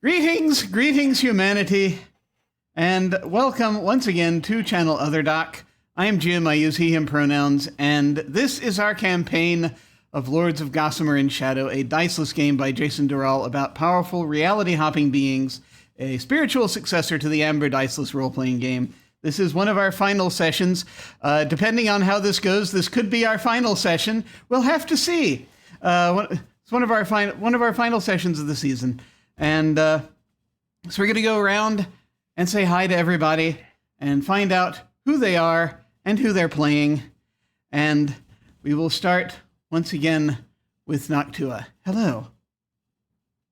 Greetings humanity, and welcome once again to Channel Other Doc. I am Jim, I use he, him pronouns, and this is our campaign of Lords of Gossamer and Shadow, a diceless game by Jason Durall about powerful reality-hopping beings, a spiritual successor to the Amber Diceless role-playing game. This is one of our final sessions. Depending on how this goes, this could be our final session. We'll have to see. It's one of our final sessions of the season. And so we're going to go around and say hi to everybody and find out who they are and who they're playing. And we will start once again with Noctua. Hello.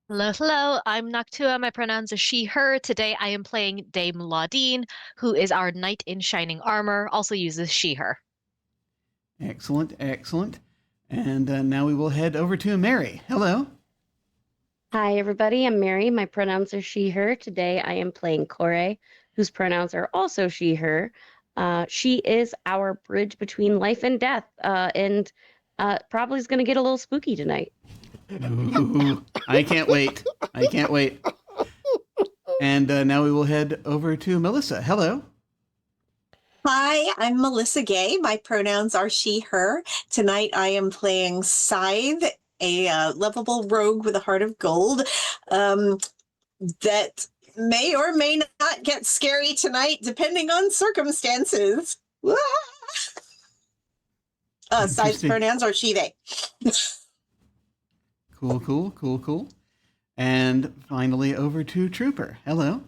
Hello. I'm Noctua. My pronouns are she, her. Today I am playing Dame Laudine, who is our knight in shining armor, also uses she, her. Excellent. And now we will head over to Mary. Hello. Hi, everybody. I'm Mary. My pronouns are she, her. Today I am playing Kore, whose pronouns are also she, her. She is our bridge between life and death, and probably is going to get a little spooky tonight. Ooh, I can't wait. And now we will head over to Melissa. Hello. Hi, I'm Melissa Gay. My pronouns are she, her. Tonight I am playing Scythe, a lovable rogue with a heart of gold that may or may not get scary tonight, depending on circumstances. Scythe's pronouns are she, they. Cool. And finally over to Trooper. Hello.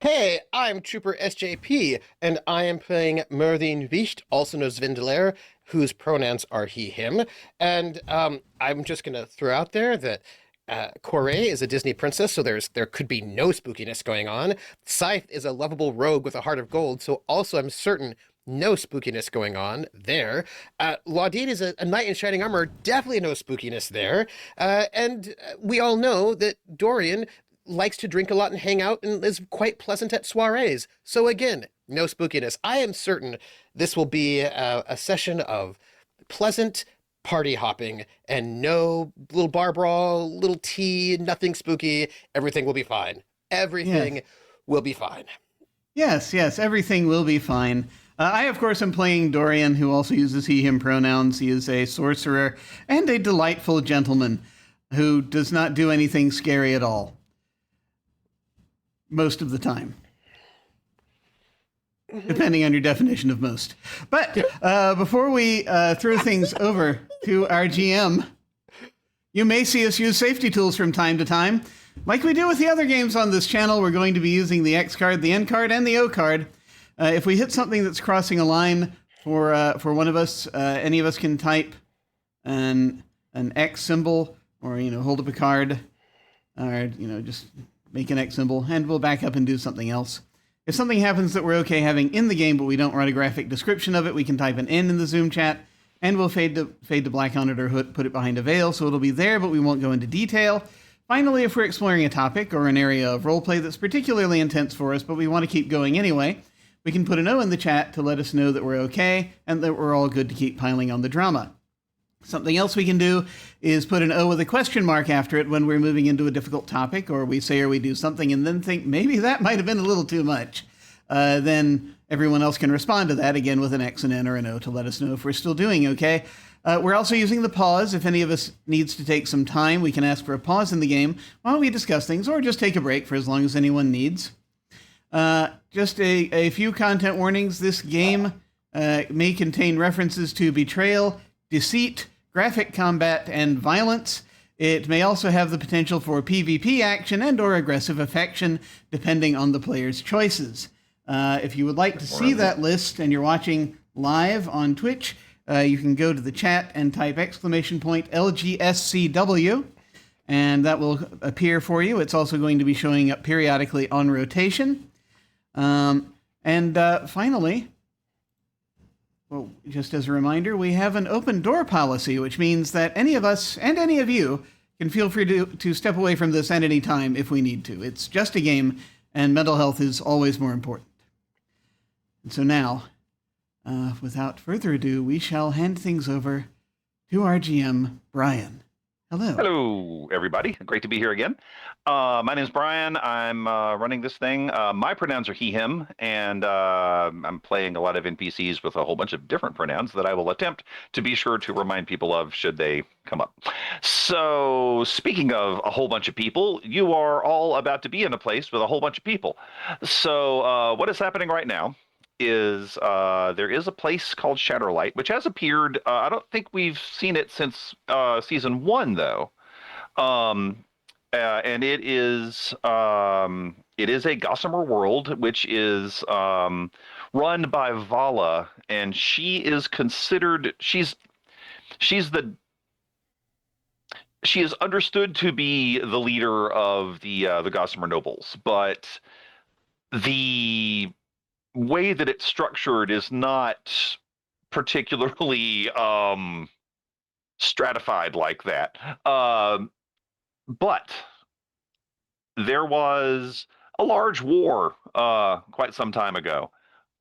Hey, I'm TrooperSJP, and I am playing Merlin Wicht, also known as Vindelair, whose pronouns are he, him. And I'm just going to throw out there that Kore is a Disney princess, so there could be no spookiness going on. Scythe is a lovable rogue with a heart of gold, so also I'm certain no spookiness going on there. Laudine is a knight in shining armor, definitely no spookiness there. And we all know that Dorian likes to drink a lot and hang out and is quite pleasant at soirees. So again, no spookiness. I am certain this will be a session of pleasant party hopping and no little bar brawl, little tea, nothing spooky. Everything will be fine. Everything will be fine. Yes, everything will be fine. I, of course, am playing Dorian, who also uses he, him pronouns. He is a sorcerer and a delightful gentleman who does not do anything scary at all. Most of the time. Depending on your definition of most. But before we throw things over to our GM, you may see us use safety tools from time to time. Like we do with the other games on this channel, we're going to be using the X card, the N card, and the O card. If we hit something that's crossing a line for one of us, any of us can type an X symbol, or hold up a card, or just make an X symbol, and we'll back up and do something else. If something happens that we're okay having in the game, but we don't write a graphic description of it, we can type an N in the Zoom chat, and we'll fade to black on it or put it behind a veil, so it'll be there, but we won't go into detail. Finally, if we're exploring a topic or an area of roleplay that's particularly intense for us, but we want to keep going anyway, we can put an O in the chat to let us know that we're okay and that we're all good to keep piling on the drama. Something else we can do is put an O with a question mark after it when we're moving into a difficult topic, or we say or we do something and then think maybe that might have been a little too much. Then everyone else can respond to that again with an X, an N, or an O to let us know if we're still doing okay. We're also using the pause. If any of us needs to take some time, we can ask for a pause in the game while we discuss things, or just take a break for as long as anyone needs. Just a few content warnings. This game may contain references to betrayal, deceit, graphic combat, and violence. It may also have the potential for PvP action and or aggressive affection, depending on the player's choices. If you would like to see that list and you're watching live on Twitch, you can go to the chat and type !LGSCW, and that will appear for you. It's also going to be showing up periodically on rotation. Finally, well, just as a reminder, we have an open door policy, which means that any of us and any of you can feel free to step away from this at any time if we need to. It's just a game, and mental health is always more important. And so now, without further ado, we shall hand things over to our GM, Brian. Hello. Hello, everybody. Great to be here again. My name is Brian. I'm running this thing. My pronouns are he, him, and I'm playing a lot of NPCs with a whole bunch of different pronouns that I will attempt to be sure to remind people of should they come up. So, speaking of a whole bunch of people, you are all about to be in a place with a whole bunch of people. So, what is happening right now is there is a place called Shadowlight, which has appeared. I don't think we've seen it since season 1, though. And it is a Gossamer world, which is run by Vala, and she is considered she is understood to be the leader of the Gossamer nobles, but the way that it's structured is not particularly stratified like that. But there was a large war quite some time ago.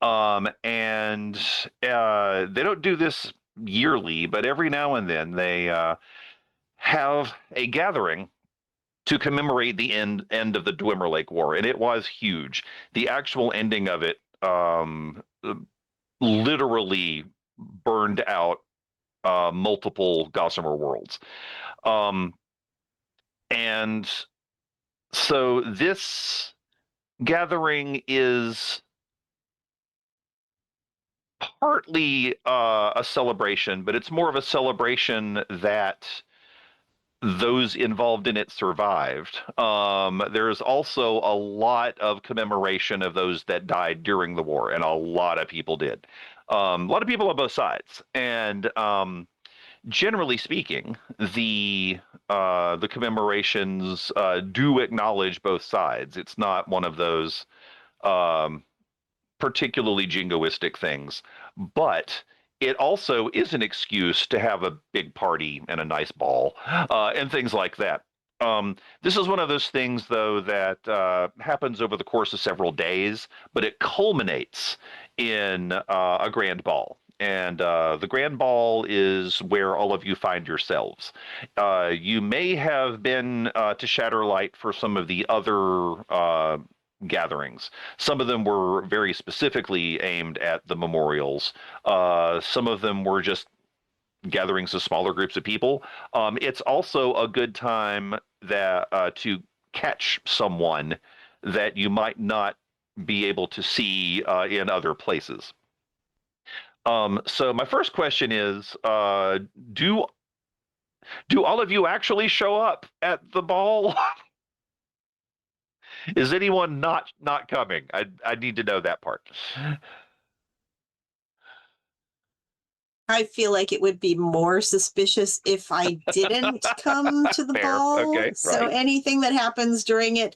And they don't do this yearly, but every now and then they have a gathering to commemorate the end of the Dwimmer Lake War. And it was huge. The actual ending of it literally burned out multiple Gossamer worlds. And so this gathering is partly a celebration, but it's more of a celebration that those involved in it survived. There's also a lot of commemoration of those that died during the war, and a lot of people did. A lot of people on both sides, and generally speaking, the commemorations do acknowledge both sides. It's not one of those particularly jingoistic things, but it also is an excuse to have a big party and a nice ball and things like that. This is one of those things, though, that happens over the course of several days, but it culminates in a grand ball. And the grand ball is where all of you find yourselves. You may have been to Shadowlight for some of the other gatherings. Some of them were very specifically aimed at the memorials. Some of them were just gatherings of smaller groups of people. It's also a good time that to catch someone that you might not be able to see in other places. So my first question is, do all of you actually show up at the ball? Is anyone not coming? I need to know that part. I feel like it would be more suspicious if I didn't come to the Fair. ball. Okay, So right. anything that happens during it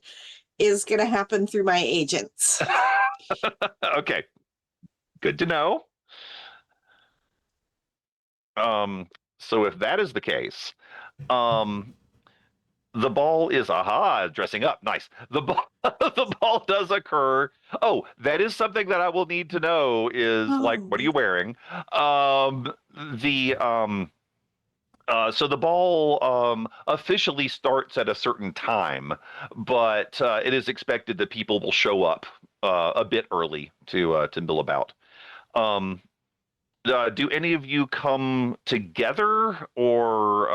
is going to happen through my agents. Okay, good to know. So if that is the case, the ball is dressing up. Nice. The ball does occur. Oh, that is something that I will need to know is like, what are you wearing? So the ball officially starts at a certain time, but it is expected that people will show up a bit early to mill about. Do any of you come together, or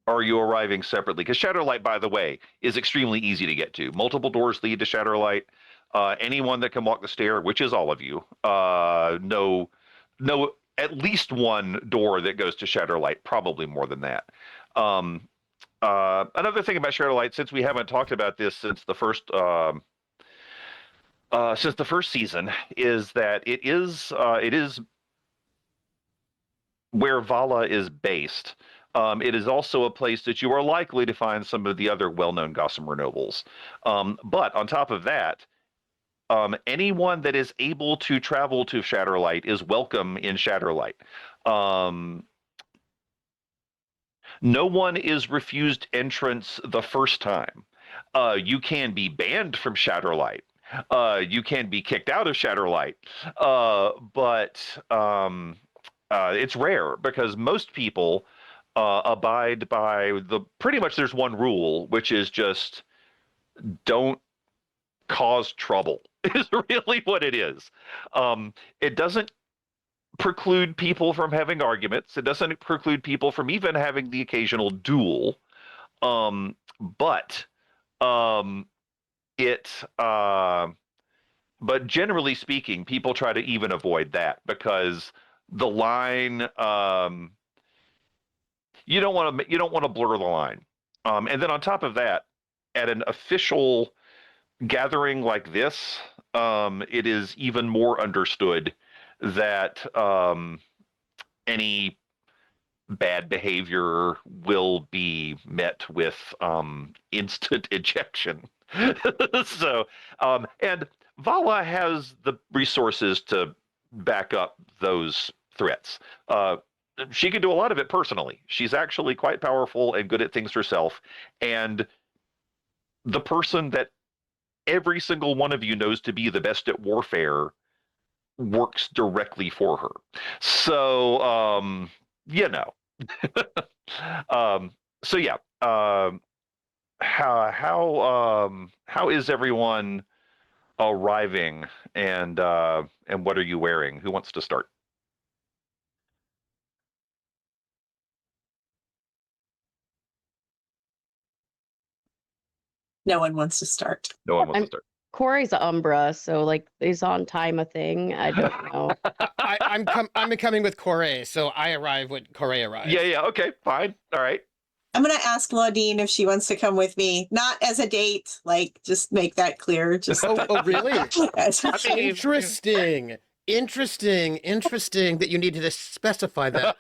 are you arriving separately? Because Shadowlight, by the way, is extremely easy to get to. Multiple doors lead to Shadowlight. Anyone that can walk the stair, which is all of you, know at least one door that goes to Shadowlight, probably more than that. Another thing about Shadowlight, since we haven't talked about this since the first season, is that it is where Vala is based. It is also a place that you are likely to find some of the other well-known Gossamer nobles. But on top of that, anyone that is able to travel to Shadowlight is welcome in Shadowlight. No one is refused entrance the first time. You can be banned from Shadowlight. You can be kicked out of Shadowlight. But it's rare because most people abide by pretty much there's one rule, which is just don't cause trouble is really what it is. It doesn't preclude people from having arguments. It doesn't preclude people from even having the occasional duel. But generally speaking, people try to even avoid that because the line, you don't want to blur the line. And then on top of that, at an official gathering like this, it is even more understood that any bad behavior will be met with instant ejection. So, and Vala has the resources to back up those threats. She can do a lot of it personally. She's actually quite powerful and good at things herself. And the person that every single one of you knows to be the best at warfare works directly for her. So, you know. So yeah. How is everyone arriving, and what are you wearing? Who wants to start? No one wants to start. No one wants to start. Corey's Umbra, so like is on time a thing? I don't know. I'm coming with Corey, so I arrive when Corey arrives. Yeah. Okay, fine. All right. I'm going to ask Claudine if she wants to come with me, not as a date, like just make that clear. Just Oh, really? I mean, Interesting that you needed to specify that.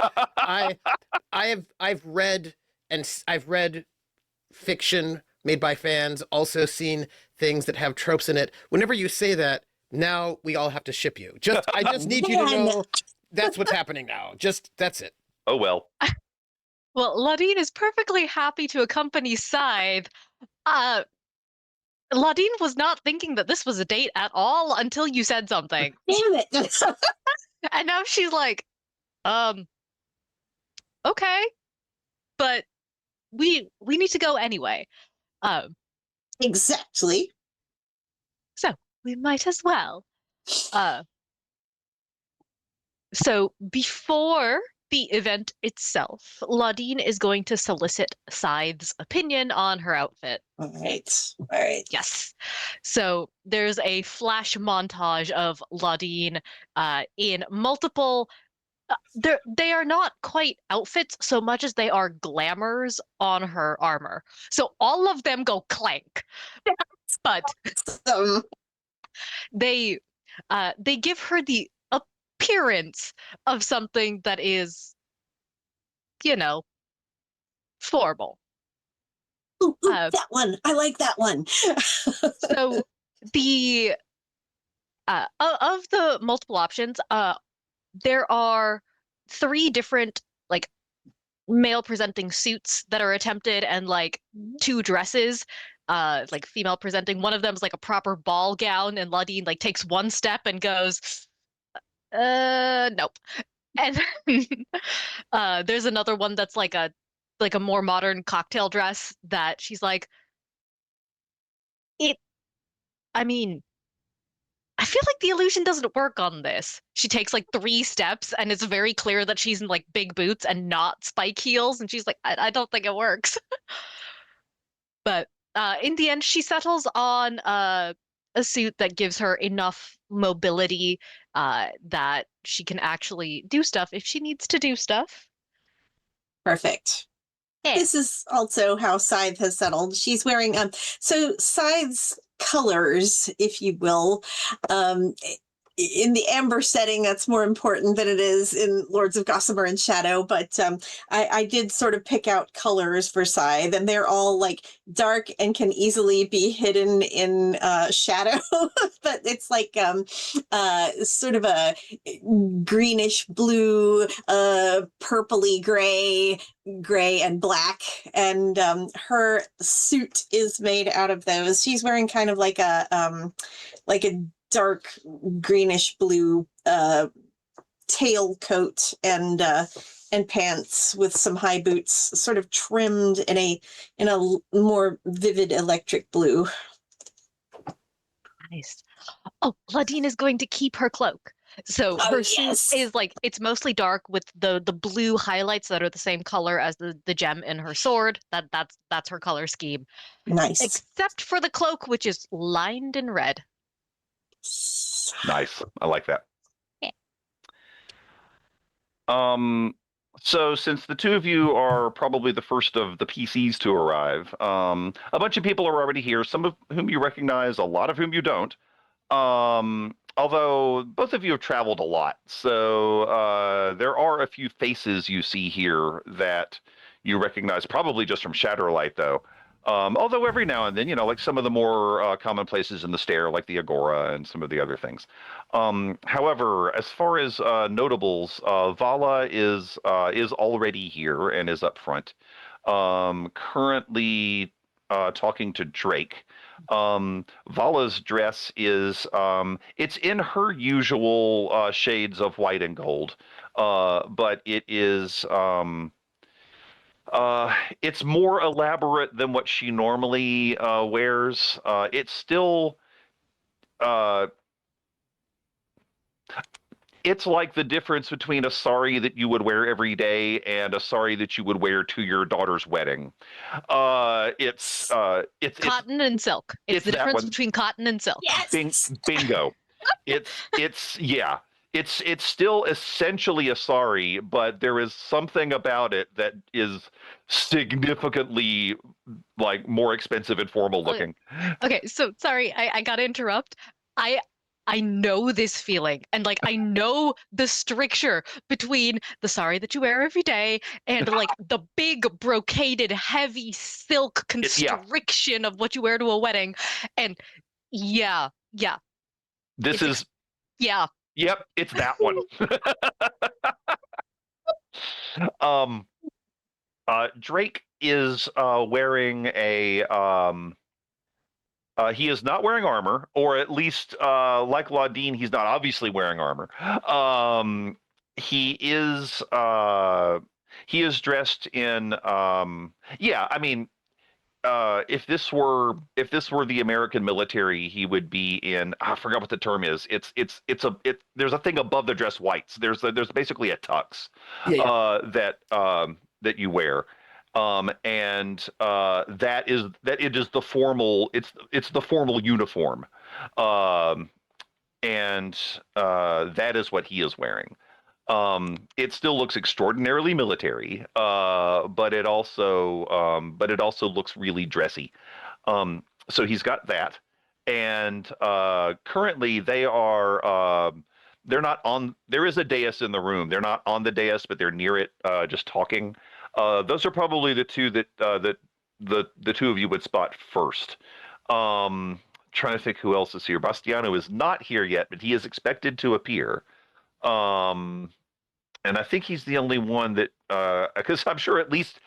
I've read fiction made by fans, also seen things that have tropes in it. Whenever you say that, now we all have to ship you. I just need you to know that's what's happening now. That's it. Oh well. Well, Laudine is perfectly happy to accompany Scythe. Laudine was not thinking that this was a date at all until you said something. Damn it. And now she's like, okay, but we need to go anyway. Exactly. So we might as well. So before the event itself, Laudine is going to solicit Scythe's opinion on her outfit. All right. Yes. So there's a flash montage of Laudine in multiple. They are not quite outfits so much as they are glamours on her armor. So all of them go clank, but they give her the appearance of something that is, formal. Ooh, that one. I like that one. So the of the multiple options, there are 3 different like male presenting suits that are attempted, and like 2 dresses like female presenting. One of them is like a proper ball gown, and Laudine like takes 1 step and goes nope. And there's another one that's like a more modern cocktail dress that she's like, I mean, I feel like the illusion doesn't work on this. She takes like 3 steps, and it's very clear that she's in like big boots and not spike heels, and she's like, I don't think it works. But in the end, she settles on a suit that gives her enough mobility that she can actually do stuff if she needs to do stuff. Perfect. Yeah. This is also how Scythe has settled. She's wearing so Scythe's colors, if you will, in the amber setting, that's more important than it is in Lords of Gossamer and Shadow. But I did sort of pick out colors for Scythe, and they're all like dark and can easily be hidden in shadow. But it's like sort of a greenish blue, purpley gray and black. And her suit is made out of those. She's wearing kind of like a dark greenish blue tail coat and and pants with some high boots, sort of trimmed in a more vivid electric blue. Nice. Oh, Ladine is going to keep her cloak. So her suit is like, it's mostly dark with the blue highlights that are the same color as the gem in her sword. That's her color scheme. Nice. Except for the cloak, which is lined in red. Nice. I like that. Yeah. So since the two of you are probably the first of the PCs to arrive, a bunch of people are already here, some of whom you recognize, a lot of whom you don't. Although both of you have traveled a lot, so there are a few faces you see here that you recognize, probably just from Shatterlight, though. Although every now and then, like some of the more common places in the Stair, like the Agora and some of the other things. However, as far as notables, Vala is already here and is up front. Currently talking to Drake. Vala's dress is it's in her usual shades of white and gold, but it is it's more elaborate than what she normally wears. It's still it's like the difference between a sari that you would wear every day and a sari that you would wear to your daughter's wedding. It's Cotton and silk. It's the difference between cotton and silk. Yes. Bingo. It's still essentially a sari, but there is something about it that is significantly like more expensive and formal looking. Okay, so sorry, I gotta interrupt. I know this feeling, and like I know the stricture between the sari that you wear every day and like the big brocaded heavy silk constriction of what you wear to a wedding. And yeah. This is yeah. Yep, it's that one. Drake is wearing a he is not wearing armor, or at least like Ladine, he's not obviously wearing armor. He is dressed in if this were the American military, he would be in, I forgot what the term is. There's a thing above the dress whites. There's basically a tux that you wear. That it is the formal, it's the formal uniform. That is what he is wearing. It still looks extraordinarily military, but it also looks really dressy. So he's got that, and currently they are they're not on. There is a dais in the room. They're not on the dais, but they're near it, just talking. Those are probably the two that the two of you would spot first. Trying to think who else is here. Bastiano is not here yet, but he is expected to appear. And I think he's the only one that, because I'm sure at least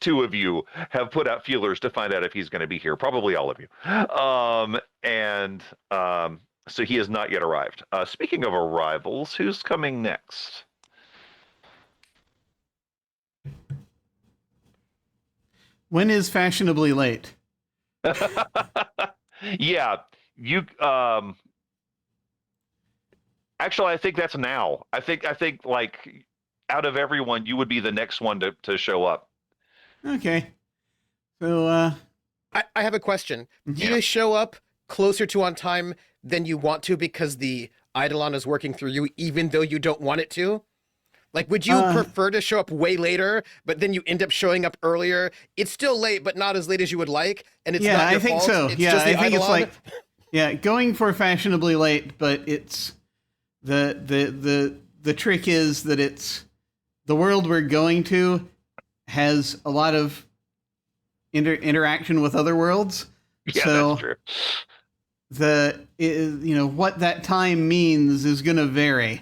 two of you have put out feelers to find out if he's going to be here. Probably all of you. So he has not yet arrived. Speaking of arrivals, who's coming next? When is fashionably late? Yeah, you. Actually, I think that's now. I think like out of everyone, you would be the next one to show up. Okay. So I have a question. Do you show up closer to on time than you want to because the Eidolon is working through you, even though you don't want it to? Like, would you prefer to show up way later, but then you end up showing up earlier? It's still late, but not as late as you would like, and it's not your fault. So. It's just the I think Eidolon. it's like going for fashionably late, but it's the trick is that it's the world we're going to has a lot of interaction with other worlds. Yeah, so that's true. What that time means is going to vary.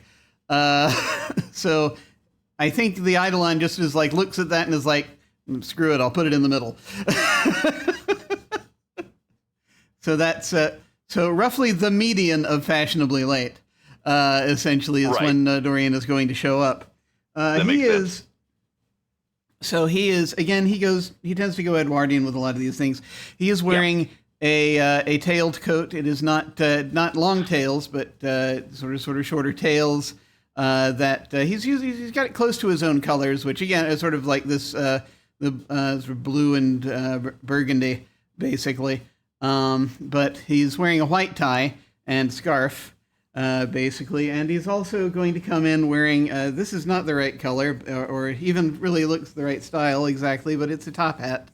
So I think the Eidolon just is like looks at that and is like, screw it, I'll put it in the middle. So that's so roughly the median of fashionably late. Essentially is when Dorian is going to show up. That he makes is. sense. So he is again. He tends to go Edwardian with a lot of these things. He is wearing a tailed coat. It is not long tails, but sort of shorter tails. That he's got it close to his own colors, which again is sort of like this sort of blue and burgundy, basically. But he's wearing a white tie and scarf. Basically, and he's also going to come in wearing, this is not the right color, or even really looks the right style exactly, but it's a top hat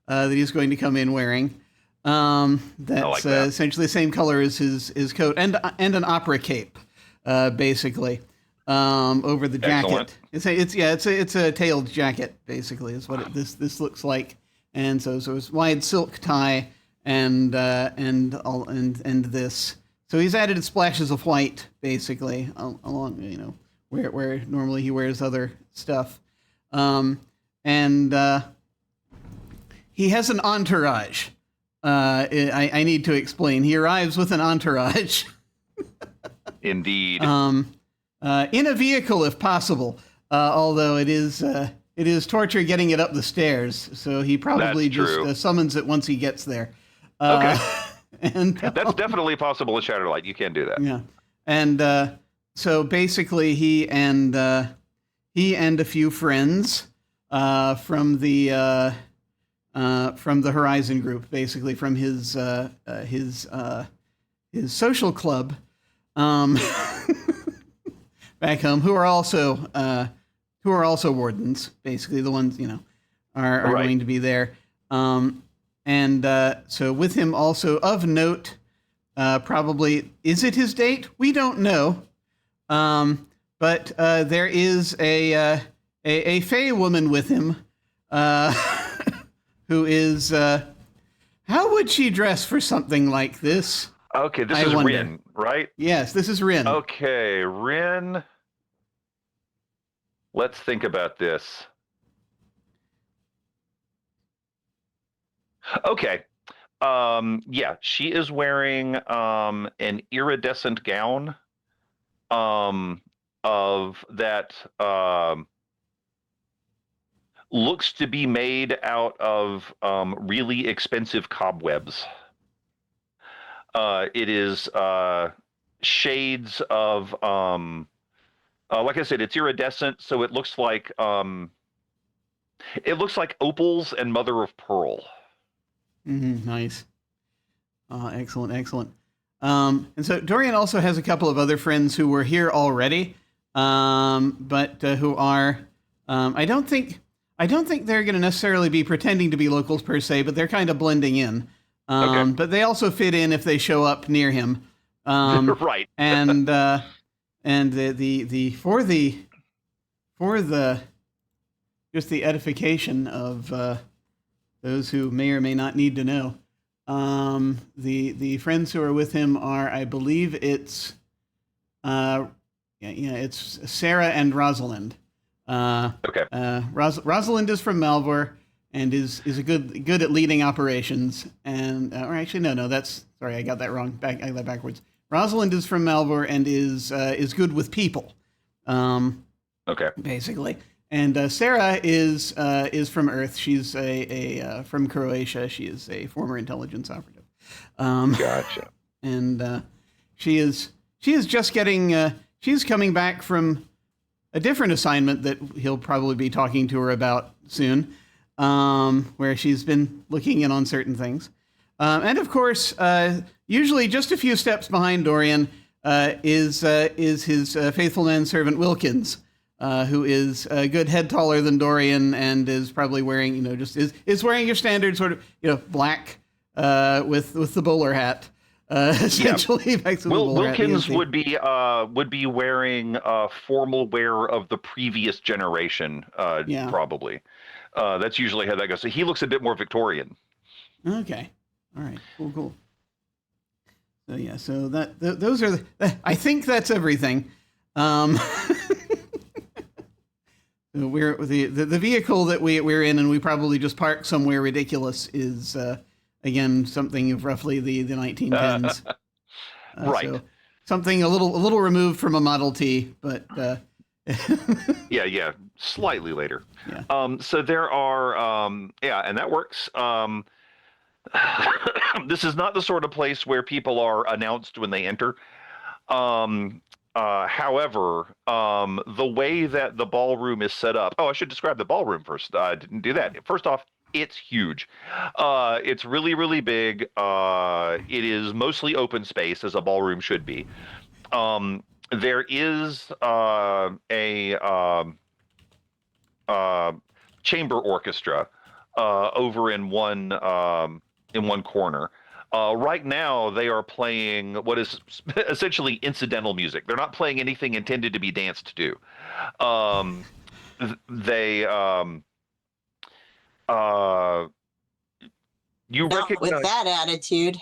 that he's going to come in wearing. That's like that. Essentially the same color as his coat, and an opera cape, basically, over the jacket. Excellent. It's a tailed jacket, basically, is what this looks like, and so it's wide silk tie and this. So he's added splashes of white, basically, along, where normally he wears other stuff. And he has an entourage. I need to explain. He arrives with an entourage. Indeed. In a vehicle, if possible. Although it is torture getting it up the stairs. So he probably That's true. just summons it once he gets there. Okay. And That's definitely possible in Shatterlight. You can do that. yeah, and so basically, he and a few friends from the Horizon group, basically from his social club, back home, who are also wardens, basically the ones are Right. going to be there. And so with him also of note, probably, is it his date? We don't know. But there is a Fey woman with him, who is, how would she dress for something like this? Okay, this I is wonder. Rin, right? Yes, this is Rin. Okay, Rin. Let's think about this. Okay. Yeah, she is wearing an iridescent gown of that looks to be made out of really expensive cobwebs. It is shades of like I said, it's iridescent, so it looks like opals and mother of pearl. Nice. Excellent. And so Dorian also has a couple of other friends who were here already, but who are, I don't think they're going to necessarily be pretending to be locals per se, but they're kind of blending in. Okay. But they also fit in if they show up near him. Right. And for the just the edification of those who may or may not need to know, the friends who are with him are, I believe it's it's Sarah and Rosalind. Okay. Rosalind is from Malvor and is a good at leading operations, and or actually no, that's sorry, I got that wrong. I got that backwards. Rosalind is from Malvor and is good with people. Okay. Basically. And Sarah is from Earth. She's from Croatia. She is a former intelligence operative. Gotcha. And she is just getting. She's coming back from a different assignment that he'll probably be talking to her about soon, where she's been looking in on certain things. And of course, usually just a few steps behind Dorian is his faithful manservant Wilkins. Who is a good head taller than Dorian and is probably wearing, is wearing your standard sort of, black with the bowler hat, essentially. Yeah. Wilkins would be wearing formal wear of the previous generation, probably. That's usually how that goes. So he looks a bit more Victorian. Okay, all right, cool. So yeah, so those are I think that's everything. We're the vehicle that we're in, and we probably just parked somewhere ridiculous. Is again something of roughly the 1910s, right? So something a little removed from a Model T, but Yeah, slightly later. Yeah. So there are, and that works. This is not the sort of place where people are announced when they enter. However, the way that the ballroom is set up. Oh, I should describe the ballroom first. I didn't do that. First off, it's huge. It's really, really big. It is mostly open space, as a ballroom should be. There is a chamber orchestra over in one corner. Right now, they are playing what is essentially incidental music. They're not playing anything intended to be danced to. Um, they you Not with recognize that attitude.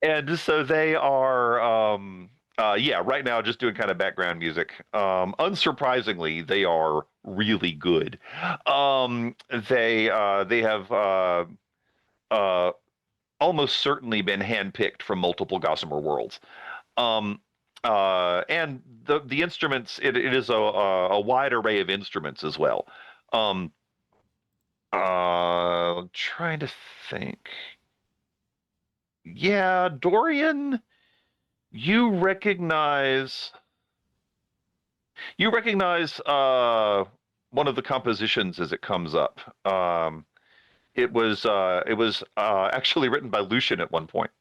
And so they are right now just doing kind of background music. Unsurprisingly, they are really good. They have almost certainly been handpicked from multiple Gossamer worlds. And the instruments, it is a wide array of instruments as well. Trying to think. Yeah, Dorian, you recognize one of the compositions as it comes up. It was actually written by Lucian at one point.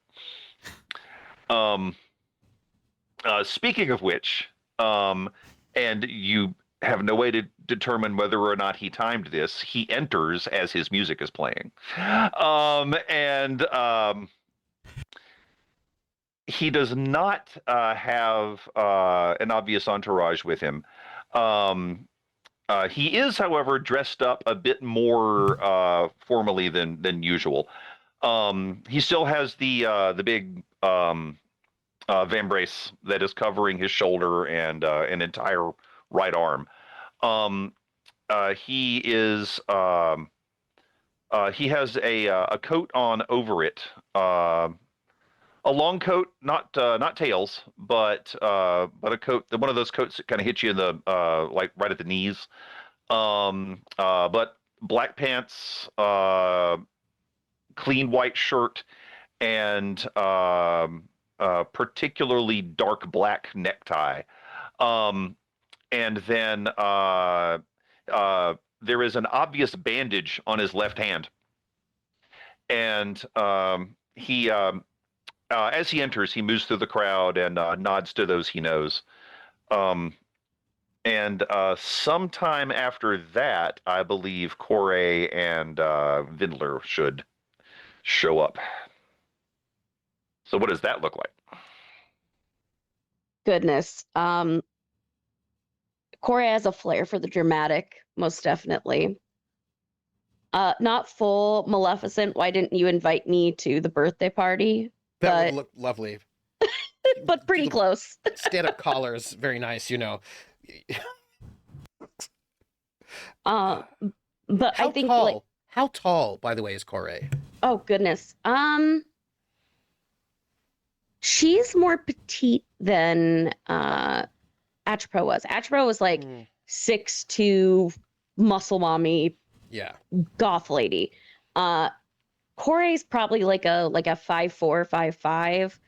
Speaking of which, and you have no way to determine whether or not he timed this. He enters as his music is playing, and he does not have an obvious entourage with him. He is, however, dressed up a bit more formally than usual. He still has the big vambrace that is covering his shoulder and an entire right arm. He has a coat on over it. A long coat, not tails, but a coat, one of those coats that kind of hits you in the like right at the knees. But black pants, clean white shirt, and particularly dark black necktie. And then there is an obvious bandage on his left hand, and he. As he enters, he moves through the crowd and nods to those he knows. And sometime after that, I believe Corey and Vindler should show up. So what does that look like? Goodness. Corey has a flair for the dramatic, most definitely. Not full Maleficent. Why didn't you invite me to the birthday party? That would look lovely. But pretty close. Stand-up collars, very nice, you know. But How I think tall? like, How tall, by the way, is Corey? oh goodness. She's more petite than Atropos was. Atropos was like 6'2", muscle mommy, Yeah. goth lady. Corey's probably like a 5'4", 5'5",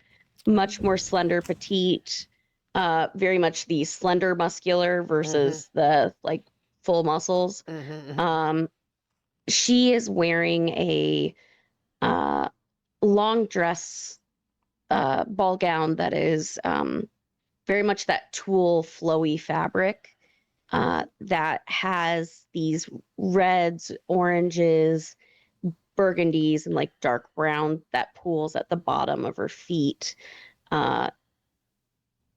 much more slender, petite, very much the slender muscular versus the like full muscles. She is wearing a long dress ball gown that is very much that tulle flowy fabric that has these reds, oranges, burgundies, and like dark brown that pools at the bottom of her feet. That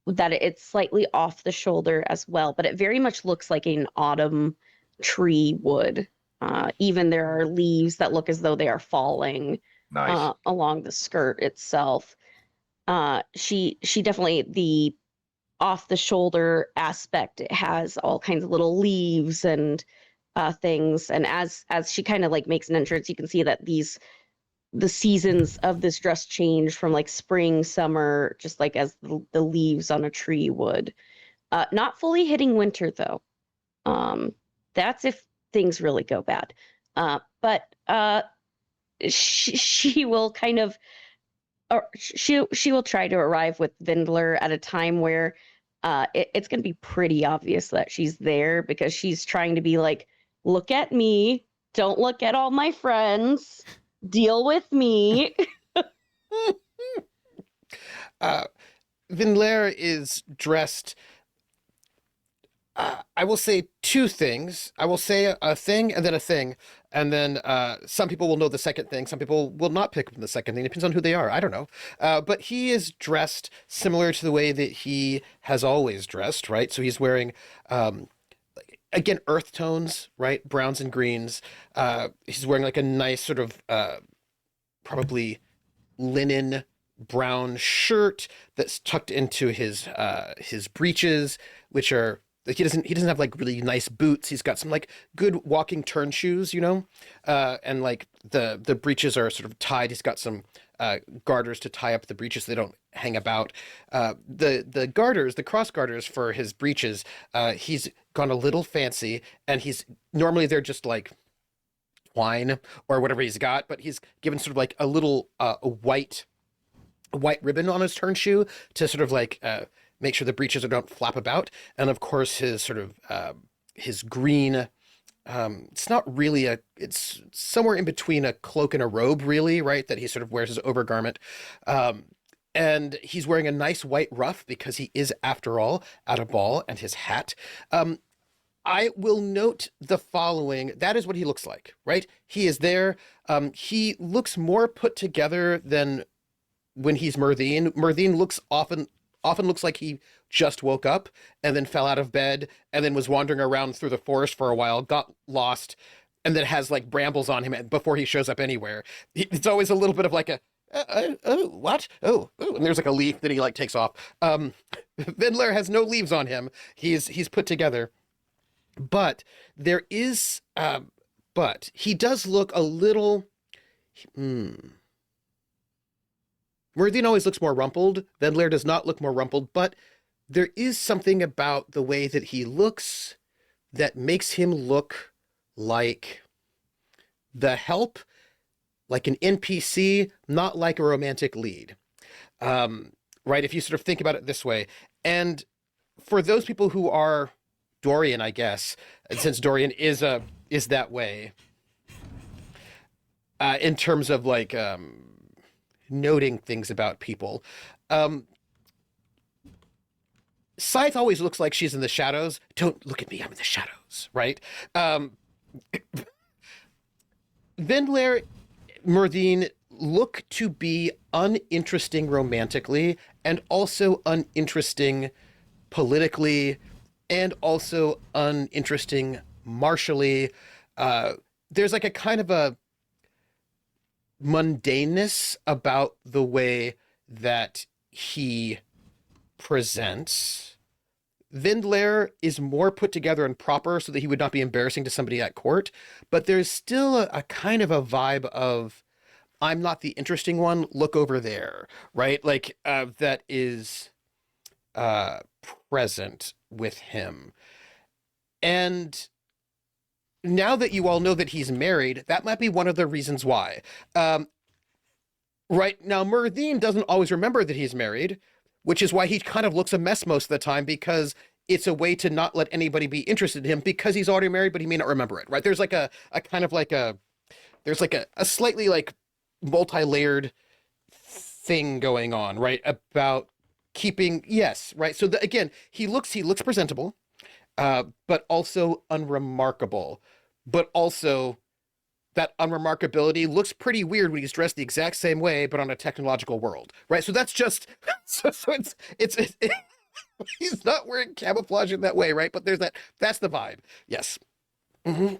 it's slightly off the shoulder as well, but it very much looks like an autumn tree would. Even there are leaves that look as though they are falling along the skirt itself. She definitely, the off the shoulder aspect, it has all kinds of little leaves and things, and as she kind of like makes an entrance, you can see that these the seasons of this dress change from like spring, summer, just like as the leaves on a tree would. Not fully hitting winter though. That's if things really go bad. But she will kind of, or she will try to arrive with Vindler at a time where it's going to be pretty obvious that she's there, because she's trying to be like, look at me, don't look at all my friends, deal with me. Vindler is dressed. I will say two things. I will say a thing and then a thing. And then some people will know the second thing. Some people will not pick up the second thing. It depends on who they are. I don't know. But he is dressed similar to the way that he has always dressed, right? So he's wearing, again, earth tones, right? Browns and greens. He's wearing like a nice sort of probably linen brown shirt that's tucked into his breeches, which are, like, he doesn't have like really nice boots. He's got some like good walking turn shoes, you know, and like the breeches are sort of tied. He's got some garters to tie up the breeches so they don't hang about. The garters, the cross garters for his breeches, he's gone a little fancy, and normally they're just like twine or whatever he's got, but he's given sort of like a little a white ribbon on his turn shoe to sort of like make sure the breeches don't flap about. And of course his sort of his green, it's not really it's somewhere in between a cloak and a robe, really, right, that he sort of wears as overgarment. And he's wearing a nice white ruff because he is, after all, at a ball, and his hat. I will note the following. That is what he looks like, right? He is there. He looks more put together than when he's Myrthine. Myrthine often looks like he just woke up and then fell out of bed and then was wandering around through the forest for a while, got lost, and then has like brambles on him before he shows up anywhere. It's always a little bit of like a, what? Oh, and there's like a leaf that he like takes off. Vindler has no leaves on him. He's put together. But there is, but he does look a little, Myrthine always looks more rumpled. Vindler does not look more rumpled, but there is something about the way that he looks that makes him look like the help, like an NPC, not like a romantic lead. Right? If you sort of think about it this way. And for those people who are Dorian, I guess, and since Dorian is that way, in terms of like noting things about people, Scythe always looks like she's in the shadows. Don't look at me, I'm in the shadows, right? Vindler, Myrthine look to be uninteresting romantically, and also uninteresting politically, and also uninteresting martially. There's like a kind of a mundaneness about the way that he presents. Vindler is more put together and proper so that he would not be embarrassing to somebody at court, but there's still a kind of a vibe of, I'm not the interesting one, look over there, right? Like that is present with him. And now that you all know that he's married, that might be one of the reasons why. Right now, Myrthine doesn't always remember that he's married, which is why he kind of looks a mess most of the time, because it's a way to not let anybody be interested in him because he's already married, but he may not remember it, right? There's like a kind of like there's like a slightly like multi-layered thing going on, right? About keeping, yes, right? So again, he looks presentable, but also unremarkable, but also that unremarkability looks pretty weird when he's dressed the exact same way, but on a technological world, right? So that's just, so it's he's not wearing camouflage in that way, right? But that's the vibe. Yes. Mm-hmm.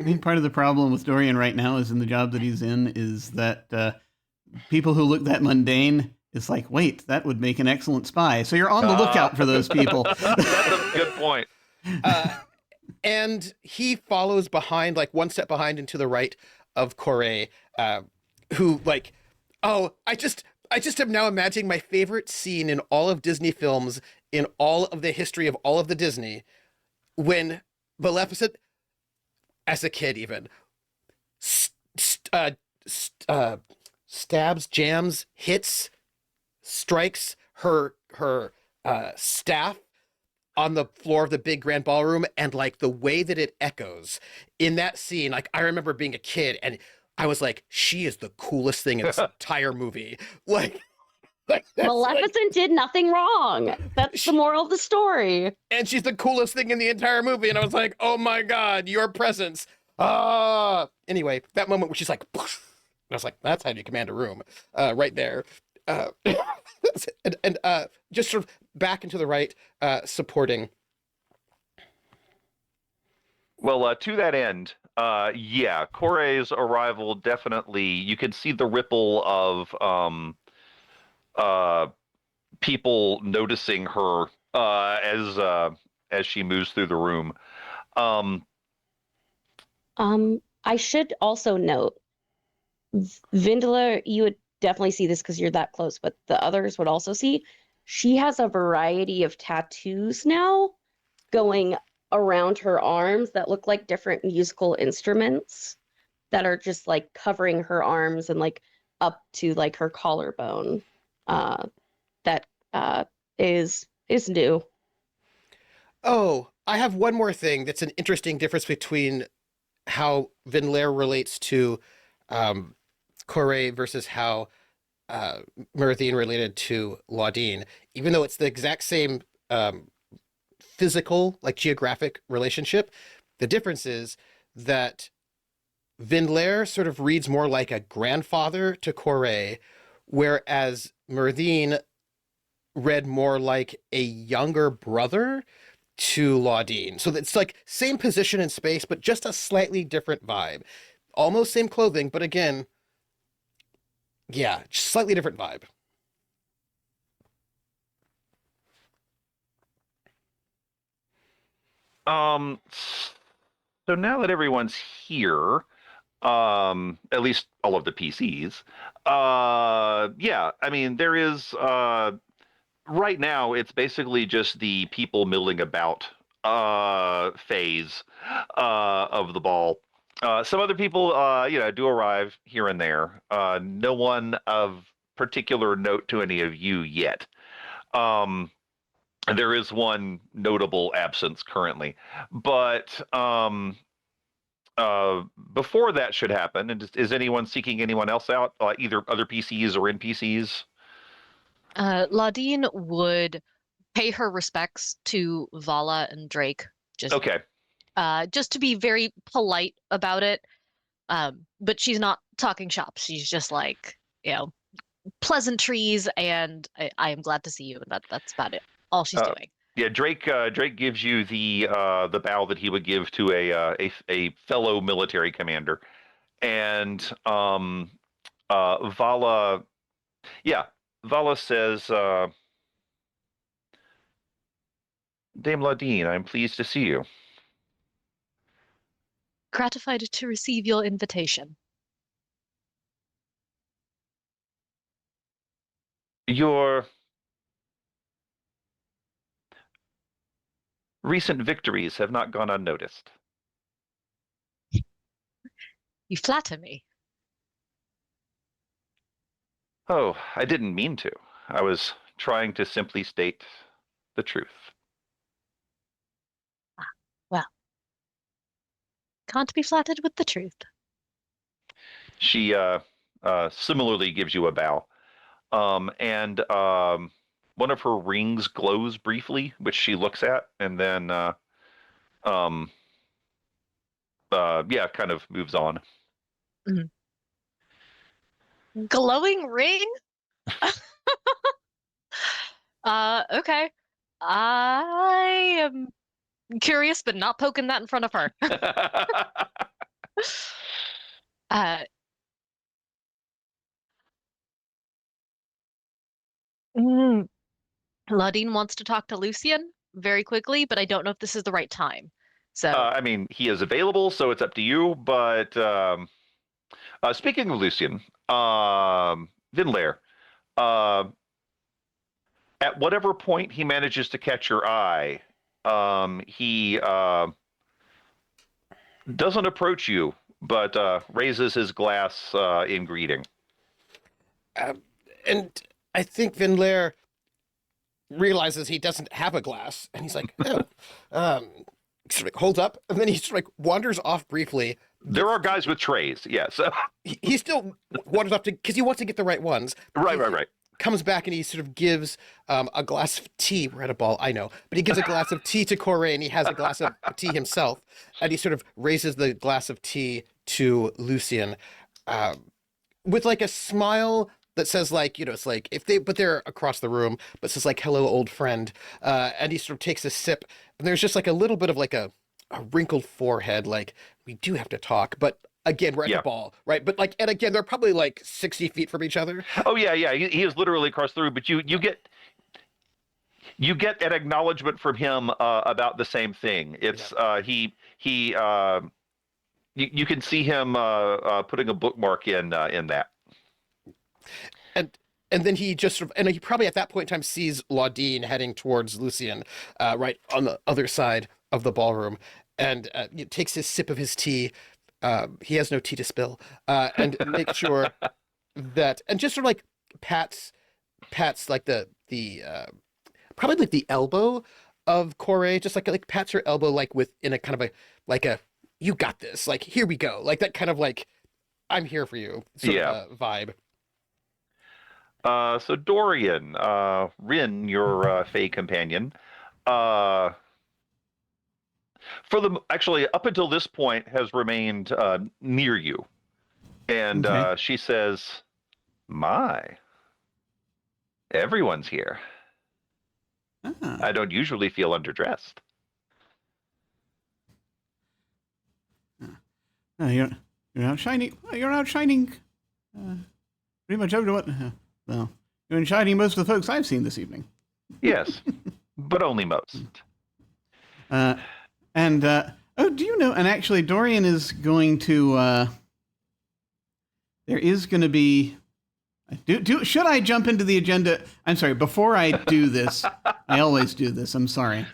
I mean, part of the problem with Dorian right now is in the job that he's in is that people who look that mundane, it's like, wait, that would make an excellent spy. So you're on the lookout for those people. That's a good point. And he follows behind, like one step behind and to the right of Corey. who like, oh, I just am now imagining my favorite scene in all of Disney films, in all of the history of all of the Disney, when Maleficent, as a kid even, stabs, jams, hits, strikes her staff on the floor of the big grand ballroom, and like the way that it echoes in that scene, like I remember being a kid and I was like, she is the coolest thing in this entire movie. Like Maleficent did nothing wrong. That's the moral of the story. And she's the coolest thing in the entire movie. And I was like, oh my God, your presence. Ah. Anyway, that moment where she's like, poof, and I was like, that's how you command a room, right there. And just sort of back and to the right, supporting. Well, to that end, yeah, Kore's arrival definitely, you can see the ripple of people noticing her as she moves through the room. I should also note, Vindela, you would definitely see this because you're that close, but the others would also see, she has a variety of tattoos now going around her arms that look like different musical instruments that are just like covering her arms and like up to like her collarbone. That is new. Oh, I have one more thing that's an interesting difference between how Vinlair relates to Corey versus how Myrthine related to Laudine. Even though it's the exact same physical, like geographic relationship, the difference is that Vinlair sort of reads more like a grandfather to Corey, whereas Myrthine read more like a younger brother to Laudine. So it's like same position in space, but just a slightly different vibe. Almost same clothing, but again, yeah, just slightly different vibe. So now that everyone's here, at least all of the PCs, yeah, I mean, there is, right now, it's basically just the people milling about phase of the ball. Some other people, do arrive here and there. No one of particular note to any of you yet. There is one notable absence currently, but before that should happen, and is anyone seeking anyone else out, either other PCs or NPCs? Laudine would pay her respects to Vala and Drake, Okay. Just to be very polite about it. But she's not talking shop. She's just like, pleasantries, and I am glad to see you, and that's about it. All she's doing. Yeah, Drake gives you the bow that he would give to a fellow military commander, and Vala, yeah, Vala says, Dame Laudine, I'm pleased to see you. Gratified to receive your invitation. Your recent victories have not gone unnoticed. You flatter me. Oh, I didn't mean to. I was trying to simply state the truth. Well, can't be flattered with the truth. She similarly gives you a bow. And one of her rings glows briefly, which she looks at, and then kind of moves on. Mm-hmm. Glowing ring? Okay. I am curious, but not poking that in front of her. Laudine wants to talk to Lucian very quickly, but I don't know if this is the right time. So I mean, he is available, so it's up to you, but Speaking of Lucian, Vinlair, at whatever point he manages to catch your eye, he doesn't approach you, but raises his glass in greeting. And I think Vinlair realizes he doesn't have a glass, and he's like, oh. Sort of holds up, and then he sort of like wanders off briefly. There are guys with trays, yes. He still wanders off because he wants to get the right ones. Right. Comes back and he sort of gives a glass of tea. We're at a ball, I know, but he gives a glass of tea to Corey, and he has a glass of tea himself, and he sort of raises the glass of tea to Lucian with like a smile that says like, you know, it's like but they're across the room, but says like, hello, old friend. And he sort of takes a sip, and there's just like a little bit of like a wrinkled forehead, like, we do have to talk, but again, we're at the ball, right? But like, and again, they're probably like 60 feet from each other. Oh yeah. He is literally across the room, but you get an acknowledgement from him about the same thing. It's you can see him putting a bookmark in that. And then he just sort of, and he probably at that point in time sees Laudine heading towards Lucian, right on the other side of the ballroom, and takes his sip of his tea. He has no tea to spill, and makes sure that, and just sort of like pats like the probably like the elbow of Corey, just like pats her elbow like in a kind of a you got this, like, here we go, like that kind of like, I'm here for you sort of vibe. So Dorian, Rin, your Fey companion, actually up until this point has remained near you, and she says, "My, everyone's here. I don't usually feel underdressed." You're outshining. You're outshining. Pretty much everyone. Well, you're outshining most of the folks I've seen this evening. Yes, but only most. Do you know? And actually, Dorian is going to. There is going to be. Should I jump into the agenda? I'm sorry. Before I do this, I always do this. I'm sorry.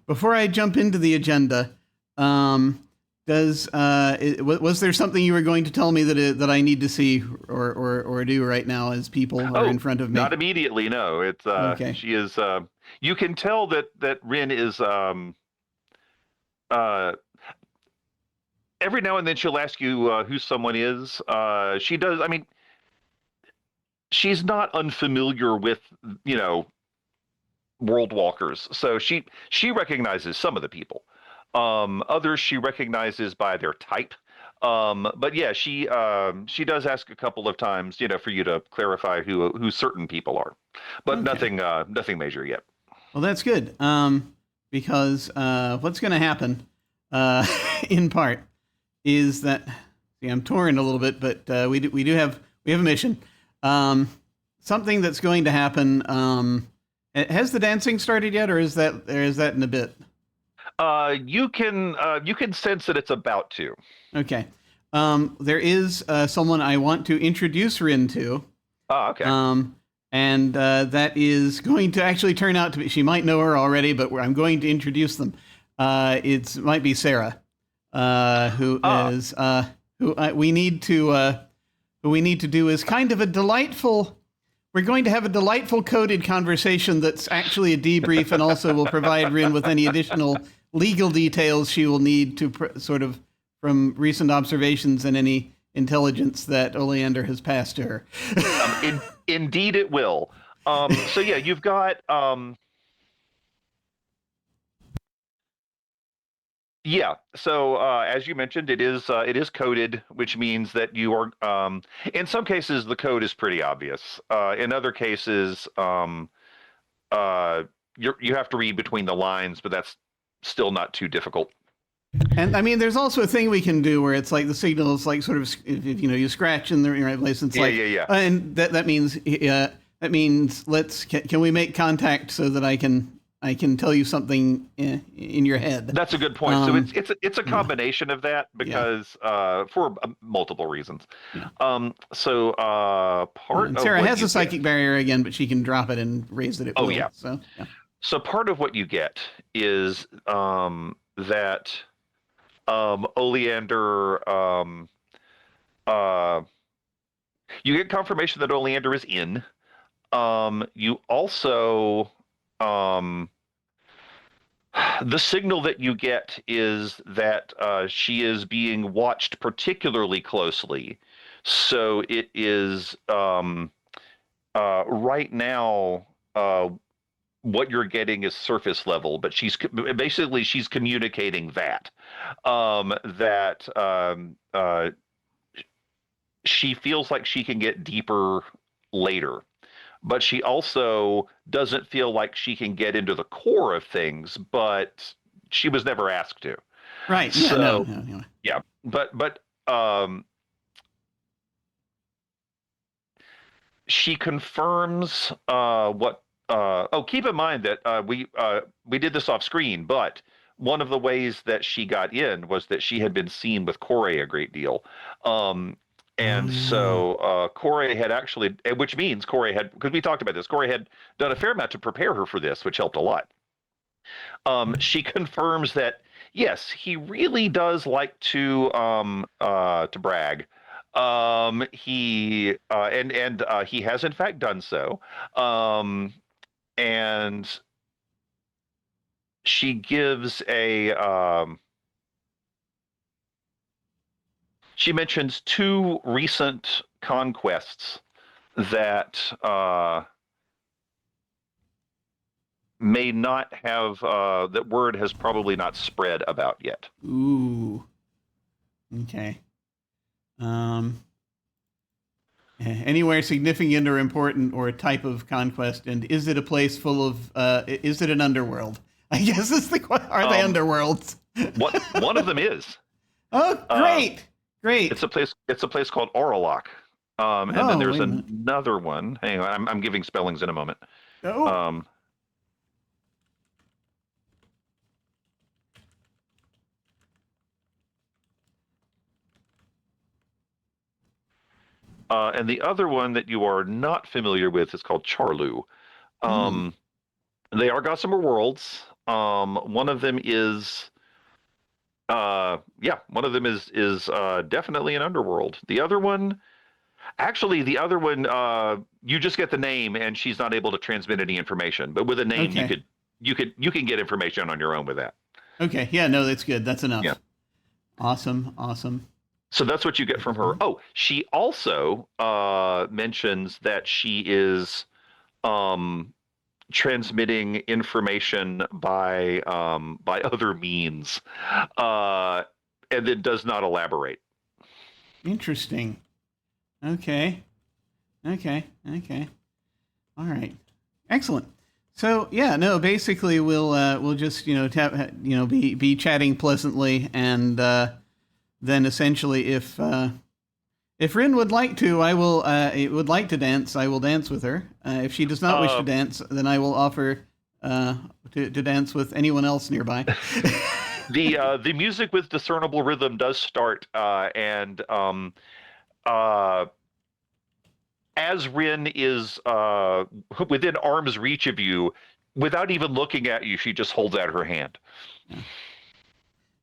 Before I jump into the agenda, was there something you were going to tell me that I need to see or do right now as people are in front of me? Not immediately. No, it's okay. She is. You can tell that Rin is. Every now and then she'll ask you who someone is. She does. I mean, she's not unfamiliar with, world walkers. So she recognizes some of the people. Others she recognizes by their type. But yeah, she does ask a couple of times, for you to clarify who certain people are. But nothing major yet. Well, that's good. Because what's going to happen, in part, is that I'm torn a little bit, but we have a mission. Something that's going to happen. Has the dancing started yet, or is that in a bit? You can sense that it's about to. Okay. There is someone I want to introduce Rin to. Oh, okay. And that is going to actually turn out to be. She might know her already, but I'm going to introduce them. It might be Sarah, who we need to do is kind of a delightful. We're going to have a delightful coded conversation that's actually a debrief, and also will provide Rin with any additional legal details she will need to sort of from recent observations and any intelligence that Oleander has passed to her. Indeed, it will. So yeah, you've got. Yeah. So as you mentioned, it is coded, which means that you are. In some cases, the code is pretty obvious. In other cases, you have to read between the lines, but that's still not too difficult. And I mean, there's also a thing we can do where it's like the signal is like sort of, if you scratch in the right place. It's and that means can we make contact so that I can I can tell you something in your head. That's a good point. So it's a combination of that because for multiple reasons. Yeah. Part of Sarah what has you a psychic barrier again, but she can drop it and raise it at will. Yeah. So yeah. So part of what you get is that Oleander. You get confirmation that Oleander is in. You also the signal that you get is that she is being watched particularly closely. So it is right now. What you're getting is surface level, but she's communicating that she feels like she can get deeper later, but she also doesn't feel like she can get into the core of things, but she was never asked to. Right. Yeah. So, no. Yeah. But she confirms what. Keep in mind that we did this off screen, but one of the ways that she got in was that she had been seen with Corey a great deal. So Corey had actually, which means Corey had, because we talked about this, Corey had done a fair amount to prepare her for this, which helped a lot. She confirms that, yes, he really does like to brag. He has in fact done so. And she gives she mentions 2 recent conquests that may not have that word has probably not spread about yet. Ooh. Okay. Anywhere significant or important, or a type of conquest, and is it a place full of? Is it an underworld? I guess is the question. Are they underworlds? One of them is. Oh, great, great. It's a place called Oralok. And then there's another one. Hang on, I'm giving spellings in a moment. Oh. And the other one that you are not familiar with is called Charlu. They are Gossamer worlds. One of them is definitely an underworld. The other one, you just get the name and she's not able to transmit any information. But with a name, you can get information on your own with that. Okay. Yeah. No, that's good. That's enough. Yeah. Awesome. So that's what you get from her. Oh, she also mentions that she is transmitting information by other means, and then does not elaborate. Interesting. Okay. All right. Excellent. So yeah, no. Basically, we'll just be chatting pleasantly, and then essentially, if Rin would like to, would like to dance, I will dance with her. If she does not wish to dance, then I will offer to dance with anyone else nearby. The music with discernible rhythm does start, and as Rin is within arm's reach of you, without even looking at you, she just holds out her hand. Yeah.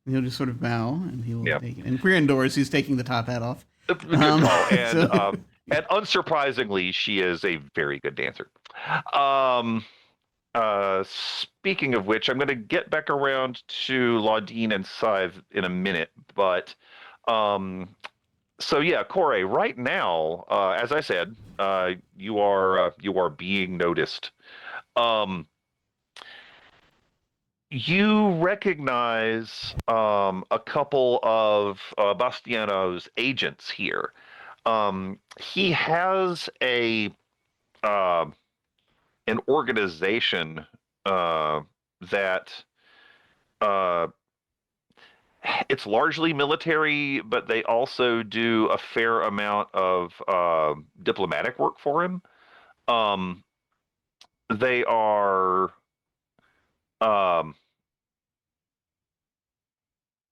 He'll just sort of bow, and he will take it. And if we're indoors, he's taking the top hat off. Good call. And and unsurprisingly, she is a very good dancer. Speaking of which, I'm going to get back around to Laudine and Scythe in a minute, but so yeah, Corey, right now, as I said, you are being noticed. You recognize a couple of Bastiano's agents here. He has an organization that it's largely military, but they also do a fair amount of diplomatic work for him. They are um,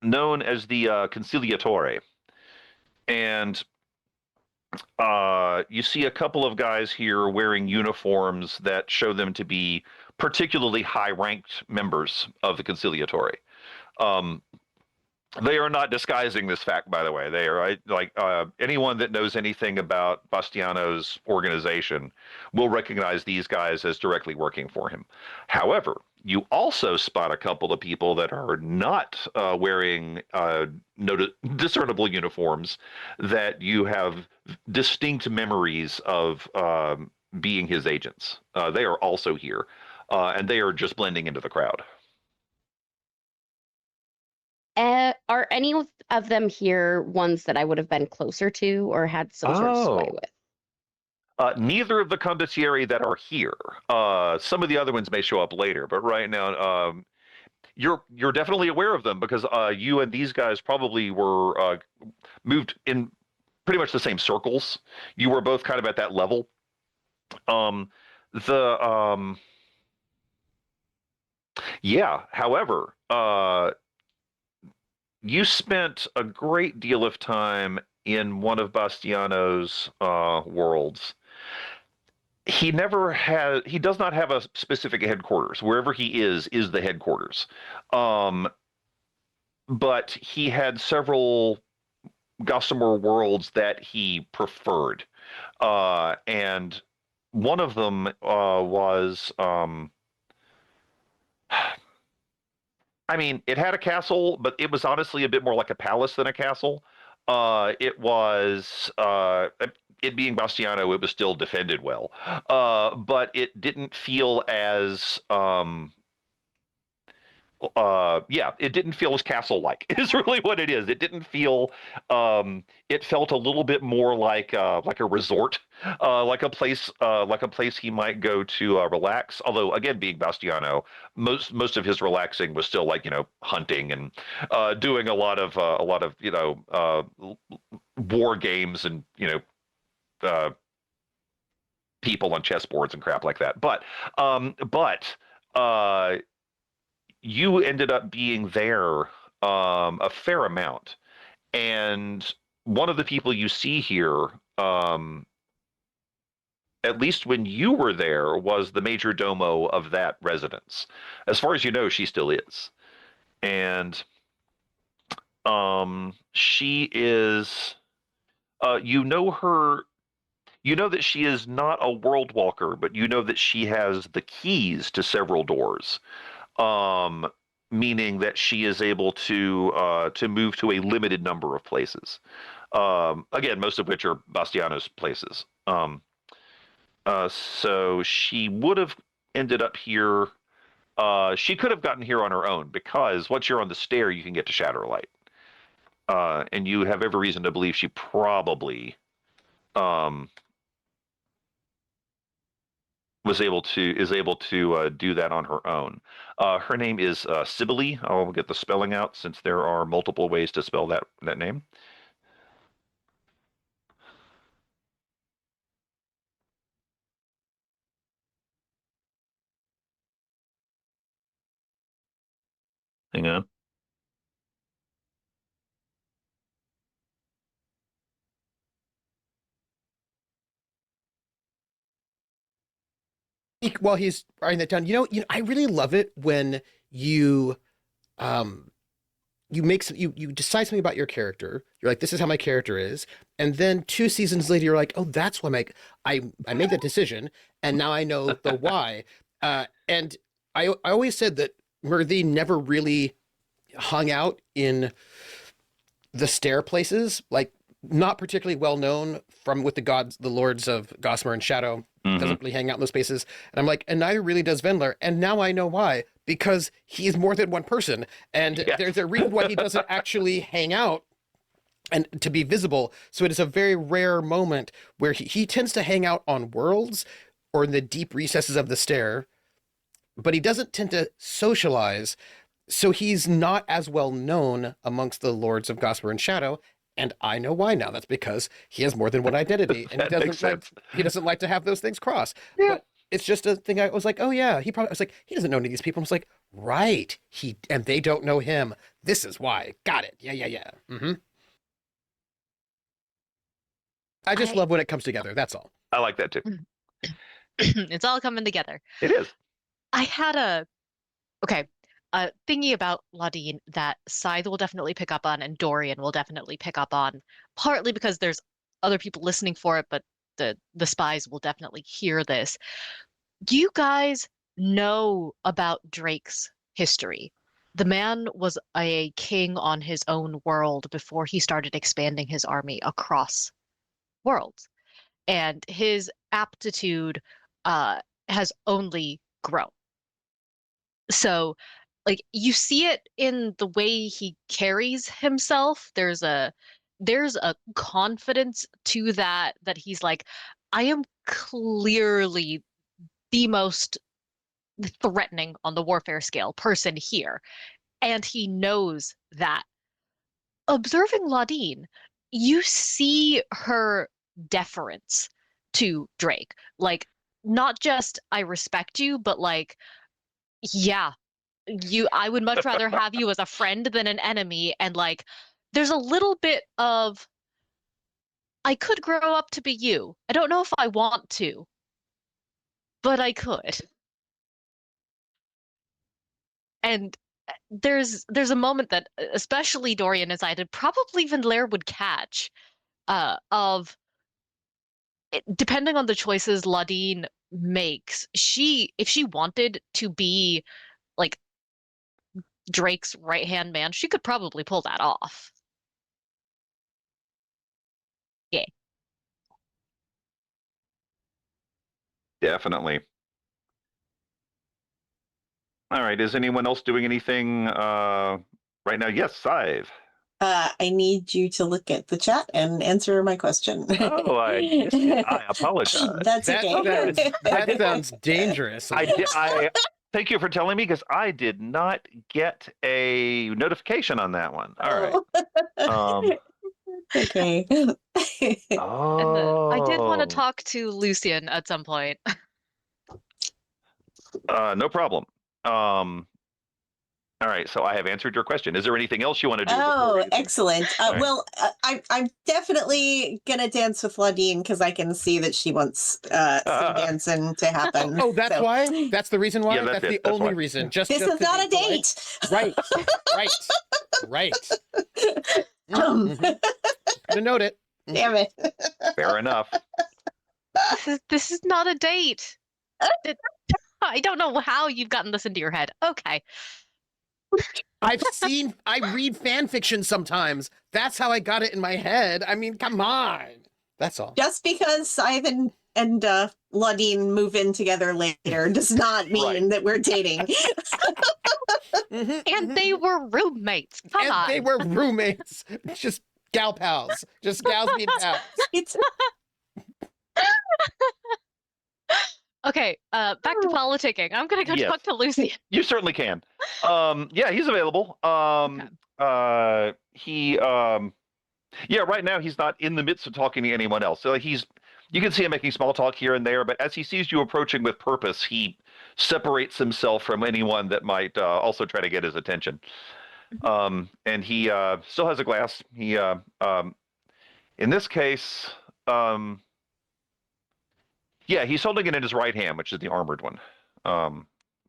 known as the Conciliatore. And you see a couple of guys here wearing uniforms that show them to be particularly high-ranked members of the Conciliatore. They are not disguising this fact, by the way. They are like anyone that knows anything about Bastiano's organization will recognize these guys as directly working for him. However, you also spot a couple of people that are not wearing discernible uniforms that you have distinct memories of being his agents. They are also here, and they are just blending into the crowd. Are any of them here ones that I would have been closer to or had some sort of sway with? Neither of the condottieri that are here. Some of the other ones may show up later, but right now, you're definitely aware of them because you and these guys probably were moved in pretty much the same circles. You were both kind of at that level. However, you spent a great deal of time in one of Bastiano's worlds. He does not have a specific headquarters. Wherever he is the headquarters. But he had several Gossamer worlds that he preferred. And one of them was... I mean, it had a castle, but it was honestly a bit more like a palace than a castle. It being Bastiano, it was still defended well. But it didn't feel as... it didn't feel as castle-like. Is really what it is. It didn't feel. It felt a little bit more like a resort, like a place he might go to relax. Although, again, being Bastiano, most of his relaxing was still like hunting and doing a lot of war games and people on chessboards and crap like that. But you ended up being there a fair amount. And one of the people you see here, at least when you were there, was the major domo of that residence. As far as you know, she still is. And she is, you know that she is not a world walker, but you know that she has the keys to several doors. Meaning that she is able to move to a limited number of places. Again, most of which are Bastiano's places. So she would have ended up here. She could have gotten here on her own because once you're on the stair, you can get to Shatterlight. And you have every reason to believe she probably is able to do that on her own. Her name is Sibylle. I'll get the spelling out since there are multiple ways to spell that name. Hang on. While he's writing that down, I really love it when you you decide something about your character. You're like, this is how my character is, and then 2 seasons later, you're like, oh, that's why I made that decision, and now I know the why. And I always said that Murthy never really hung out in the Stair places, like not particularly well known with the lords of Gossamer and Shadow. Doesn't really hang out in those spaces. And I'm like, and neither really does Vendler. And now I know why. Because he's more than one person. And there's a reason why he doesn't actually hang out and to be visible. So it is a very rare moment where he tends to hang out on worlds or in the deep recesses of the Stair. But he doesn't tend to socialize. So he's not as well known amongst the lords of Gossamer and Shadow. And I know why now. That's because he has more than one identity, and he doesn't like to have those things cross. Yeah. But it's just a thing. I was like, oh yeah, I was like, he doesn't know any of these people. I was like, Right. And they don't know him. This is why. Got it. Yeah. I just love when it comes together. That's all. I like that too. It's all coming together. It is. I had a thingy about Ladine that Scythe will definitely pick up on and Dorian will definitely pick up on, partly because there's other people listening for it, but the spies will definitely hear this. Do you guys know about Drake's history? The man was a king on his own world before he started expanding his army across worlds, and his aptitude has only grown. So, like, you see it in the way he carries himself. There's a confidence to that he's like, I am clearly the most threatening on the warfare scale person here. And he knows that. Observing Ladine, you see her deference to Drake. Like, not just I respect you, but like, yeah, I would much rather have you as a friend than an enemy. And like, there's a little bit of I could grow up to be you. I don't know if I want to, but I could. And there's a moment that especially Dorian decided probably even Lair would catch of depending on the choices Ladine makes, if she wanted to be like Drake's right hand man, she could probably pull that off. Yeah. Definitely. All right. Is anyone else doing anything right now? Yes, Scythe. I need you to look at the chat and answer my question. Oh, I missed it. I apologize. That's okay. That sounds dangerous. I thank you for telling me because I did not get a notification on that one. All right. Okay. Oh. I did want to talk to Lucian at some point. No problem. All right, so I have answered your question. Is there anything else you want to do? Oh, excellent. Right. Well, I'm definitely gonna dance with Ladine because I can see that she wants some dancing to happen. Oh, that's why? That's the reason why? Yeah, that's the that's only why. reason. This is not a date. Right. Gonna note it. Damn it. Fair enough. This is not a date. I don't know how you've gotten this into your head. Okay. I read fan fiction sometimes. That's how I got it in my head. I mean, come on. That's all. Just because Scythe and Ladine move in together later does not mean that we're dating. And they were roommates. Come on. They were roommates. Just gal pals. Just gals being pals. Okay, back to politicking. I'm gonna go talk to Lucy. You certainly can. Yeah, he's available. Right now he's not in the midst of talking to anyone else. So you can see him making small talk here and there, but as he sees you approaching with purpose, he separates himself from anyone that might also try to get his attention. And he still has a glass. He in this case, he's holding it in his right hand, which is the armored one,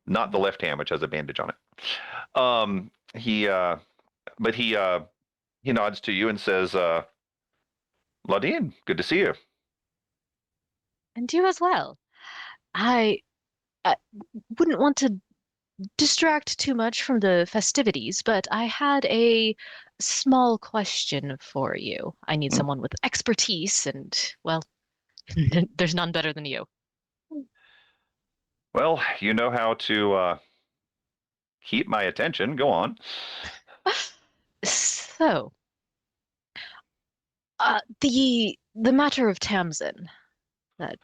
not the left hand, which has a bandage on it. He nods to you and says, "Ladine, good to see you." And you as well. I wouldn't want to distract too much from the festivities, but I had a small question for you. I need someone with expertise, and, well, there's none better than you. Well, you know how to keep my attention. Go on. So, the matter of Tamsin. That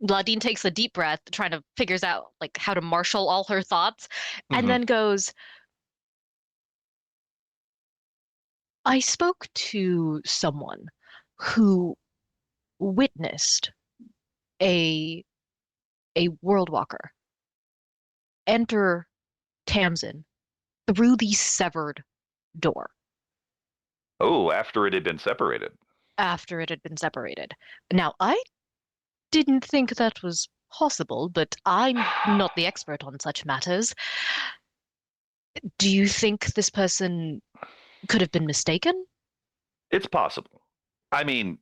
Ladine takes a deep breath, trying to figures out like how to marshal all her thoughts, and then goes, I spoke to someone who witnessed a a world walker enter Tamsin through the severed door Oh, after it had been separated. after it had been separated. Now, I didn't think that was possible, but I'm not the expert on such matters. Do you think this person could have been mistaken? It's possible. I mean,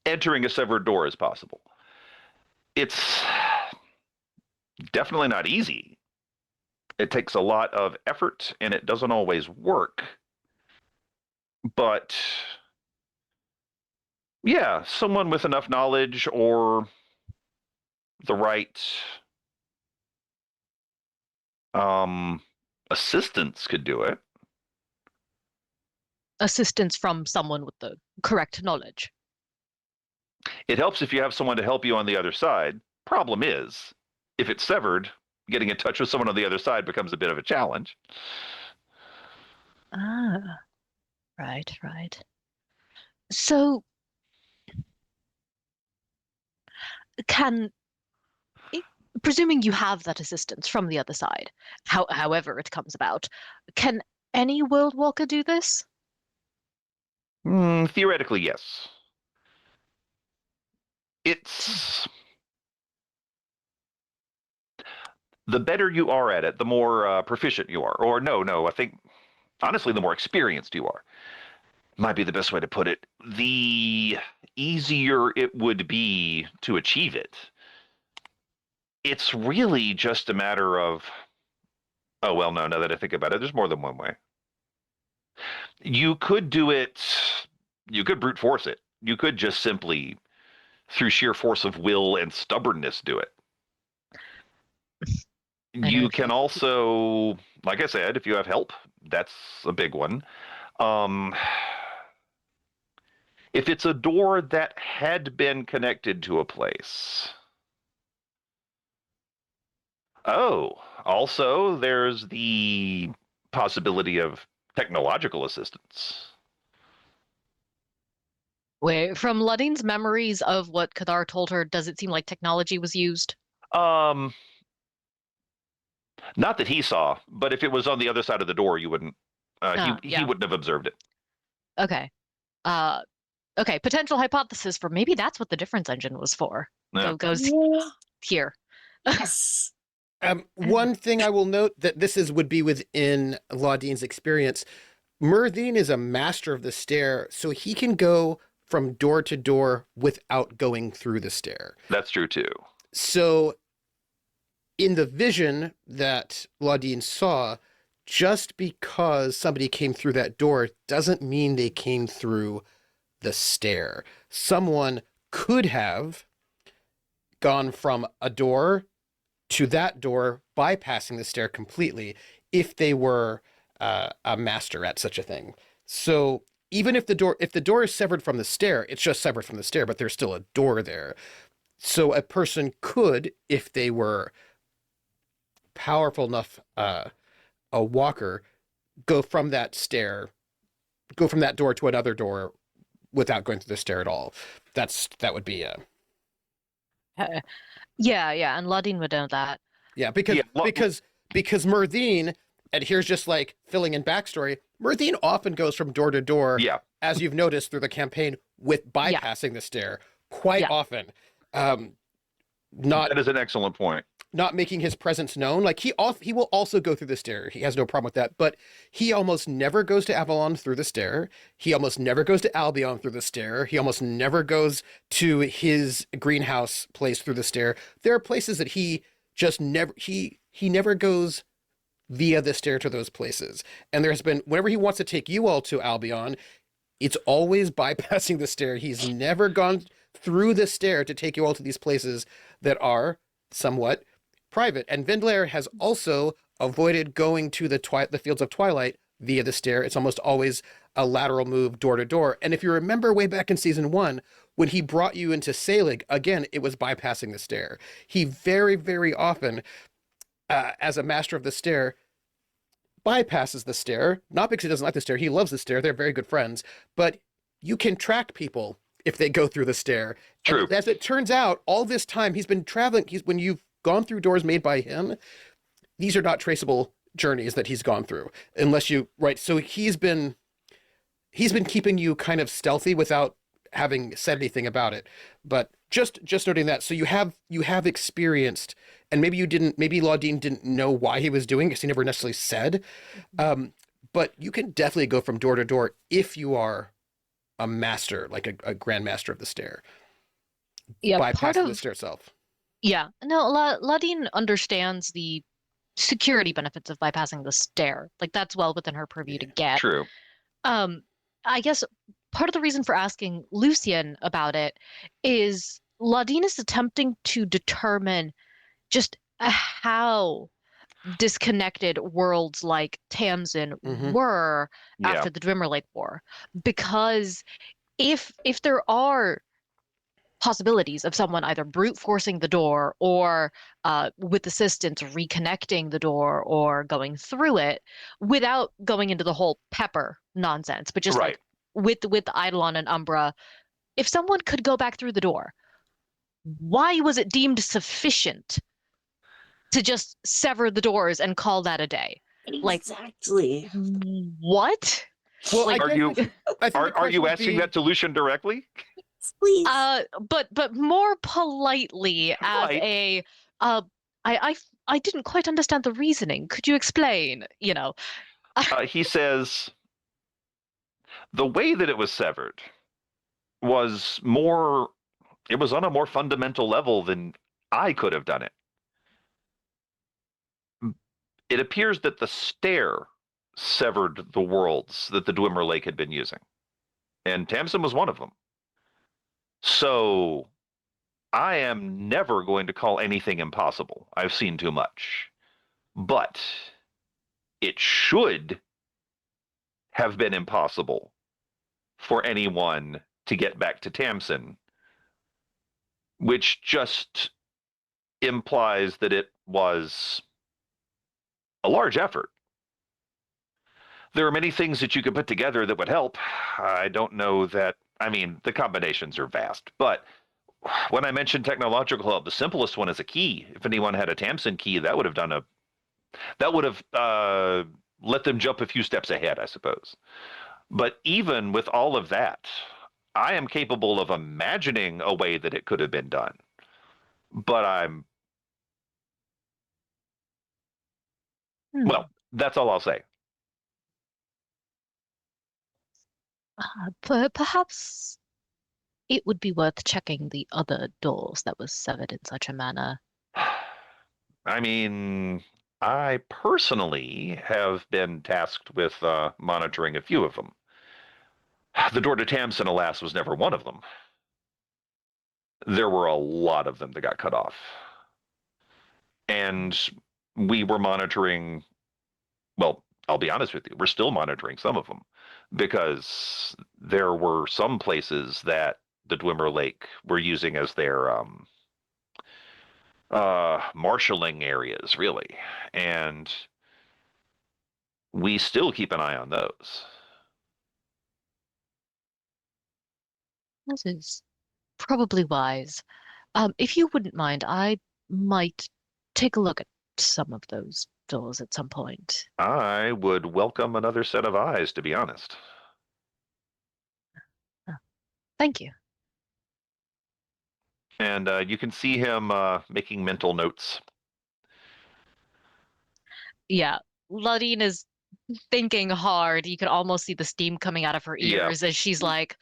entering a severed door is possible. It's definitely not easy. It takes a lot of effort and it doesn't always work. But yeah, someone with enough knowledge or the right assistance could do it. Assistance from someone with the correct knowledge. It helps if you have someone to help you on the other side. Problem is, if it's severed, getting in touch with someone on the other side becomes a bit of a challenge. Ah, right, right. So, presuming you have that assistance from the other side, however it comes about, can any world walker do this? Theoretically, yes. It's the better you are at it, the more proficient you are. Or no, I think honestly, the more experienced you are. Might be the best way to put it. The easier it would be to achieve it. It's really just a matter of, oh, well, no, now that I think about it, there's more than one way. You could do it, you could brute force it. You could just simply, through sheer force of will and stubbornness, do it. You can also, like I said, if you have help, that's a big one. If it's a door that had been connected to a place. Oh, also there's the possibility of technological assistance. Wait, from Ludine's memories of what Kadar told her, does it seem like technology was used? Not that he saw, but if it was on the other side of the door, you wouldn't. He wouldn't have observed it. Okay. Okay. Potential hypothesis for maybe that's what the difference engine was for. Yeah. So it goes here. Yes. One thing I will note that would be within Laudine's experience. Murthine is a master of the stair, so he can go from door to door without going through the stair. That's true too. So in the vision that Laudine saw, just because somebody came through that door doesn't mean they came through the stair. Someone could have gone from a door to that door, bypassing the stair completely, if they were a master at such a thing. So even if the door is severed from the stair, it's just severed from the stair, but there's still a door there. So a person could, if they were powerful enough, a walker, go from that door to another door without going through the stair at all. That would be Yeah, and Ludine would know that. Yeah, because Murthine, and here's just like filling in backstory, Murthine often goes from door to door, as you've noticed through the campaign, with bypassing the stair quite often. That is an excellent point. Not making his presence known. Like he will also go through the stair. He has no problem with that, but he almost never goes to Avalon through the stair. He almost never goes to Albion through the stair. He almost never goes to his greenhouse place through the stair. There are places that he just never goes via the stair to those places. And there's been, whenever he wants to take you all to Albion, it's always bypassing the stair. He's never gone through the stair to take you all to these places that are somewhat private. And Vindelair has also avoided going to the Fields of Twilight via the stair. It's almost always a lateral move door to door. And if you remember way back in season 1, when he brought you into Selig, again, it was bypassing the stair. He very, very often, as a master of the stair, bypasses the stair, not because he doesn't like the stair. He loves the stair. They're very good friends, but you can track people if they go through the stair. True. And as it turns out, all this time he's been traveling. When you've gone through doors made by him, these are not traceable journeys that he's gone through, unless you right. So he's been keeping you kind of stealthy without having said anything about it. But just noting that, so you have experienced, and maybe Laudine didn't know why he was doing it because he never necessarily said. But you can definitely go from door to door if you are a master, like a grandmaster of the stair. Yeah, bypassing the stair itself. Yeah, no, Laudine understands the security benefits of bypassing the stair. Like that's well within her purview to get. True. I guess part of the reason for asking Lucien about it is Laudine is attempting to determine just how disconnected worlds like Tamsin were after the Dwimmer Lake War. Because if there are possibilities of someone either brute forcing the door or with assistance reconnecting the door or going through it without going into the whole pepper nonsense, but just like with Eidolon and Umbra, if someone could go back through the door, why was it deemed sufficient to just sever the doors and call that a day? Exactly. Like, what? Well, like, Are you asking that to Lucien directly? Please. But more politely as a I didn't quite understand the reasoning. Could you explain? You know, he says the way that it was severed was more. It was on a more fundamental level than I could have done it. It appears that the stair severed the worlds that the Dwimmer Lake had been using, and Tamsin was one of them. So I am never going to call anything impossible. I've seen too much. But it should have been impossible for anyone to get back to Tamsin, which just implies that it was a large effort. There are many things that you could put together that would help. I don't know that. I mean, the combinations are vast, but when I mentioned technological help, the simplest one is a key. If anyone had a Tamsin key, that would have let them jump a few steps ahead, I suppose. But even with all of that, I am capable of imagining a way that it could have been done. But well, that's all I'll say. Perhaps it would be worth checking the other doors that was severed in such a manner. I mean, I personally have been tasked with monitoring a few of them. The door to Tamsin, alas, was never one of them. There were a lot of them that got cut off. And we were monitoring, well, I'll be honest with you, we're still monitoring some of them, because there were some places that the Dwimmer Lake were using as their marshalling areas, really. And we still keep an eye on those. This is probably wise. If you wouldn't mind, I might take a look at some of those doors at some point. I would welcome another set of eyes, to be honest. Thank you. And you can see him making mental notes. Yeah, Laudine is thinking hard. You can almost see the steam coming out of her ears as she's like,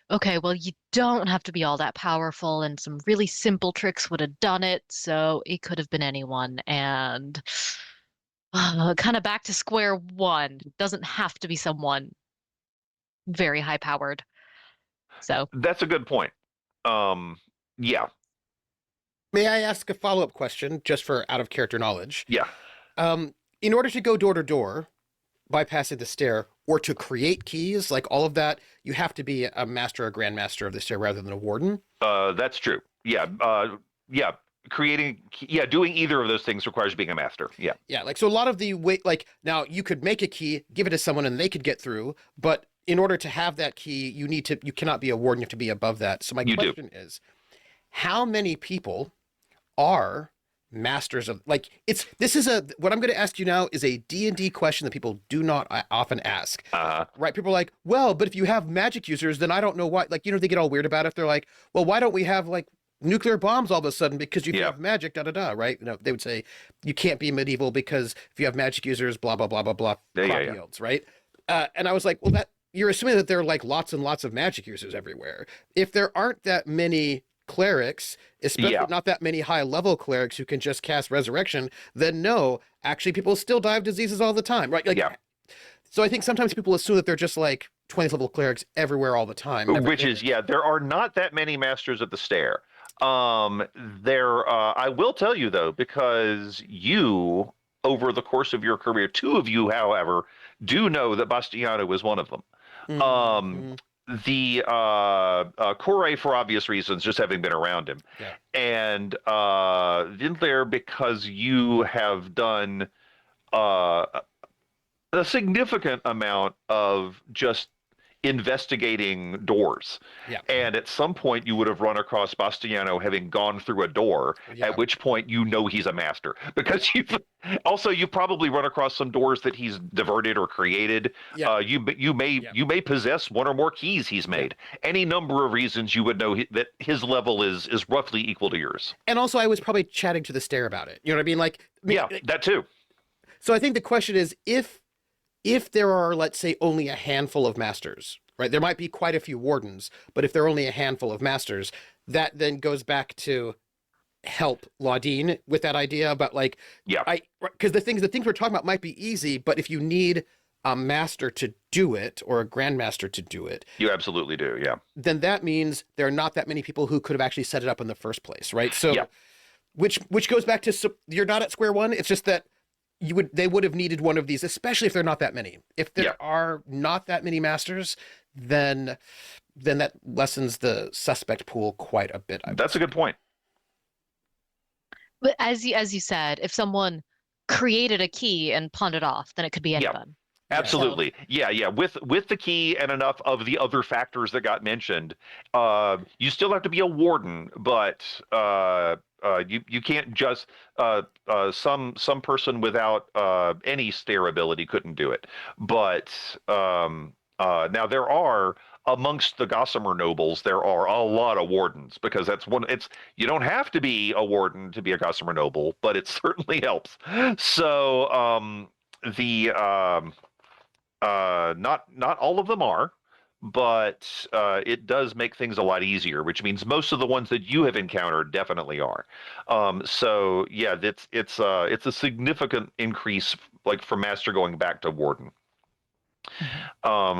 okay, well, you don't have to be all that powerful, and some really simple tricks would have done it, so it could have been anyone. And kind of back to square one. Doesn't have to be someone very high powered. So that's a good point. Yeah. May I ask a follow-up question, just for out of character knowledge? Yeah. In order to go door to door, bypassing the stair, or to create keys, like all of that, you have to be a master or grandmaster of the stair rather than a warden? That's true. Yeah. Doing either of those things requires being a master. Yeah, like, so a lot of the way, like, now you could make a key, give it to someone, and they could get through, but in order to have that key, you cannot be a warden, you have to be above that. So my question is, how many people are masters of, like, what I'm going to ask you now is a D&D question that people do not often ask. Right? People are like, well, but if you have magic users, then I don't know why, like, you know, they get all weird about it. They're like, well, why don't we have like nuclear bombs all of a sudden because you have magic, right? You know, they would say you can't be medieval because if you have magic users, blah, blah, blah, blah, blah, yields, right? And I was like, well, that you're assuming that there are like lots and lots of magic users everywhere. If there aren't that many clerics, especially not that many high level clerics who can just cast resurrection, then no, actually people still die of diseases all the time, right? Like, so I think sometimes people assume that they're just like 20th level clerics everywhere all the time. Which is, there are not that many masters of the Stair. I will tell you though, because you, over the course of your career, two of you, however, do know that Bastiano is one of them. The Corey, for obvious reasons, just having been around him, and Vindler, because you have done a significant amount of just investigating doors. And at some point you would have run across Bastiano having gone through a door, at which point you know he's a master. Because you've probably run across some doors that he's diverted or created. You may possess one or more keys he's made. Any number of reasons you would know that his level is roughly equal to yours. And also I was probably chatting to the Stair about it. You know what I mean? Like, that too. So I think the question is, if there are, let's say, only a handful of masters, right? There might be quite a few wardens, but if there are only a handful of masters, that then goes back to help Laudine with that idea about like, because the things we're talking about might be easy, but if you need a master to do it or a grandmaster to do it, you absolutely do, then that means there are not that many people who could have actually set it up in the first place, right? So, which goes back to, you're not at square one. It's just that they would have needed one of these, especially if they're not that many. If there are not that many masters, then that lessens the suspect pool quite a bit. That's a good point. But as you said, if someone created a key and pawned it off, then it could be anyone. Absolutely. With the key and enough of the other factors that got mentioned, you still have to be a warden, but you can't just some person without any Stair ability couldn't do it. But now there are, amongst the Gossamer nobles, there are a lot of wardens, because you don't have to be a warden to be a Gossamer noble, but it certainly helps. So not all of them are, but it does make things a lot easier, which means most of the ones that you have encountered definitely are. So yeah, it's a significant increase, like from master going back to warden.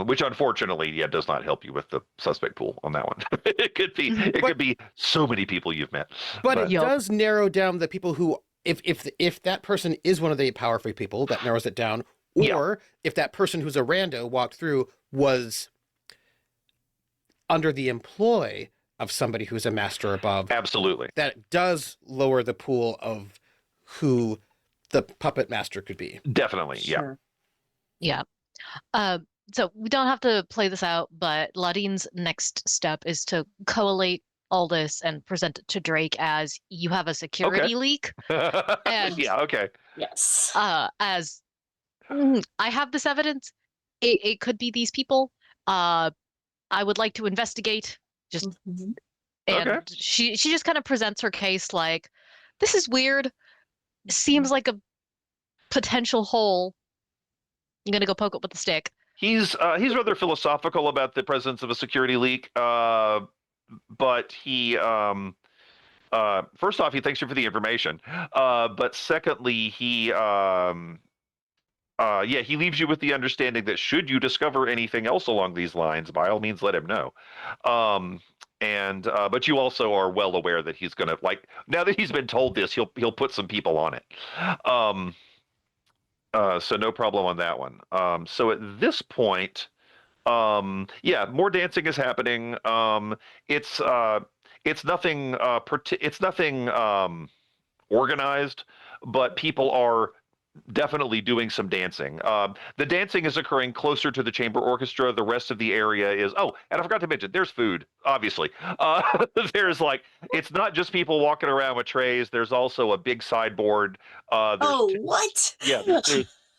Which unfortunately, does not help you with the suspect pool on that one. It could be so many people you've met, but it does narrow down the people who, if that person is one of the powerful people, that narrows it down. Or if that person who's a rando walked through was under the employ of somebody who's a master above. Absolutely. That does lower the pool of who the puppet master could be. Definitely, Sure. Yeah. So we don't have to play this out, but Laudine's next step is to collate all this and present it to Drake as, you have a security leak. And Yes. as I have this evidence, it could be these people. I would like to investigate. And she just kind of presents her case like, this is weird. Seems like a potential hole. I'm gonna go poke it with a stick. He's rather philosophical about the presence of a security leak, but he first off, he thanks you for the information, but secondly, he leaves you with the understanding that should you discover anything else along these lines, by all means let him know. But you also are well aware that he's gonna, like, now that he's been told this, he'll put some people on it. So no problem on that one. So at this point, more dancing is happening. It's nothing organized, but people are definitely doing some dancing. The dancing is occurring closer to the chamber orchestra. The rest of the area is, oh, and I forgot to mention, there's food, obviously. There's like, it's not just people walking around with trays. There's also a big sideboard. What? Yeah,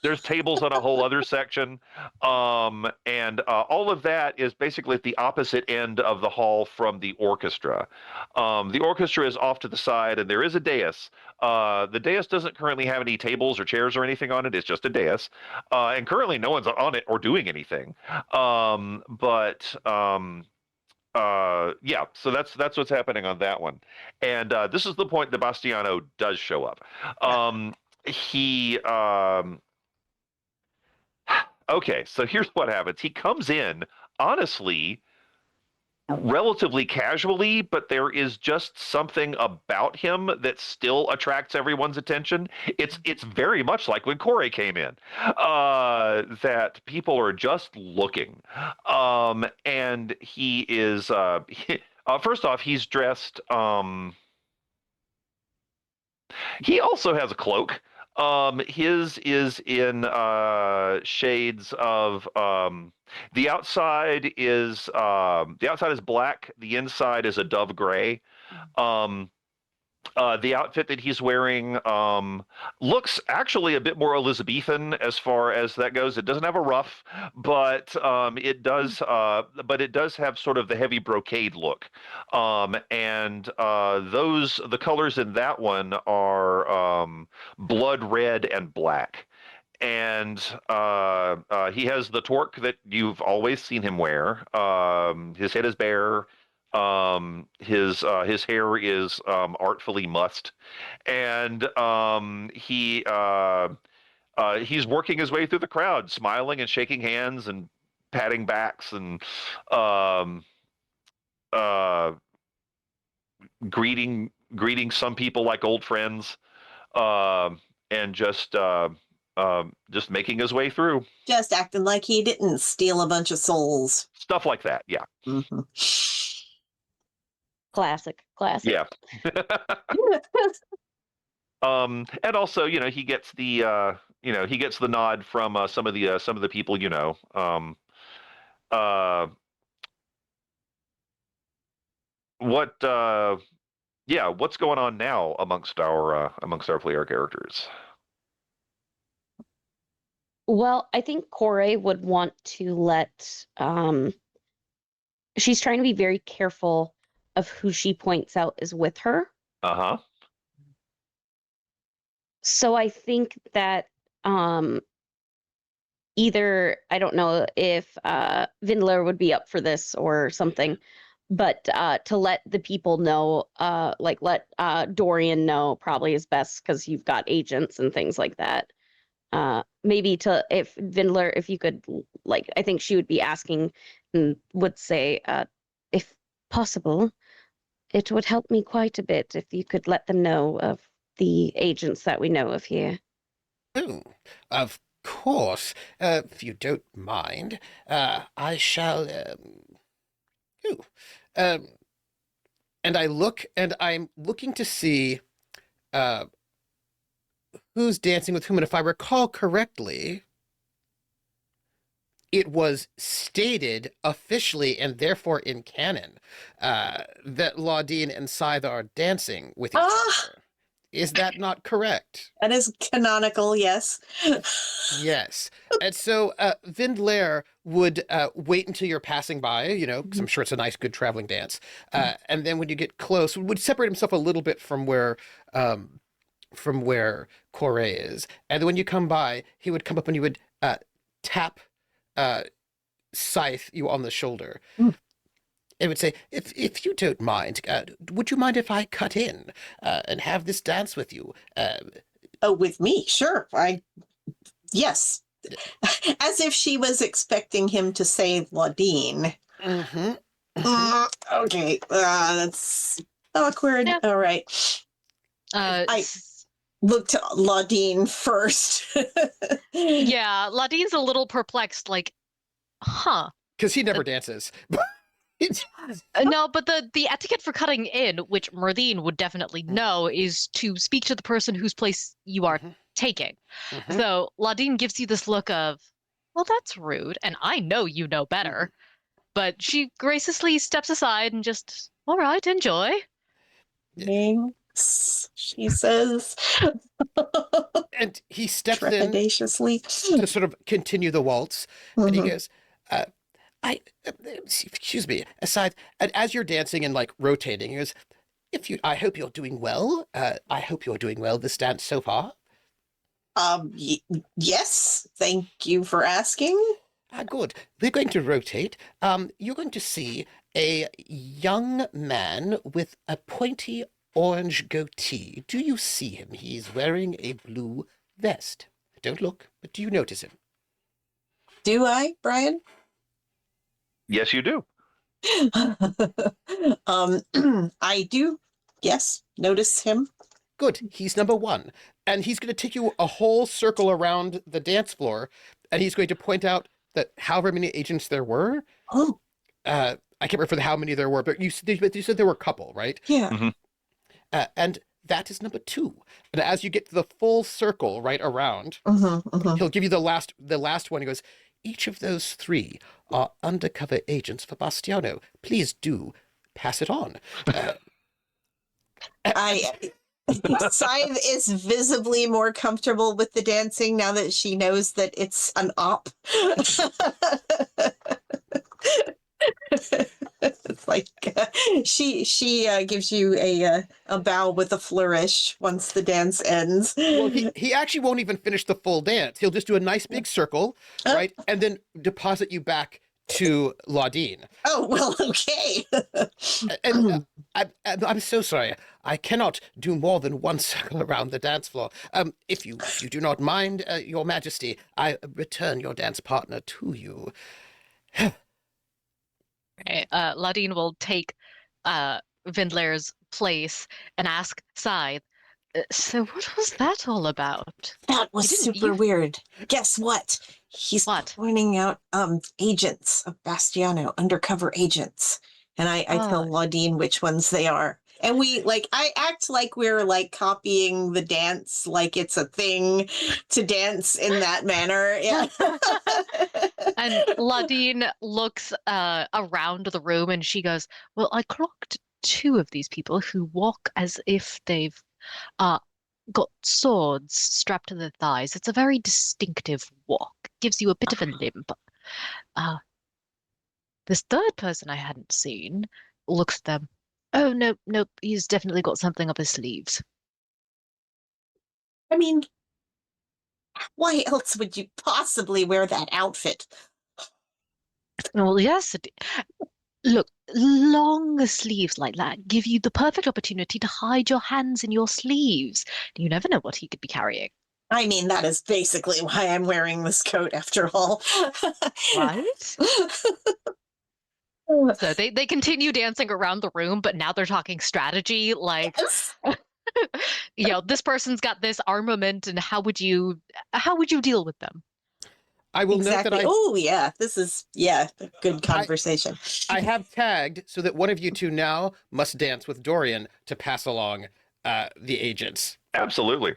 there's tables on a whole other section. And all of that is basically at the opposite end of the hall from the orchestra. The orchestra is off to the side, and there is a dais. The dais doesn't currently have any tables or chairs or anything on it. It's just a dais. And currently no one's on it or doing anything. Yeah, so that's what's happening on that one. And this is the point that Bastiano does show up. He Okay, so here's what happens. He comes in, honestly, relatively casually, but there is just something about him that still attracts everyone's attention. It's very much like when Corey came in, that people are just looking. And he is, first off, he's dressed, he also has a cloak. His is in shades of the outside is black, the inside is a dove gray. The outfit that he's wearing looks actually a bit more Elizabethan as far as that goes. It doesn't have a ruff, but it does have sort of the heavy brocade look. And the colors in that one are blood red and black. And he has the torque that you've always seen him wear. His head is bare. His hair is artfully mussed, and he's working his way through the crowd, smiling and shaking hands and patting backs and greeting some people like old friends, and just making his way through. Just acting like he didn't steal a bunch of souls. Stuff like that, yeah. Mm-hmm. Classic. Yeah. And also, he gets the nod from some of the people, what's going on now amongst our player characters? Well, I think Corey would want to let she's trying to be very careful of who she points out is with her. Uh-huh. So I think that either, I don't know if Vindler would be up for this or something, but to let the people know, let Dorian know probably is best because you've got agents and things like that. Maybe if Vindler, if you could, I think she would be asking and would say, if possible, it would help me quite a bit if you could let them know of the agents that we know of here. Oh, of course. If you don't mind, I shall. And I look, and I'm looking to see who's dancing with whom. And if I recall correctly, it was stated officially and therefore in canon that Laudine and Scythe are dancing with each other. Is that not correct? That is canonical, yes. Yes. And so Vindler would wait until you're passing by, because I'm sure it's a nice, good traveling dance. And then when you get close, would separate himself a little bit from where Corey is. And then when you come by, he would come up and you would tap Scythe you on the shoulder. It would say, if you don't mind, would you mind if I cut in and have this dance with you? With me? Sure. Yes. As if she was expecting him to say Laudine. Okay. That's awkward. Yeah. All right. I looked to Laudine first. Yeah, Laudine's a little perplexed, huh. Because he never dances. No, but the etiquette for cutting in, which Merdine would definitely know, is to speak to the person whose place you are taking. So Ladine gives you this look of, well, that's rude, and I know you know better. But she graciously steps aside and just, all right, enjoy. Thanks, she says. And he steps in Trepidatiously. to sort of continue the waltz, and he Mhm. goes, excuse me, aside, and as you're dancing and like rotating, he goes, I hope you're doing well. I hope you're doing well this dance so far. Yes, thank you for asking. Good. We're going to rotate. You're going to see a young man with a pointy orange goatee. Do you see him? He's wearing a blue vest. Don't look, but do you notice him? Do I, Brian? Yes, you do. I do. Yes, notice him. Good. He's number one. And he's going to take you a whole circle around the dance floor, and he's going to point out that however many agents there were, Oh, I can't remember how many there were, but you said there were a couple, right? yeah. And that is number two. And as you get to the full circle right around, Mm-hmm. he'll give you the last one. He goes, each of those three are undercover agents for Bastiano. Please do pass it on. Scythe is visibly more comfortable with the dancing now that she knows that it's an op. It's like she gives you a bow with a flourish once the dance ends. Well, he actually won't even finish the full dance. He'll just do a nice big circle, right? And then deposit you back to Ladine. Oh, well, okay. And I'm so sorry. I cannot do more than one circle around the dance floor. If you do not mind, Your Majesty, I return your dance partner to you. Ladine will take Vindler's place and ask Scythe, so what was that all about? That was super weird. Guess what? He's pointing out agents of Bastiano, undercover agents. And I tell Ladine which ones they are. And I act like we're like copying the dance, like it's a thing to dance in that manner. Yeah. And Ladine looks around the room and she goes, well, I clocked two of these people who walk as if they've got swords strapped to their thighs. It's a very distinctive walk. Gives you a bit of a limp. This third person I hadn't seen looks at them. Oh, nope, he's definitely got something up his sleeves. I mean, why else would you possibly wear that outfit? Well, yes. Look, long sleeves like that give you the perfect opportunity to hide your hands in your sleeves. You never know what he could be carrying. I mean, that is basically why I'm wearing this coat after all. Right? So they continue dancing around the room, but now they're talking strategy. Like, Yes. this person's got this armament, and how would you deal with them? I will note that Oh, yeah. This is, a good conversation. I have tagged so that one of you two now must dance with Dorian to pass along the agents. Absolutely.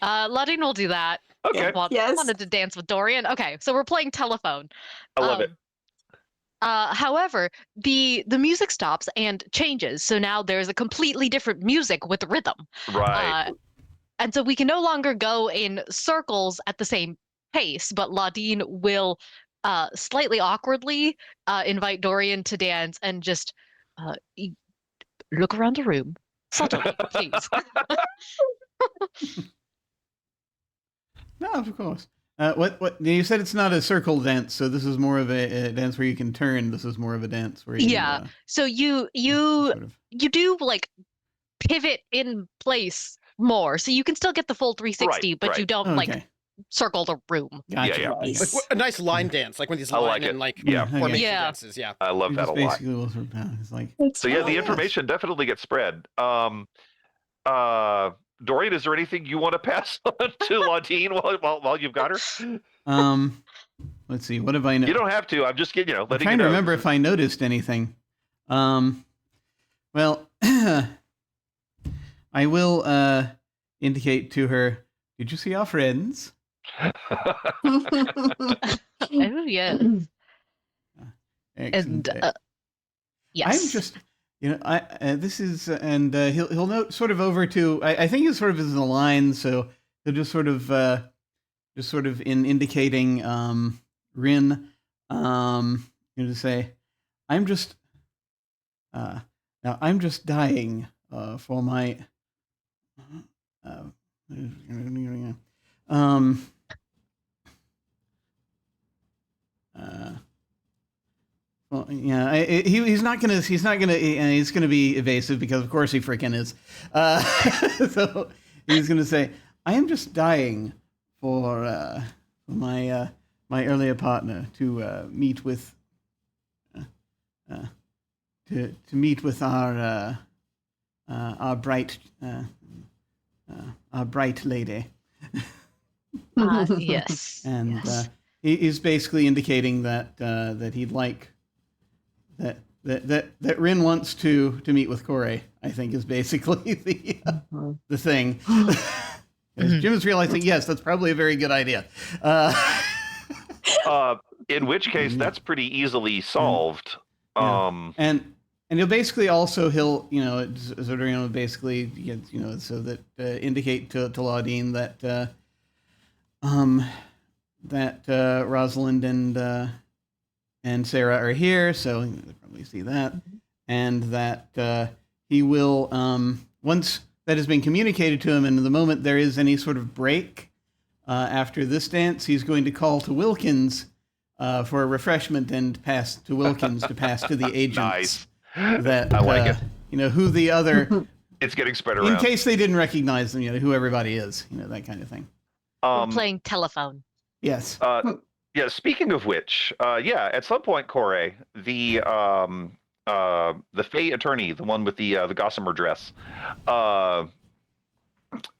Ladine will do that. Okay. Yes. Wanted to dance with Dorian. Okay, so we're playing telephone. I love it. However, the music stops and changes. So now there's a completely different music with rhythm. Right. And so we can no longer go in circles at the same pace, but Ladine will slightly awkwardly invite Dorian to dance and just look around the room. Subtly, please. No, of course. What you said? It's not a circle dance, so this is more of a dance where you can turn. This is more of a dance where you So you sort of... do like pivot in place more, so you can still get the full 360, but you don't like circle the room. Gotcha. Yeah. Like a nice line dance, like one of these line and formation dances. Yeah, I love that a lot. Basically, it's like... So yeah, the information definitely gets spread. Dorian, is there anything you want to pass on to Ladine while you've got her? Let's see. What have I noticed? You don't have to. I'm just getting, I'm trying to remember if I noticed anything. Well, I will indicate to her, did you see our friends? Oh yeah. Excellent. And yes. I'm just, this is, and he'll note sort of over to, I think it's sort of is in the line, so he'll just sort of in indicating Rin, to say, I'm just, now I'm just dying for my, well, yeah, he's not gonna be evasive because of course he freaking is. So he's gonna say, I am just dying for my earlier partner to meet with our bright lady. Yes. And yes. he's basically indicating that he'd like that Rin wants to meet with Corey. I think is basically the thing. Jim is realizing, yes, that's probably a very good idea. In which case, that's pretty easily solved. And he'll basically also basically so that indicate to Laudine that Rosalind and Sarah are here, so you'll probably see that, and that he will once that has been communicated to him, and the moment there is any sort of break after this dance, he's going to call to Wilkins for a refreshment and pass to Wilkins to pass to the agents. Nice. That I like it. Who the other. It's getting spread around. In case they didn't recognize them, who everybody is, that kind of thing. We're playing telephone. Yes. Yeah. Speaking of which, at some point, Corey, the Fey attorney, the one with the Gossamer dress,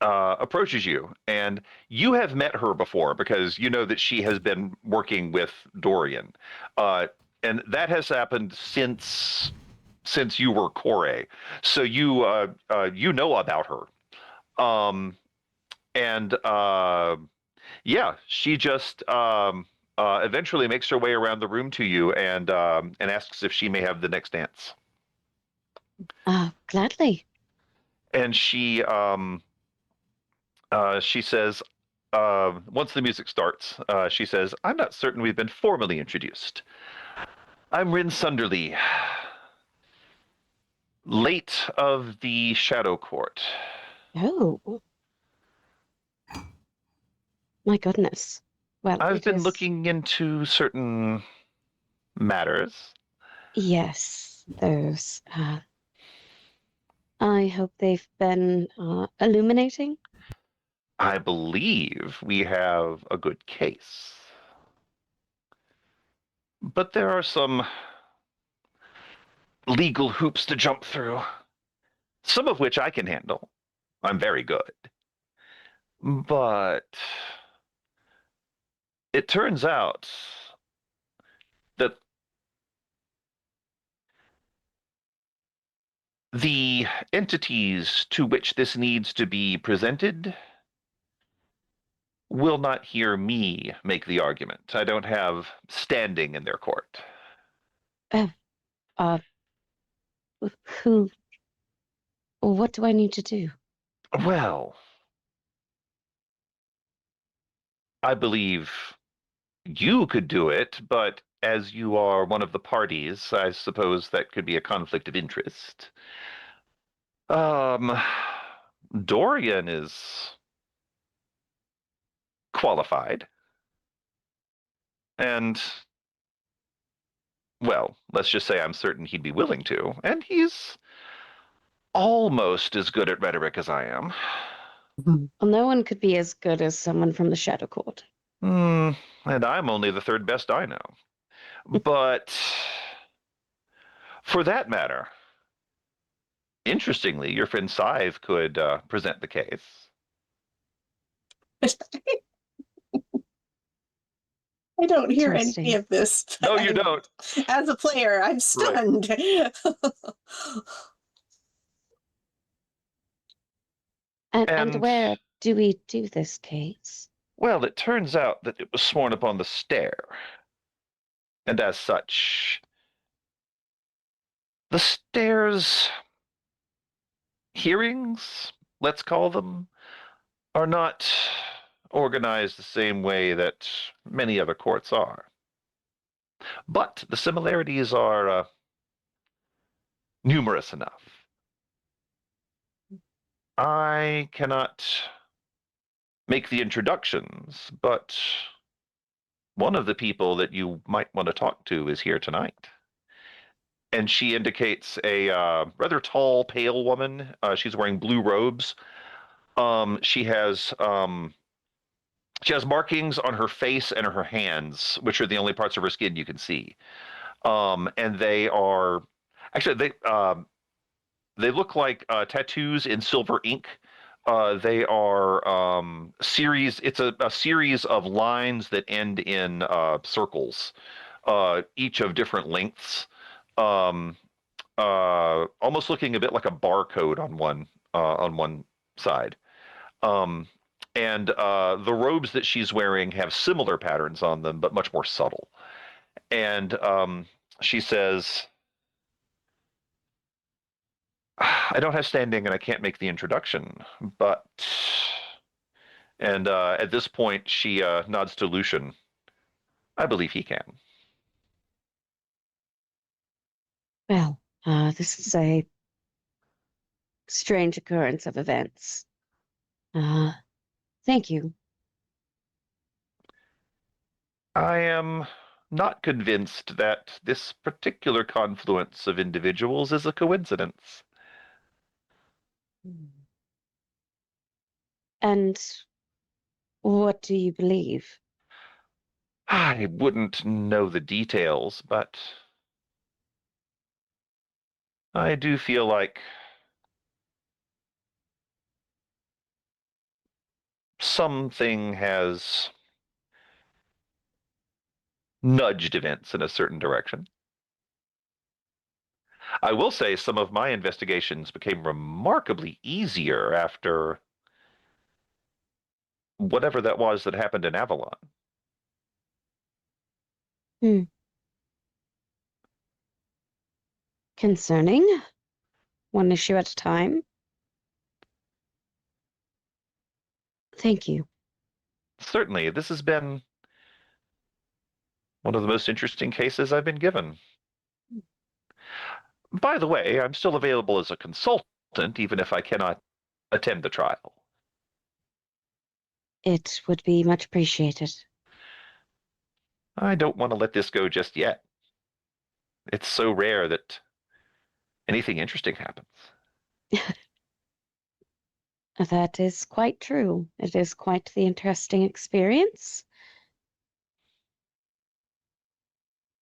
approaches you, and you have met her before because you know that she has been working with Dorian, and that has happened since you were Corey, so you know about her, she just eventually makes her way around the room to you and asks if she may have the next dance. Gladly. And she says, once the music starts, she says, I'm not certain we've been formally introduced. I'm Rin Sunderly, late of the Shadow Court. Oh. My goodness. Well, I've been looking into certain matters. Yes, those. I hope they've been illuminating. I believe we have a good case. But there are some legal hoops to jump through, some of which I can handle. I'm very good. But it turns out that the entities to which this needs to be presented will not hear me make the argument. I don't have standing in their court. Who? What do I need to do? Well, I believe you could do it, but as you are one of the parties, I suppose that could be a conflict of interest. Dorian is qualified. And, well, let's just say I'm certain he'd be willing to. And he's almost as good at rhetoric as I am. Well, no one could be as good as someone from the Shadow Court. And I'm only the third best I know. But for that matter, interestingly, your friend Scythe could present the case. I don't hear any Interesting. of this. No, but you don't. As a player, I'm stunned. And And, where do we do this case? well, it turns out that it was sworn upon the Stair. And as such, the Stair's hearings, let's call them, are not organized the same way that many other courts are. But the similarities are numerous enough. I cannot make the introductions, but one of the people that you might want to talk to is here tonight. And she indicates a rather tall, pale woman. She's wearing blue robes. She has markings on her face and her hands, which are the only parts of her skin you can see. And they are actually they look like tattoos in silver ink. They are series. It's a series of lines that end in circles, each of different lengths. Almost looking a bit like a barcode on one side. Um, and the robes that she's wearing have similar patterns on them, but much more subtle. And she says, I don't have standing and I can't make the introduction, but. And at this point, she nods to Lucian. I believe he can. Well, this is a strange occurrence of events. Thank you. I am not convinced that this particular confluence of individuals is a coincidence. And what do you believe? I wouldn't know the details, but I do feel like something has nudged events in a certain direction. I will say some of my investigations became remarkably easier after whatever that was that happened in Avalon. Concerning? One issue at a time? Thank you. Certainly, this has been one of the most interesting cases I've been given. By the way, I'm still available as a consultant, even if I cannot attend the trial. It would be much appreciated. I don't want to let this go just yet. It's so rare that anything interesting happens. That is quite true. It is quite the interesting experience.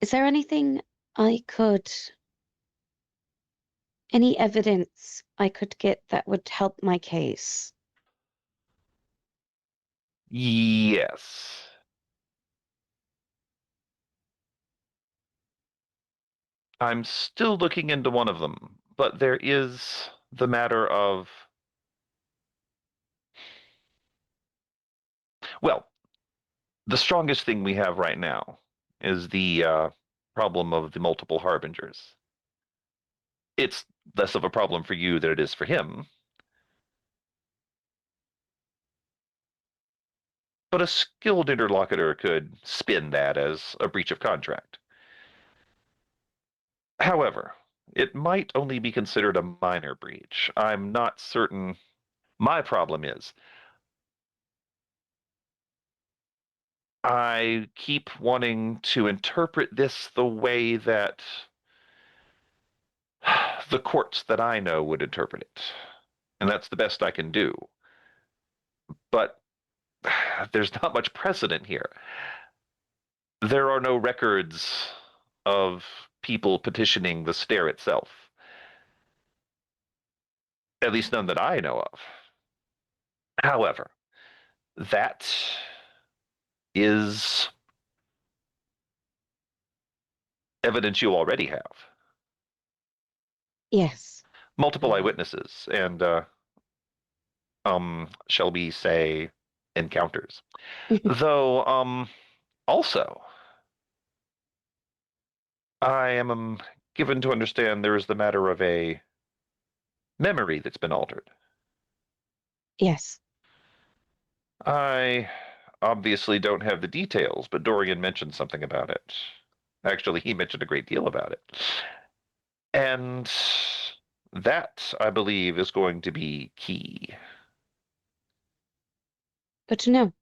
Is there anything any evidence I could get that would help my case? Yes. I'm still looking into one of them, but there is the matter of. Well, the strongest thing we have right now is the problem of the multiple harbingers. It's less of a problem for you than it is for him. But a skilled interlocutor could spin that as a breach of contract. However, it might only be considered a minor breach. I'm not certain. My problem is I keep wanting to interpret this the way that the courts that I know would interpret it. And that's the best I can do. But there's not much precedent here. There are no records of people petitioning the Stair itself. At least none that I know of. However, that is Evidence you already have. Yes. Multiple eyewitnesses and, shall we say, encounters. Though, also, I am given to understand there is the matter of a memory that's been altered. Yes. I obviously don't have the details, but Dorian mentioned something about it. Actually, he mentioned a great deal about it. And that, I believe, is going to be key. Good to know.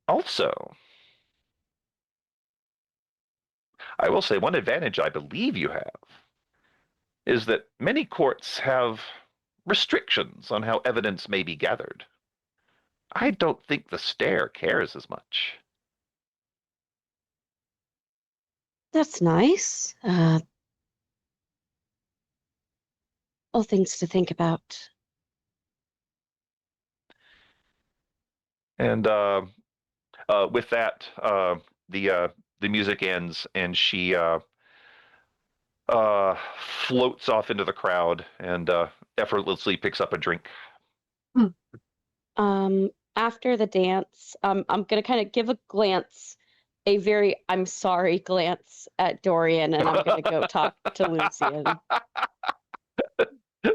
Also, I will say one advantage I believe you have is that many courts have restrictions on how evidence may be gathered. I don't think the Stair cares as much. That's nice. All things to think about. And with that, the music ends, and she floats off into the crowd and effortlessly picks up a drink. After the dance, I'm gonna kind of give a glance, a very I'm sorry glance at Dorian, and I'm gonna go talk to Lucian.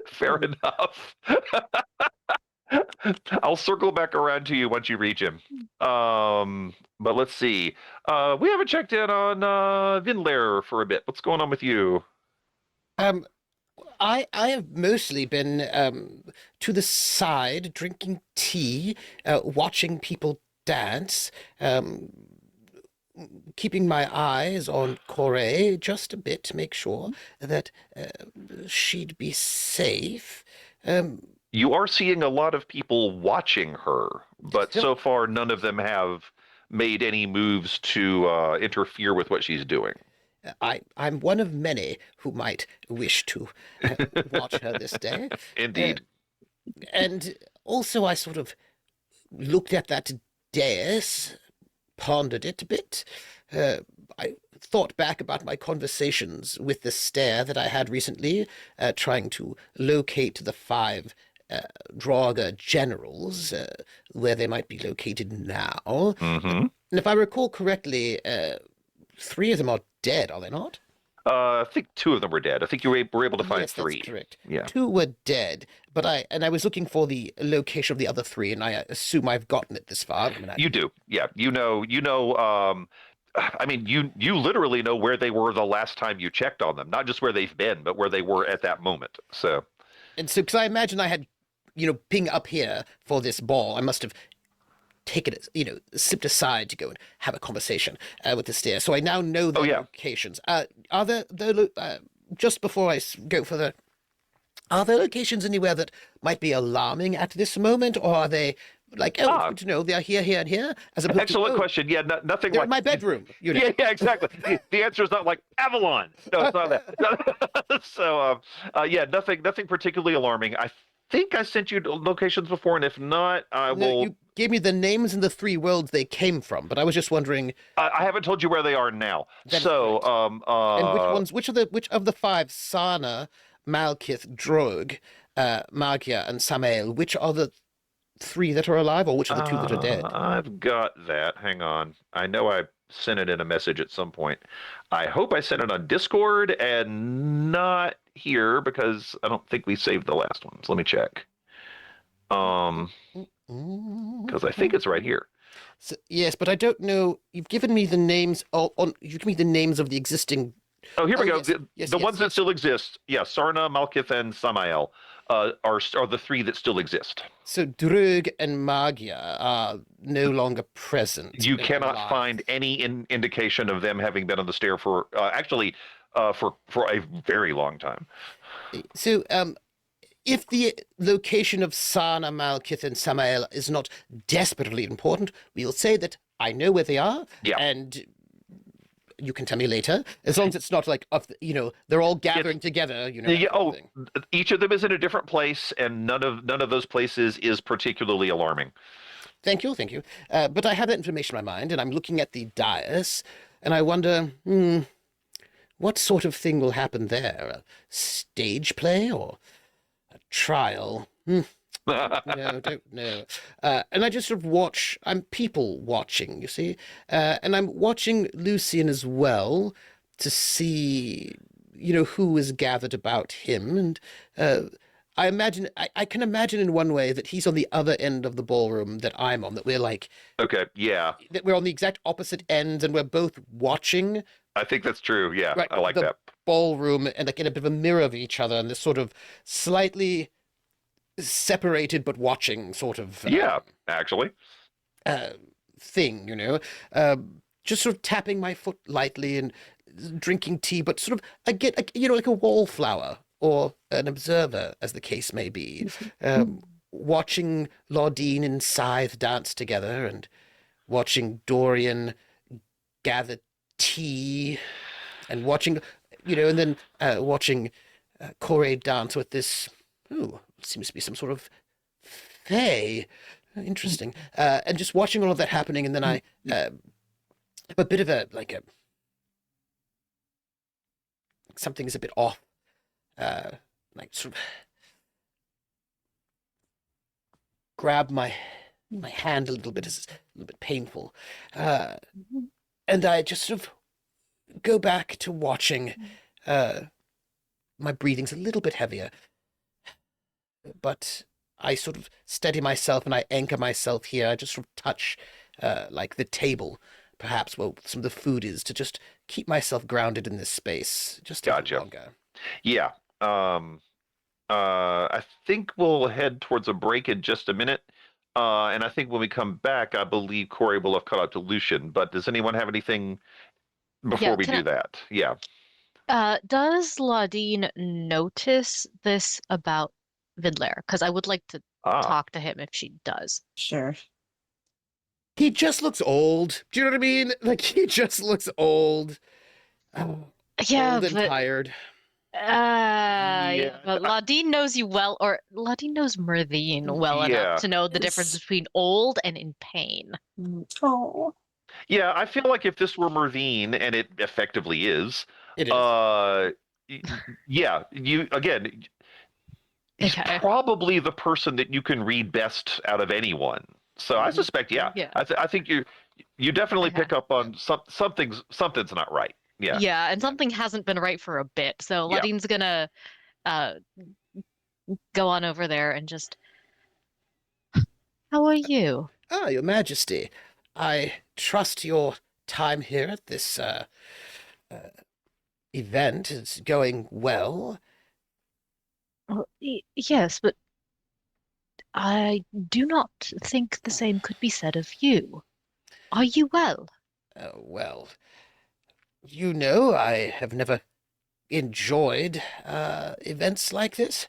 Fair enough. I'll circle back around to you once you reach him. But let's see. We haven't checked in on Vinlair for a bit. What's going on with you? I have mostly been to the side, drinking tea, watching people dance, keeping my eyes on Corey just a bit to make sure that she'd be safe. You are seeing a lot of people watching her, but so far none of them have made any moves to interfere with what she's doing. I'm one of many who might wish to watch her this day. Indeed. And also I sort of looked at that dais, pondered it a bit. I thought back about my conversations with the Stair that I had recently, trying to locate the 5 Draugr generals, where they might be located now. Mm-hmm. And if I recall correctly, 3 of them are dead, are they not? I think 2 of them were dead. I think you were able to find Yes, 3. That's correct. Yeah. 2 were dead, but I was looking for the location of the other 3, and I assume I've gotten it this far. You do, yeah. You know. I mean, you literally know where they were the last time you checked on them. Not just where they've been, but where they were at that moment. So, because I imagine I had, being up here for this ball, I must have taken it, slipped aside to go and have a conversation with the Stair. So I now know their locations. Are there just before I go further? Are there locations anywhere that might be alarming at this moment, or are they like, it's good to know they're here, here, and here? Excellent question. Yeah, nothing they're like in my bedroom. Yeah, exactly. The answer is not like Avalon. No, it's not that. So, yeah, nothing particularly alarming. I think I sent you locations before, and if not, I will. You gave me the names and the 3 worlds they came from, but I was just wondering. I haven't told you where they are now. So, and which of the 5, Sana, Malkith, Drogue, Magia, and Samael, which are the 3 that are alive, or which are the 2 that are dead? I've got that. Hang on. I know I sent it in a message at some point. I hope I sent it on Discord and not here, because I don't think we saved the last one. So let me check. Because I think it's right here. So, yes, but I don't know. You've given me the names. You've given me the names of the existing. Oh, here we go. Yes, the ones that still exist. Yeah, Sarna, Malkith, and Samael are the 3 that still exist. So Drogue and Magia are no longer present. You cannot find any indication of them having been on the Stair for for a very long time. So, if the location of Sana, Malkith, and Samael is not desperately important, we'll say that I know where they are, and you can tell me later, as long as it's not like, they're all gathering together, each of them is in a different place, and none of those places is particularly alarming. Thank you. But I have that information in my mind, and I'm looking at the dais. And I wonder, what sort of thing will happen there? A stage play or a trial? No, don't know. And I just sort of watch. I'm people watching, you see. And I'm watching Lucian as well to see, who is gathered about him. And I imagine, I can imagine in one way that he's on the other end of the ballroom that I'm on, that we're like, Okay, yeah. that we're on the exact opposite ends and we're both watching. I think that's true. Yeah, Right, I like the that. ballroom and like in a bit of a mirror of each other and this sort of slightly separated but watching sort of Yeah, actually. thing, just sort of tapping my foot lightly and drinking tea, but sort of I get like a wallflower or an observer, as the case may be, watching Laudine and Scythe dance together and watching Dorian gather tea and watching, and then watching Corey dance with this, seems to be some sort of fae. Interesting. And just watching all of that happening, and then I have a bit of something's a bit off. Like sort of grab my hand a little bit. It's a little bit painful. And I just sort of go back to watching. My breathing's a little bit heavier. But I sort of steady myself and I anchor myself here. I just sort of touch like the table, perhaps where some of the food is, to just keep myself grounded in this space just a Gotcha. little longer. Yeah. I think we'll head towards a break in just a minute. And I think when we come back, I believe Corey will have caught up to Lucian. But does anyone have anything before we do that? Yeah. Does Laudine notice this about Vidler? Because I would like to talk to him if she does. Sure. He just looks old. Do you know what I mean? Like, he just looks old. Yeah, old and tired. But Laudine knows you well, or Laudine knows Myrthine well enough to know the difference between old and in pain. Oh. Yeah, I feel like if this were Myrthine, and it effectively is, It is. Yeah, he's probably the person that you can read best out of anyone. So I suspect, I think you definitely pick up on something's not right. Yeah. Yeah, and something hasn't been right for a bit. So Laudine's gonna go on over there and just, how are you? Ah, Your Majesty, I trust your time here at this event is going well. Well, yes, but I do not think the same could be said of you. Are you well? Well, I have never enjoyed events like this.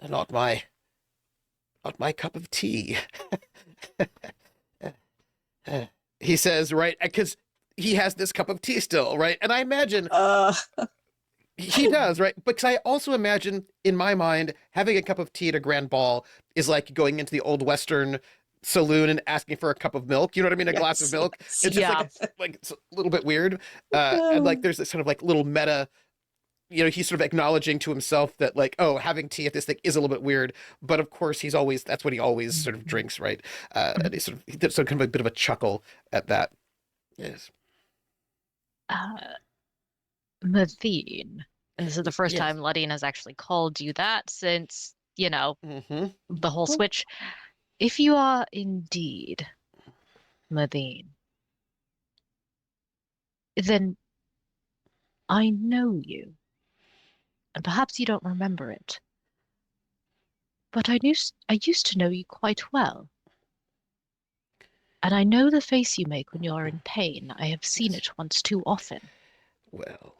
Not my cup of tea. He says, right, because he has this cup of tea still, right? And I imagine he does, right? Because I also imagine, in my mind, having a cup of tea at a grand ball is like going into the old Western saloon and asking for a cup of milk. You know what I mean? A glass of milk. It's just like it's a little bit weird. And like there's this kind of like little meta, he's sort of acknowledging to himself that like, oh, having tea at this thing is a little bit weird. But of course, that's what he always sort of drinks, right? And he sort of kind of a bit of a chuckle at that. Yes. Myrthine. And this is the first time Laudine has actually called you that since, the whole switch. If you are indeed Myrthine, then I know you. And perhaps you don't remember it. But I used to know you quite well. And I know the face you make when you are in pain. I have seen it once too often. Well,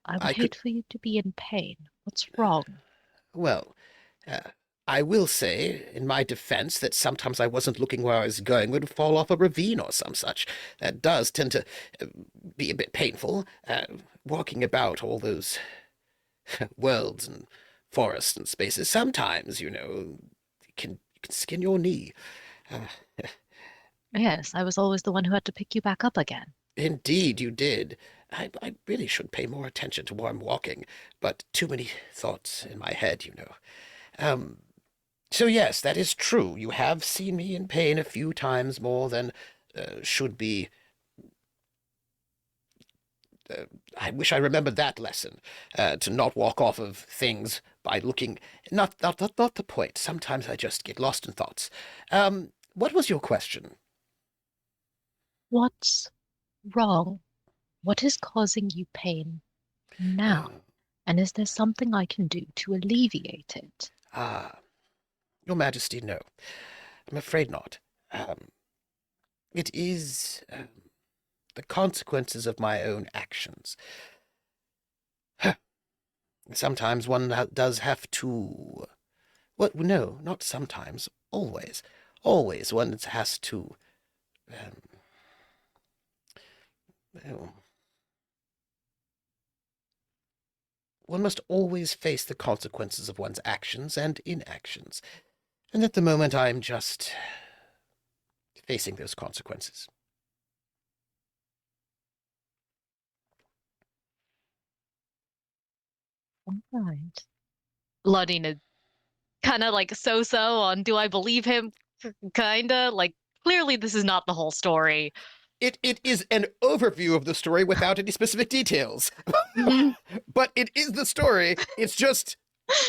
I would hate for you to be in pain. What's wrong? Well, I will say, in my defense, that sometimes I wasn't looking where I was going, would fall off a ravine or some such. That does tend to be a bit painful, walking about all those worlds and forests and spaces. Sometimes, you can skin your knee. Yes, I was always the one who had to pick you back up again. Indeed, you did. I really should pay more attention to where I'm walking, but too many thoughts in my head, you know. Um, so yes, that is true. You have seen me in pain a few times more than should be. I wish I remembered that lesson, to not walk off of things by looking. Not the point. Sometimes I just get lost in thoughts. What was your question? What's wrong? What is causing you pain now? And is there something I can do to alleviate it? Your Majesty, no. I'm afraid not. It is the consequences of my own actions. Sometimes one does have to. Well, no, not sometimes. Always. Always one has to. Well, one must always face the consequences of one's actions and inactions. And at the moment, I'm just facing those consequences. All right. Ludin is kind of like so-so on do I believe him? Kinda. Like, clearly this is not the whole story. It is an overview of the story without any specific details. But it is the story. It's just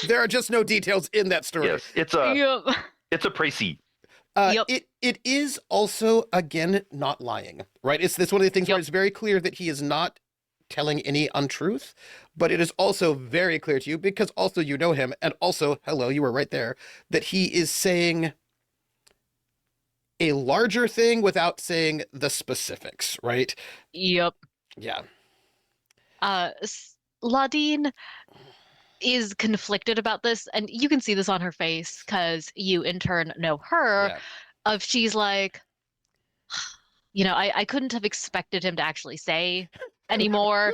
there are just no details in that story. Yes, it's a précis. Yep. It is also, again, not lying, right? It's one of the things where it's very clear that he is not telling any untruth, but it is also very clear to you, because also you know him, and also, hello, you were right there, that he is saying a larger thing without saying the specifics, right? Yep. Yeah. Ladine is conflicted about this, and you can see this on her face because you in turn know her. Yeah. Of she's like, I couldn't have expected him to actually say anymore,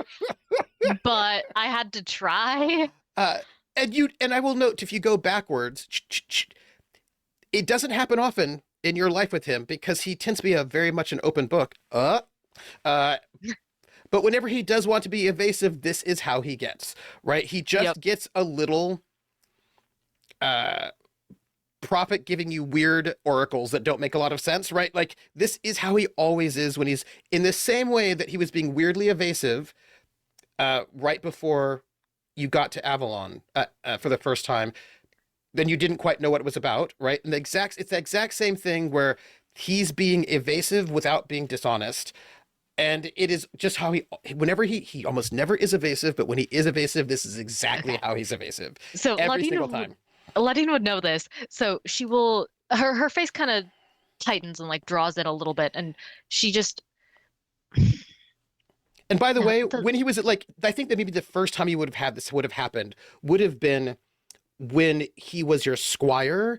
but I had to try. And I will note, if you go backwards, it doesn't happen often in your life with him because he tends to be very much an open book. But whenever he does want to be evasive, this is how he gets, right? He just gets a little prophet giving you weird oracles that don't make a lot of sense, right? Like, this is how he always is when he's in the same way that he was being weirdly evasive right before you got to Avalon for the first time. Then you didn't quite know what it was about, right? And it's the exact same thing where he's being evasive without being dishonest. And it is just how whenever he almost never is evasive, but when he is evasive, this is exactly how he's evasive. So every single time. Ladine would know this. So she will, her face kind of tightens and like draws in a little bit, and she just. And by the way, when he was I think that maybe the first time he would have happened would have been when he was your squire,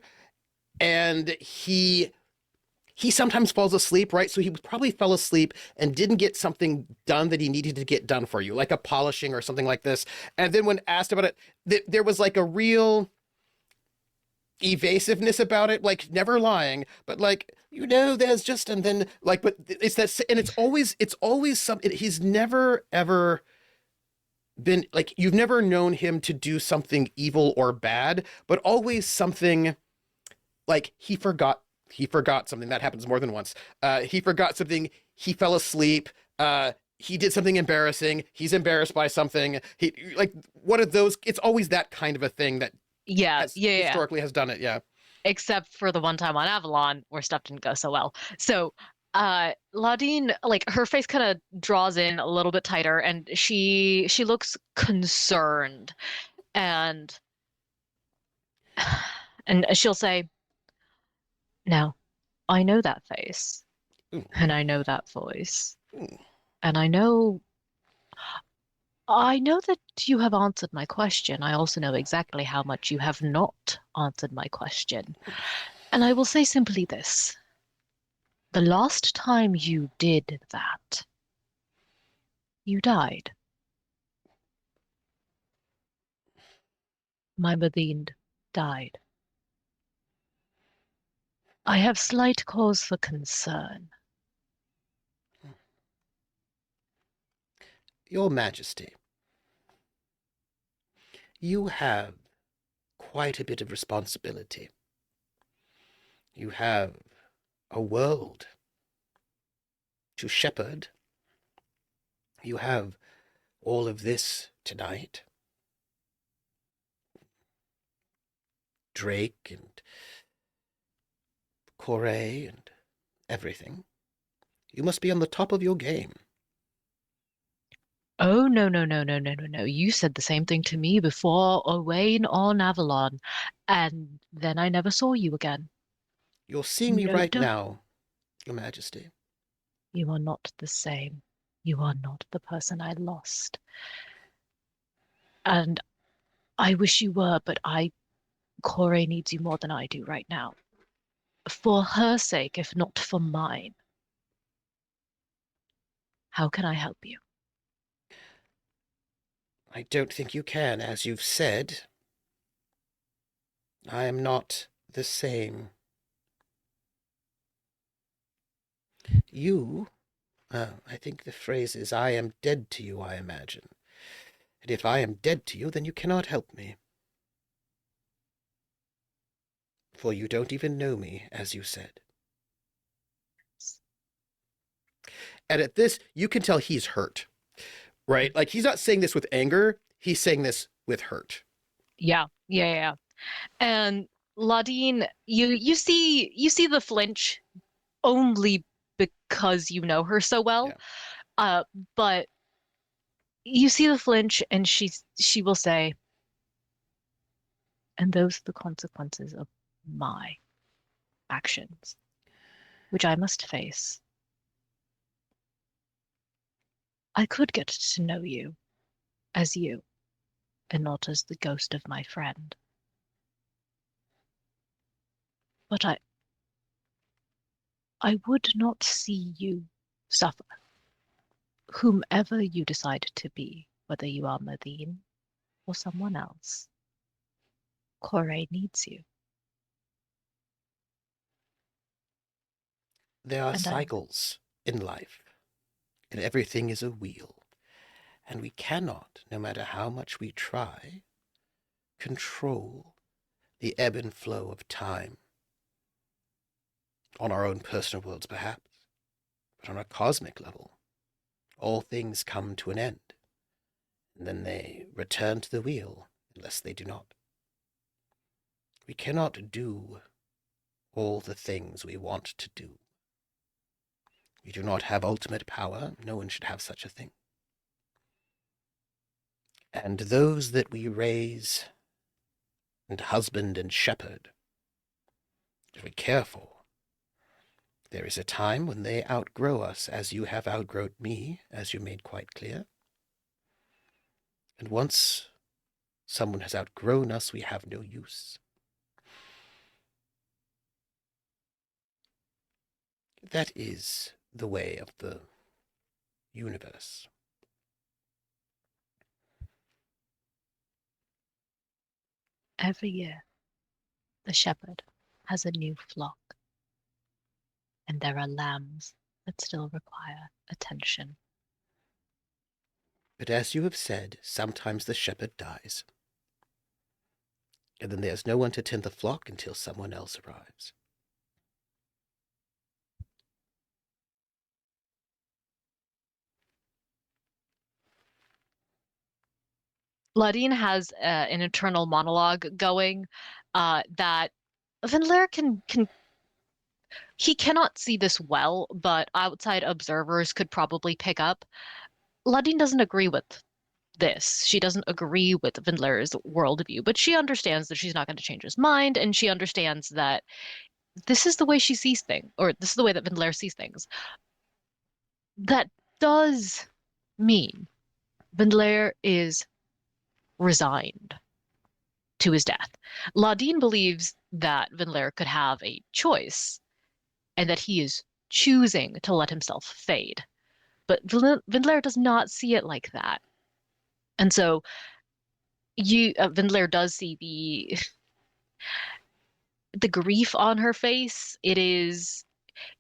and he sometimes falls asleep, right? So he probably fell asleep and didn't get something done that he needed to get done for you, like a polishing or something like this. And then when asked about it, there was like a real evasiveness about it, like never lying, but like, there's just, and then like, but it's that, and it's always something. He's never ever been like, you've never known him to do something evil or bad, but always something like he forgot something. That happens more than once. He forgot something. He fell asleep. He did something embarrassing. He's embarrassed by something. He like one of those. It's always that kind of a thing that historically has done it. Yeah. Except for the one time on Avalon where stuff didn't go so well. So Ladine, like her face kind of draws in a little bit tighter, and she looks concerned, and she'll say, "Now, I know that face, and I know that voice, and I know that you have answered my question. I also know exactly how much you have not answered my question. And I will say simply this. The last time you did that, you died. My Badine died. I have slight cause for concern. Your Majesty, you have quite a bit of responsibility. You have a world to shepherd. You have all of this tonight. Drake and Corey and everything. You must be on the top of your game. Oh, no, no, no, no, no, no, no. You said the same thing to me before Owain on Avalon, and then I never saw you again. You're seeing me No, right don't. now, Your Majesty. You are not the same. You are not the person I lost. And I wish you were, but Corey needs you more than I do right now. For her sake, if not for mine. How can I help you? I don't think you can, as you've said. I am not the same. You, I think the phrase is, I am dead to you, I imagine. And if I am dead to you, then you cannot help me. For you don't even know me, as you said. And at this, you can tell he's hurt, right? Like, he's not saying this with anger. He's saying this with hurt. Yeah. And Ladine, you see the flinch only because you know her so well. Yeah. But you see the flinch, and she will say, and those are the consequences of my actions, which I must face. I could get to know you as you, and not as the ghost of my friend. But I would not see you suffer, whomever you decide to be, whether you are Merthine or someone else. Corey needs you. There are And cycles in life, and everything is a wheel. And we cannot, no matter how much we try, control the ebb and flow of time. On our own personal worlds, perhaps, but on a cosmic level, all things come to an end, and then they return to the wheel, unless they do not. We cannot do all the things we want to do. We do not have ultimate power. No one should have such a thing. And those that we raise and husband and shepherd, that we care for, there is a time when they outgrow us, as you have outgrown me, as you made quite clear. And once someone has outgrown us, we have no use. That is the way of the universe. every year, the shepherd has a new flock, and there are lambs that still require attention. But as you have said, sometimes the shepherd dies. And then there's no one to tend the flock until someone else arrives. Ladine has an internal monologue going that Vinlair can he cannot see this well, but outside observers could probably pick up. Ladine doesn't agree with this. She doesn't agree with Vinlair's worldview, but she understands that she's not going to change his mind, and she understands that this is the way she sees things, or this is the way that Vinlair sees things. That does mean Vinlair is resigned to his death. Ladine believes that Vinlair could have a choice and that he is choosing to let himself fade. But Vinlair does not see it like that. And so Vinlair does see the grief on her face. It is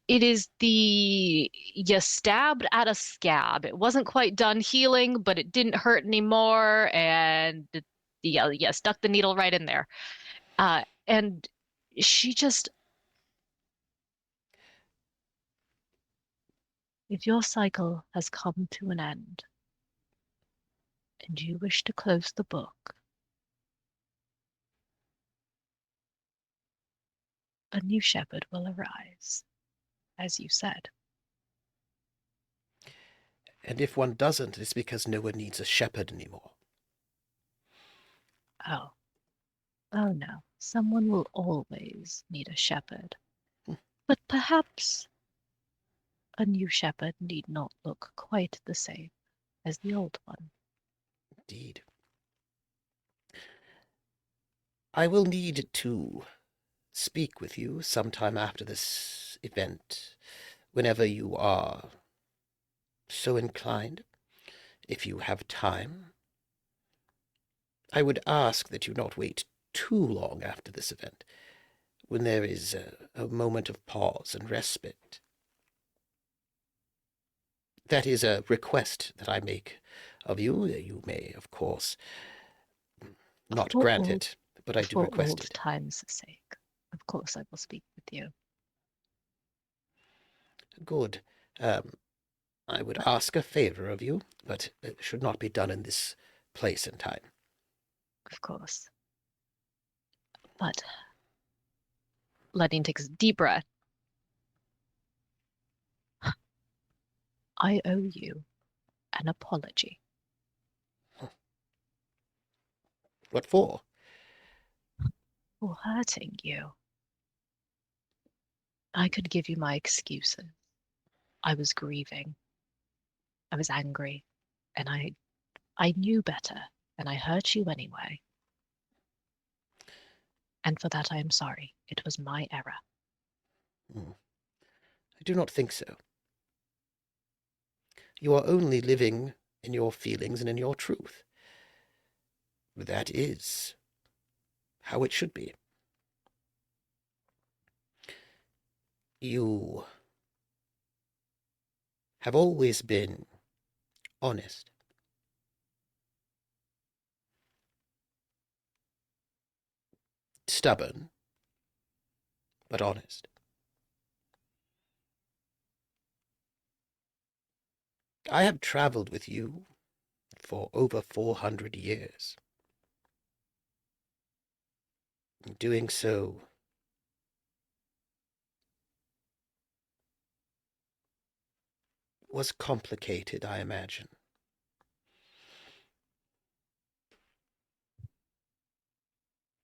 It is you stabbed at a scab. It wasn't quite done healing, but it didn't hurt anymore, and yeah, stuck the needle right in there. And she just, if your cycle has come to an end, and you wish to close the book, a new shepherd will arise, as you said. And if one doesn't, it's because no one needs a shepherd anymore. Oh. Oh no, someone will always need a shepherd. But perhaps a new shepherd need not look quite the same as the old one. Indeed. I will need to speak with you sometime after this event, whenever you are so inclined, if you have time. I would ask that you not wait too long after this event, when there is a moment of pause and respite. That is a request that I make of you. You may, of course, not grant it, but I do For request old it. time's sake, of course I will speak with you. Good. I would ask a favor of you, but it should not be done in this place and time. Of course. But Ledine takes a deep breath. I owe you an apology. What for? For hurting you. I could give you my excuses. I was grieving. I was angry. And I knew better, and I hurt you anyway. And for that I am sorry. It was my error. I do not think so. You are only living in your feelings and in your truth. That is how it should be. You have always been honest. Stubborn, but honest. I have traveled with you for over 400 years. In doing so, was complicated, I imagine.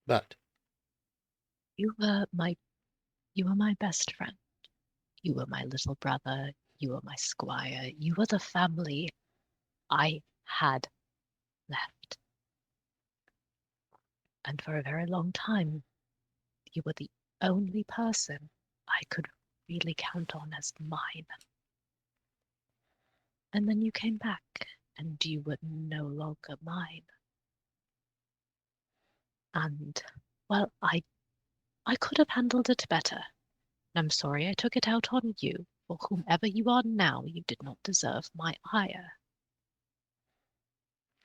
But You were my best friend. You were my little brother. You were my squire. You were the family I had left. And for a very long time, you were the only person I could really count on as mine. And then you came back, and you were no longer mine. And, well, I could have handled it better. And I'm sorry I took it out on you. For whomever you are now, you did not deserve my ire.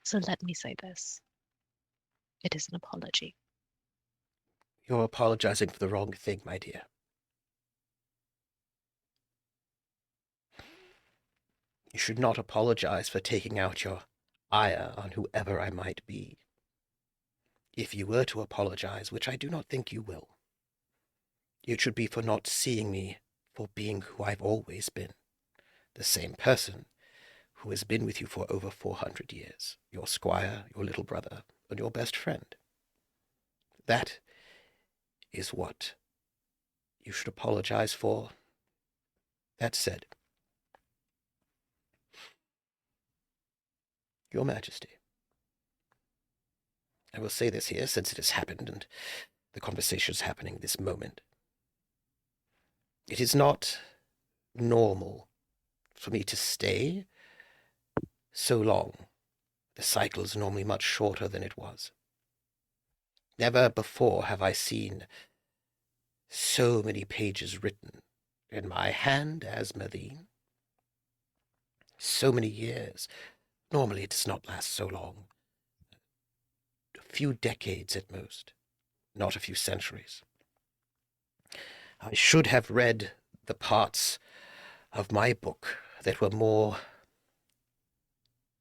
So let me say this. It is an apology. you're apologizing for the wrong thing, my dear. You should not apologize for taking out your ire on whoever I might be. If you were to apologize, which I do not think you will, it should be for not seeing me for being who I've always been, the same person who has been with you for over 400 years, your squire, your little brother, and your best friend. That is what you should apologize for. That said, Your Majesty, I will say this here, since it has happened and the conversation is happening this moment. It is not normal for me to stay so long. The cycle is normally much shorter than it was. Never before have I seen so many pages written in my hand as Merlin. So many years. Normally it does not last so long. A few decades at most, not a few centuries. I should have read the parts of my book that were more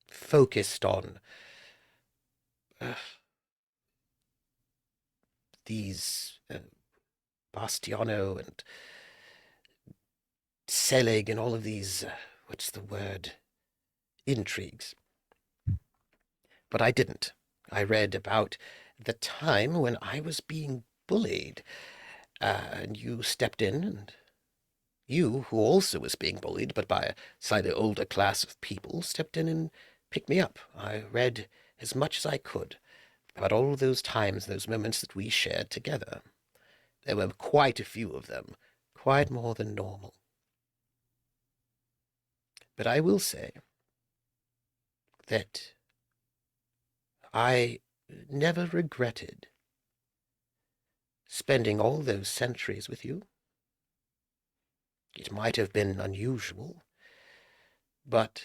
focused on these Bastiano and Selig and all of these, what's the word, intrigues. But I didn't. I read about the time when I was being bullied, and you stepped in, and you, who also was being bullied, but by a slightly older class of people, stepped in and picked me up. I read as much as I could about all those times, those moments that we shared together. There were quite a few of them, quite more than normal. But I will say that I never regretted spending all those centuries with you. It might have been unusual, but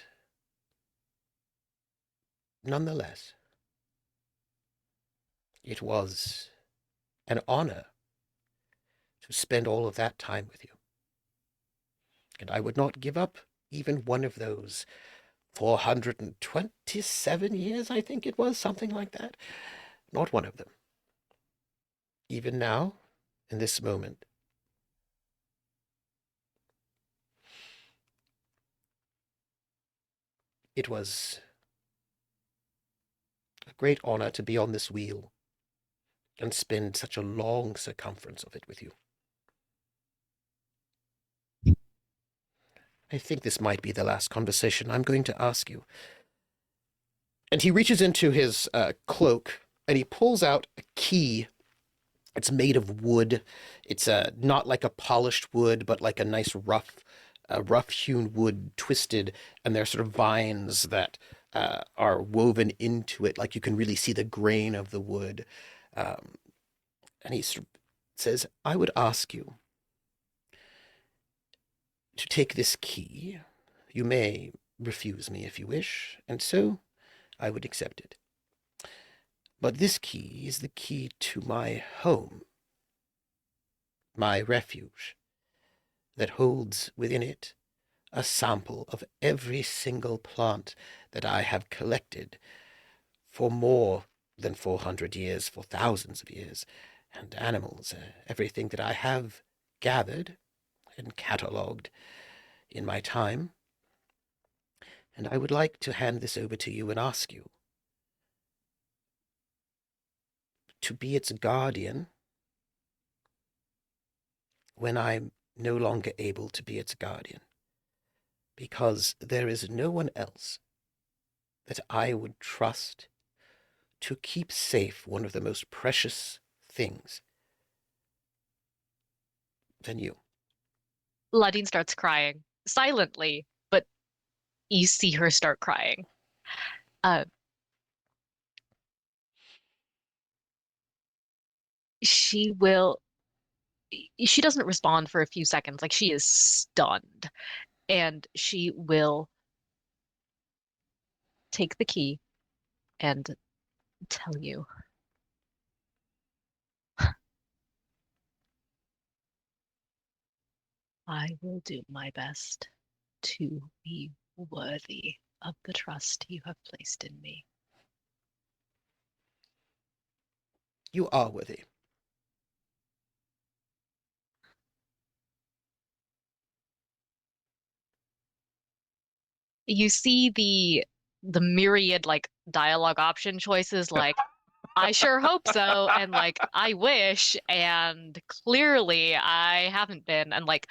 nonetheless, it was an honor to spend all of that time with you. And I would not give up even one of those 427 years, I think it was, something like that. Not one of them. Even now, in this moment, it was a great honor to be on this wheel and spend such a long circumference of it with you. I think this might be the last conversation I'm going to ask you. And he reaches into his cloak, and he pulls out a key. It's made of wood. It's not like a polished wood, but like a nice rough-hewn wood, twisted, and there are sort of vines that are woven into it, like you can really see the grain of the wood. And he sort of says, I would ask you to take this key. You may refuse me if you wish, and so I would accept it. But this key is the key to my home, my refuge, that holds within it a sample of every single plant that I have collected for more than 400 years, for thousands of years, and animals, everything that I have gathered and catalogued in my time. And I would like to hand this over to you and ask you to be its guardian when I'm no longer able to be its guardian, because there is no one else that I would trust to keep safe one of the most precious things than you. Ladine starts crying silently, but you see her start crying. She doesn't respond for a few seconds, like she is stunned, and she will take the key and tell you. I will do my best to be worthy of the trust you have placed in me. You are worthy. You see the myriad like dialogue option choices, like I sure hope so, and like I wish, and clearly I haven't been, and like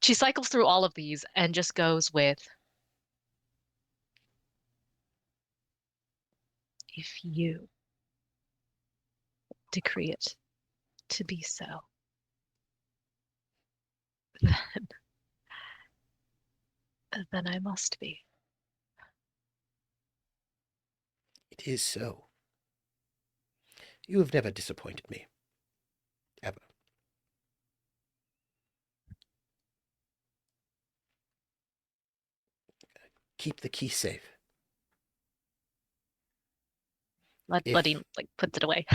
she cycles through all of these and just goes with, if you decree it to be so, then I must be. It is so. You have never disappointed me. Ever. keep the key safe. Letty like puts it away.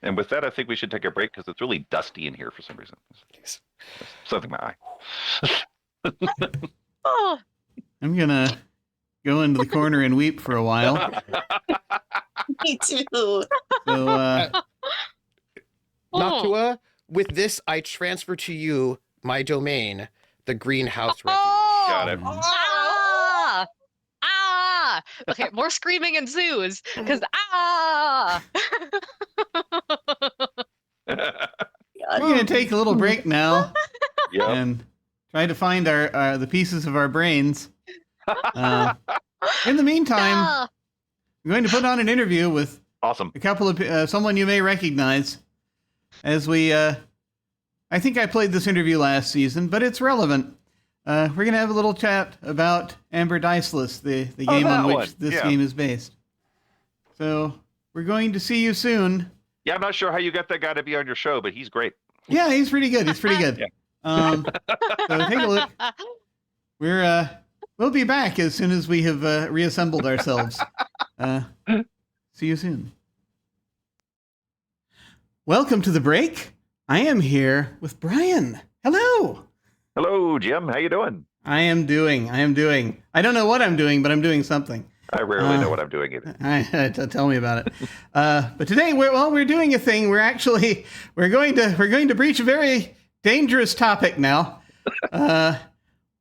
And with that, I think we should take a break because it's really dusty in here for some reason. Yes. Something in my eye. Oh, I'm gonna go into the corner and weep for a while. Me too. So, Noctua, with this, I transfer to you my domain, the Greenhouse Refuge. oh, Got it. ah, ah. Okay, more screaming ensues because ah. we're gonna take a little break now Yep. and try to find our the pieces of our brains. In the meantime, Ah. I'm going to put on an interview with Awesome. a couple of someone you may recognize. As we, I think I played this interview last season, but it's relevant. We're gonna have a little chat about Amber Diceless, the game that on which one. this Yeah. game is based. So we're going to see you soon. Yeah, I'm not sure how you got that guy to be on your show, but he's great. Yeah, he's pretty good. He's pretty good. Yeah. So take a look. We'll be back as soon as we have reassembled ourselves. See you soon. Welcome to the break. I am here with Brian. Hello. Hello, Jim. How you doing? I am doing. I don't know what I'm doing, but I'm doing something. I rarely know what I'm doing either. Tell me about it. But today, we're doing a thing. We're going to breach a very dangerous topic now.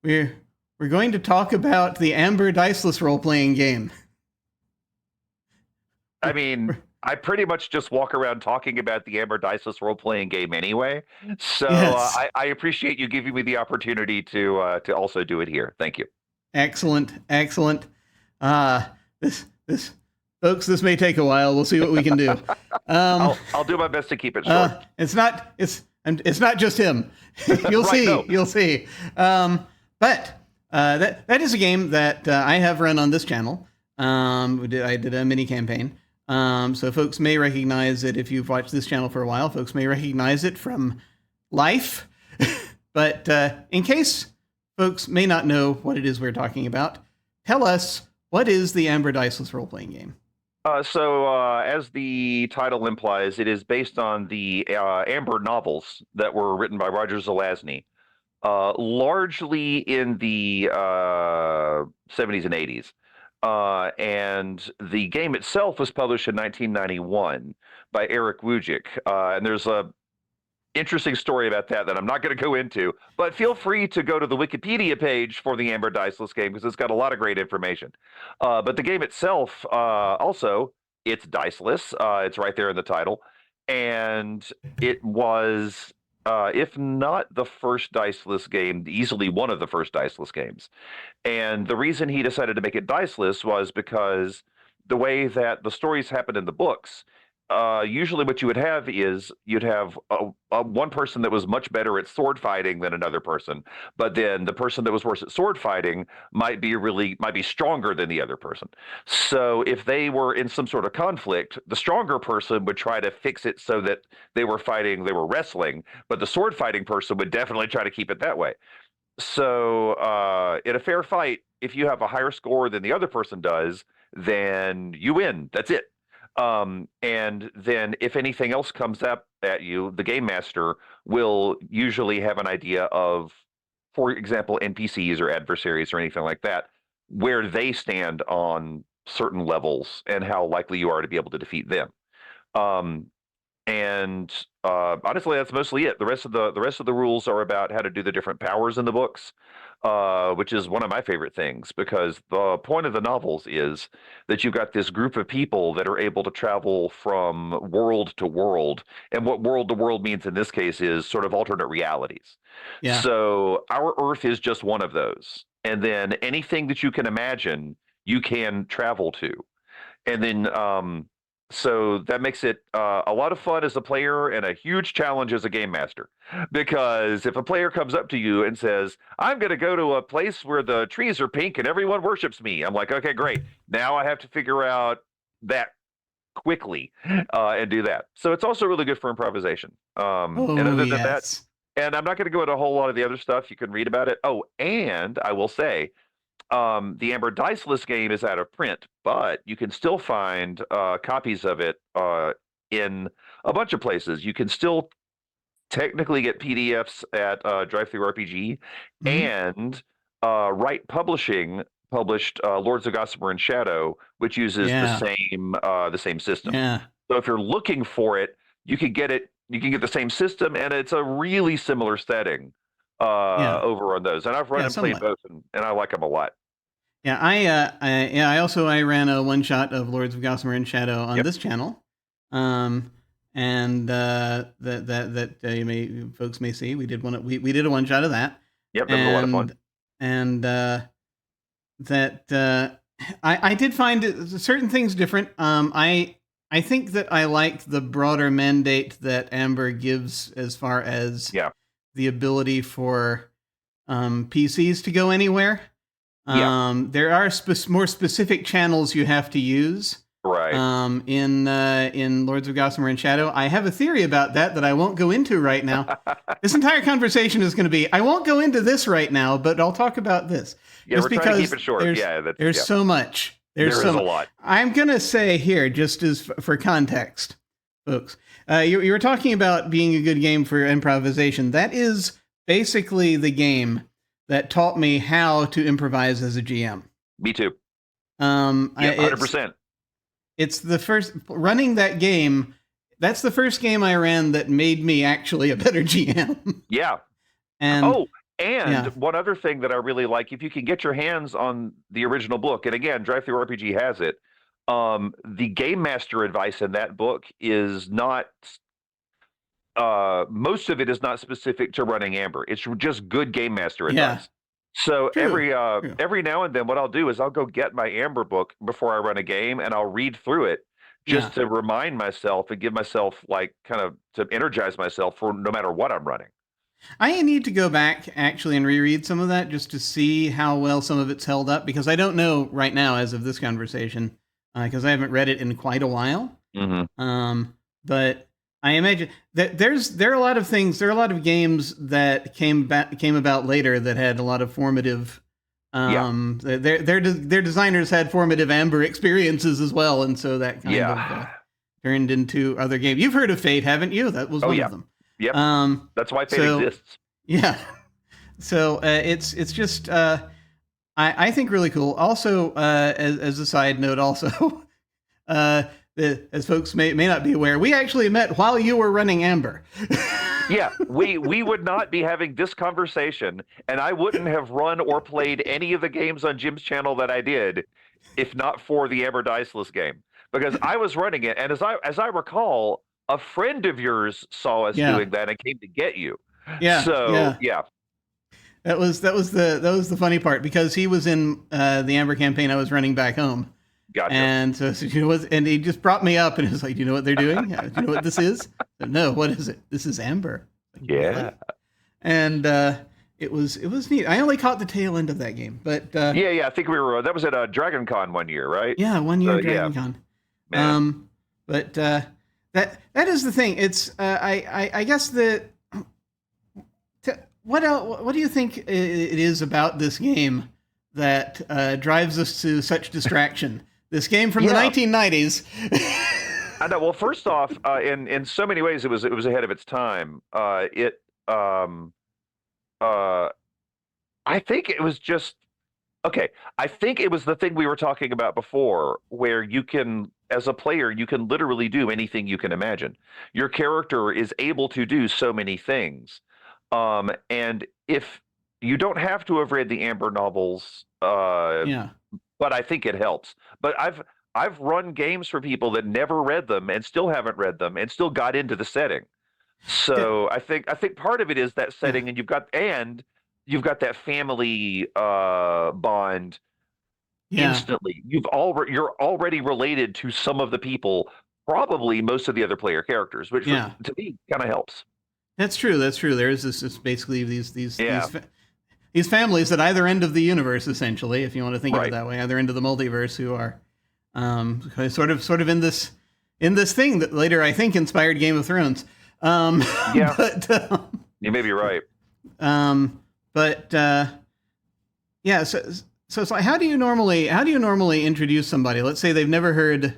We're going to talk about the Amber Diceless role-playing game. I mean, I pretty much just walk around talking about the Amber Diceless role-playing game anyway. So Yes. I appreciate you giving me the opportunity to also do it here. Thank you. Excellent. This folks, this may take a while. We'll see what we can do. I'll do my best to keep it short. It's not just him. You'll Right, see. no. You'll see. But that is a game that I have run on this channel. I did a mini campaign. So folks may recognize it if you've watched this channel for a while. Folks may recognize it from Life. But in case folks may not know what it is we're talking about, tell us, what is the Amber Diceless role-playing game? As the title implies, it is based on the Amber novels that were written by Roger Zelazny, largely in the 70s and 80s. And the game itself was published in 1991 by Erick Wujcik. And there's a interesting story about that I'm not going to go into, but feel free to go to the Wikipedia page for the Amber Diceless game because it's got a lot of great information. But the game itself, also, it's diceless. It's right there in the title. And it was, if not the first diceless game, easily one of the first diceless games. And the reason he decided to make it diceless was because the way that the stories happen in the books, usually what you would have is you'd have one person that was much better at sword fighting than another person, but then the person that was worse at sword fighting might be stronger than the other person. So if they were in some sort of conflict, the stronger person would try to fix it so that they were wrestling, but the sword fighting person would definitely try to keep it that way. So in a fair fight, if you have a higher score than the other person does, then you win. That's it. And then if anything else comes up at you, the game master will usually have an idea of, for example, NPCs or adversaries or anything like that, where they stand on certain levels and how likely you are to be able to defeat them. And honestly, that's mostly it. The rest of the rules are about how to do the different powers in the books, which is one of my favorite things, because the point of the novels is that you've got this group of people that are able to travel from world to world. And what world to world means in this case is sort of alternate realities. Yeah. So our Earth is just one of those. And then anything that you can imagine, you can travel to. And then so that makes it a lot of fun as a player and a huge challenge as a game master. Because if a player comes up to you and says, I'm going to go to a place where the trees are pink and everyone worships me, I'm like, okay, great. Now I have to figure out that quickly and do that. So it's also really good for improvisation. And other than that, and I'm not going to go into a whole lot of the other stuff. You can read about it. Oh, and I will say, The Amber Diceless game is out of print, but you can still find copies of it in a bunch of places. You can still technically get PDFs at DriveThruRPG, and Wright Publishing published Lords of Gossamer and Shadow, which uses the same system. Yeah. So if you're looking for it, you can get it. You can get the same system, and it's a really similar setting over on those. And I've run and played both, and I like them a lot. Yeah, I ran a one shot of Lords of Gossamer and Shadow on this channel, and folks may see we did a one shot of that. Yep, that was a lot of fun. And I did find certain things different. I think that I liked the broader mandate that Amber gives as far as the ability for PCs to go anywhere. There are more specific channels you have to use. Right. In Lords of Gossamer and Shadow. I have a theory about that I won't go into right now. This entire conversation is going to be, I won't go into this right now, but I'll talk about this. Yeah, just we're trying to keep it short. There's so much. There is a lot. I'm going to say here, just as for context, folks, you were talking about being a good game for improvisation. That is basically the game that taught me how to improvise as a GM. Me too. 100%. It's the first running that game. That's the first game I ran that made me actually a better GM. Yeah. And one other thing that I really like, if you can get your hands on the original book, and again, DriveThruRPG has it, the game master advice in that book is not, most of it is not specific to running Amber. It's just good game master advice. So every now and then what I'll do is I'll go get my Amber book before I run a game, and I'll read through it just to remind myself and give myself kind of to energize myself for no matter what I'm running. I need to go back actually and reread some of that just to see how well some of it's held up, because I don't know right now as of this conversation, because I haven't read it in quite a while. But I imagine that there are a lot of things. There are a lot of games that came about later that had a lot of formative. Their designers had formative Amber experiences as well, and so that kind of turned into other games. You've heard of Fate, haven't you? That was one of them. Yep. That's why Fate exists. Yeah. So it's just I think really cool. Also, as a side note, also. As folks may not be aware, we actually met while you were running Amber. Yeah, we would not be having this conversation, and I wouldn't have run or played any of the games on Jim's channel that I did if not for the Amber Diceless game, because I was running it, and as I recall, a friend of yours saw us doing that and came to get you. Yeah. So that was the funny part, because he was in the Amber campaign I was running back home. Gotcha. And so and he just brought me up and he was like, "Do you know what they're doing? Do you know what this is?" Said, "No, what is it? This is Amber." Like, yeah. And it was neat. I only caught the tail end of that game, but I think we were. That was at Dragon Con one year, right? Yeah, 1 year Dragon Con. But that is the thing. It's I guess what else? What do you think it is about this game that drives us to such distraction? This game from the 1990s. I know. Well, first off, in so many ways, it was ahead of its time. I think it was just okay. I think it was the thing we were talking about before, where you can, as a player, you can literally do anything you can imagine. Your character is able to do so many things, and if you don't have to have read the Amber novels, but I think it helps. But I've run games for people that never read them and still haven't read them and still got into the setting. So I think part of it is that setting, and you've got that family bond instantly. You're already related to some of the people, probably most of the other player characters, which to me kind of helps. That's true. There is this basically these families at either end of the universe, essentially, if you want to think of it that way, either end of the multiverse, who are sort of in this thing that later I think inspired Game of Thrones. But you may be right. So So it's like, how do you normally introduce somebody? Let's say they've never read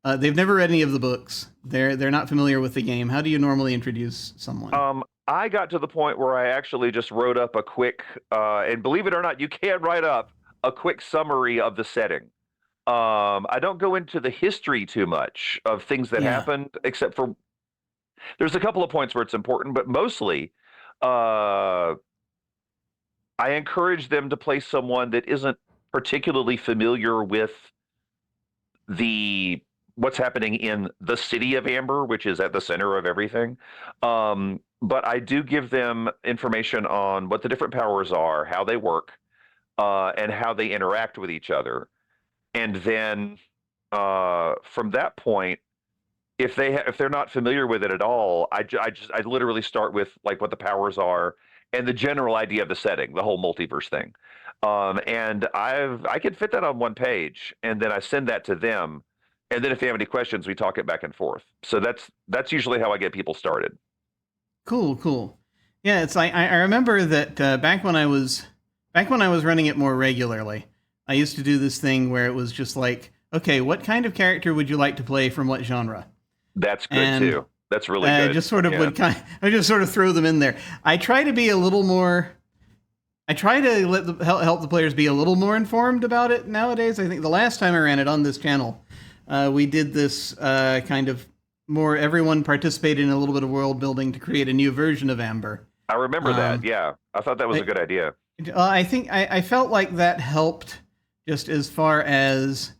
any of the books. They're not familiar with the game. How do you normally introduce someone? I got to the point where I actually just wrote up a quick, and believe it or not, you can write up a quick summary of the setting. I don't go into the history too much of things that happened, except for there's a couple of points where it's important, but mostly I encourage them to play someone that isn't particularly familiar with what's happening in the city of Amber, which is at the center of everything. But I do give them information on what the different powers are, how they work, and how they interact with each other. And then from that point, if they're not familiar with it at all, I literally start with like what the powers are and the general idea of the setting, the whole multiverse thing. And I can fit that on one page, and then I send that to them. And then if they have any questions, we talk it back and forth. So that's usually how I get people started. Cool. Yeah, it's like I remember that back when I was running it more regularly, I used to do this thing where it was just like, okay, what kind of character would you like to play from what genre? That's good too. That's really good. I just sort of throw them in there. I try to help the players be a little more informed about it nowadays. I think the last time I ran it on this channel, we did this kind of more everyone participated in a little bit of world building to create a new version of Amber. I remember that. Yeah, I thought that was a good idea. I think I felt like that helped just as far as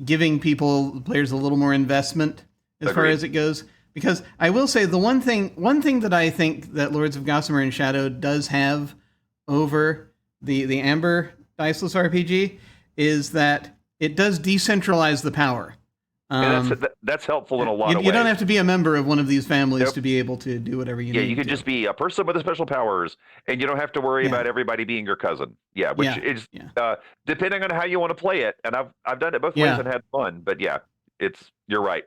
giving players a little more investment as far as it goes. Because I will say the one thing that I think that Lords of Gossamer and Shadow does have over the Amber Diceless RPG is that it does decentralize the power. And that's helpful in a lot of ways. You don't have to be a member of one of these families to be able to do whatever you need. Yeah, you can just be a person with special powers, and you don't have to worry about everybody being your cousin. Yeah, which is depending on how you want to play it. And I've done it both ways and had fun. But yeah, you're right.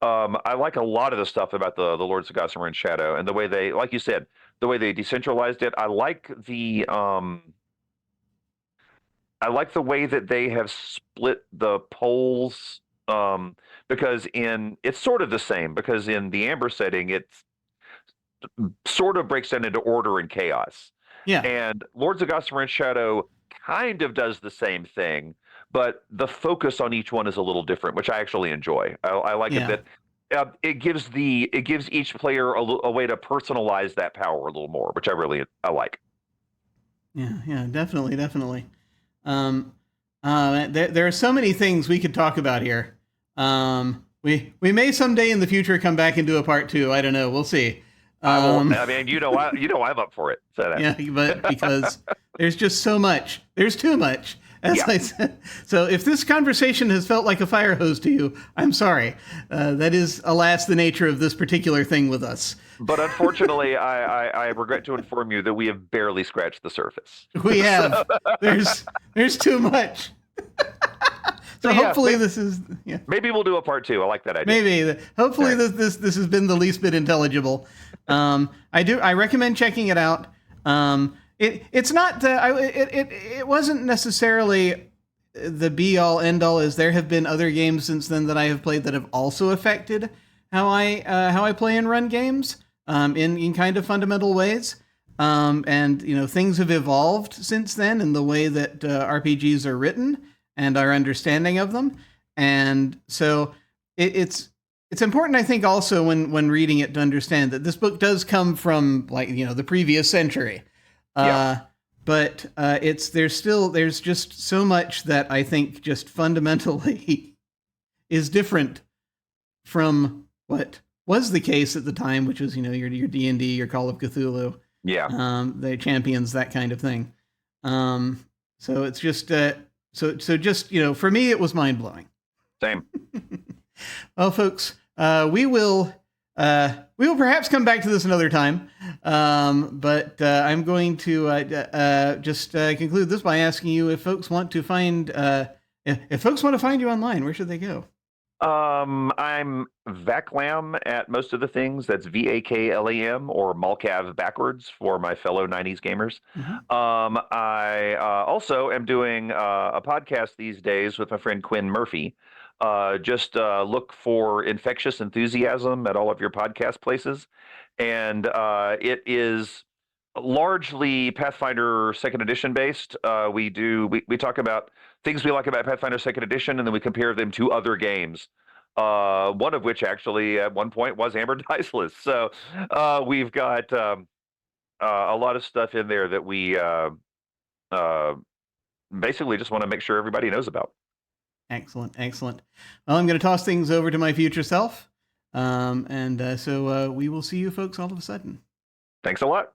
I like a lot of the stuff about the Lords of Gossamer and Shadow, and the way they, like you said, the way they decentralized it. I like the way that they have split the poles. Because it's sort of the same, because in the Amber setting, it sort of breaks down into order and chaos. Yeah. And Lords of Gossamer and Shadow kind of does the same thing, but the focus on each one is a little different, which I actually enjoy. I like it that it gives each player a way to personalize that power a little more, which I like. Yeah, definitely. There are so many things we could talk about here. We may someday in the future come back and do a part 2. I don't know. We'll see. I'm up for it. So yeah, but because there's just so much. There's too much. As I said. So if this conversation has felt like a fire hose to you, I'm sorry. That is, alas, the nature of this particular thing with us. But unfortunately, I regret to inform you that we have barely scratched the surface. We have. There's too much. So hopefully this is maybe we'll do a part 2. I like that idea. Maybe hopefully this has been the least bit intelligible. I recommend checking it out. It's not it wasn't necessarily the be all end all, as there have been other games since then that I have played that have also affected how I play and run games in kind of fundamental ways. And things have evolved since then in the way that RPGs are written and our understanding of them. And so it's important, I think, also when reading it to understand that this book does come from the previous century. But there's just so much that I think just fundamentally is different from what was the case at the time, which was, your D&D, your Call of Cthulhu. Yeah. The Champions, that kind of thing. So it's just, so just, for me, it was mind blowing. Same. Well, folks, we will perhaps come back to this another time. But I'm going to just conclude this by asking you if folks want to find you online, where should they go? I'm Vaclam at most of the things. That's VAKLAM or Malcav backwards for my fellow 90s gamers. I also am doing a podcast these days with my friend Quinn Murphy. Just look for Infectious Enthusiasm at all of your podcast places. And it is largely Pathfinder Second Edition based. We talk about things we like about Pathfinder Second Edition, and then we compare them to other games. One of which actually at one point was Amber Diceless. So we've got a lot of stuff in there that we basically just want to make sure everybody knows about. Excellent, excellent. Well, I'm going to toss things over to my future self. So we will see you folks all of a sudden. Thanks a lot.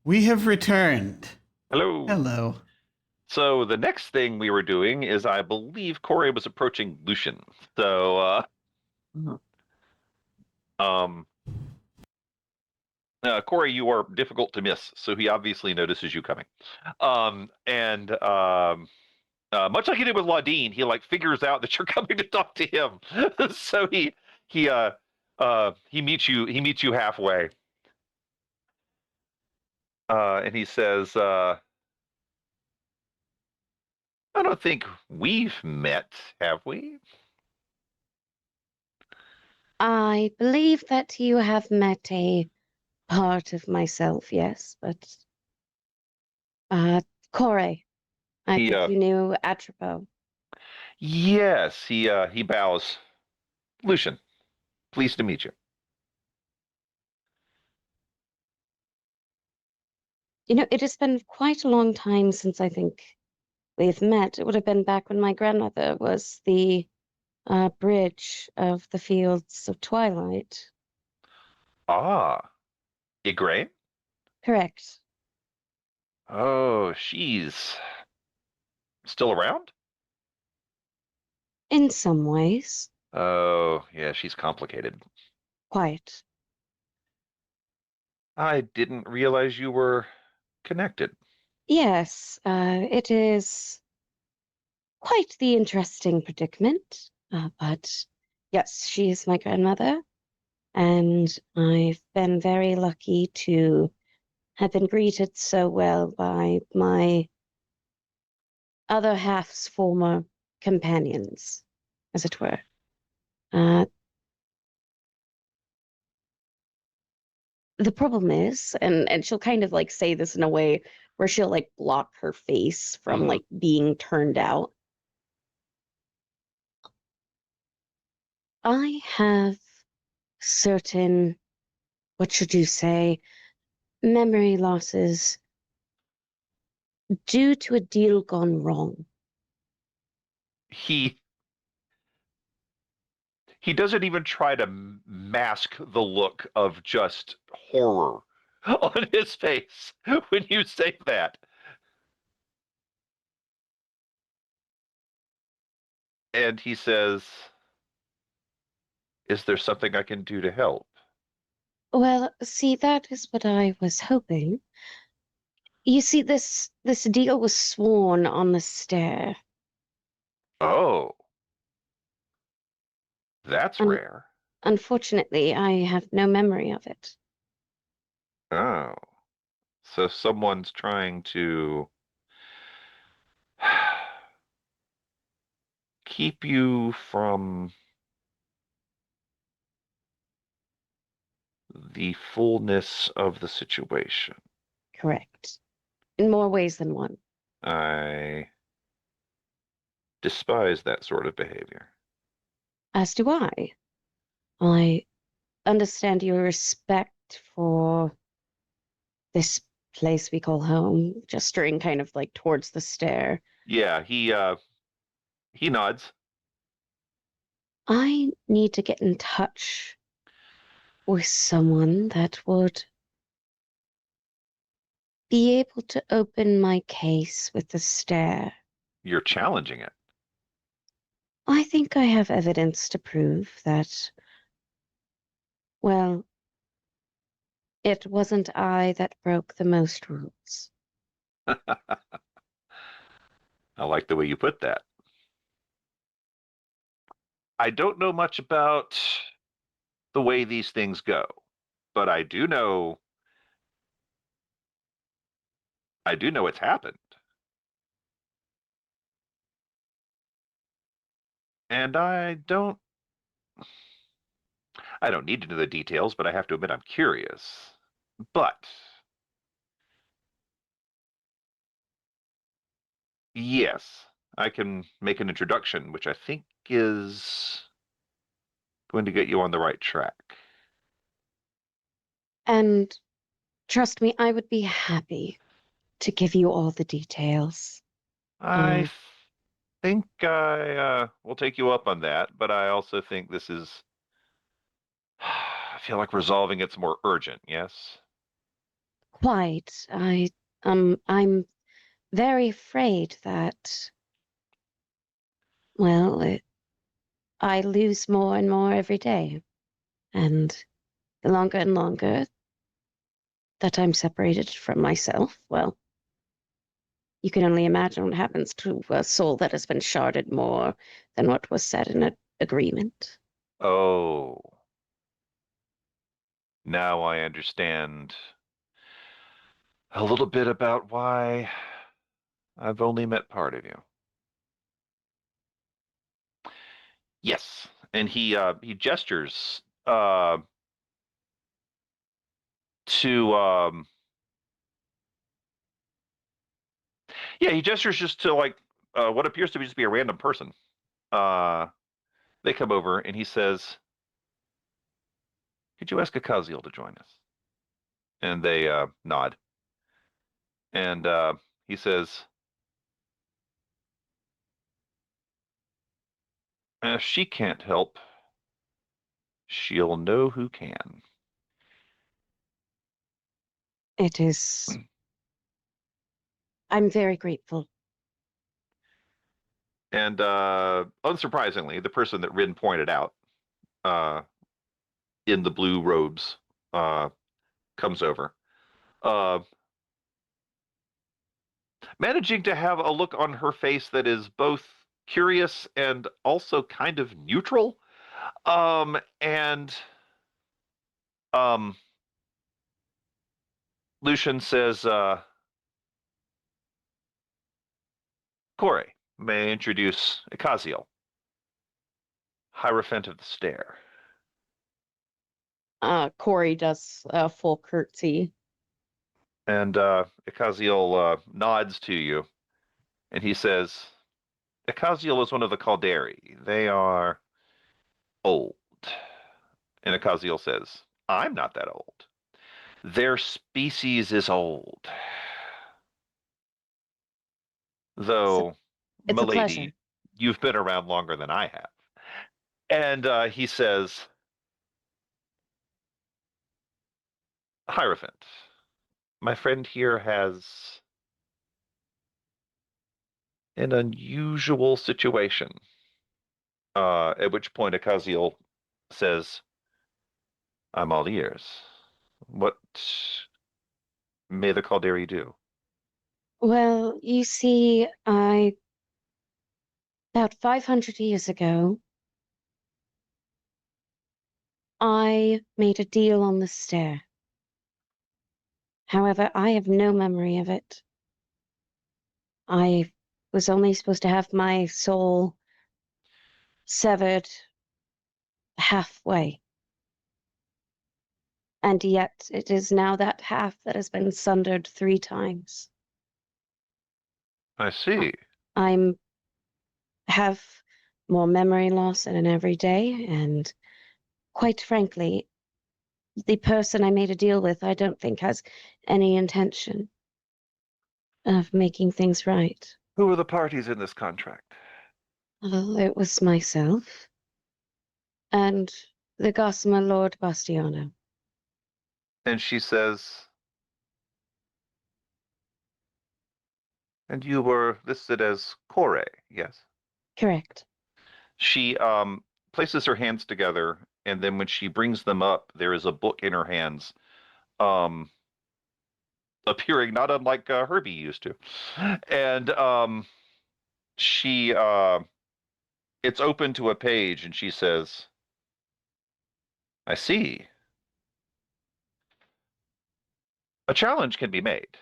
We have returned. Hello. Hello. So the next thing we were doing is, I believe, Corey was approaching Lucian. So, Corey, you are difficult to miss. So he obviously notices you coming. Much like he did with Laudine, he like figures out that you're coming to talk to him. So he meets you halfway. And he says, I don't think we've met, have we? I believe that you have met a part of myself, yes, but Corey, I He think you knew Atropo. Yes, he bows. Lucian, pleased to meet you. You know, it has been quite a long time since I think we've met. It would have been back when my grandmother was the bridge of the fields of twilight. Ah, Igraine? Correct. Oh, she's still around? In some ways, Oh, yeah, she's complicated. quite. I didn't realize you were connected. Yes, it is quite the interesting predicament. But yes, she is my grandmother, and I've been very lucky to have been greeted so well by my other half's former companions, as it were. The problem is, and she'll kind of like say this in a way where she'll like block her face from like being turned out. I have certain, what should you say, memory losses due to a deal gone wrong. He doesn't even try to mask the look of just horror on his face when you say that. And he says, "Is there something I can do to help?" Well, see, that is what I was hoping. You see, this deal was sworn on the stair. Oh, that's Un rare. Unfortunately, I have no memory of it. Oh, so someone's trying to keep you from the fullness of the situation. Correct. In more ways than one. I despise that sort of behavior. As do I. I understand your respect for this place we call home, gesturing kind of like towards the stair. Yeah, he nods. I need to get in touch with someone that would be able to open my case with the stair. You're challenging it. I think I have evidence to prove that, well, it wasn't I that broke the most rules. I like the way you put that. I don't know much about the way these things go, but I do know it's happened. And I don't need to know the details, but I have to admit I'm curious. But yes, I can make an introduction, which I think is going to get you on the right track. And trust me, I would be happy to give you all the details. I think I will take you up on that, but I also think this is, I feel like resolving it's more urgent, yes? quite. I'm very afraid that, well, I lose more and more every day. And the longer and longer that I'm separated from myself, well, you can only imagine what happens to a soul that has been sharded more than what was said in an agreement. Oh, now I understand a little bit about why I've only met part of you. Yes, and he gestures to yeah, he gestures just to like what appears to be just be a random person. They come over and he says, "Could you ask Akaziel to join us?" And they nod. And he says, "If she can't help, she'll know who can." It is. I'm very grateful. And unsurprisingly, the person that Rin pointed out uh, in the blue robes comes over, uh, managing to have a look on her face that is both curious and also kind of neutral. And Lucian says, Corey, may I introduce Akaziel, Hierophant of the Stair. Corey does a full curtsy. And Akaziel nods to you, and he says, Akaziel is one of the Calderi. They are old. And Akaziel says, I'm not that old. Their species is old. Though, It's a milady, pleasure. you've been around longer than I have. And he says, Hierophant, my friend here has an unusual situation. At which point Akaziel says, I'm all ears. What may the Calderi do? Well, you see, about 500 years ago, I made a deal on the stair. However, I have no memory of it. I was only supposed to have my soul severed halfway. And yet it is now that half that has been sundered 3 times. I see. I'm have more memory loss than every day, and quite frankly, the person I made a deal with, I don't think has any intention of making things right. Who are the parties in this contract? It was myself and the Gossamer Lord Bastiano. And she says, and you were listed as Kore, yes? Correct. She places her hands together, and then when she brings them up, there is a book in her hands, appearing not unlike Herbie used to. And she, it's open to a page, and she says, I see. A challenge can be made.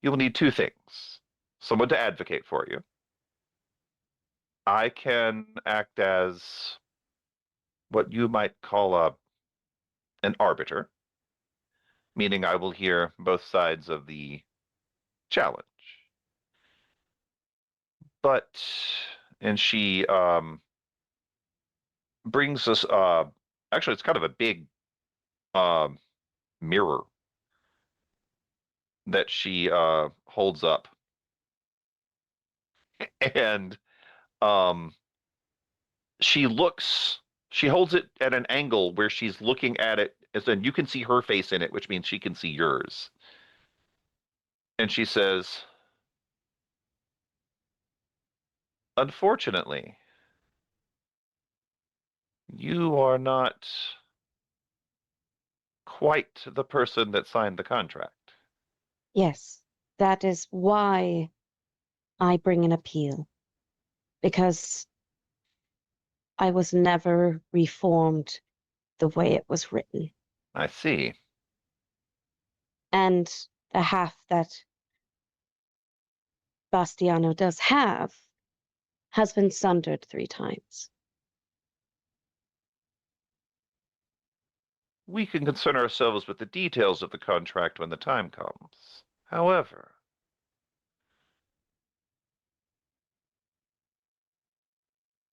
You will need 2 things. Someone to advocate for you. I can act as what you might call an arbiter, meaning I will hear both sides of the challenge. But, and she brings us, actually, it's kind of a big mirror that she holds up. And she holds it at an angle where she's looking at it, as in you can see her face in it, which means she can see yours. And she says, unfortunately, you are not quite the person that signed the contract. Yes, that is why I bring an appeal. Because I was never reformed the way it was written. I see. And the half that Bastiano does have has been sundered 3 times. We can concern ourselves with the details of the contract when the time comes. However,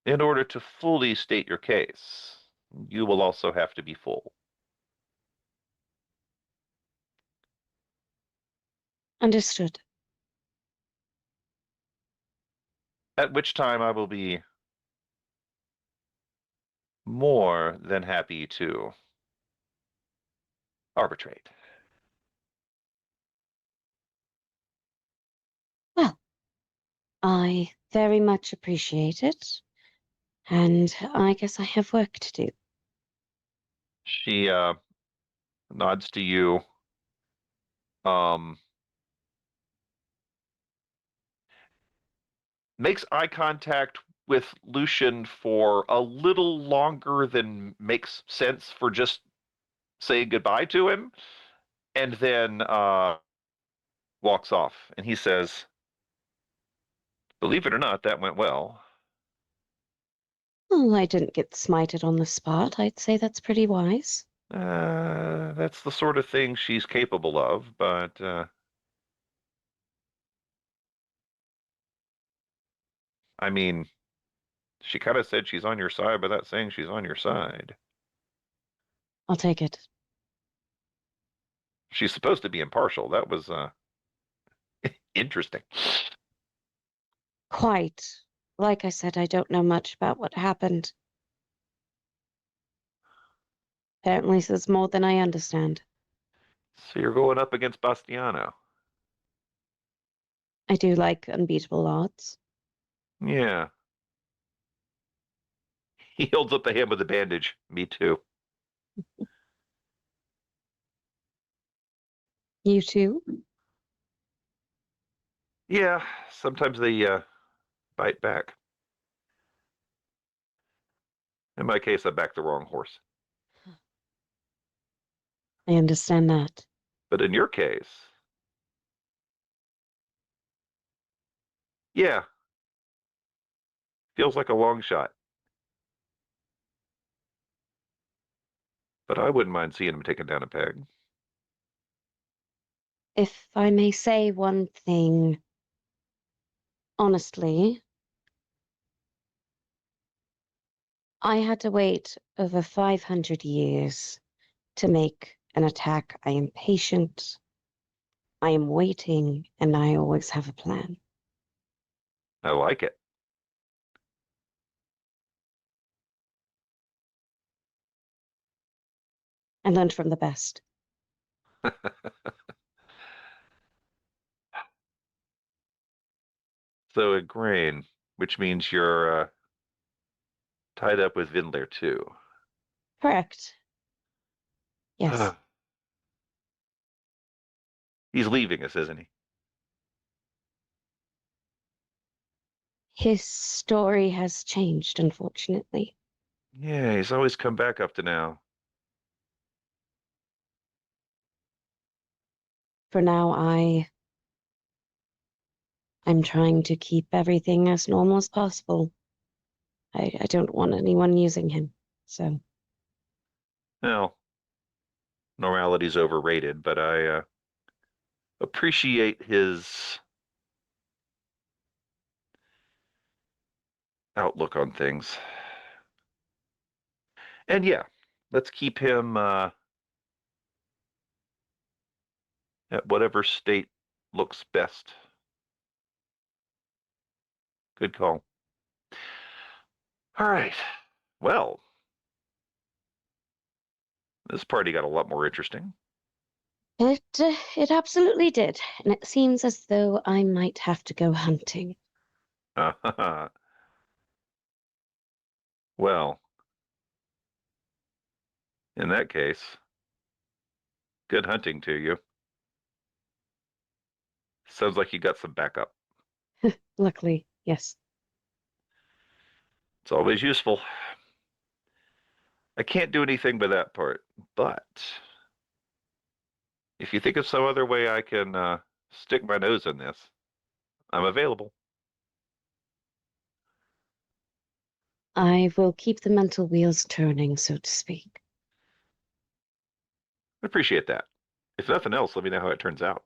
in order to fully state your case, you will also have to be full. Understood. At which time I will be more than happy to arbitrate. Well, I very much appreciate it. And I guess I have work to do. She nods to you. Makes eye contact with Lucian for a little longer than makes sense for just saying goodbye to him, and then walks off. And he says, believe it or not, that went well. Well, I didn't get smited on the spot. I'd say that's pretty wise. That's the sort of thing she's capable of, but I mean, she kind of said she's on your side without saying she's on your side. I'll take it. She's supposed to be impartial. That was interesting. Quite. Like I said, I don't know much about what happened. Apparently, there's more than I understand. So you're going up against Bastiano. I do like unbeatable odds. Yeah. He holds up the hand with the bandage. Me too. You too? Yeah, sometimes they bite back. In my case, I backed the wrong horse. I understand that. But in your case, yeah, feels like a long shot. But I wouldn't mind seeing him taken down a peg. If I may say one thing, honestly, I had to wait over 500 years to make an attack. I am patient. I am waiting, and I always have a plan. I like it. I learned from the best. So a grain, which means you're tied up with Vindler too. Correct. Yes. He's leaving us, isn't he? His story has changed, unfortunately. Yeah, he's always come back up to now. For now, I'm trying to keep everything as normal as possible. I don't want anyone using him, so. Well, normality's overrated, but I appreciate his outlook on things. And yeah, let's keep him at whatever state looks best. Good call. All right. Well, this party got a lot more interesting. It absolutely did, and it seems as though I might have to go hunting. Well, in that case, good hunting to you. Sounds like you got some backup. Luckily, yes. It's always useful. I can't do anything with that part, but if you think of some other way I can stick my nose in this, I'm available. I will keep the mental wheels turning, so to speak. I appreciate that. If nothing else, let me know how it turns out.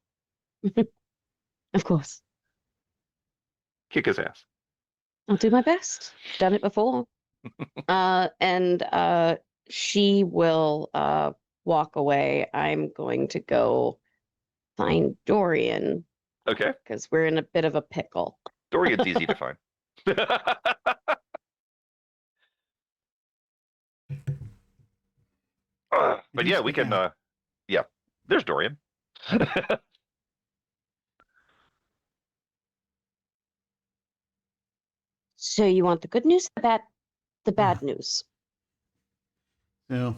Of course. Kick his ass. I'll do my best. Done it before. And she will walk away. I'm going to go find Dorian Okay. because we're in a bit of a pickle. Dorian's easy to find. But yeah, we can, yeah, there's Dorian. So you want the good news, the bad news? So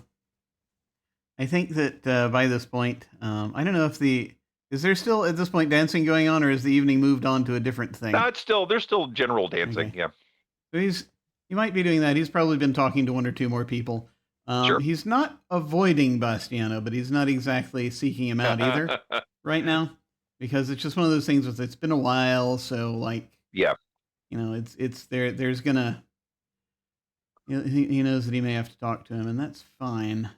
I think that by this point, I don't know if is there still at this point dancing going on, or has the evening moved on to a different thing? No, there's still general dancing. Okay. Yeah. So he might be doing that. He's probably been talking to one or two more people. Sure. He's not avoiding Bastiano, but he's not exactly seeking him out either right now, because it's just one of those things with it's been a while. So like, yeah, it's there's gonna, he knows that he may have to talk to him, and that's fine.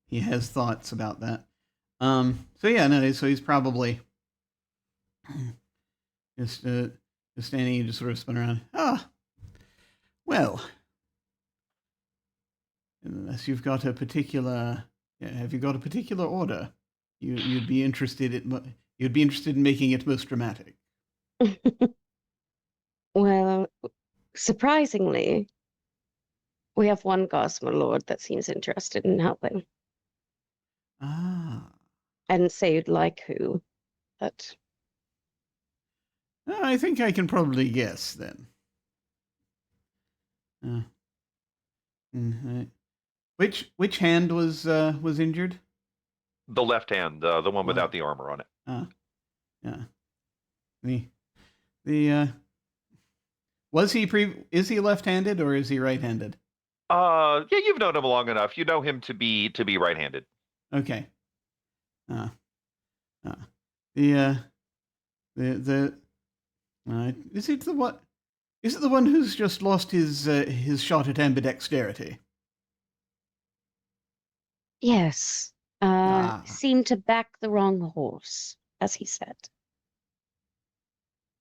He has thoughts about that. So yeah, no, so he's probably just standing and just sort of spin around. Well, unless you've got a particular, have you got a particular order? You'd be interested in making it most dramatic. Well, surprisingly, we have one Gossamer Lord that seems interested in helping. Ah. I didn't say you'd like who, but I think I can probably guess then. Which hand was injured? the left hand, the one without the armor on it. Yeah. Is he left-handed or is he right-handed? Yeah, you've known him long enough. You know him to be right-handed. Okay. Is it the what? Is it the one who's just lost his shot at ambidexterity? yes, seemed to back the wrong horse, as he said.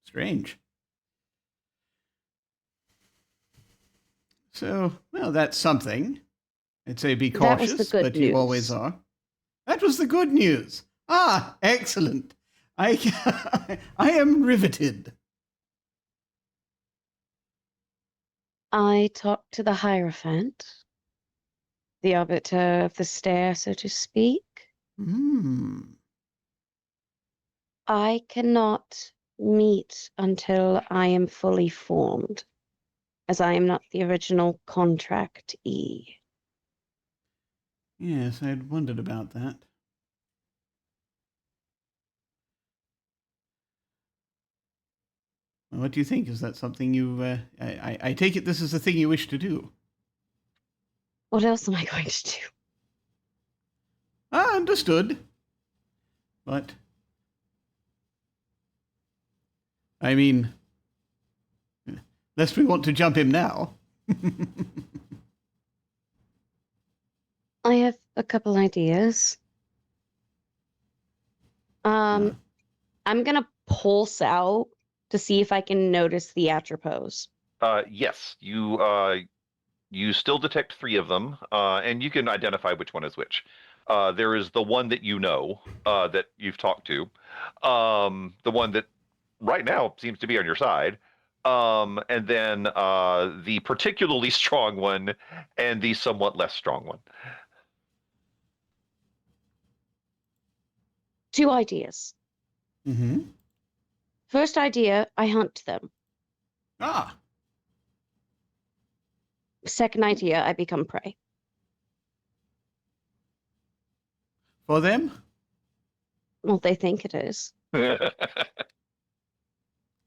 Strange. So, well, that's something. I'd say be That was the cautious, good but you always news. are. That was the good news. Excellent. I am riveted. I talked to the Hierophant, the Arbiter of the Stair, so to speak. I cannot meet until I am fully formed, as I am not the original contractee. Yes, I had wondered about that. Well, what do you think? Is that something you... I take it this is the thing you wish to do. What else am I going to do? Understood. But... I mean... lest we want to jump him now. I have a couple ideas. I'm gonna pulse out to see if I can notice the atropos. Yes, you still detect 3 of them, and you can identify which one is which. There is the one that you know, that you've talked to, the one that right now seems to be on your side, and then the particularly strong one and the somewhat less strong one. 2 ideas. Mm-hmm. First idea, I hunt them. Ah. Second idea, I become prey. For them? Well, they think it is.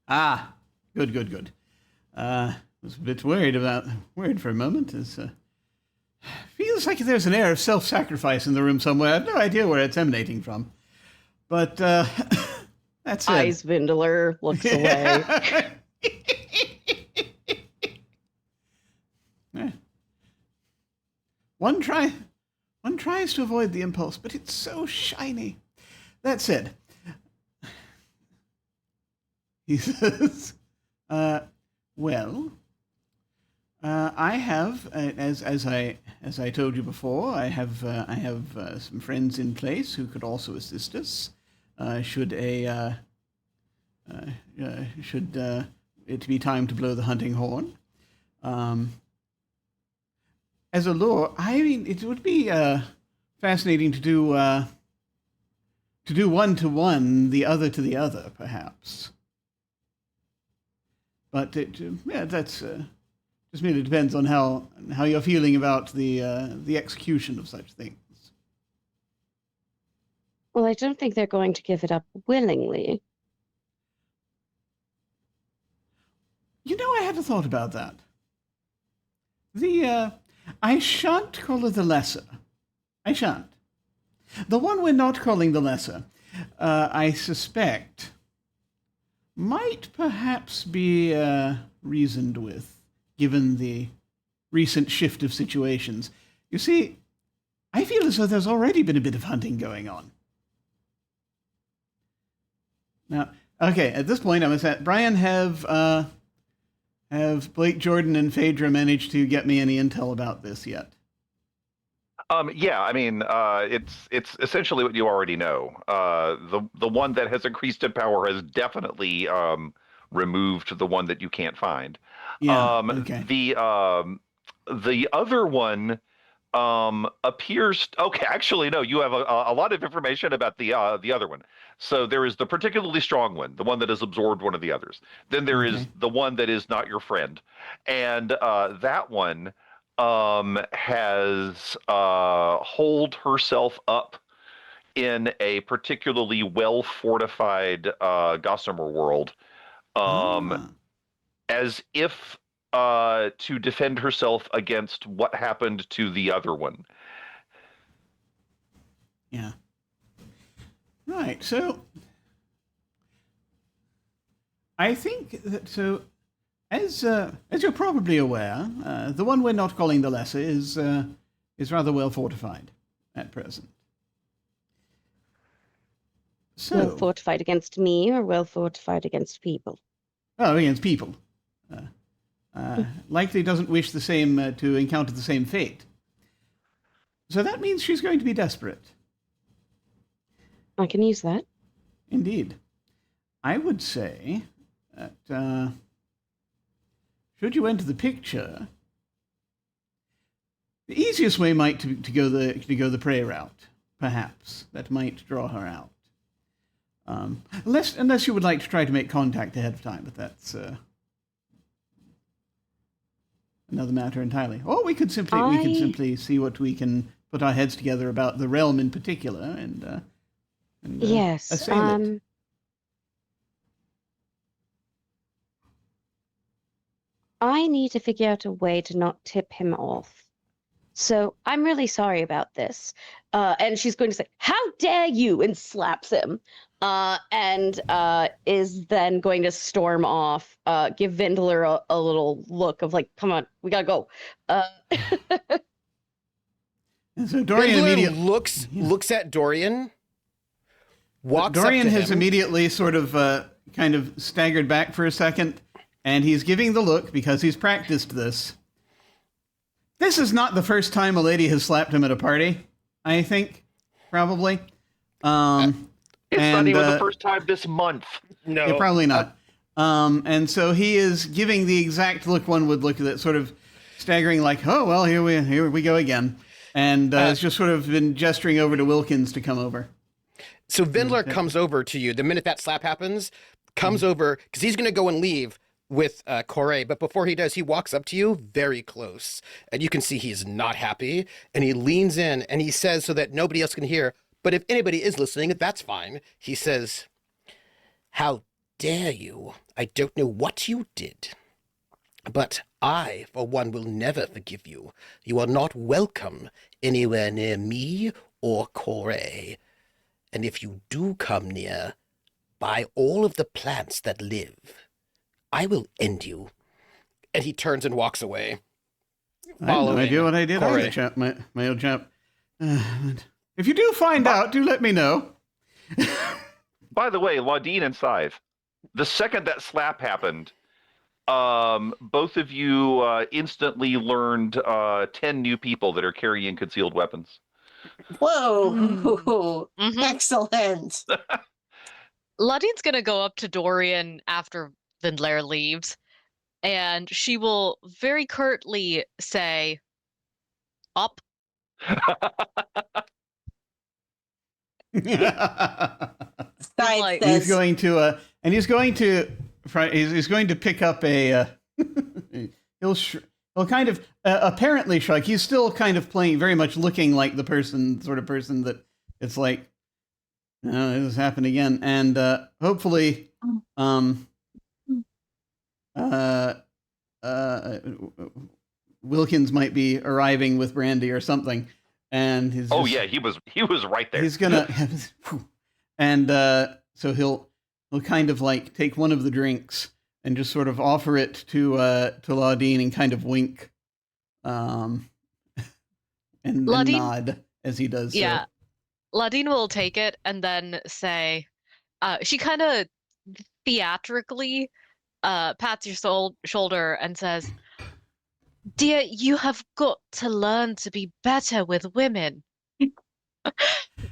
Ah. Good, good, good. I was a bit worried for a moment. Feels like there's an air of self-sacrifice in the room somewhere. I have no idea where it's emanating from. But that's it. Eyes Vindler looks away. Yeah. One tries to avoid the impulse, but it's so shiny. That said, he says, well, I have, as I told you before, I have some friends in place who could also assist us. Should it be time to blow the hunting horn? As a lure, I mean, it would be fascinating to do 1-to-1, the other to the other, perhaps. But that's just merely depends on how you're feeling about the execution of such things. Well, I don't think they're going to give it up willingly. You know, I hadn't thought about that. I shan't call her the lesser. I shan't. The one we're not calling the lesser, I suspect, might perhaps be reasoned with, given the recent shift of situations. You see, I feel as though there's already been a bit of hunting going on. Now, okay, at this point, I must say, Brian, have Blake Jordan and Phaedra managed to get me any intel about this yet? Yeah, I mean, it's essentially what you already know. The one that has increased in power has definitely removed the one that you can't find. Yeah. Okay. The other one appears. Okay, actually, no. You have a lot of information about the other one. So there is the particularly strong one, the one that has absorbed one of the others. Then there is the one that is not your friend, and that one has holed herself up in a particularly well fortified Gossamer world, as if to defend herself against what happened to the other one. Yeah. Right. So I think that as you're probably aware, the one we're not calling the lesser is rather well fortified at present. So, Well fortified against me or well fortified against people? Oh, against people. Likely doesn't wish the same to encounter the same fate. So that means she's going to be desperate. I can use that. Indeed. I would say that should you enter the picture, the easiest way might to go the prey route, perhaps. That might draw her out. Unless you would like to try to make contact ahead of time, but that's another matter entirely. Or we could simply see what we can put our heads together about the realm in particular and yes. assail it. I need to figure out a way to not tip him off. So I'm really sorry about this. And she's going to say, "How dare you?" and slaps him. And is then going to storm off, give Vindler a little look of like, "Come on, we gotta go." And so Dorian immediately looks at Dorian. Dorian has immediately sort of kind of staggered back for a second, and he's giving the look because he's practiced this. This is not the first time a lady has slapped him at a party, I think, probably. It's not even the first time this month. No, yeah, probably not. And so he is giving the exact look one would look at it, sort of staggering like, "Oh, well, here we go again." And has just sort of been gesturing over to Wilkins to come over. So Vindler Okay. comes over to you the minute that slap happens, comes over, because he's going to go and leave with Corey, but before he does, he walks up to you very close, and you can see he's not happy, and he leans in, and he says, so that nobody else can hear, but if anybody is listening, that's fine. He says, "How dare you? I don't know what you did, but I, for one, will never forgive you. You are not welcome anywhere near me or Corey. And if you do come near, by all of the plants that live, I will end you." And he turns and walks away. I have no idea what I did Corey. either, chap, my old chap. If you do find out, do let me know. By the way, Laudine and Scythe, the second that slap happened, both of you instantly learned 10 new people that are carrying concealed weapons. Whoa. Mhm. Excellent. Ladine's gonna go up to Dorian after Vindler leaves, and she will very curtly say, "Up." Scythe Like- says, He's going to, and he's going to pick up a. He'll kind of apparently shrug. He's still kind of playing, very much looking like the sort of person that it's like, oh, this has happened again, and hopefully, Wilkins might be arriving with brandy or something, and his. Oh yeah, he was right there. He's gonna, and so he'll kind of like take one of the drinks and just sort of offer it to Laudine and kind of wink, and Laudine- nod as he does. Yeah. Ladine will take it and then say, she kind of theatrically pats your shoulder and says, "Dear, you have got to learn to be better with women."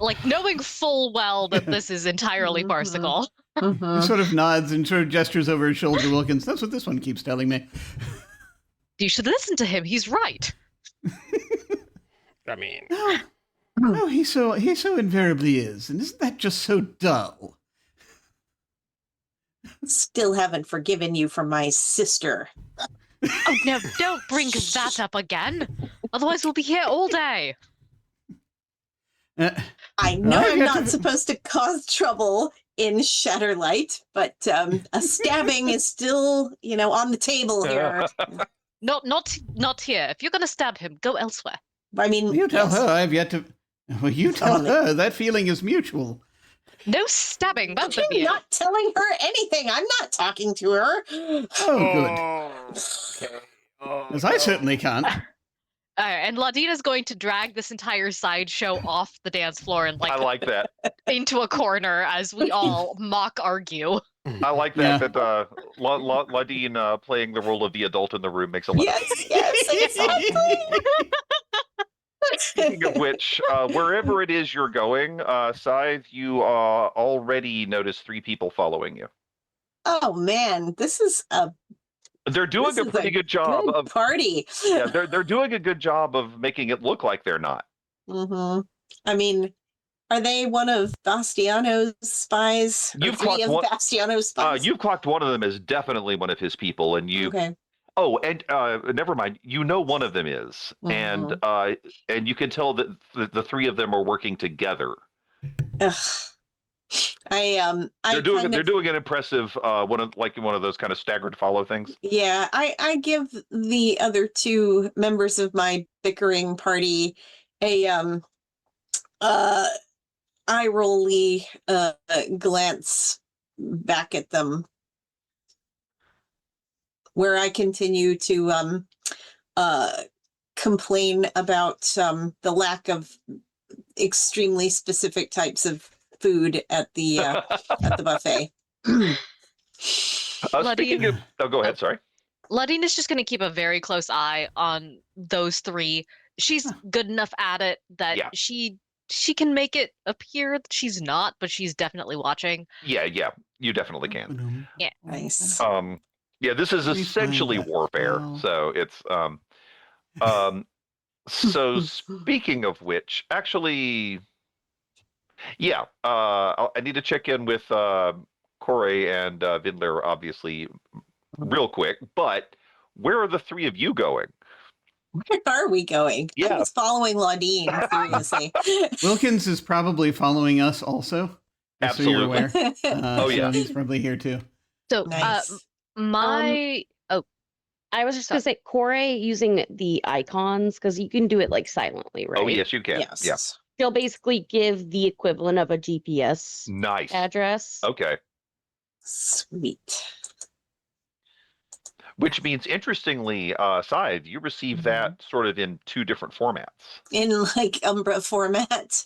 Like, knowing full well that this is entirely Mhm. farcical. He Mhm. sort of nods and sort of gestures over his shoulder to Wilkins. That's what this one keeps telling me. You should listen to him. He's right. I mean, No, he so invariably is, and isn't that just so dull? Still haven't forgiven you for my sister. Oh, no, don't bring that up again. Otherwise, we'll be here all day. I know I've I'm yet not to- supposed to cause trouble in Shatterlight, but a stabbing is still, on the table here. Not here. If you're going to stab him, go elsewhere. I mean, You tell yes. her I've yet to. Well, you tell on it. her that feeling is mutual. No stabbing, both of I'm you. not telling her anything. I'm not talking to her. Oh, good. Okay. Oh, As I certainly can't. And Ladina's going to drag this entire sideshow off the dance floor and I like that. into a corner as we all mock argue. I like Yeah. that. That Laudine playing the role of the adult in the room makes a lot. Yes, exactly. Speaking of which, wherever it is you're going, Scythe, you already noticed 3 people following you. Oh man, this is a They're doing This a is pretty a good job good of party. yeah, they're doing a good job of making it look like they're not. Hmm. I mean, are they one of Bastiano's spies? Or You've 3 clocked of one- Bastiano's spies? You've clocked one of them as definitely one of his people, and you. Okay. Oh, and never mind. You know one of them is, and you can tell that the 3 of them are working together. Ugh. I They're doing kind they're of- doing an impressive one of those kind of staggered follow things. Yeah, I give the other 2 members of my bickering party a eye rolly glance back at them, where I continue to complain about the lack of extremely specific types of food at the buffet. Speaking of, go ahead. Sorry. Ladina's just going to keep a very close eye on those 3. She's good enough at it that Yeah. she can make it appear that she's not, but she's definitely watching. Yeah, you definitely can. Nice. Yeah, this is Please find essentially that warfare. spell. So it's so speaking of which, actually, Yeah, I need to check in with Corey and Vindler, obviously, real quick. But where are the three of you going? Where are we going? I Yeah. was following Laudine furiously. Wilkins is probably following us also. Just so you're aware. Oh, yeah. So he's probably here too. So, Nice. my I was just gonna say, Corey using the icons, because you can do it like silently, right? Oh, yes, you can. Yes. Yeah. She'll basically give the equivalent of a GPS Nice. address. Okay. Sweet. Which means, interestingly, Scythe, you received that sort of in two different formats. In like Umbra format.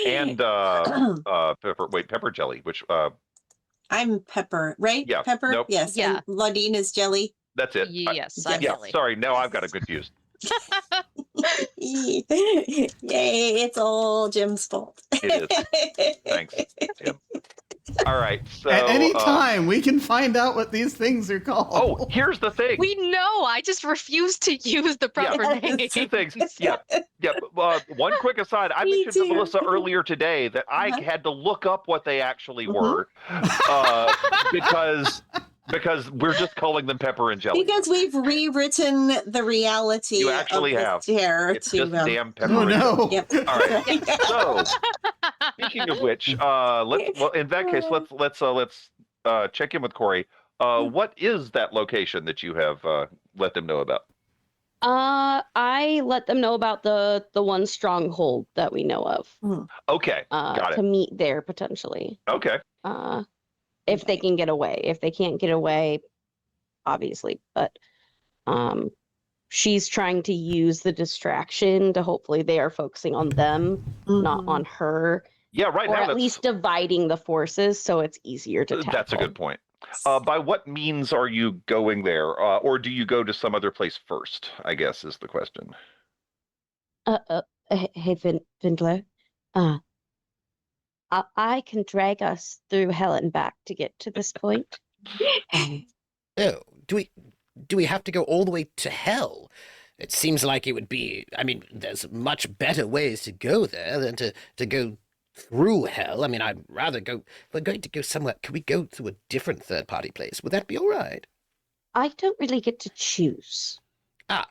And pepper jelly, which I'm Pepper, right? Yeah, Pepper? nope. Yes. Yeah. And Laudine is Jelly. that's it. yes, I'm Yeah, Jelly. sorry, now I've got it confused. Yay, it's all Jim's fault. It is. Thanks, Tim. All right, so At any time, we can find out what these things are called. Oh, here's the thing. We know. I just refuse to use the proper name. Two things. Yeah. One quick aside. I Me mentioned to too. Melissa earlier today that I had to look up what they actually were because we're just calling them pepper and jelly. Because we've rewritten the reality You actually of the have. Stair It's to just damn pepper. Oh and jelly. no. Yep. All right. So, speaking of which, in that case, let's check in with Corey. What is that location that you have let them know about? I let them know about the one stronghold that we know of. Okay, got To it. meet there potentially. Okay, If they can get away. If they can't get away, obviously. But she's trying to use the distraction to hopefully they are focusing on them, not on her. yeah, right Or now at least dividing the forces so it's easier to tackle. that's a good point. By what means are you going there, or do you go to some other place first? I guess is the question. Hey, Vindler. I can drag us through hell and back to get to this point. Oh, do we have to go all the way to hell? It seems like it would be. I mean, there's much better ways to go there than to go through hell. I mean, I'd rather go. If we're going to go somewhere, can we go to a different third-party place? Would that be all right? I don't really get to choose. Well,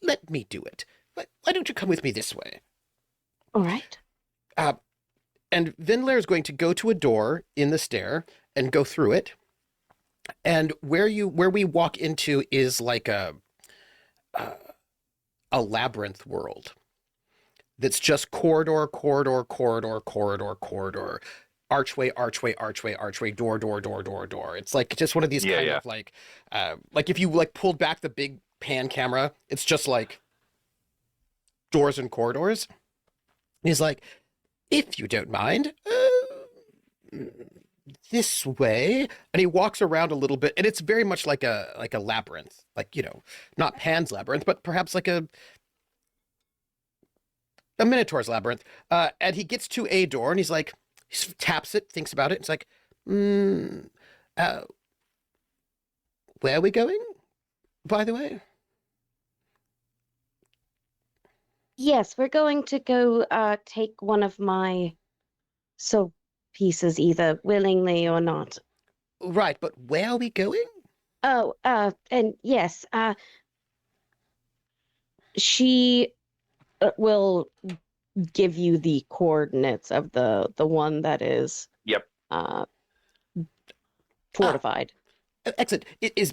let me do it. Why don't you come with me this way? All right. And Vindler is going to go to a door in the stair and go through it. And where we walk into is like a labyrinth world. That's just corridor, corridor, corridor, corridor, corridor, archway, archway, archway, archway, door, door, door, door, door. It's like just one of these of like if you like pulled back the big pan camera, it's just like doors and corridors. And he's like, if you don't mind, this way. And he walks around a little bit, and it's very much like a labyrinth, like, you know, not Pan's labyrinth, but perhaps like a Minotaur's labyrinth. And he gets to a door, and he's like, he taps it, thinks about it. It's like, where are we going, by the way? Yes, we're going to go take one of my soul pieces, either willingly or not. Right, but where are we going? Oh, and yes, she will give you the coordinates of the one that is fortified. Excellent.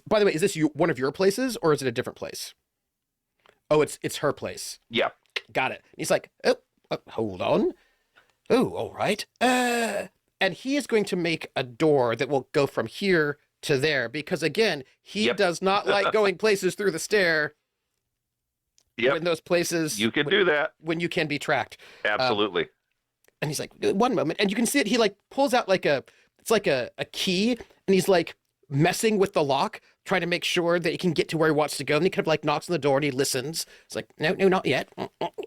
By the way, is this one of your places, or is it a different place? Oh, it's her place. Yeah. Got it. He's like, oh, hold on. Oh, all right. And he is going to make a door that will go from here to there, because again, he does not like going places through the stair. Yep. In those places, You can do that. when you can be tracked. Absolutely. And he's like, one moment, and you can see it. He like pulls out it's like a key, and he's like messing with the lock, trying to make sure that he can get to where he wants to go. And he kind of like knocks on the door, and he listens. It's like, no, not yet.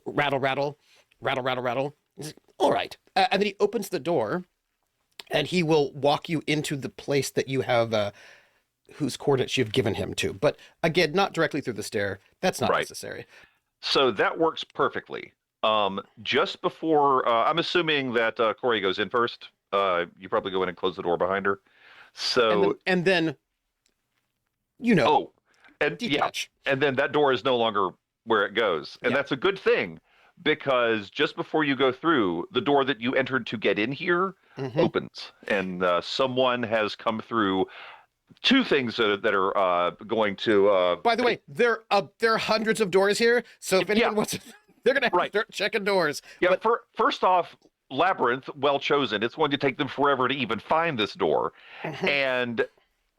Rattle, rattle, rattle, rattle, rattle. He's like, all right. And then he opens the door, and he will walk you into the place that you have, whose coordinates you've given him to. But again, not directly through the stair. That's not necessary. So that works perfectly. Just before, I'm assuming that Corey goes in first. You probably go in and close the door behind her. So, and then you know, oh, and detach. yeah, and then that door is no longer where it goes, and Yeah. that's a good thing because just before you go through, the door that you entered to get in here opens, and someone has come through. Two things that are going to. By the way, there are hundreds of doors here, so if anyone wants, they're gonna have to start checking doors. Yeah, but first off, Labyrinth, well chosen. It's going to take them forever to even find this door, and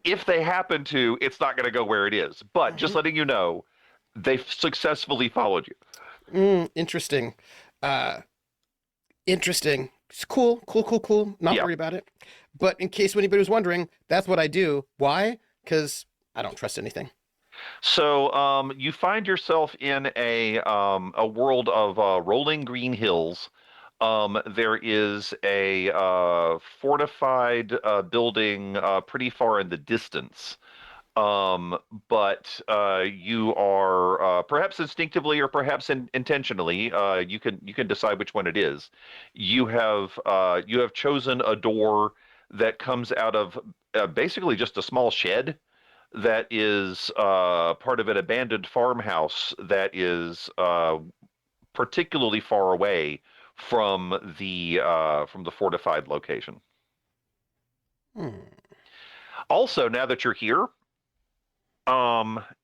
if they happen to, it's not going to go where it is. But just letting you know, they've successfully followed you. Interesting. Interesting. It's cool. Not worried about it. But in case anybody was wondering, that's what I do. Why? Because I don't trust anything. So you find yourself in a world of rolling green hills. There is a fortified building pretty far in the distance. But you are perhaps instinctively or perhaps intentionally, you can decide which one it is. You have chosen a door that comes out of basically just a small shed that is part of an abandoned farmhouse that is particularly far away from the fortified location. Also, now that you're here,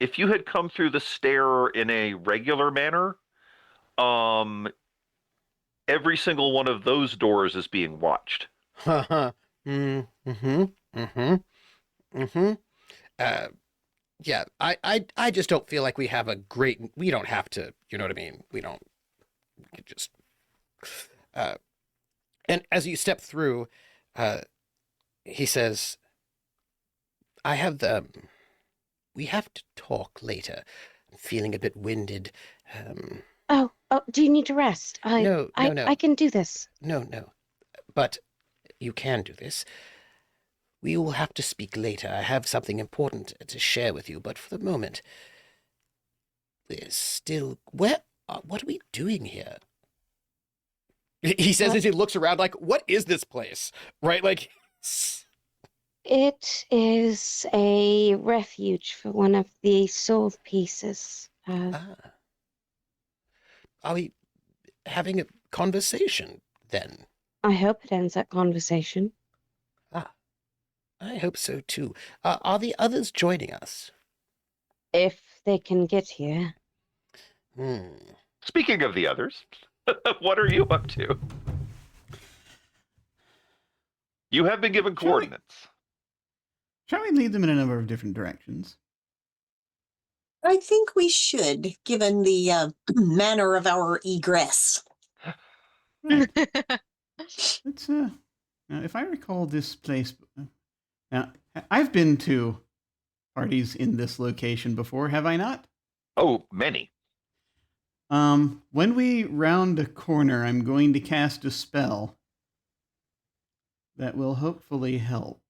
if you had come through the stair in a regular manner, every single one of those doors is being watched. Yeah, I just don't feel like we have a great. We don't have to. You know what I mean? We don't. We could just. And as you step through, he says, "I have the. We have to talk later. I'm feeling a bit winded. Oh, do you need to rest? No. I can do this. No. But you can do this. We will have to speak later. I have something important to share with you, but for the moment, we're still... What are we doing here? He says as he looks around like, what is this place? Right? Like... It is a refuge for one of the soul pieces. Are we having a conversation, then? I hope it ends that conversation. I hope so, too. Are the others joining us? If they can get here. Speaking of the others, what are you up to? You have been given coordinates. Shall we lead them in a number of different directions? I think we should, given the manner of our egress. Right. Let's now, if I recall this place, now I've been to parties in this location before, have I not? Oh, many. When we round a corner, I'm going to cast a spell that will hopefully help.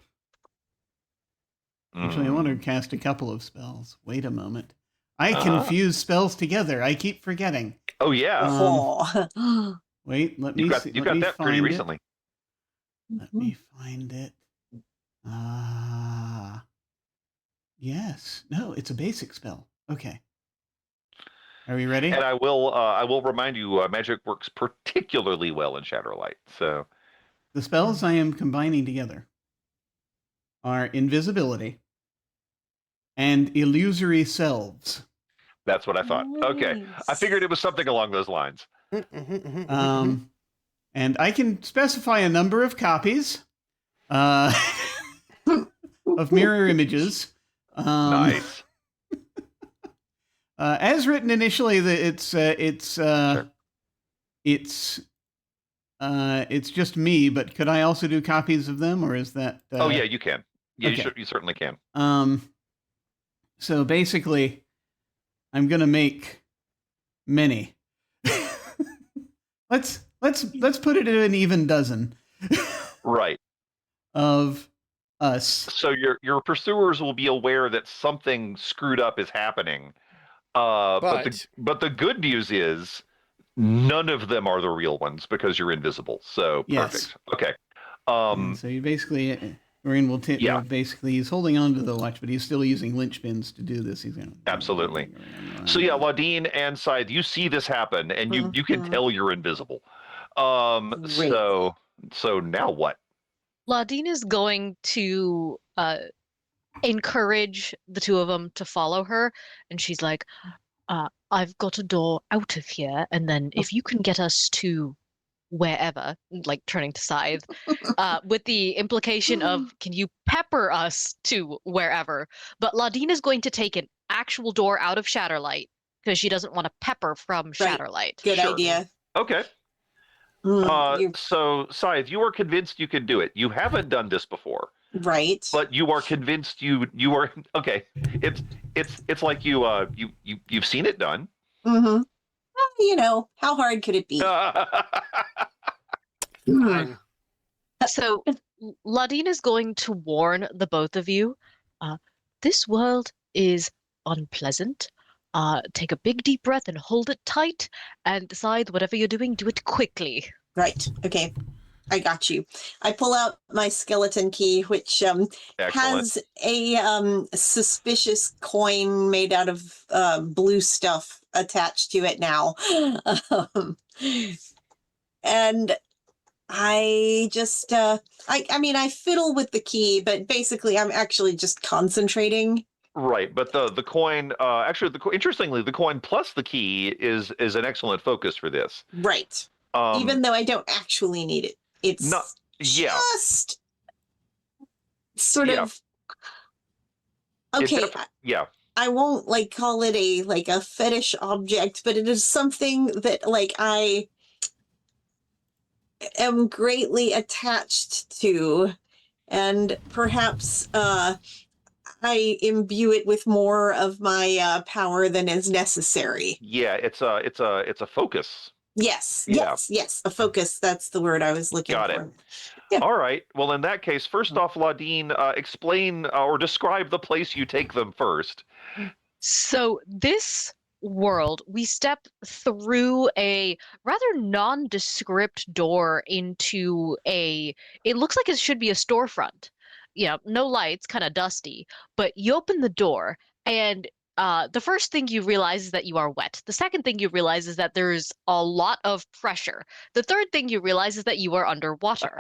Actually, I want to cast a couple of spells. Wait a moment. I confuse spells together. I keep forgetting. Oh, yeah. Wait, let me see. You got that pretty recently. Let me find it. Yes. No, it's a basic spell. Okay. Are we ready? And I will remind you, magic works particularly well in Shatterlight. So the spells I am combining together are invisibility and illusory selves. That's what I thought. Nice. Okay. I figured it was something along those lines. And I can specify a number of copies of mirror images. Nice. As written initially, it's just me. But could I also do copies of them, or is that? Oh yeah, you can. Yeah, okay. You certainly can. So basically, I'm gonna make many. Let's put it in an even dozen. Right. Of us. So your pursuers will be aware that something screwed up is happening. But the good news is None of them are the real ones because you're invisible. So Yes. perfect. Okay. And so you basically, Marine will Yeah. basically, he's holding on to the watch, but he's still using linchpins to do this. He's going to. Absolutely. So yeah, Laudine and Scythe, you see this happen, and you can tell you're invisible. Great. So now what? Laudine is going to encourage the two of them to follow her, and she's like, I've got a door out of here, and then if you can get us to wherever, like turning to Scythe, with the implication of, can you pepper us to wherever? But Laudine is going to take an actual door out of Shatterlight because she doesn't want to pepper from Shatterlight. Good idea. Okay. So Scythe, you are convinced you can do it. You haven't done this before. Right. But you are convinced you are okay. It's like you've seen it done. Mm-hmm. Well, how hard could it be? So Laudine is going to warn the both of you. This world is unpleasant. Take a big deep breath and hold it tight, and decide whatever you're doing, do it quickly. Right. Okay. I got you. I pull out my skeleton key, which has a suspicious coin made out of blue stuff attached to it now. And I just, I fiddle with the key, but basically I'm actually just concentrating. Right, but the coin, interestingly, the coin plus the key is an excellent focus for this. Right. Even though I don't actually need it. It's just sort of okay. I won't call it a fetish object, but it is something that I am greatly attached to, and perhaps I imbue it with more of my power than is necessary. Yeah, it's a focus. Yes. A focus. That's the word I was looking for. Got it. Yeah. All right. Well, in that case, first off, Laudine, explain or describe the place you take them first. So this world, we step through a rather nondescript door into it looks like it should be a storefront. No lights, kind of dusty, but you open the door and the first thing you realize is that you are wet. The second thing you realize is that there's a lot of pressure. The third thing you realize is that you are underwater.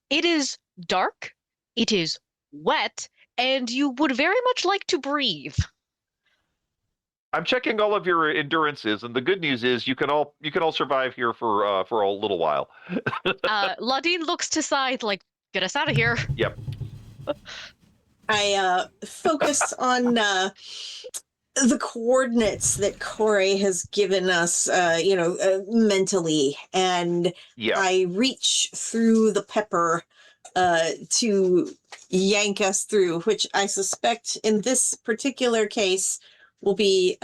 It is dark, it is wet, and you would very much like to breathe. I'm checking all of your endurances, and the good news is you can all survive here for a little while. Laudine looks to Scythe like, get us out of here. Yep. I focus on the coordinates that Corey has given us, mentally, and I reach through the pepper to yank us through, which I suspect in this particular case will be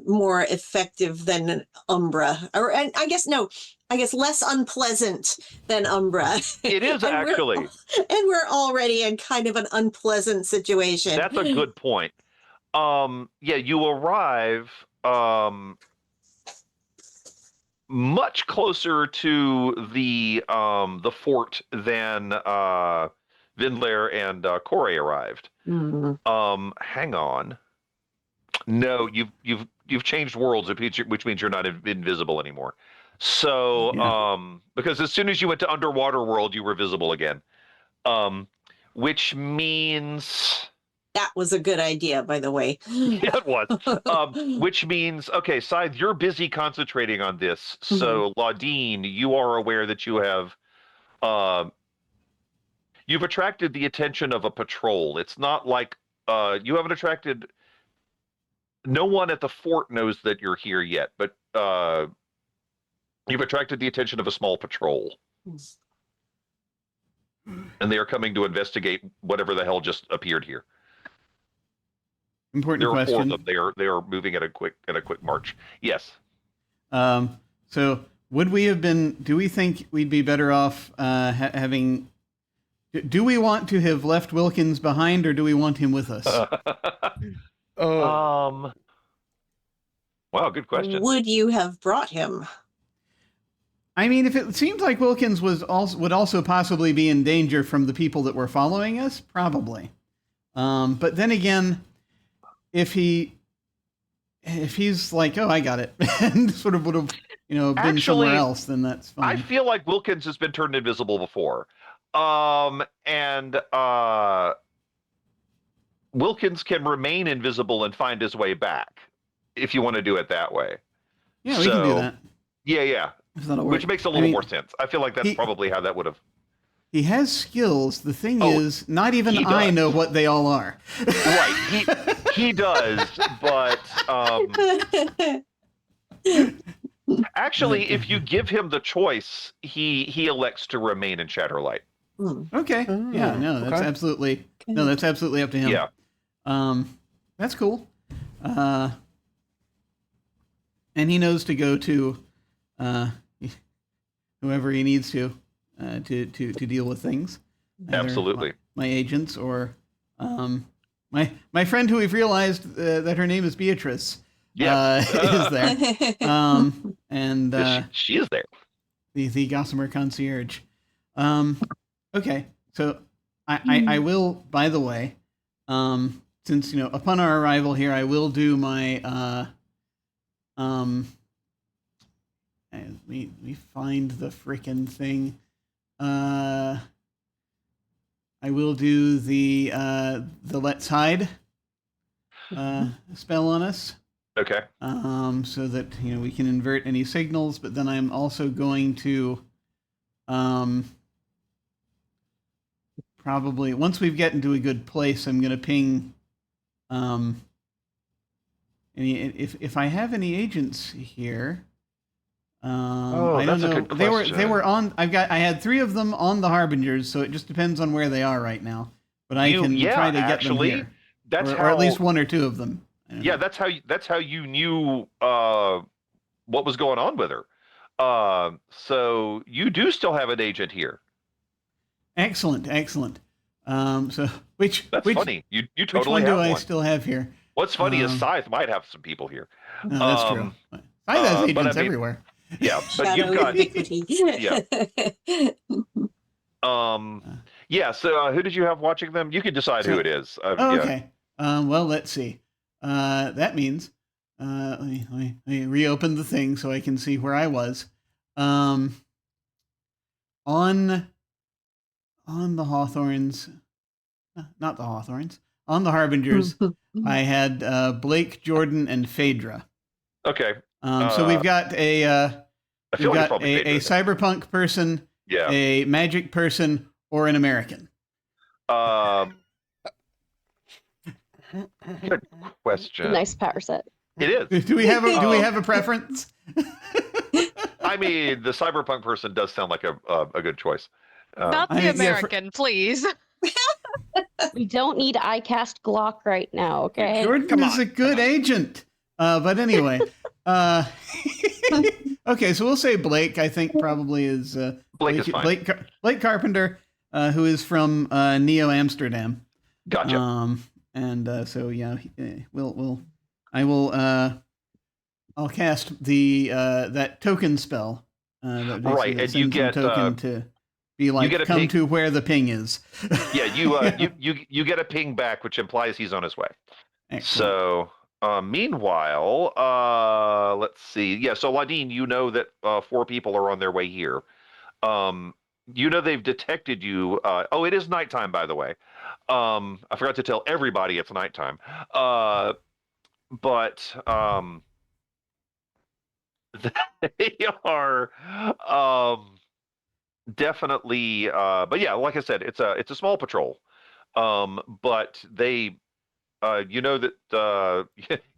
more effective than Umbra, and I guess less unpleasant than Umbra. It is actually. And we're already in kind of an unpleasant situation. That's a good point. You arrive much closer to the fort than Vindler and Corey arrived. Mm-hmm. Hang on. No, you've changed worlds, which means you're not invisible anymore. So, because as soon as you went to Underwater World, you were visible again. Which means... That was a good idea, by the way. Yeah, it was. Which means, okay, Scythe, you're busy concentrating on this. So, Laudine, you are aware that you have... you've attracted the attention of a patrol. It's not like... you haven't attracted... No one at the fort knows that you're here yet, but you've attracted the attention of a small patrol. And they are coming to investigate whatever the hell just appeared here. Important question. There are 4 of them. They are moving at a quick march. Yes. So would we have been, do we think we'd be better off having, do we want to have left Wilkins behind, or do we want him with us? Well, Wow, good question. would you have brought him? I mean, if it seems like Wilkins would also possibly be in danger from the people that were following us, probably. But then again, if he's like, oh, I got it, and sort of would have, been somewhere else, then that's fine. I feel like Wilkins has been turned invisible before. And Wilkins can remain invisible and find his way back, if you want to do it that way. Yeah, we can do that. Yeah. Which makes a little more sense. I feel like that's probably how that would have. He has skills. The thing is, not even I know what they all are. Right. He does, but actually, if you give him the choice, he elects to remain in Chatterlight. Okay. Yeah. No, that's absolutely up to him. Yeah. That's cool. And he knows to go to whoever he needs to deal with things. Absolutely. My agents or my friend who we've realized that her name is Beatrice. Is there. And she is there. The Gossamer concierge. Okay. So I will, by the way, since upon our arrival here, I will do my and we find the frickin' thing. I will do the Let's Hide spell on us. Okay. So that we can invert any signals, but then I'm also going to probably once we've gotten to a good place, I'm going to ping if I have any agents here. I don't know. A good question. They were on. I had 3 of them on the Harbingers, so it just depends on where they are right now. But I can try to get them here. Or at least 1 or 2 of them. Yeah, that's how you knew what was going on with her. So you do still have an agent here. Excellent. So which funny. You totally which one have do I one. still have here? What's funny is Scythe might have some people here. No, that's true. Scythe has agents everywhere. Yeah, but you've got yeah. So who did you have watching them? You can decide who it is. Okay. Well, let's see. That means let me reopen the thing so I can see where I was. On the Hawthorns, not the Hawthorns. On the Harbingers, I had Blake, Jordan, and Phaedra. Okay. So we've got a cyberpunk person, yeah, a magic person, or an American. Good question. Nice power set. It is. Do we have a preference? I mean, the cyberpunk person does sound like a good choice. Not the American, please. We don't need ICAST Glock right now, okay? Jordan is a good agent. But anyway, okay, so we'll say Blake. I think probably is Blake is fine. Blake Carpenter, who is from Neo Amsterdam. Gotcha. And so yeah, I'll cast the that token spell. Right, and you get token to be like come ping to where the ping is. Yeah, you get a ping back, which implies he's on his way. Excellent. So meanwhile, let's see. Yeah, so Ladine, you know that 4 people are on their way here. You know they've detected you. Oh, it is nighttime, by the way. I forgot to tell everybody it's nighttime. But they are definitely. But yeah, like I said, it's a small patrol. But they. You know that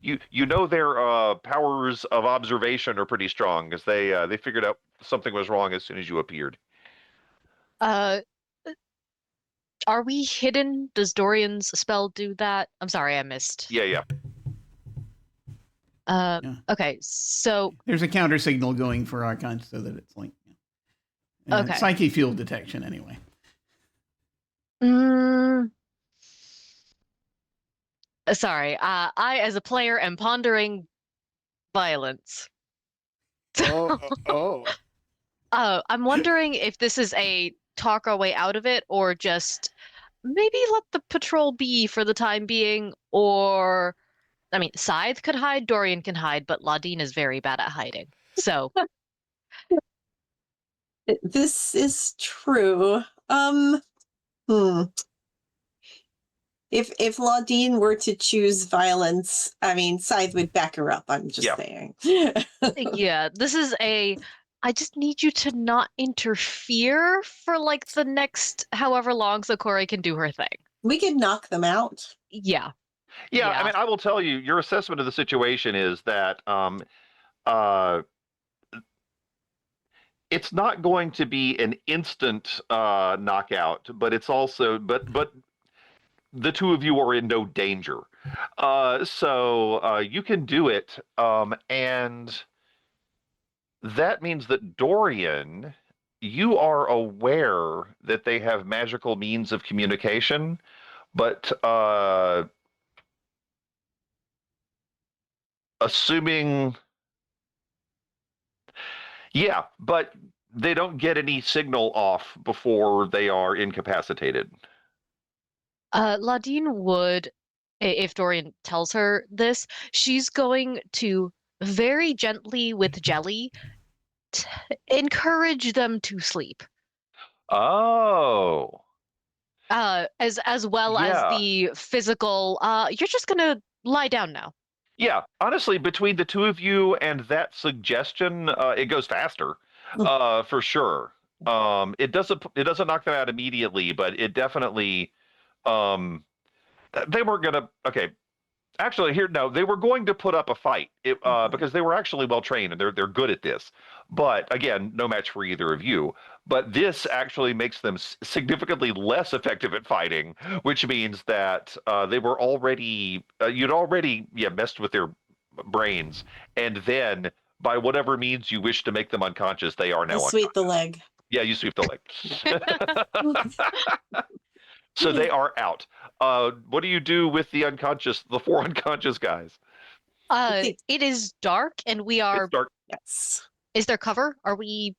you know their powers of observation are pretty strong, because they figured out something was wrong as soon as you appeared. Are we hidden? Does Dorian's spell do that? I'm sorry, I missed. Yeah. Okay, so there's a counter signal going for Archon, so that it's like okay. Psyche field detection anyway. Sorry, I as a player am pondering violence. Oh. I'm wondering if this is a talk our way out of it, or just maybe let the patrol be for the time being, or I mean, Scythe could hide, Dorian can hide, but Laudine is very bad at hiding. So This is true. If Laudine were to choose violence, I mean, Scythe would back her up. I'm just saying. yeah, this is I just need you to not interfere for like the next however long so Corey can do her thing. We could knock them out. Yeah. Yeah, Yeah. I mean, I will tell you, your assessment of the situation is that it's not going to be an instant knockout, but it's also but the two of you are in no danger. So you can do it, and that means that Dorian, you are aware that they have magical means of communication, but assuming, yeah, but they don't get any signal off before they are incapacitated. Laudine would, if Dorian tells her this, she's going to very gently with Jelly encourage them to sleep. Oh. As well as the physical, you're just gonna lie down now. Yeah, honestly, between the two of you and that suggestion, it goes faster, for sure. It doesn't knock them out immediately, but it definitely. They weren't gonna. Okay, actually, they were going to put up a fight because they were actually well trained and they're good at this. But again, no match for either of you. But this actually makes them significantly less effective at fighting, which means that they were already you'd already messed with their brains, and then by whatever means you wish to make them unconscious, they are now unconscious. Sweep the leg. Yeah, you sweep the leg. So they are out. What do you do with the four unconscious guys? It is dark and we are. It's dark. Yes. Is there cover? Are we?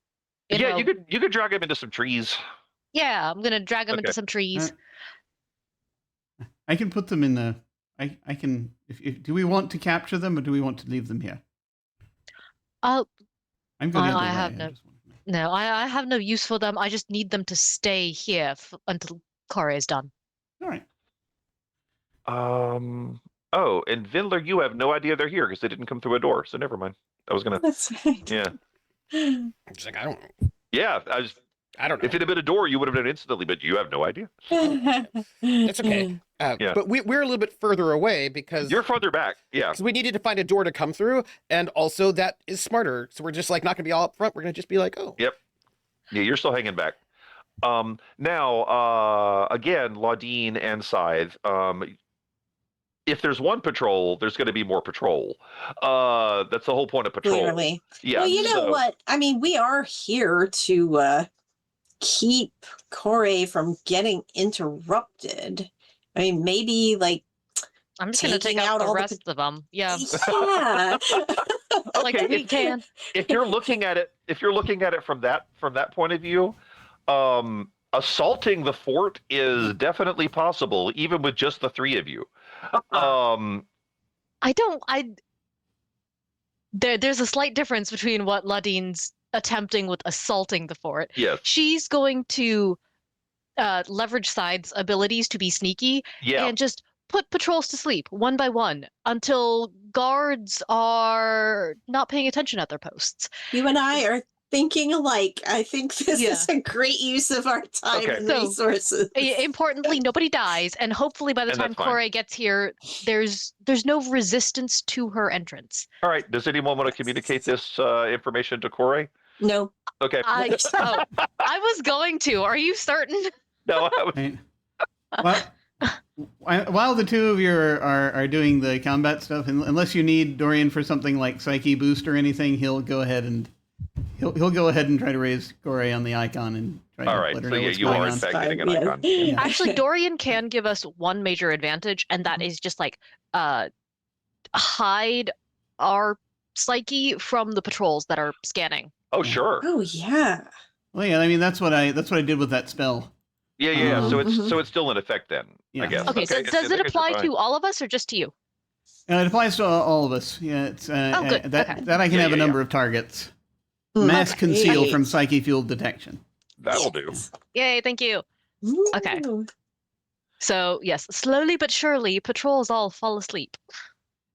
You could drag him into some trees. Yeah, I'm gonna drag them into some trees. I can put them in the. I can. Do we want to capture them or do we want to leave them here? I'm going I have no. I have no use for them. I just need them to stay here until Corey is done. All right. Oh, and Vindler, you have no idea they're here because they didn't come through a door. So never mind. I was gonna. That's right. Yeah. It's like I don't. Yeah, I don't know. If it had been a door, you would have known instantly, but you have no idea. It's okay. Yeah. But we're a little bit further away because You're further back. Yeah. because we needed to find a door to come through, and also that is smarter. So we're just like not going to be all up front. We're going to just be like, oh. Yep. Yeah, you're still hanging back. Now, again, Laudine and Scythe, if there's one patrol, there's going to be more patrol. That's the whole point of patrol. Clearly. Yeah. Well, you know what? I mean, we are here to keep Corey from getting interrupted. I mean, maybe like I'm just gonna take out the rest of them. Yeah. Yeah. Like we can. If you're looking at it from that point of view, assaulting the fort is definitely possible, even with just the three of you. There's a slight difference between what Laudine's attempting with assaulting the fort. Yes. She's going to leverage Scythe's abilities to be sneaky and just put patrols to sleep one by one until guards are not paying attention at their posts. You and I are thinking alike. I think this is a great use of our time and resources. Importantly, nobody dies, and hopefully by the time Corey gets here, there's no resistance to her entrance. All right. Does anyone want to communicate this information to Corey? No. Okay. I was going to. Are you certain? No. While the two of you are doing the combat stuff, unless you need Dorian for something like Psyche Boost or anything, he'll go ahead and try to raise Corey on the icon and try to let her know what's going on. In fact getting an icon. Yeah. Actually, Dorian can give us one major advantage, and that is just like hide our Psyche from the patrols that are scanning. Oh, sure. Oh yeah. Well, yeah, I mean that's what I did with that spell. Yeah. So Mhm. it's still in effect then, Yeah. I guess. Okay, so If does it you're apply fine. to all of us or just to you? It applies to all of us. Yeah, it's Oh, good. that Okay. that I can Yeah, have a yeah, number of targets. Mm. Mass Okay. conceal Great. from psyche fueled detection. That'll do. Yay, thank you. Okay. Ooh. So, yes, slowly but surely, patrols all fall asleep.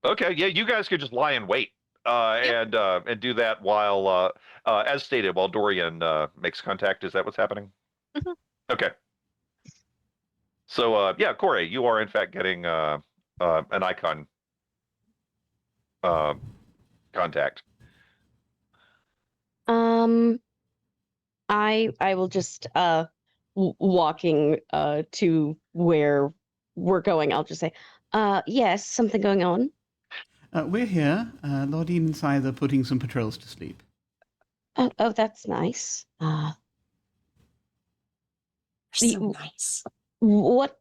Okay, yeah, you guys could just lie in wait Yep. and do that while, as stated, while Dorian makes contact. Is that what's happening? Mhm. Okay. So, yeah, Corey, you are in fact getting an icon contact. I will just walking to where we're going. I'll just say, yes, something going on. We're here. Lord Eden and Scythe are putting some patrols to sleep. Oh, that's nice. So nice. What?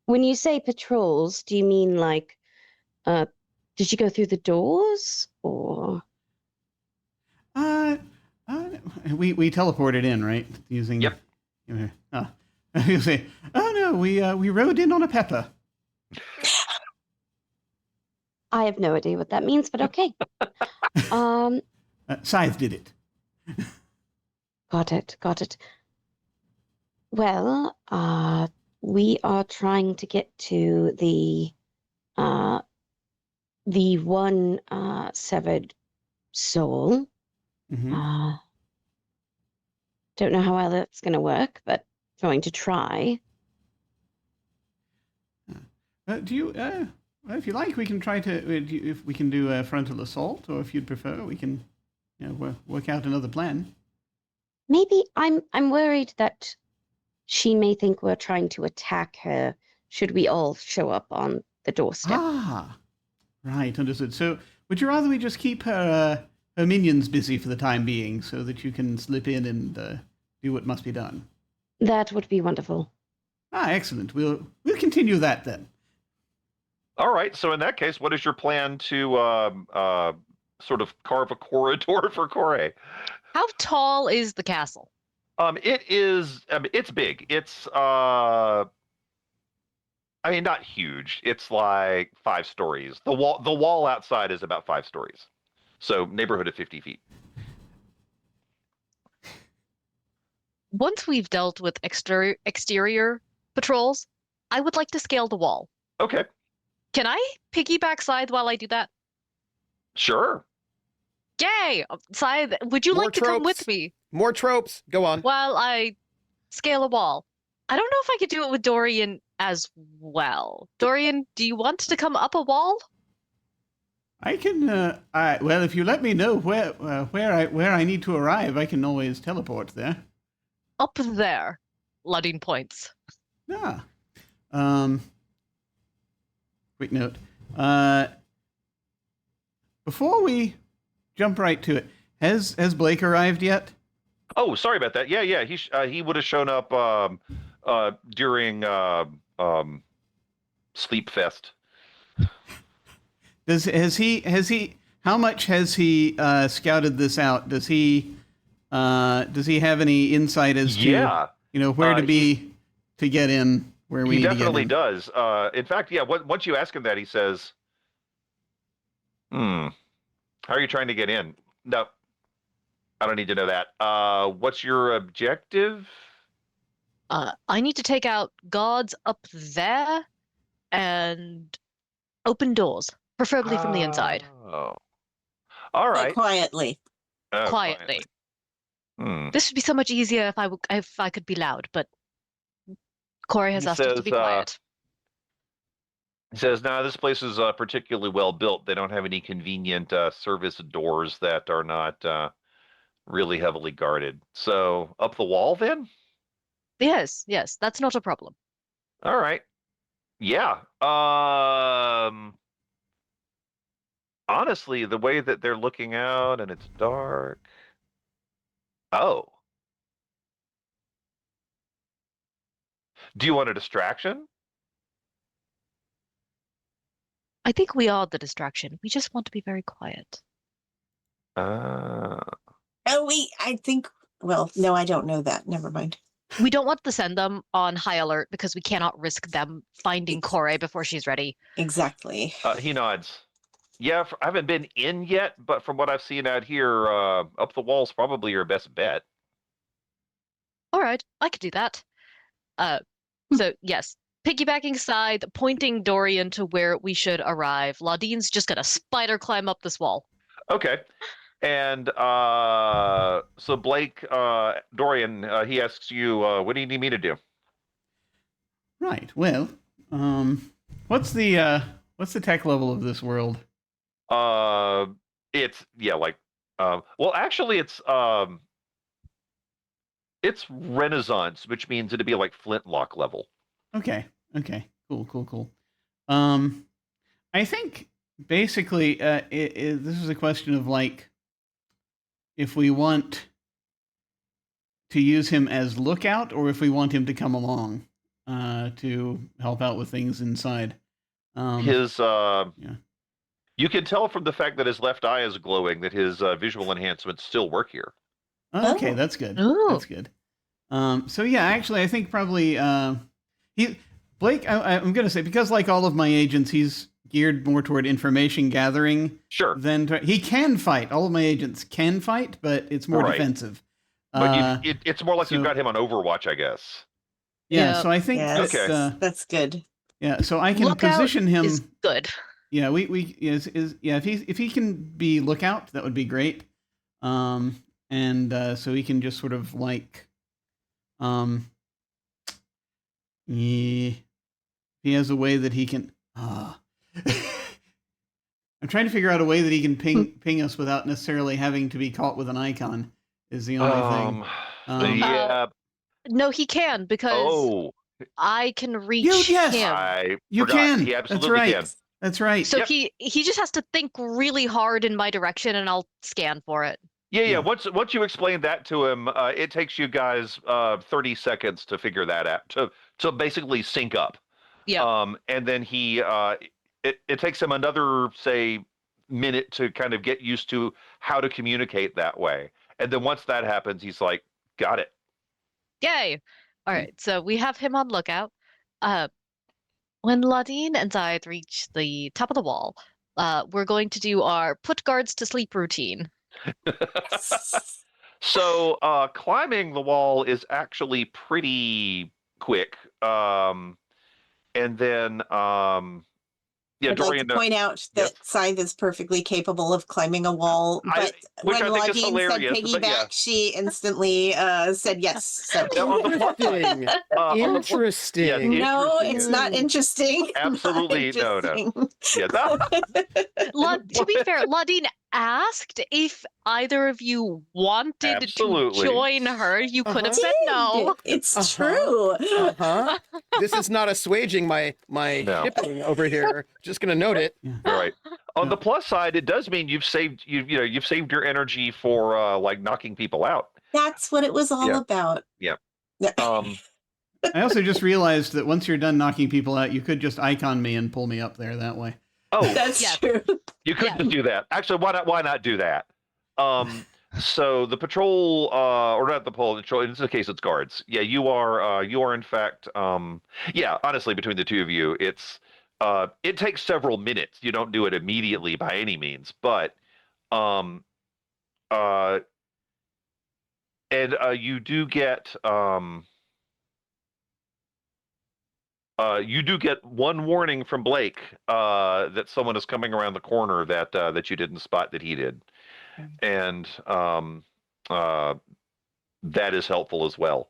When you say patrols, do you mean like, did you go through the doors or? We teleported in, right? Using. Yep. You say, oh no, we rode in on a pepper. I have no idea what that means, but okay. Scythe did it. Got it. Well, we are trying to get to the one severed soul. Mm-hmm. Don't know how well that's going to work, but going to try. Do you? Well, if you like, we can try to. If we can do a frontal assault, or if you'd prefer, we can, work out another plan. Maybe I'm worried that she may think we're trying to attack her. Should we all show up on the doorstep? Ah, right, understood. So, would you rather we just keep her minions busy for the time being, so that you can slip in and do what must be done? That would be wonderful. Ah, excellent. We'll continue that then. All right. So in that case, what is your plan to sort of carve a corridor for Corey? How tall is the castle? It is. It's big. It's. I mean, not huge. It's like 5 stories. The wall outside is about 5 stories. So neighborhood of 50 feet. Once we've dealt with exterior patrols, I would like to scale the wall. Okay. Can I piggyback Scythe while I do that? Sure. Yay! Scythe, would you More like to come with tropes. me More tropes. Go on. while I scale a wall? I don't know if I could do it with Dorian as well. Dorian, do you want to come up a wall? I can. Well, if you let me know where I need to arrive, I can always teleport there. Up there. Ludding points. Ah. Quick note. Before we jump right to it, has Blake arrived yet? Oh, sorry about that. Yeah. He would have shown up during Sleep Fest. Has he? How much has he scouted this out? Does he have any insight as to where to be to get in? Where we He need to get definitely in? does. In fact, yeah. Once you ask him that, he says, "How are you trying to get in?" No, I don't need to know that. What's your objective? I need to take out guards up there and open doors, preferably from the inside. Oh, all right. Quietly. Quietly. Hmm. This would be so much easier if I could be loud, but Corey has He asked us to says, be quiet. He says, "No, this place is particularly well built. They don't have any convenient service doors that are not really heavily guarded. So up the wall then? Yes, that's not a problem. All right. Yeah. Honestly, the way that they're looking out and it's dark. Oh. Do you want a distraction? I think we are the distraction. We just want to be very quiet. Oh, wait, I think, well, no, I don't know that. Never mind. We don't want to send them on high alert because we cannot risk them finding Kore before she's ready. Exactly. He nods. Yeah, I haven't been in yet, but from what I've seen out here, up the wall's probably your best bet. All right, I could do that. So yes, piggybacking side, pointing Dorian to where we should arrive. Laudine's just gonna spider climb up this wall. Okay. And so Blake, Dorian, he asks you, what do you need me to do? Right. Well, what's the tech level of this world? It's well, actually, it's Renaissance, which means it'd be like flintlock level. Okay. Cool. I think basically, this is a question of like, if we want to use him as lookout, or if we want him to come along to help out with things inside. You can tell from the fact that his left eye is glowing that his visual enhancements still work here. Okay, that's good. Ooh. That's good. So yeah, actually, I think probably Blake. I'm going to say, because like all of my agents, he's geared more toward information gathering. Sure. He can fight. All of my agents can fight, but it's more Right. defensive. But it's more like you've got him on Overwatch, I guess. Yeah. Yeah. So I think Yes, that's that's good. yeah. So I can Lookout position him. is good. Yeah, if he can be lookout, that would be great. And so he can just sort of like, he has a way that he can. I'm trying to figure out a way that he can ping us without necessarily having to be caught with an icon. Is the only thing. Yeah. No, he can because Oh, I can reach yes. him. I You forgot. can. He That's absolutely right. can. That's right. So Yep. he just has to think really hard in my direction, and I'll scan for it. Yeah. Once you explain that to him, it takes you guys 30 seconds to figure that out, to basically sync up. Yeah. And then it takes him another, say, minute to kind of get used to how to communicate that way. And then once that happens, he's like, got it. Yay! All right, so we have him on lookout. When Laudine and Zayed reach the top of the wall, we're going to do our put guards to sleep routine. So climbing the wall is actually pretty quick. And then I'd like Dorian, to point out that Scythe is perfectly capable of climbing a wall, but which when I think is Laudine said hilarious, but piggyback, yeah. she instantly said yes. So Now, on the plus side, Interesting. yeah, no, interesting it's is- not interesting. Absolutely, Not no. interesting. Yeah, To be fair, Laudine asked if either of you wanted Absolutely. to join her. You could have said no. It's true. Uh-huh. This is not assuaging my No. shipping over here. Just gonna note it. right. On the plus side, it does mean you've saved your energy for like knocking people out. That's what it was all about. Yeah. Yeah. I also just realized that once you're done knocking people out, you could just icon me and pull me up there that way. Oh, That's Yeah. true. you could just do that. Actually, why not do that? So the patrol, or not the patrol, in this case, it's guards. Yeah, you are in fact, honestly, between the two of you, it takes several minutes. You don't do it immediately by any means, but, and you do get, one warning from Blake that someone is coming around the corner that you didn't spot that he did, and that is helpful as well.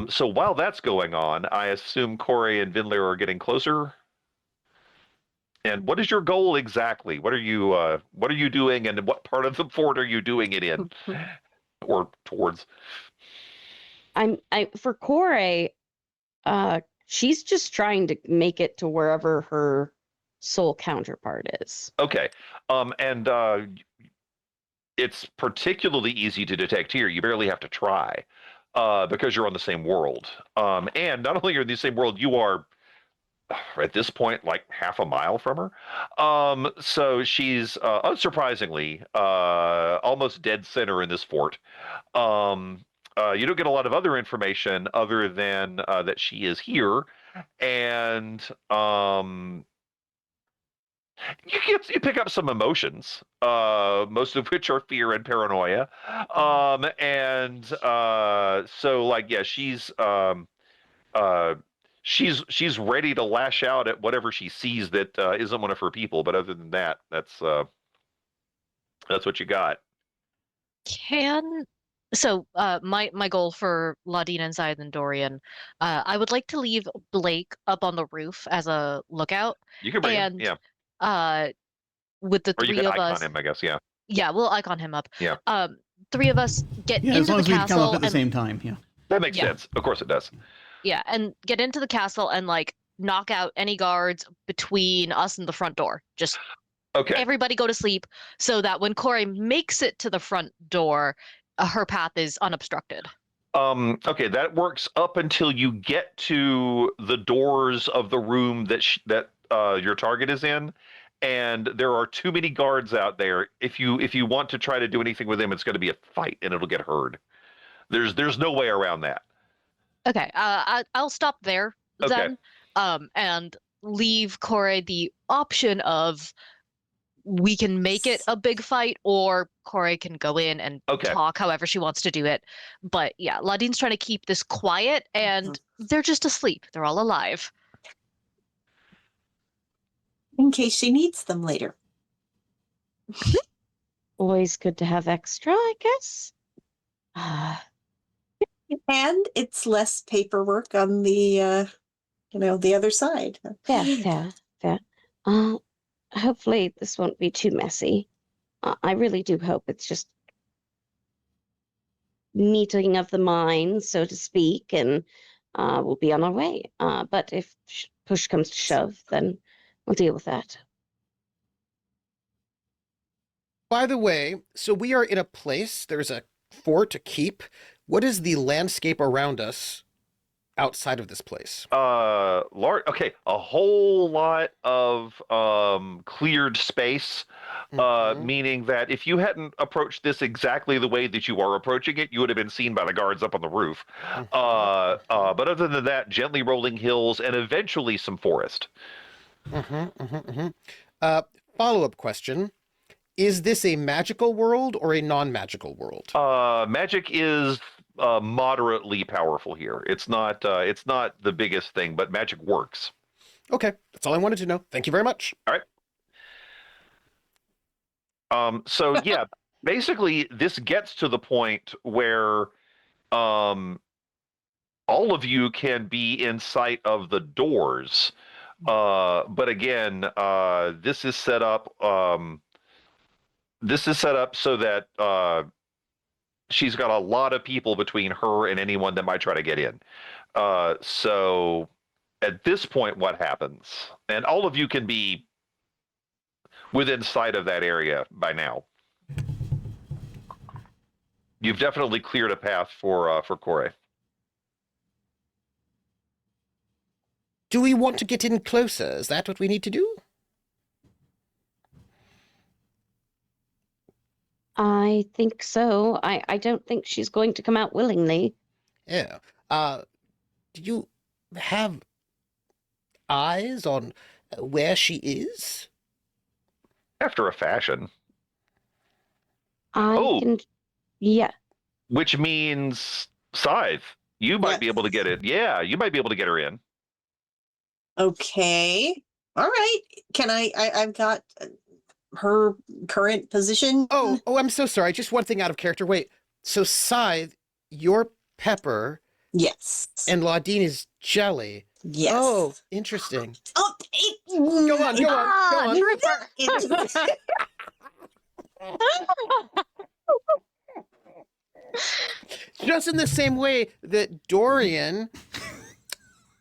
So while that's going on, I assume Corey and Vindler are getting closer. And what is your goal exactly? What are you doing, and what part of the fort are you doing it in, or towards? For Kore, she's just trying to make it to wherever her soul counterpart is. Okay, and it's particularly easy to detect here. You barely have to try, because you're on the same world. And not only are you in the same world, you are at this point like half a mile from her. So she's unsurprisingly almost dead center in this fort. You don't get a lot of other information other than that she is here, and you pick up some emotions, most of which are fear and paranoia. So like yeah, she's ready to lash out at whatever she sees that isn't one of her people. But other than that, that's what you got. My goal for Ladina and Syed and Dorian, I would like to leave Blake up on the roof as a lookout, You can bring him, and yeah, with the or you three can of icon us, him, I guess, yeah. yeah, we'll icon him up. Yeah. Three of us get Yeah, as into long the as we come up castle at the and same time. Yeah. That makes Yeah. sense. Of course it does. yeah, and get into the castle and like knock out any guards between us and the front door. Just Okay. everybody go to sleep so that when Corey makes it to the front door, her path is unobstructed. Okay, that works up until you get to the doors of the room that your target is in, and there are too many guards out there. If you want to try to do anything with them, it's going to be a fight, and it'll get heard. There's no way around that. Okay, I'll stop there Okay. then, and leave Corey the option of we can make it a big fight, or Corey can go in and Okay. talk however she wants to do it. But yeah, Ladine's trying to keep this quiet, and they're just asleep. They're all alive. In case she needs them later. Always good to have extra, I guess. And it's less paperwork on the, the other side. Fair. Hopefully this won't be too messy. I really do hope it's just meeting of the minds, so to speak, and we'll be on our way. But if push comes to shove, then we'll deal with that. By the way, so we are in a place, there's a fort to keep. What is the landscape around us outside of this place? Okay, a whole lot of cleared space, meaning that if you hadn't approached this exactly the way that you are approaching it, you would have been seen by the guards up on the roof. But other than that, gently rolling hills and eventually some forest. Follow-up question. Is this a magical world or a non-magical world? Magic is moderately powerful here. It's not the biggest thing, but magic works. Okay, that's all I wanted to know. Thank you very much. All right. So yeah, basically this gets to the point where all of you can be in sight of the doors. But again, this is set up so that she's got a lot of people between her and anyone that might try to get in. So at this point, what happens? And all of you can be within sight of that area by now. You've definitely cleared a path for Corey. Do we want to get in closer? Is that what we need to do? I think so. I don't think she's going to come out willingly. Yeah. Do you have eyes on where she is? After a fashion. I can... Yeah. Which means Scythe. You might be able to get it. Yeah, you might be able to get her in. Okay. All right. Can I've got her current position. Oh, I'm so sorry. Just one thing out of character. Wait. So Scythe, you're Pepper. Yes. And Ladine is Jelly. Yes. Oh, interesting. Oh, Go on. Just in the same way that Dorian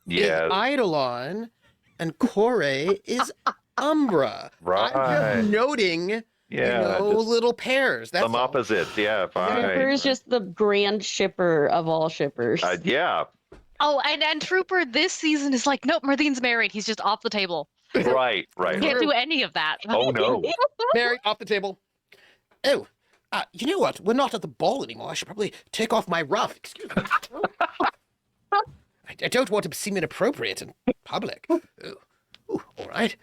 is Eidolon and Corey is Umbra. Right. I'm just noting, little pairs. That's some opposites. Yeah, fine. Pepper is just the grand shipper of all shippers. Yeah. Oh, and Trooper this season is like, nope, Merthine's married. He's just off the table. Right, right. Can't do any of that. Oh no. Mary, off the table. Oh, you know what? We're not at the ball anymore. I should probably take off my ruff. Excuse me. I don't want to seem inappropriate in public. Oh. Ooh, all right.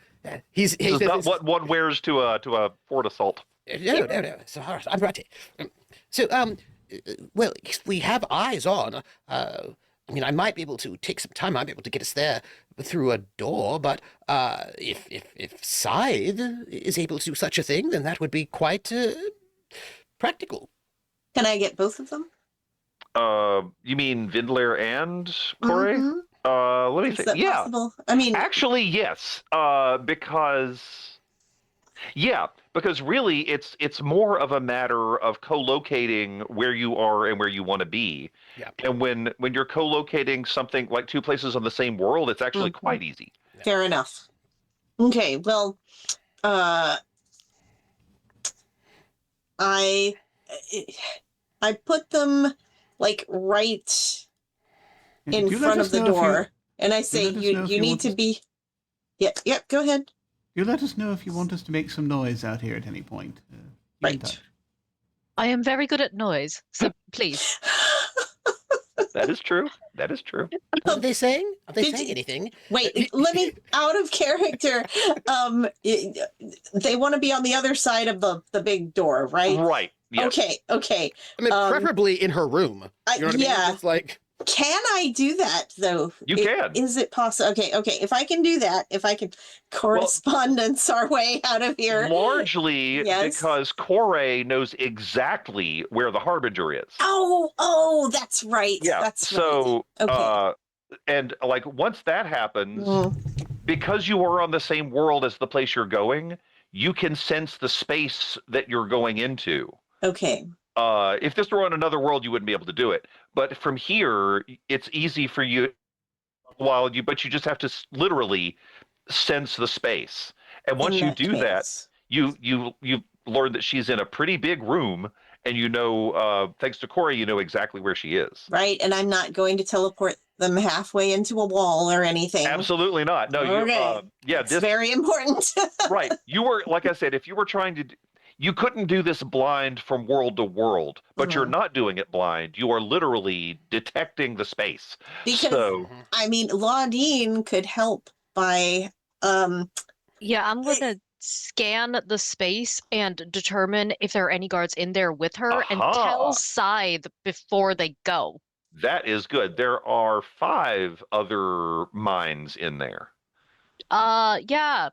This is not what one wears to a fort assault. No. So, all right, I'm ready. So, well, if we have eyes on, I mean, I might be able to take some time. I might be able to get us there through a door, but if Scythe is able to do such a thing, then that would be quite practical. Can I get both of them? You mean Vindler and Corey? Mhm. Let me Is think. that Yeah, possible? I mean, actually, yes. Because really, it's more of a matter of co-locating where you are and where you want to be. Yeah. And when you're co-locating something like two places on the same world, it's actually quite easy. fair enough. Okay, well, I put them like right in Do let front us of the know if you- door, and I say, let us know if you you need want to us- be. Yep. Go ahead. You let us know if you want us to make some noise out here at any point. Be in Right. touch. I am very good at noise, so please. That is true. That is true. What are they saying? Are they Did saying you- anything? Wait, let me out of character. They want to be on the other side of the big door, right? Right. Yes. Okay. I mean, Um, preferably in her room. You know what I yeah. mean? It's like, Can I do that though? You can. Is it possible? Okay. If I can do that, if I can correspondence our way out of here. Largely Yes. because Corey knows exactly where the Harbinger is. Oh, that's right. Yeah. That's So, right. Okay. and like once that happens, Mm, because you are on the same world as the place you're going, you can sense the space that you're going into. okay. If this were on another world, you wouldn't be able to do it. But from here, it's easy for you. But you just have to literally sense the space. And once In you that do that, case. you learn that she's in a pretty big room, and you know, thanks to Corey, you know exactly where she is. Right, and I'm not going to teleport them halfway into a wall or anything. Absolutely not. No, Okay. this It's very important. right. You were, like I said, if you were trying to, you couldn't do this blind from world to world, but you're not doing it blind. You are literally detecting the space. Because So, I mean, Claudine could help by Yeah, I'm gonna scan the space and determine if there are any guards in there with her and Aha. tell Scythe before they go. that is good. There are 5 other mines in there. Yeah.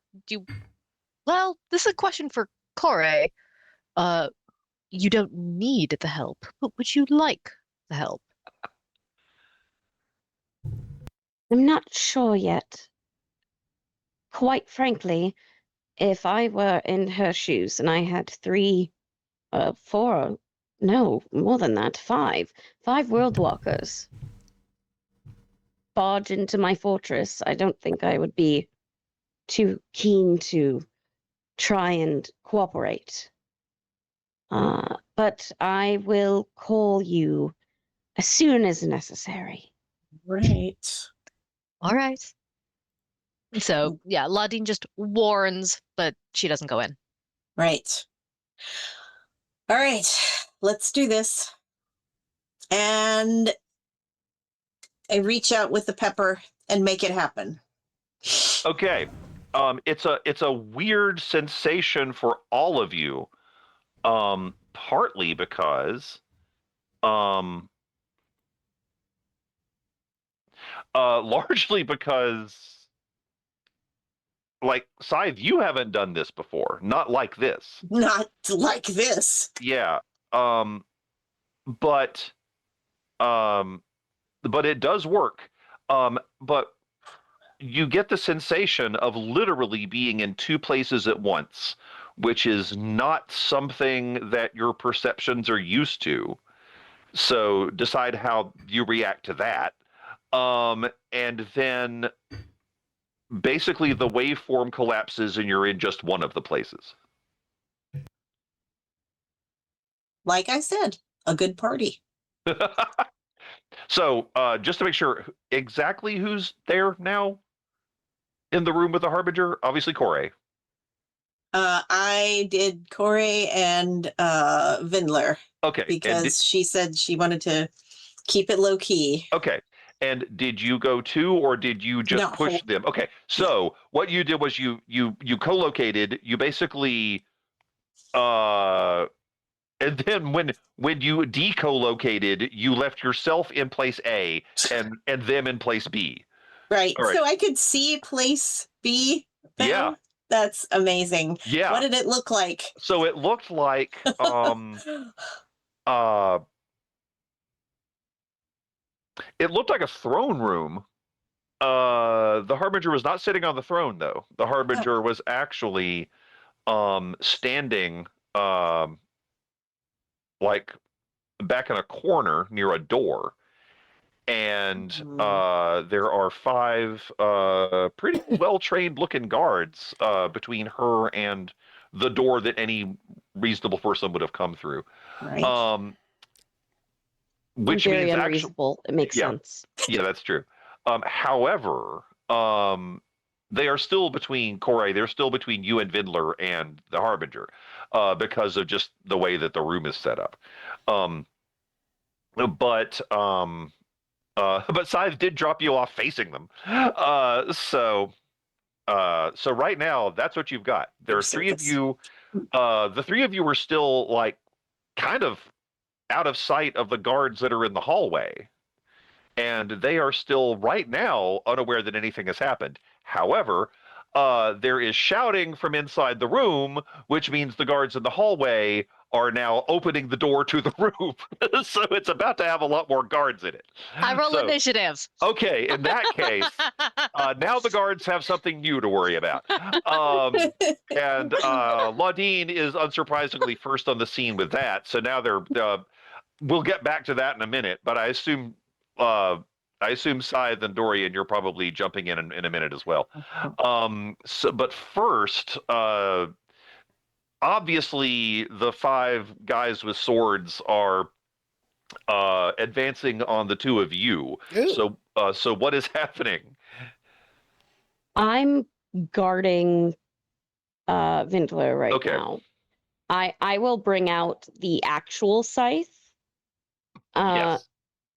Well, this is a question for Corey. You don't need the help, but would you like the help? I'm not sure yet. Quite frankly, if I were in her shoes and I had 4, no, more than that, 5 world walkers barge into my fortress, I don't think I would be too keen to try and cooperate. But I will call you as soon as necessary. right. All right. So, yeah, Ladine just warns, but she doesn't go in. Right. All right. Let's do this. And I reach out with the pepper and make it happen. Okay. It's a weird sensation for all of you. Partly because largely because like Scythe, you haven't done this before. Not like this. Not like this. Yeah. But it does work. But you get the sensation of literally being in 2 places at once, which is not something that your perceptions are used to. So decide how you react to that. And then basically the waveform collapses and you're in just one of the places. Like I said, a good party. So, just to make sure, exactly who's there now in the room with the Harbinger? Obviously, Corey. I did Corey and Vindler Okay. because she said she wanted to keep it low key. Okay. And did you go too, or did you just No. push them? Okay. So what you did was you co-located. You basically, and then when you deco-located, you left yourself in place A and them in place B. Right. All right. So I could see place B. Then? Yeah. That's amazing. Yeah. What did it look like? So it looked like it looked like a throne room. The Harbinger was not sitting on the throne, though. The Harbinger was actually standing like back in a corner near a door. And there are 5 pretty well-trained looking guards between her and the door that any reasonable person would have come through. Right. Which Very means unreasonable. It makes sense. Yeah, that's true. However, they are still between Corey. They're still between you and Vindler and the Harbinger, because of just the way that the room is set up. But Scythe did drop you off facing them. So right now, that's what you've got. There are 3 of you. The 3 of you are still like kind of out of sight of the guards that are in the hallway. And they are still right now unaware that anything has happened. However, there is shouting from inside the room, which means the guards in the hallway are now opening the door to the room. So it's about to have a lot more guards in it. I roll initiative. Okay, in that case, now the guards have something new to worry about. And Laudine is unsurprisingly first on the scene with that. So now they're we'll get back to that in a minute, but I assume Scythe and Dorian, you're probably jumping in a minute as well. But first, obviously, the 5 guys with swords are advancing on the 2 of you. Ooh. So what is happening? I'm guarding Vindler right now. I will bring out the actual scythe. Yes.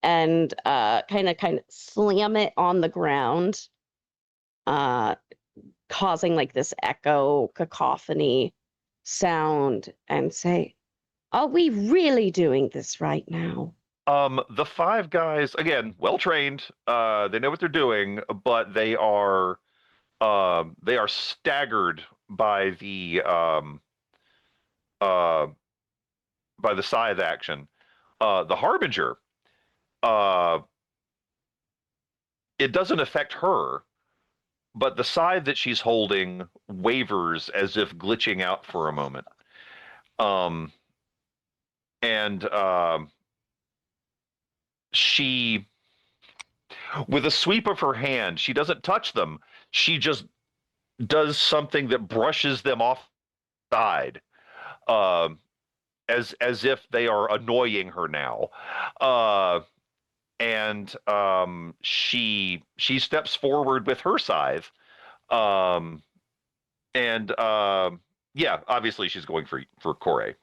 And kind of slam it on the ground, causing like this echo cacophony sound, and say, "Are we really doing this right now?" The 5 guys, again, well trained. They know what they're doing, but they are staggered by the scythe action. The Harbinger. It doesn't affect her, but the scythe that she's holding wavers as if glitching out for a moment. She, with a sweep of her hand, she doesn't touch them. She just does something that brushes them off the side, as if they are annoying her now. And she steps forward with her scythe, yeah, obviously she's going for Corey.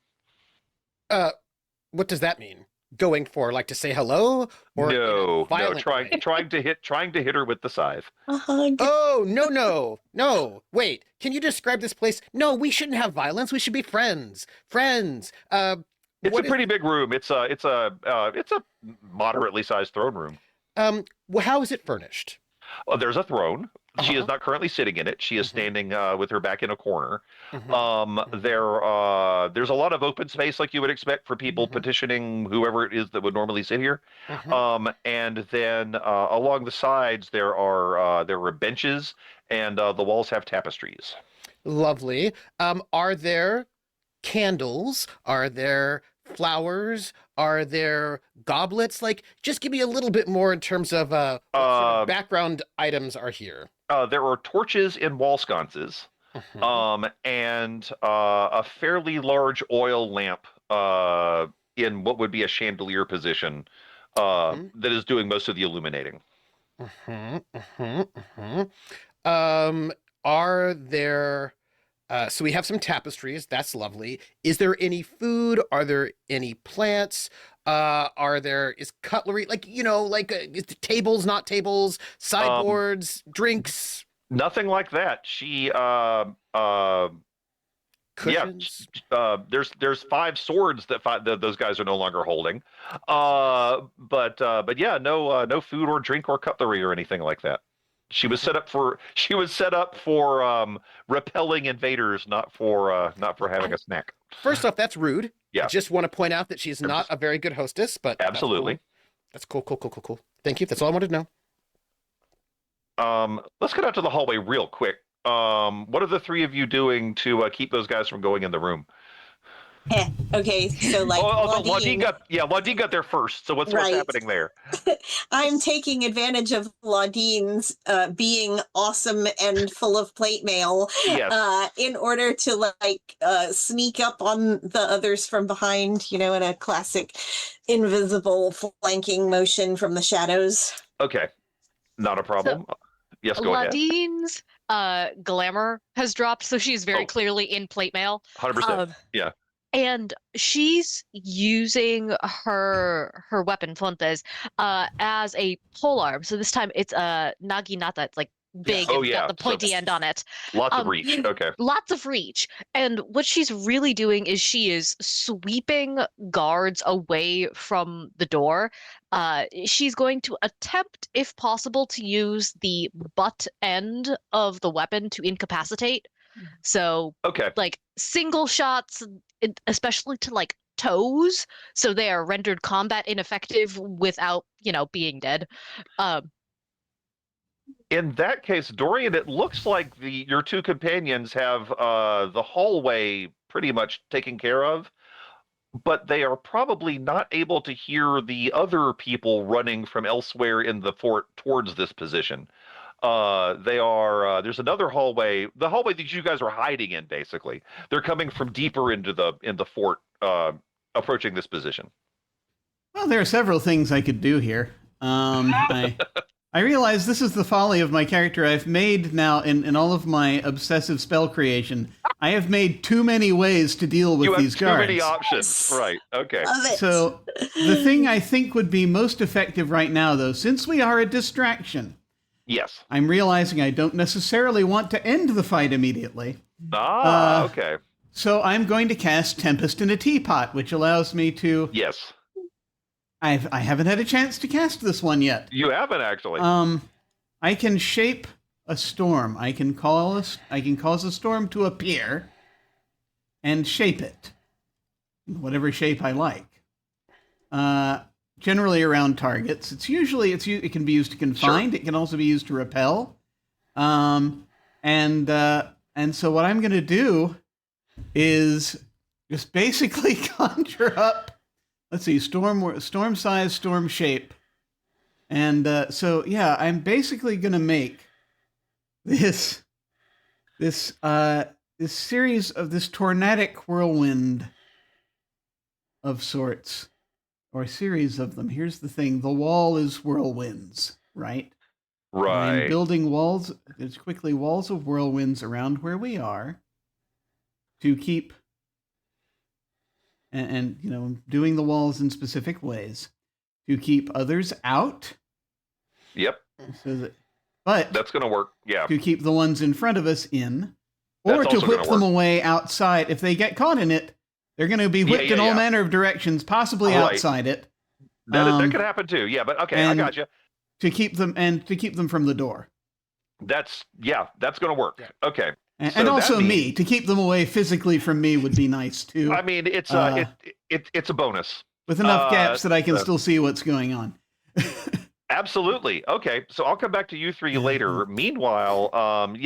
What does that mean? Going for, like, to say hello, or no, trying to hit her with the scythe. Oh, no! Wait, can you describe this place? No, we shouldn't have violence. We should be friends. It's a pretty big room. It's a moderately sized throne room. Well, how is it furnished? There's a throne. She is not currently sitting in it. She is standing with her back in a corner. There's a lot of open space, like you would expect for people petitioning whoever it is that would normally sit here. And then along the sides there are benches, and the walls have tapestries. Lovely. Are there candles? Are there flowers? Are there goblets? Like, just give me a little bit more in terms of what sort of background items are here. There are torches in wall sconces, and a fairly large oil lamp in what would be a chandelier position that is doing most of the illuminating. Are there... so we have some tapestries. That's lovely. Is there any food? Are there any plants? Is cutlery, is tables, not tables, sideboards, drinks? Nothing like that. She Cushions? Yeah, there's 5 swords that those guys are no longer holding. But yeah, no food or drink or cutlery or anything like that. She was set up for repelling invaders, not for having a snack. First off, that's rude. Yeah. I just want to point out that she's not a very good hostess, but Absolutely. That's cool. Cool. Thank you. That's all I wanted to know. Let's get out to the hallway real quick. What are the 3 of you doing to keep those guys from going in the room? Okay, so Laudine got there first. So what's happening there? I'm taking advantage of Laudine's being awesome and full of plate mail in order to sneak up on the others from behind, in a classic invisible flanking motion from the shadows. Okay, not a problem. Yes, go ahead. Laudine's glamour has dropped, so she's very clearly in plate mail. 100%. Yeah. And she's using her weapon, Fontes, as a polearm. So this time it's a naginata. It's like big. It's got the pointy end on it. Lots of reach. Okay. Lots of reach. And what she's really doing is she is sweeping guards away from the door. She's going to attempt, if possible, to use the butt end of the weapon to incapacitate. So, single shots, especially to toes, so they are rendered combat ineffective without, being dead. In that case, Dorian, it looks like your 2 companions have the hallway pretty much taken care of, but they are probably not able to hear the other people running from elsewhere in the fort towards this position. There's another hallway, the hallway that you guys are hiding in, basically. They're coming from deeper into the fort, approaching this position. Well, there are several things I could do here. I realize this is the folly of my character. I've made now, in all of my obsessive spell creation, I have made too many ways to deal with these guards. Too many options. Right, okay. So the thing I think would be most effective right now, though, since we are a distraction, yes, I'm realizing I don't necessarily want to end the fight immediately. Okay. So I'm going to cast Tempest in a Teapot, which allows me to... Yes. I haven't had a chance to cast this one yet. You haven't, actually. I can shape a storm. I can cause a storm to appear and shape it in whatever shape I like. Generally around targets. It can be used to confine. Sure. It can also be used to repel. And so what I'm going to do is just basically conjure up. Let's see, storm size, storm shape. And I'm basically going to make this series of this tornadic whirlwind of sorts, or a series of them. Here's the thing. The wall is whirlwinds, right? Right. I'm building walls. There's quickly walls of whirlwinds around where we are to keep... And doing the walls in specific ways to keep others out. Yep. But that's going to work. Yeah. To keep the ones in front of us in, or to whip them away outside. If they get caught in it, they're going to be whipped in all manner of directions, possibly outside it. That could happen too. Yeah, but okay, I got you. To keep them from the door. That's going to work. Yeah. Okay. And also me, to keep them away physically from me would be nice too. I mean, it's a bonus. With enough gaps that I can still see what's going on. Absolutely. Okay, so I'll come back to you 3 later. Meanwhile,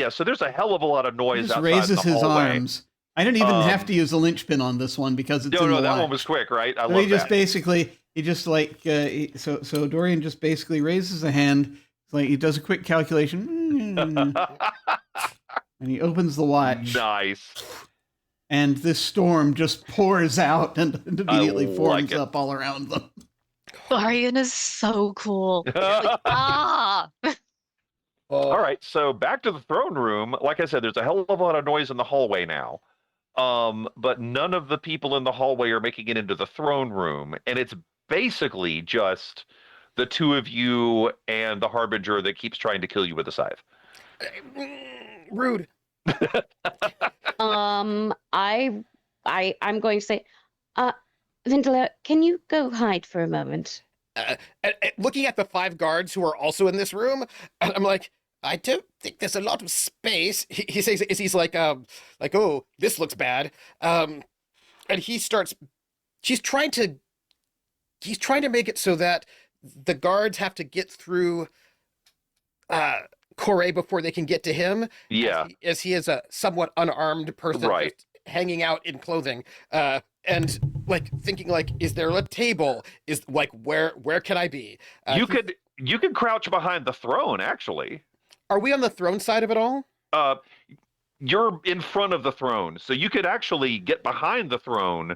so there's a hell of a lot of noise outside raises the hallway. His arms. I don't even have to use a linchpin on this one because it's that one was quick, right? I love that. So Dorian just basically raises a hand. It's like he does a quick calculation. And he opens the watch. Nice. And this storm just pours out and immediately forms up all around them. Guardian is so cool. Like, ah! All right, so back to the throne room. Like I said, there's a hell of a lot of noise in the hallway now. But none of the people in the hallway are making it into the throne room, and it's basically just the two of you and the Harbinger that keeps trying to kill you with a scythe. Rude. I'm going to say, Vindela, can you go hide for a moment? Looking at the 5 guards who are also in this room, I'm like, I don't think there's a lot of space. He says, he's like, oh, this looks bad. And he's trying to make it so that the guards have to get through Corey before they can get to him. Yeah. As he is a somewhat unarmed person, Right. just hanging out in clothing. And like thinking like, is there a table? Is like, where can I be? You could crouch behind the throne, actually. Are we on the throne side of it all? You're in front of the throne, so you could actually get behind the throne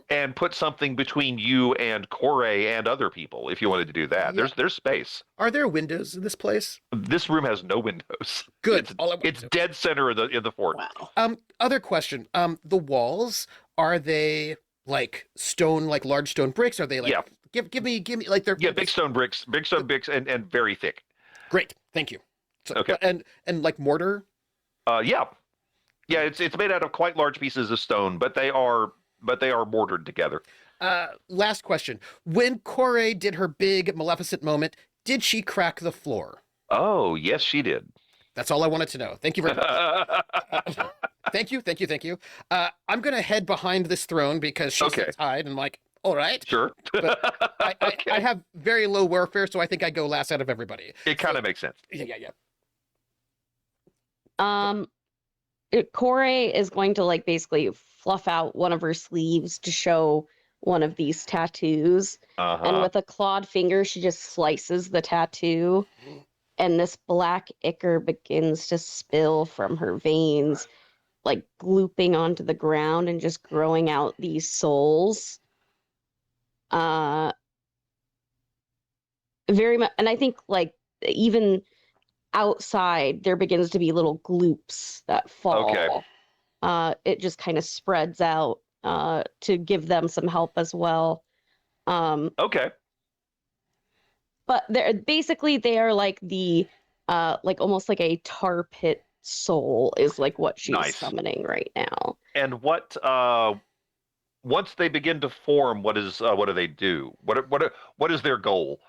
and put something between you and Corey and other people if you wanted to do that. Yeah. There's space. Are there windows in this place? This room has no windows. Good. It's dead center in the fort. Wow. Other question. The walls, are they like stone, like large stone bricks? Are they like? Yeah. Give me like they're Yeah, big stone bricks, and very thick. Great, thank you. So, Okay. And like mortar. Yeah, it's made out of quite large pieces of stone, but they are mortared together. Last question. When Corey did her big Maleficent moment, did she crack the floor? Oh, yes, she did. That's all I wanted to know. Thank you very much. Thank you. I'm gonna head behind this throne because she sits hide, and like, all right. Sure. But I have very low warfare, so I think I go last out of everybody. It kind of makes sense. Yeah. Corey is going to like basically fluff out one of her sleeves to show one of these tattoos. And with a clawed finger, she just slices the tattoo. And this black ichor begins to spill from her veins, like glooping onto the ground and just growing out these souls. Very much, and I think like even outside there begins to be little gloops that fall. Okay. It just kind of spreads out to give them some help as well. Okay. But they are like the like almost like a tar pit soul is like what she's summoning right now. And what once they begin to form, what do they do? What is their goal?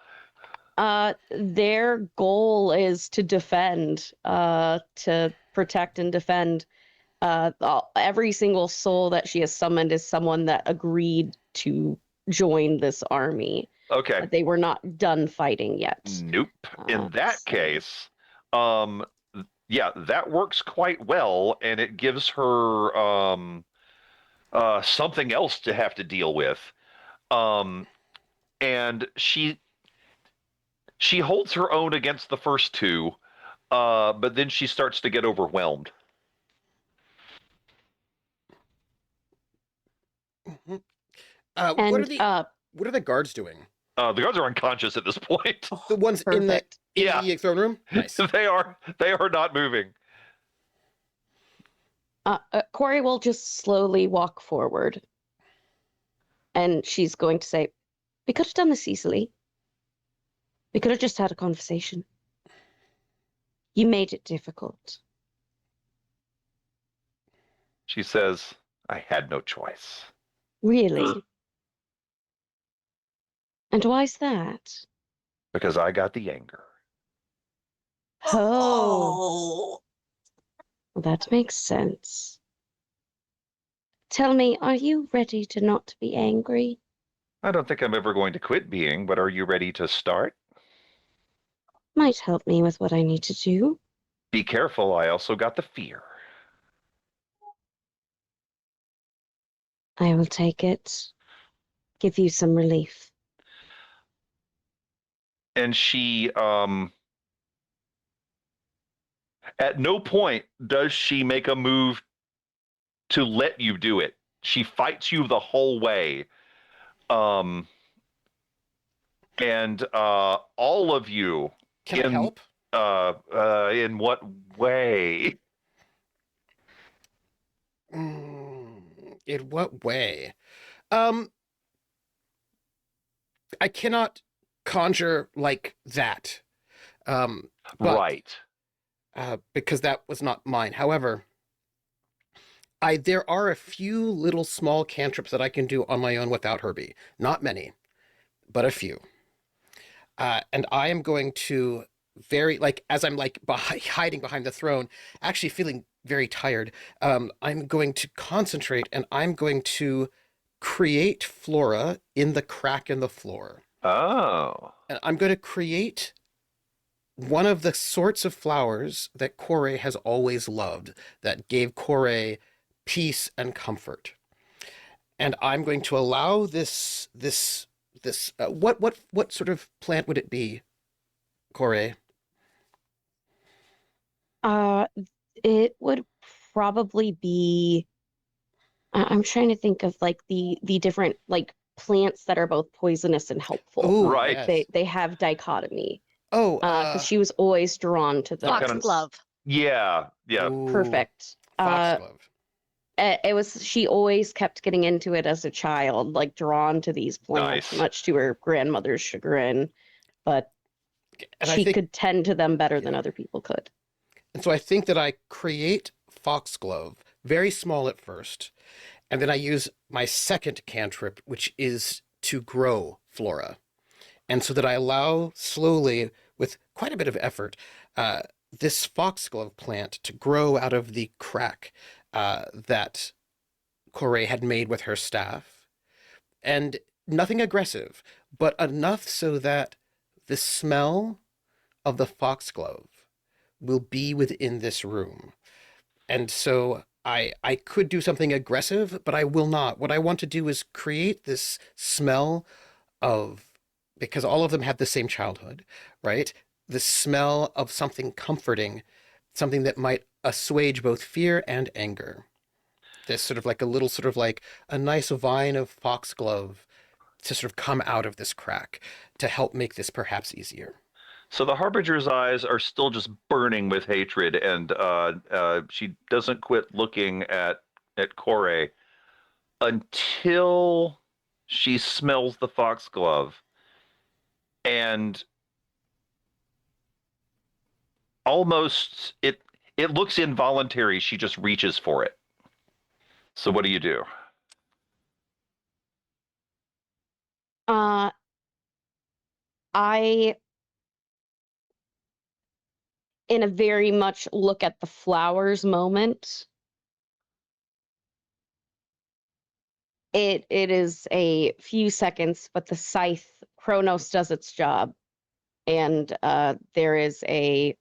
Their goal is to defend, to protect and defend. Every single soul that she has summoned is someone that agreed to join this army. Okay. They were not done fighting yet. Nope. In that case, yeah, that works quite well, and it gives her something else to have to deal with. And she holds her own against the first two, but then she starts to get overwhelmed. What are the guards doing? The guards are unconscious at this point. The ones in the throne room? Nice. They are not moving. Corey will just slowly walk forward. And she's going to say, we could have done this easily. We could have just had a conversation. You made it difficult. She says, I had no choice. Really? And why's that? Because I got the anger. Oh. Well, that makes sense. Tell me, are you ready to not be angry? I don't think I'm ever going to quit being, but are you ready to start? Might help me with what I need to do. Be careful, I also got the fear. I will take it. Give you some relief. And she, at no point does she make a move to let you do it. She fights you the whole way. And all of you. Can I help? In what way? In what way? I cannot conjure like that. Right. Because that was not mine. However, there are a few little small cantrips that I can do on my own without Herbie. Not many, but a few. And I am going to as I'm hiding behind the throne, actually feeling very tired. I'm going to concentrate and I'm going to create flora in the crack in the floor. Oh. And I'm going to create one of the sorts of flowers that Corey has always loved, that gave Corey peace and comfort. And I'm going to allow this what sort of plant would it be, Corey? It would probably be. I'm trying to think of like the different like plants that are both poisonous and helpful. Ooh, Right. yes. They have dichotomy. Oh, Because she was always drawn to those. Foxglove. Yeah. ooh, Perfect. Foxglove. She always kept getting into it as a child, like drawn to these plants, Nice. much to her grandmother's chagrin. But And she could tend to them better than other people could. And so I think that I create Foxglove, very small at first, and then I use my second cantrip, which is to grow flora. And so that I allow slowly, with quite a bit of effort, this foxglove plant to grow out of the crack that Corey had made with her staff. And nothing aggressive, but enough so that the smell of the foxglove will be within this room. And so I could do something aggressive, but I will not. What I want to do is create this smell of, because all of them have the same childhood, right? The smell of something comforting, something that might assuage both fear and anger. This sort of like a nice vine of foxglove to sort of come out of this crack to help make this perhaps easier. So the Harbinger's eyes are still just burning with hatred, and she doesn't quit looking at Corey until she smells the foxglove. And almost it looks involuntary. She just reaches for it. So what do you do? I, in a very much look at the flowers moment, it is a few seconds, but the scythe Chronos does its job, and there is a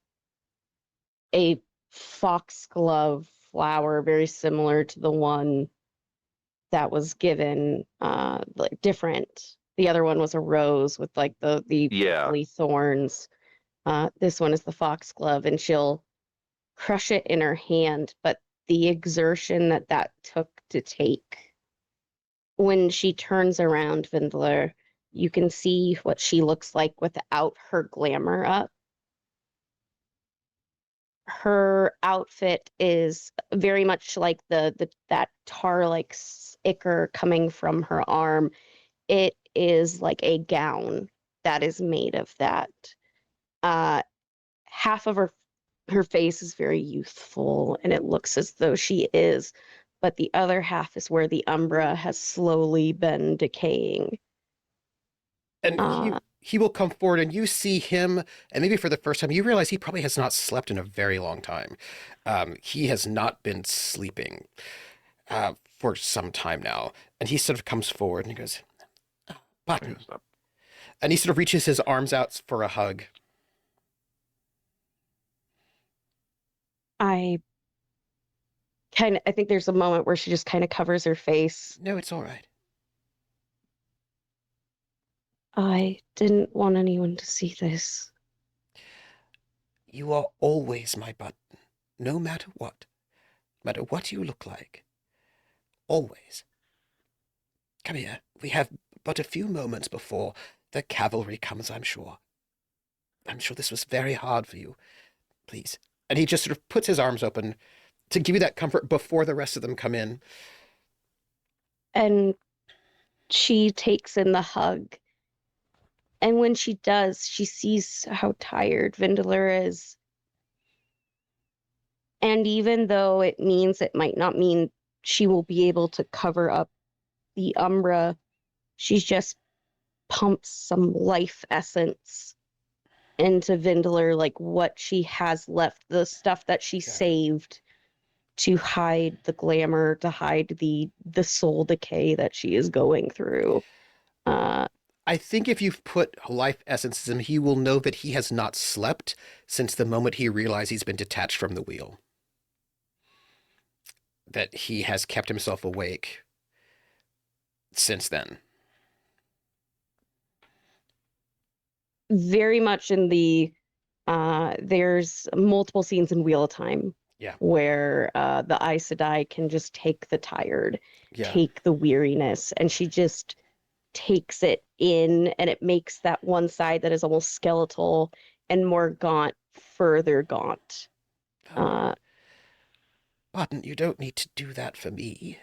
foxglove flower very similar to the one that was given, like different. The other one was a rose with like the Yeah. prickly thorns. This one is the foxglove, and she'll crush it in her hand, but the exertion that took to take. When she turns around, Vindler, you can see what she looks like without her glamour up. Her outfit is very much like that tar-like ichor coming from her arm. It is like a gown that is made of that. Half of her face is very youthful, and it looks as though she is, but the other half is where the umbra has slowly been decaying. And he will come forward, and you see him, and maybe for the first time, you realize he probably has not slept in a very long time. He has not been sleeping for some time now. And he sort of comes forward and he goes, Button. And he sort of reaches his arms out for a hug. I think there's a moment where she just kind of covers her face. No, it's all right. I didn't want anyone to see this. You are always my Button, no matter what you look like. Always. Come here. We have but a few moments before the cavalry comes, I'm sure. I'm sure this was very hard for you. Please. And he just sort of puts his arms open to give you that comfort before the rest of them come in. And she takes in the hug. And when she does, she sees how tired Vindeler is. And even though it might not mean she will be able to cover up the Umbra, she just pumps some life essence into Vindeler, like what she has left, the stuff that she saved to hide the glamour, to hide the soul decay that she is going through. I think if you've put life essence in him, he will know that he has not slept since the moment he realized he's been detached from the wheel. That he has kept himself awake since then. Very much in the there's multiple scenes in Wheel of Time where the Aes Sedai can just take the tired, take the weariness, and she just takes it in, and it makes that one side that is almost skeletal and more gaunt further gaunt. Pardon, you don't need to do that for me.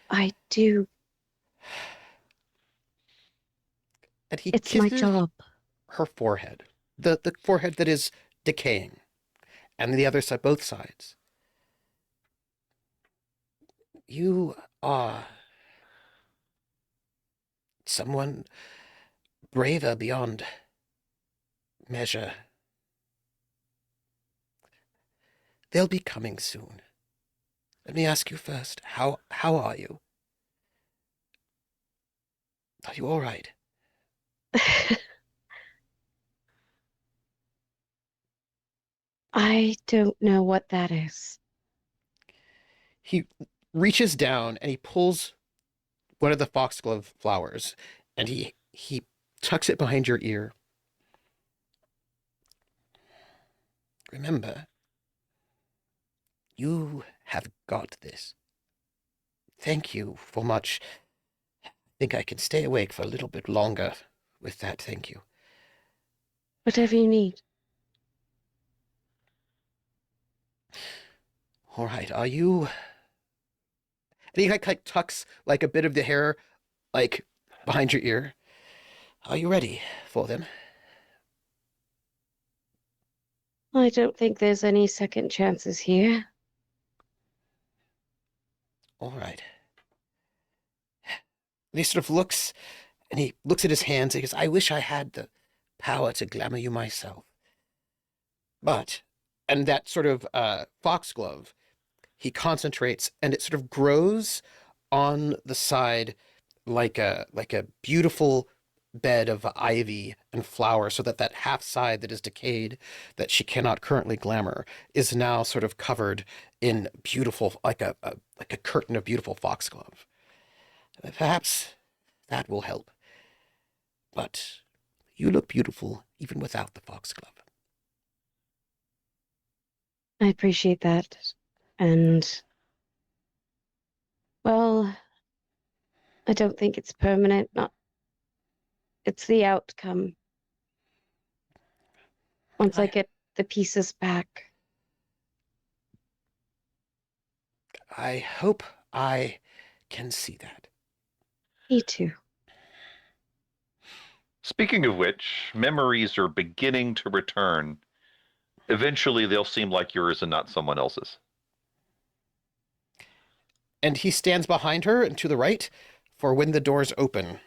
I do. And he it's my job. Her forehead, the forehead that is decaying, and the other side, both sides. You are someone braver beyond measure. They'll be coming soon. Let me ask you first, how are you? Are you all right? I don't know what that is. He reaches down and he pulls one of the foxglove flowers and he tucks it behind your ear. Remember, you have got this. Thank you for much. I think I can stay awake for a little bit longer with that, thank you. Whatever you need. All right, are you... And he like tucks like a bit of the hair like behind your ear. Are you ready for them? I don't think there's any second chances here. All right. And he sort of looks, and he looks at his hands and he goes, I wish I had the power to glamour you myself. But, and that sort of foxglove, he concentrates and it sort of grows on the side like a beautiful bed of ivy and flower, so that half side that is decayed, that she cannot currently glamour, is now sort of covered in beautiful, like a curtain of beautiful foxglove. Perhaps that will help. But you look beautiful even without the foxglove. I appreciate that. And, well, I don't think it's permanent. It's the outcome. Once I get the pieces back. I hope I can see that. Me too. Speaking of which, memories are beginning to return. Eventually, they'll seem like yours and not someone else's. And he stands behind her and to the right for when the doors open.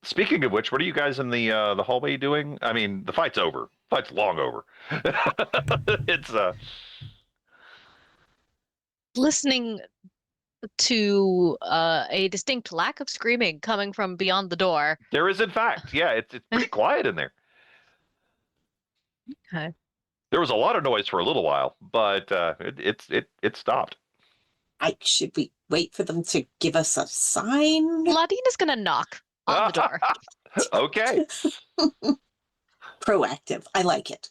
Speaking of which, what are you guys in the hallway doing? I mean, the fight's over. Fight's long over. It's listening to a distinct lack of screaming coming from beyond the door. There is, in fact, yeah, it's pretty quiet in there. Okay. There was a lot of noise for a little while, but it stopped. Should we wait for them to give us a sign? Ladine is gonna knock on the door. Okay. Proactive. I like it.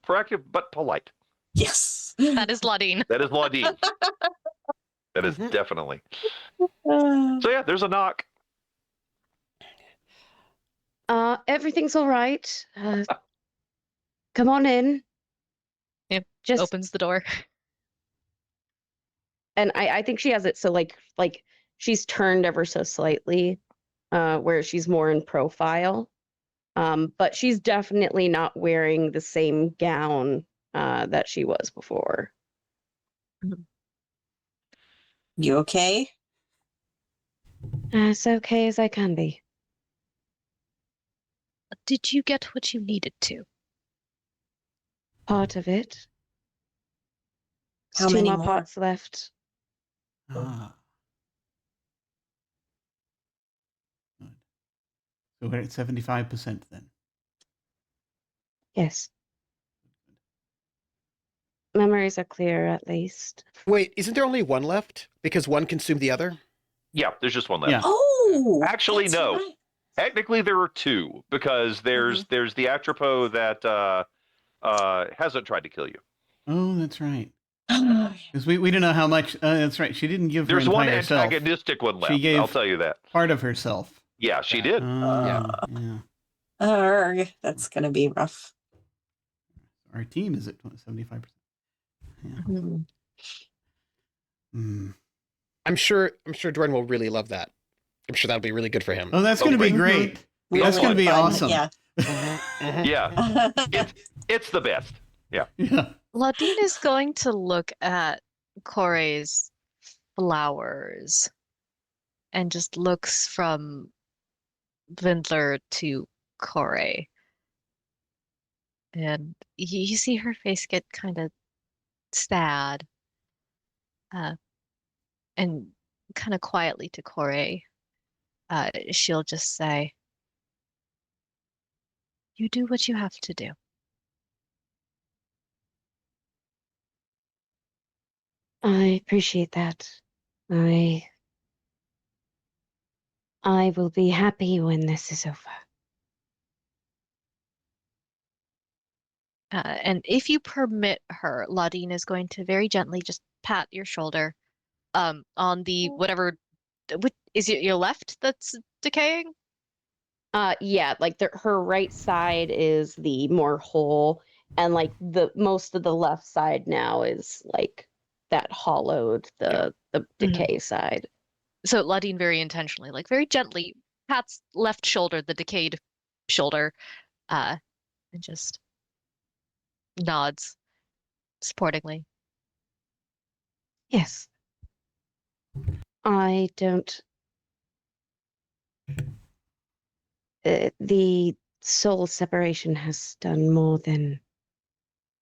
Proactive but polite. Yes. That is Ladine. That is Ladine. That is definitely. So yeah, there's a knock. Everything's all right. Come on in. Yep. Just Opens the door. and I think she has it so like she's turned ever so slightly, where she's more in profile. But she's definitely not wearing the same gown that she was before. You okay? As okay as I can be. Did you get what you needed to? Part of it. How There's two many more more? parts left. Ah. Good. So we're at 75% then. Yes. Memories are clear, at least. Wait, isn't there only one left? Because one consumed the other? Yeah, there's just one left. Yeah. Oh, Actually, that's no. right. Technically, there are two because there's the Atropos that hasn't tried to kill you. Oh, that's right. Because we don't know how much. That's right. She didn't give There's her one entire self. antagonistic one left. She gave I'll tell you that. part of herself. Yeah, she did. Yeah. That's gonna be rough. Our team is at 75%. Yeah. Mhm. Mm. I'm sure Jordan will really love that. I'm sure that'll be really good for him. Oh, that's going to be great. That's going to be Fun, awesome. Yeah. Yeah, it's the best. Yeah. Yeah. Ladine is going to look at Kore's flowers and just looks from Vindler to Kore. And you see her face get kind of sad. And kind of quietly to Kore, she'll just say, "You do what you have to do." I appreciate that. I will be happy when this is over. And if you permit her, Ladine is going to very gently just pat your shoulder, on the whatever, is it your left that's decaying? Yeah, like her right side is the more whole, and like the most of the left side now is like that hollowed, the decay side. So Ladine very intentionally, like very gently pats left shoulder, the decayed shoulder, and just nods supportingly. Yes. I don't. The soul separation has done more than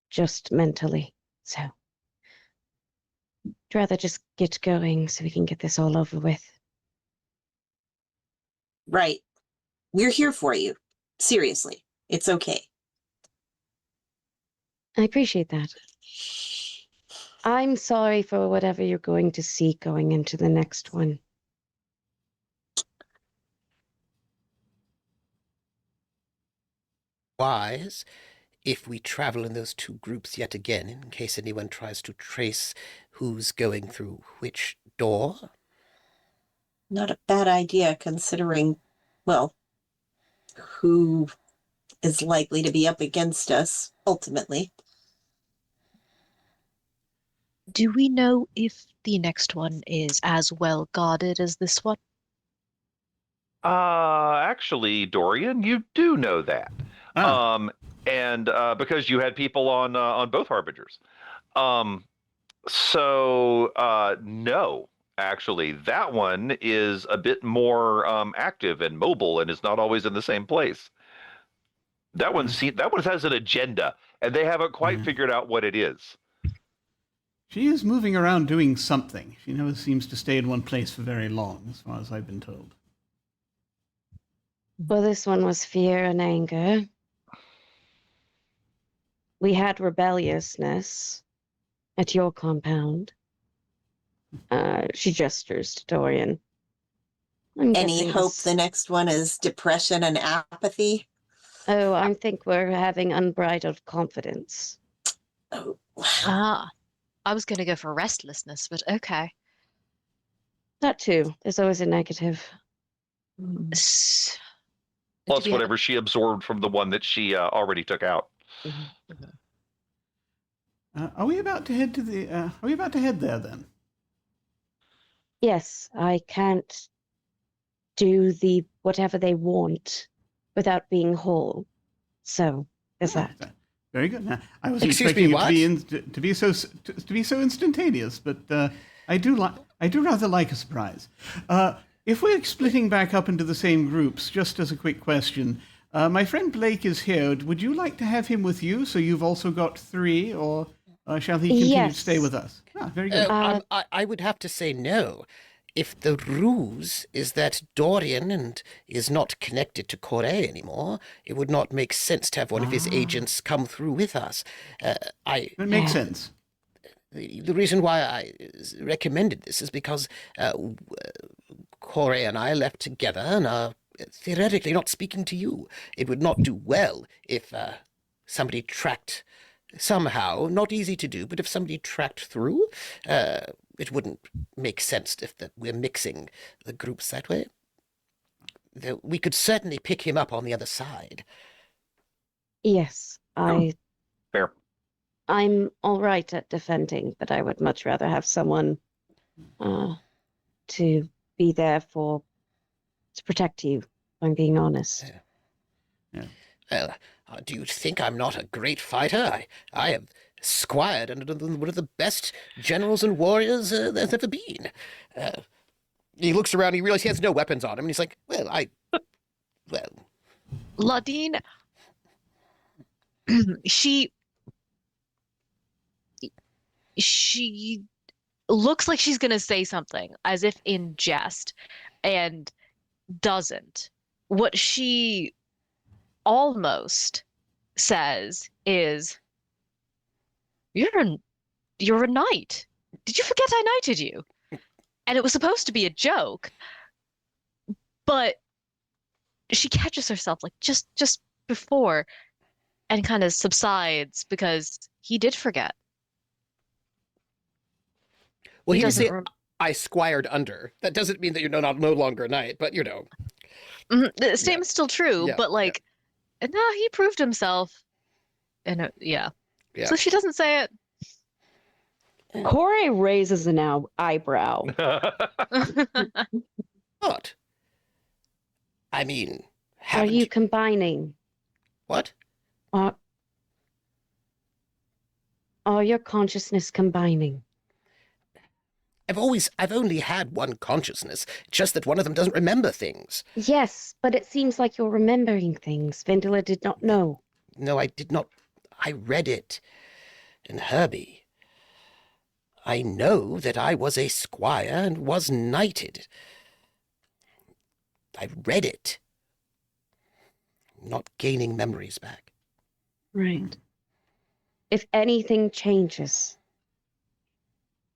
just mentally, so I'd rather just get going so we can get this all over with. Right. We're here for you. Seriously. It's okay. I appreciate that. I'm sorry for whatever you're going to see going into the next one. Wise, if we travel in those two groups yet again, in case anyone tries to trace who's going through which door. Not a bad idea considering, well, who is likely to be up against us ultimately. Do we know if the next one is as well guarded as this one? Actually, Dorian, you do know that. Oh. And because you had people on both harbingers. No, actually, that one is a bit more active and mobile and is not always in the same place. That one has an agenda, and they haven't quite figured out what it is. She is moving around doing something. She never seems to stay in one place for very long, as far as I've been told. Well, this one was fear and anger. We had rebelliousness at your compound. She gestures to Dorian. Any hope the next one is depression and apathy? Oh, I think we're having unbridled confidence. Oh. I was going to go for restlessness, but okay. That too. There's always a negative. plus Yeah. whatever she absorbed from the one that she already took out. Are we about to head to the? Are we about to head there then? Yes, I can't do the whatever they want without being whole. So there's Ah, that. Very good. Now, I wasn't Excuse expecting me, it to be so instantaneous, but I do rather like a surprise. If we're splitting back up into the same groups, just as a quick question, my friend Blake is here. Would you like to have him with you, so you've also got 3, or shall he continue to Yes. stay with us? Ah, very good. I would have to say no. If the ruse is that Dorian is not connected to Corey anymore, it would not make sense to have one of his agents come through with us. It makes sense. The reason why I recommended this is because Corey and I left together and are theoretically not speaking to you. It would not do well if somebody tracked somehow, not easy to do, but if somebody tracked through, it wouldn't make sense if we're mixing the groups that way. We could certainly pick him up on the other side. Yes, Fair. I'm all right at defending, but I would much rather have someone to be there to protect you, if I'm being honest. Well, do you think I'm not a great fighter? I have squired under one of the best generals and warriors there's ever been. He looks around, he realizes he has no weapons on him, and he's like, well, Ladine, she looks like she's gonna say something as if in jest and doesn't. What she almost says is, you're a knight. Did you forget I knighted you? And it was supposed to be a joke, but she catches herself like just before and kind of subsides because he did forget. well, he did doesn't say, I squired under. That doesn't mean that you're no longer a knight, but you know. The statement's still true, Yeah, but like, no, he proved himself. And yeah. Yeah. So she doesn't say it. Corey raises an eyebrow. What? I mean, Are haven't you combining? What? Are your consciousness combining? I've only had one consciousness, just that one of them doesn't remember things. Yes, but it seems like you're remembering things Vendela did not know. No, I did not. I read it. And Herbie, I know that I was a squire and was knighted. I read it. I'm not gaining memories back. Right. If anything changes,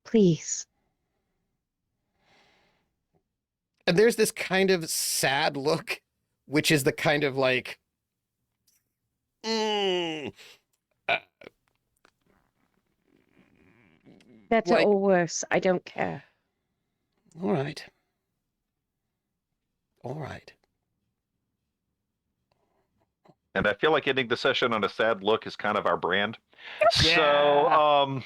please. And there's this kind of sad look, which is the kind of like, Better like- or worse, I don't care. all right. All right. And I feel like ending the session on a sad look is kind of our brand. Yeah. So,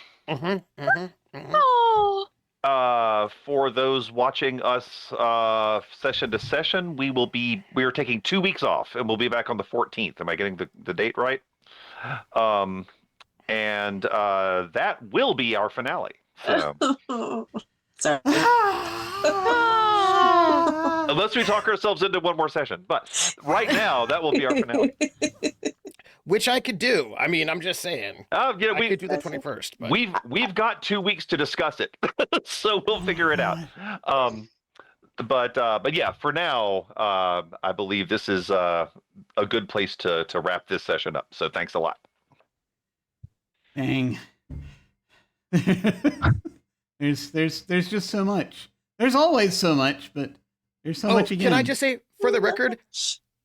Oh, for those watching us session to session, we are taking 2 weeks off, and we'll be back on the 14th. Am I getting the date right? And that will be our finale. So, Sorry. unless we talk ourselves into one more session, but right now that will be our finale. Which I could do. I mean, I'm just saying. I could do the 21st. But... We've got 2 weeks to discuss it, so we'll figure it out. But yeah, for now, I believe this is a good place to wrap this session up. So thanks a lot. Dang. There's just so much. There's always so much, but there's so much again. Can I just say, for the record,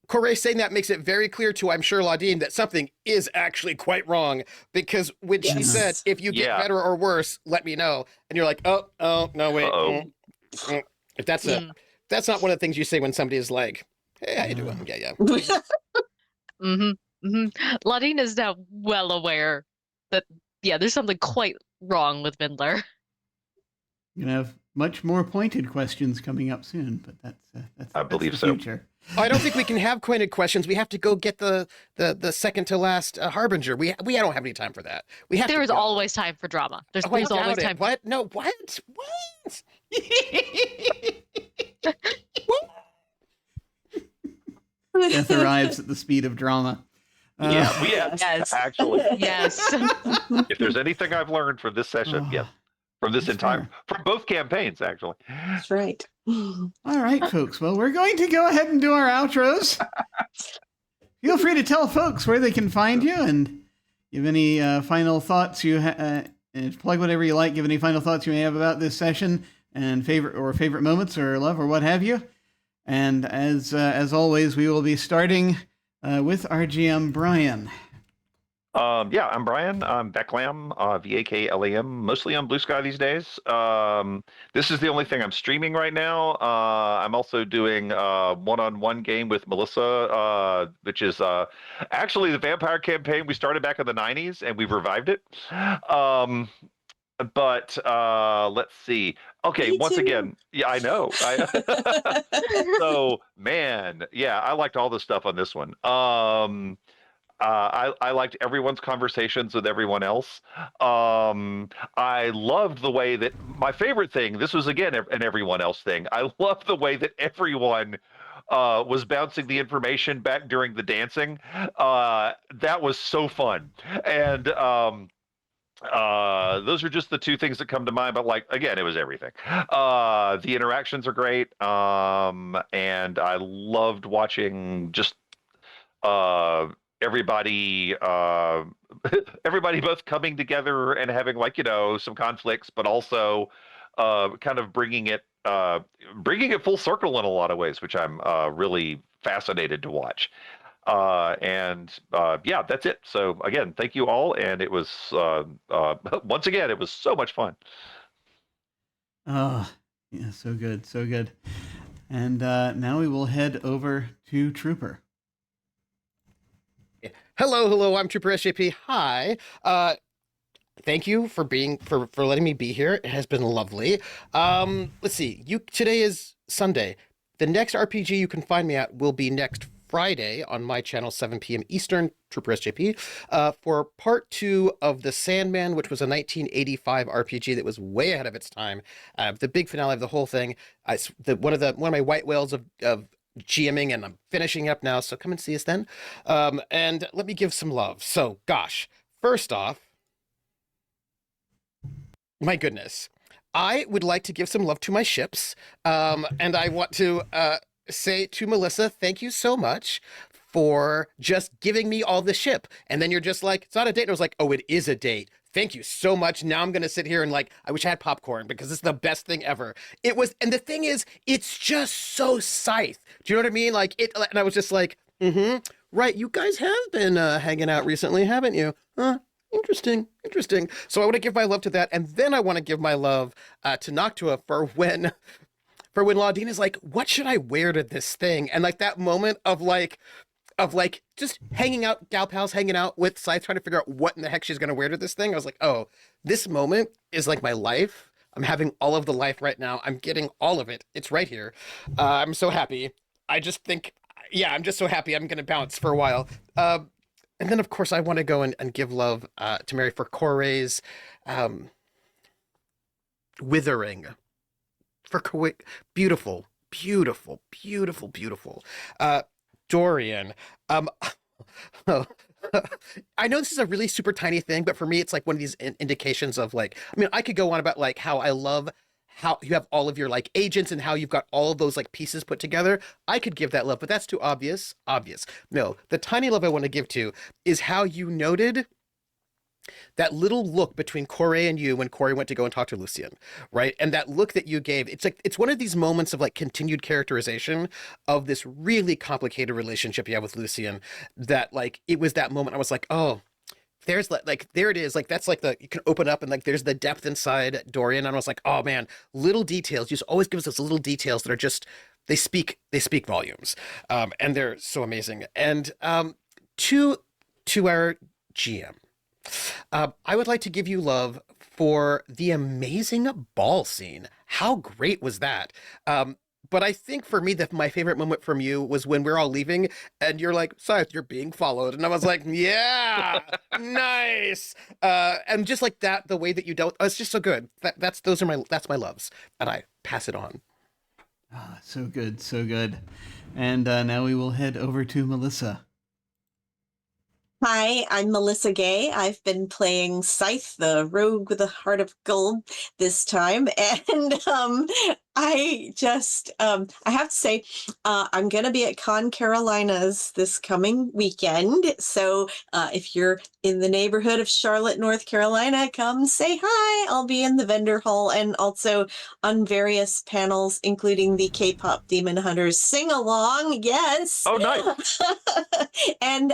Corey saying that makes it very clear to, I'm sure, Ladine, that something is actually quite wrong. Because when she said, if you get better or worse, let me know. And you're like, oh, no, wait. If that's not one of the things you say when somebody is like Hey, how you doing? Yeah. Laudine is now well aware that, there's something quite wrong with Vindler. You're gonna have much more pointed questions coming up soon, but that's believe the so. future. I don't think we can have pointed questions. We have to go get the second to last Harbinger. We don't have any time for that. We have. There is go. always time for drama. There's I always doubt it. time. What? No. What? Death arrives at the speed of drama. Yes. Actually. Yes. If there's anything I've learned from this session, yes. From this entire, from both campaigns, actually. That's right. All right, folks. Well, we're going to go ahead and do our outros. Feel free to tell folks where they can find you and give any final thoughts you plug whatever you like. Give any final thoughts you may have about this session and favorite moments or love or what have you. And as always, we will be starting with our GM Brian. I'm Brian. I'm Becklam, VAKLAM, mostly on Blue Sky these days. This is the only thing I'm streaming right now. I'm also doing a one-on-one game with Melissa, which is actually the vampire campaign we started back in the 90s, and we've revived it. But let's see. Okay, Me once too. again, yeah, I know. So, man, yeah, I liked all the stuff on this one. I liked everyone's conversations with everyone else. I loved the way that my favorite thing, this was again an everyone else thing. I loved the way that everyone was bouncing the information back during the dancing. That was so fun. And those are just the two things that come to mind, but like, again, it was everything. The interactions are great. And I loved watching just everybody both coming together and having, like, some conflicts, but also kind of bringing it full circle in a lot of ways, which I'm really fascinated to watch. That's it. So again, thank you all, and it was once again, it was so much fun. Oh, yeah, so good, so good. And now we will head over to Trooper. Hello, I'm TrooperSJP. Hi. Thank you for letting me be here. It has been lovely. Let's see. Today is Sunday. The next RPG you can find me at will be next Friday on my channel, 7 p.m. Eastern, TrooperSJP, for part 2 of The Sandman, which was a 1985 RPG that was way ahead of its time. The big finale of the whole thing. One of my white whales of GMing, and I'm finishing up now, so come and see us then. And let me give some love. So, gosh, first off, my goodness, I would like to give some love to my ships, and I want to say to Melissa, thank you so much for just giving me all the ship. And then you're just like, it's not a date. And I was like, oh, it is a date. Thank you so much. Now I'm going to sit here and I wish I had popcorn because it's the best thing ever. It was, and the thing is, it's just so Scythe. Do you know what I mean? And I was just like, right, you guys have been hanging out recently, haven't you? Interesting. So I want to give my love to that. And then I want to give my love to Noctua for when Laudine is like, what should I wear to this thing? And that moment of just hanging out, gal pals hanging out with Scythe, trying to figure out what in the heck she's going to wear to this thing. I was like, oh, this moment is like my life. I'm having all of the life right now. I'm getting all of it. It's right here. I'm so happy. I just think, I'm just so happy. I'm going to bounce for a while. And then, of course, I want to go and give love to Mary for Corey's withering. For beautiful. Dorian. I know this is a really super tiny thing, but for me, it's like one of these indications of I could go on about how I love how you have all of your agents and how you've got all of those pieces put together. I could give that love, but that's too obvious. No, the tiny love I want to give to is how you noted that little look between Corey and you when Corey went to go and talk to Lucien, right? And that look that you gave, it's one of these moments of continued characterization of this really complicated relationship you have with Lucien, that it was that moment I was like, oh, there's there it is. That's you can open up and there's the depth inside Dorian. And I was like, oh man, little details. You just always give us those little details that are just they speak volumes, and they're so amazing. And to our GM, I would like to give you love for the amazing ball scene. How great was that? But I think for me, my favorite moment from you was when we're all leaving and you're like, Scythe, you're being followed. And I was like, yeah, nice. And just like that, the way that you dealt, it's just so good. That's my loves. And I pass it on. Ah, so good, so good. And now we will head over to Melissa. Hi, I'm Melissa Gay. I've been playing Scythe, the rogue with a heart of gold this time. And I have to say, I'm going to be at Con Carolinas this coming weekend. So if you're in the neighborhood of Charlotte, North Carolina, come say hi. I'll be in the vendor hall and also on various panels, including the K-pop Demon Hunters sing along. Yes. Oh, nice. And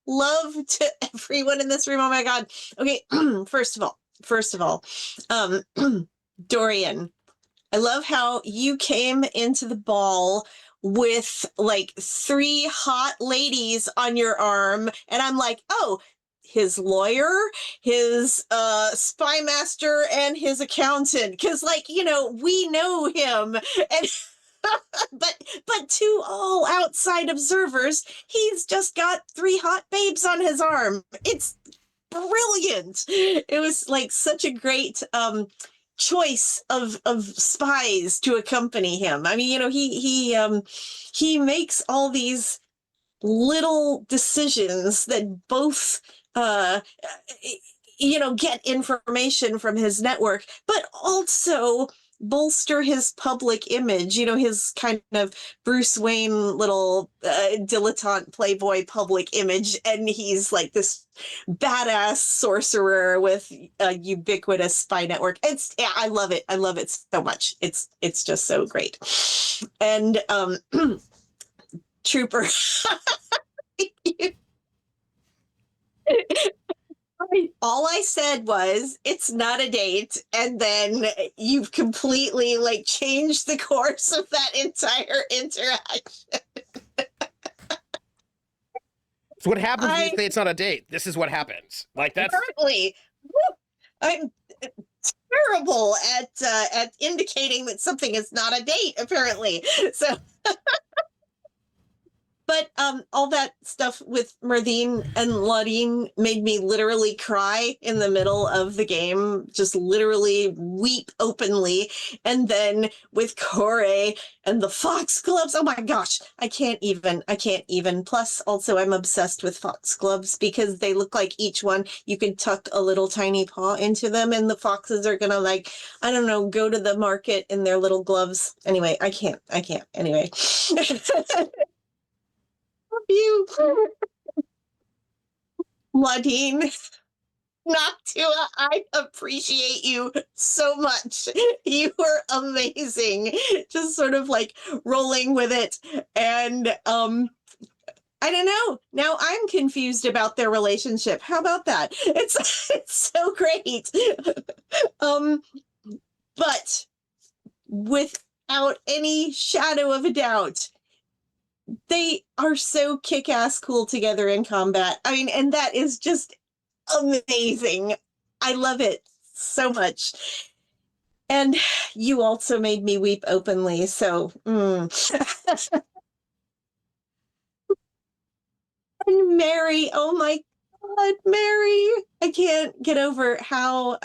love to everyone in this room. Oh my God. Okay. First of all, Dorian, I love how you came into the ball with like 3 hot ladies on your arm. And I'm like, oh, his lawyer, his spy master, and his accountant. Cause like, we know him. And but to all outside observers, he's just got 3 hot babes on his arm. It's brilliant. It was like such a great choice of spies to accompany him. I mean, he makes all these little decisions that both get information from his network, but also bolster his public image, his kind of Bruce Wayne little dilettante playboy public image. And he's like this badass sorcerer with a ubiquitous spy network. I love it. I love it so much. It's just so great. And Trooper, all I said was, it's not a date. And then you've completely like changed the course of that entire interaction. So what happens when you say it's not a date? This is what happens. Like that's Apparently, I'm terrible at indicating that something is not a date, apparently. So but all that stuff with Merdine and Laudine made me literally cry in the middle of the game, just literally weep openly. And then with Corey and the foxgloves, oh my gosh, I can't even. Plus, also, I'm obsessed with foxgloves because they look like each one, you can tuck a little tiny paw into them and the foxes are gonna go to the market in their little gloves. Anyway, I can't. Anyway. You, Laudine, Noctua, I appreciate you so much. You were amazing. Just sort of like rolling with it. And I don't know. Now I'm confused about their relationship. How about that? It's so great. But without any shadow of a doubt, they are so kick-ass cool together in combat. I mean, and that is just amazing. I love it so much. And you also made me weep openly, so And Mary, oh my God, Mary. I can't get over how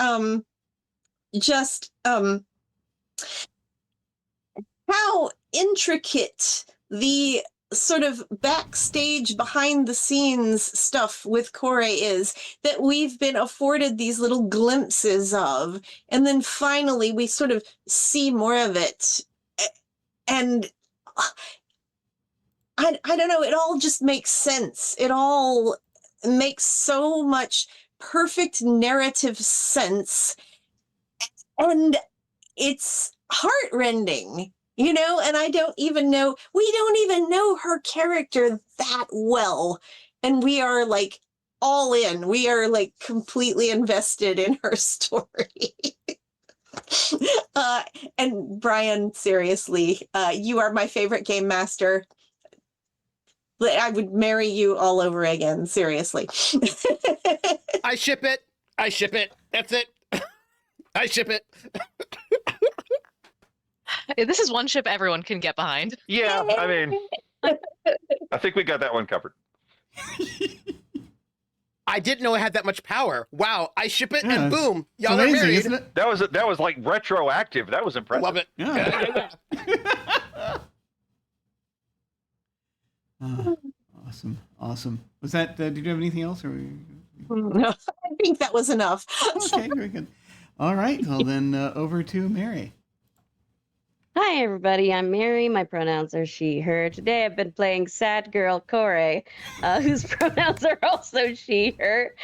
how intricate the sort of backstage behind the scenes stuff with Corey is, that we've been afforded these little glimpses of, and then finally we sort of see more of it. And I don't know, it all just makes sense. It all makes so much perfect narrative sense. And it's heartrending. And we don't even know her character that well. And we are like all in. We are like completely invested in her story. And Brian, seriously, you are my favorite game master. I would marry you all over again, seriously. I ship it. I ship it. That's it. I ship it. This is one ship everyone can get behind. Yeah, I mean, I think we got that one covered. I didn't know I had that much power. Wow, I ship it Yeah, and boom, it's y'all are amazing, married. isn't it? That was like retroactive. That was impressive. Love it. Yeah. Awesome, awesome. Was that? Did you have anything else, or? No, I think that was enough. Okay, very good. All right, well then, over to Mary. Hi, everybody. I'm Mary. My pronouns are she, her. Today I've been playing sad girl Corey, whose pronouns are also she, her.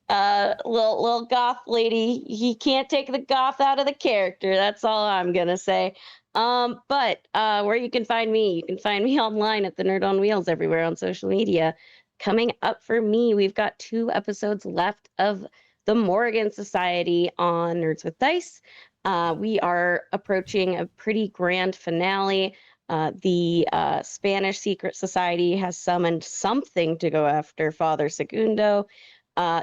Little goth lady. He can't take the goth out of the character. That's all I'm gonna say. But where you can find me online at the Nerd on Wheels everywhere on social media. Coming up for me, we've got 2 episodes left of the Morgan Society on Nerds with Dice. We are approaching a pretty grand finale. The Spanish Secret Society has summoned something to go after Father Segundo.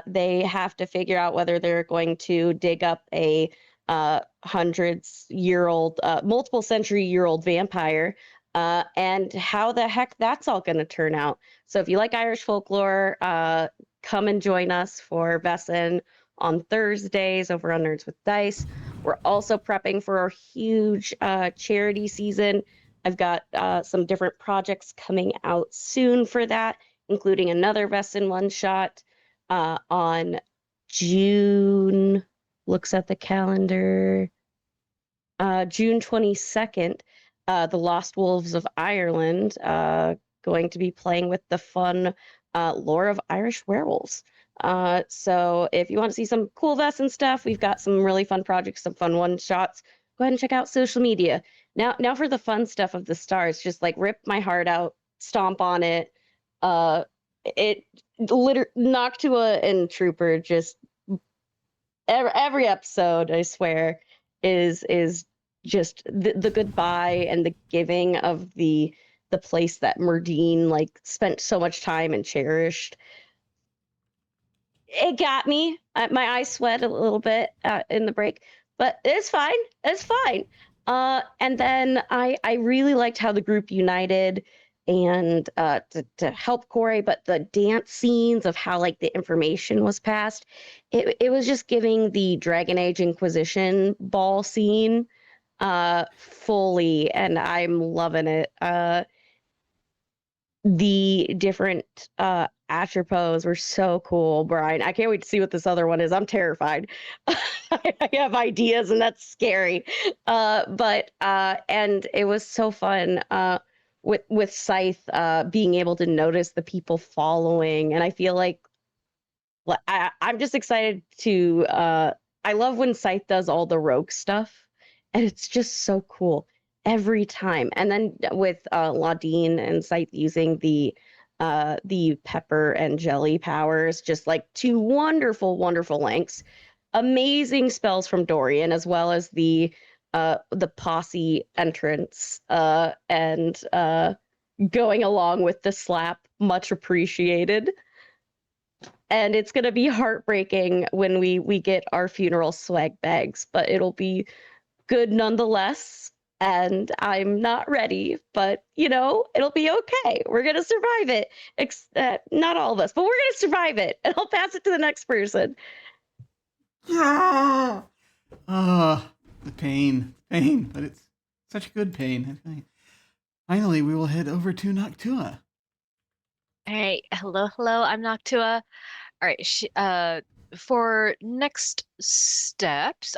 They have to figure out whether they're going to dig up a hundreds-year-old, multiple century-year-old vampire, and how the heck that's all going to turn out. So if you like Irish folklore, come and join us for Vesson on Thursdays over on Nerds with Dice. We're also prepping for our huge charity season. I've got some different projects coming out soon for that, including another Vesson one-shot on June, looks at the calendar, June 22nd, The Lost Wolves of Ireland, going to be playing with the fun lore of Irish werewolves. So if you want to see some cool vests and stuff, we've got some really fun projects, some fun one-shots. Go ahead and check out social media. Now for the fun stuff of the stars, just like rip my heart out, stomp on it. Noctua and Trooper, just every episode, I swear, is just the goodbye and the giving of the place that Merdine like spent so much time and cherished. It got me. My eyes sweat a little bit in the break, but it's fine. It's fine. And then I really liked how the group united and to help Corey, but the dance scenes of how like the information was passed, it was just giving the Dragon Age Inquisition ball scene fully, and I'm loving it. The different atropos were so cool, Brian. I can't wait to see what this other one is. I'm terrified. I have ideas, and that's scary. But and it was so fun with Scythe being able to notice the people following, and I feel like I'm just excited to. I love when Scythe does all the rogue stuff, and it's just so cool every time. And then with Laudine and Scythe using the pepper and jelly powers, just like 2 wonderful, wonderful lengths. Amazing spells from Dorian, as well as the posse entrance and going along with the slap, much appreciated. And it's gonna be heartbreaking when we get our funeral swag bags, but it'll be good nonetheless. And I'm not ready, but it'll be okay. We're gonna survive it. Not all of us, but we're gonna survive it, and I'll pass it to the next person. Ah, the pain, but it's such good pain. Finally, we will head over to Noctua. All right, hello, I'm Noctua. All right, for next steps,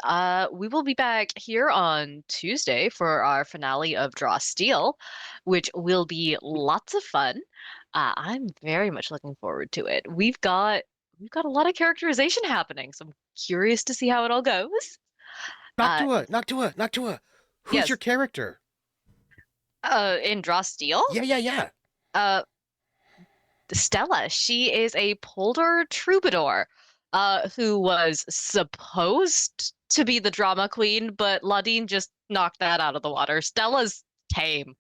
we will be back here on Tuesday for our finale of Draw Steel, which will be lots of fun. I'm very much looking forward to it. We've got a lot of characterization happening, so I'm curious to see how it all goes. Noctua. Who's yes. your character? In Draw Steel? Yeah. Stella. She is a Poldor troubadour, who was supposed to be the drama queen, but Ladine just knocked that out of the water. Stella's tame.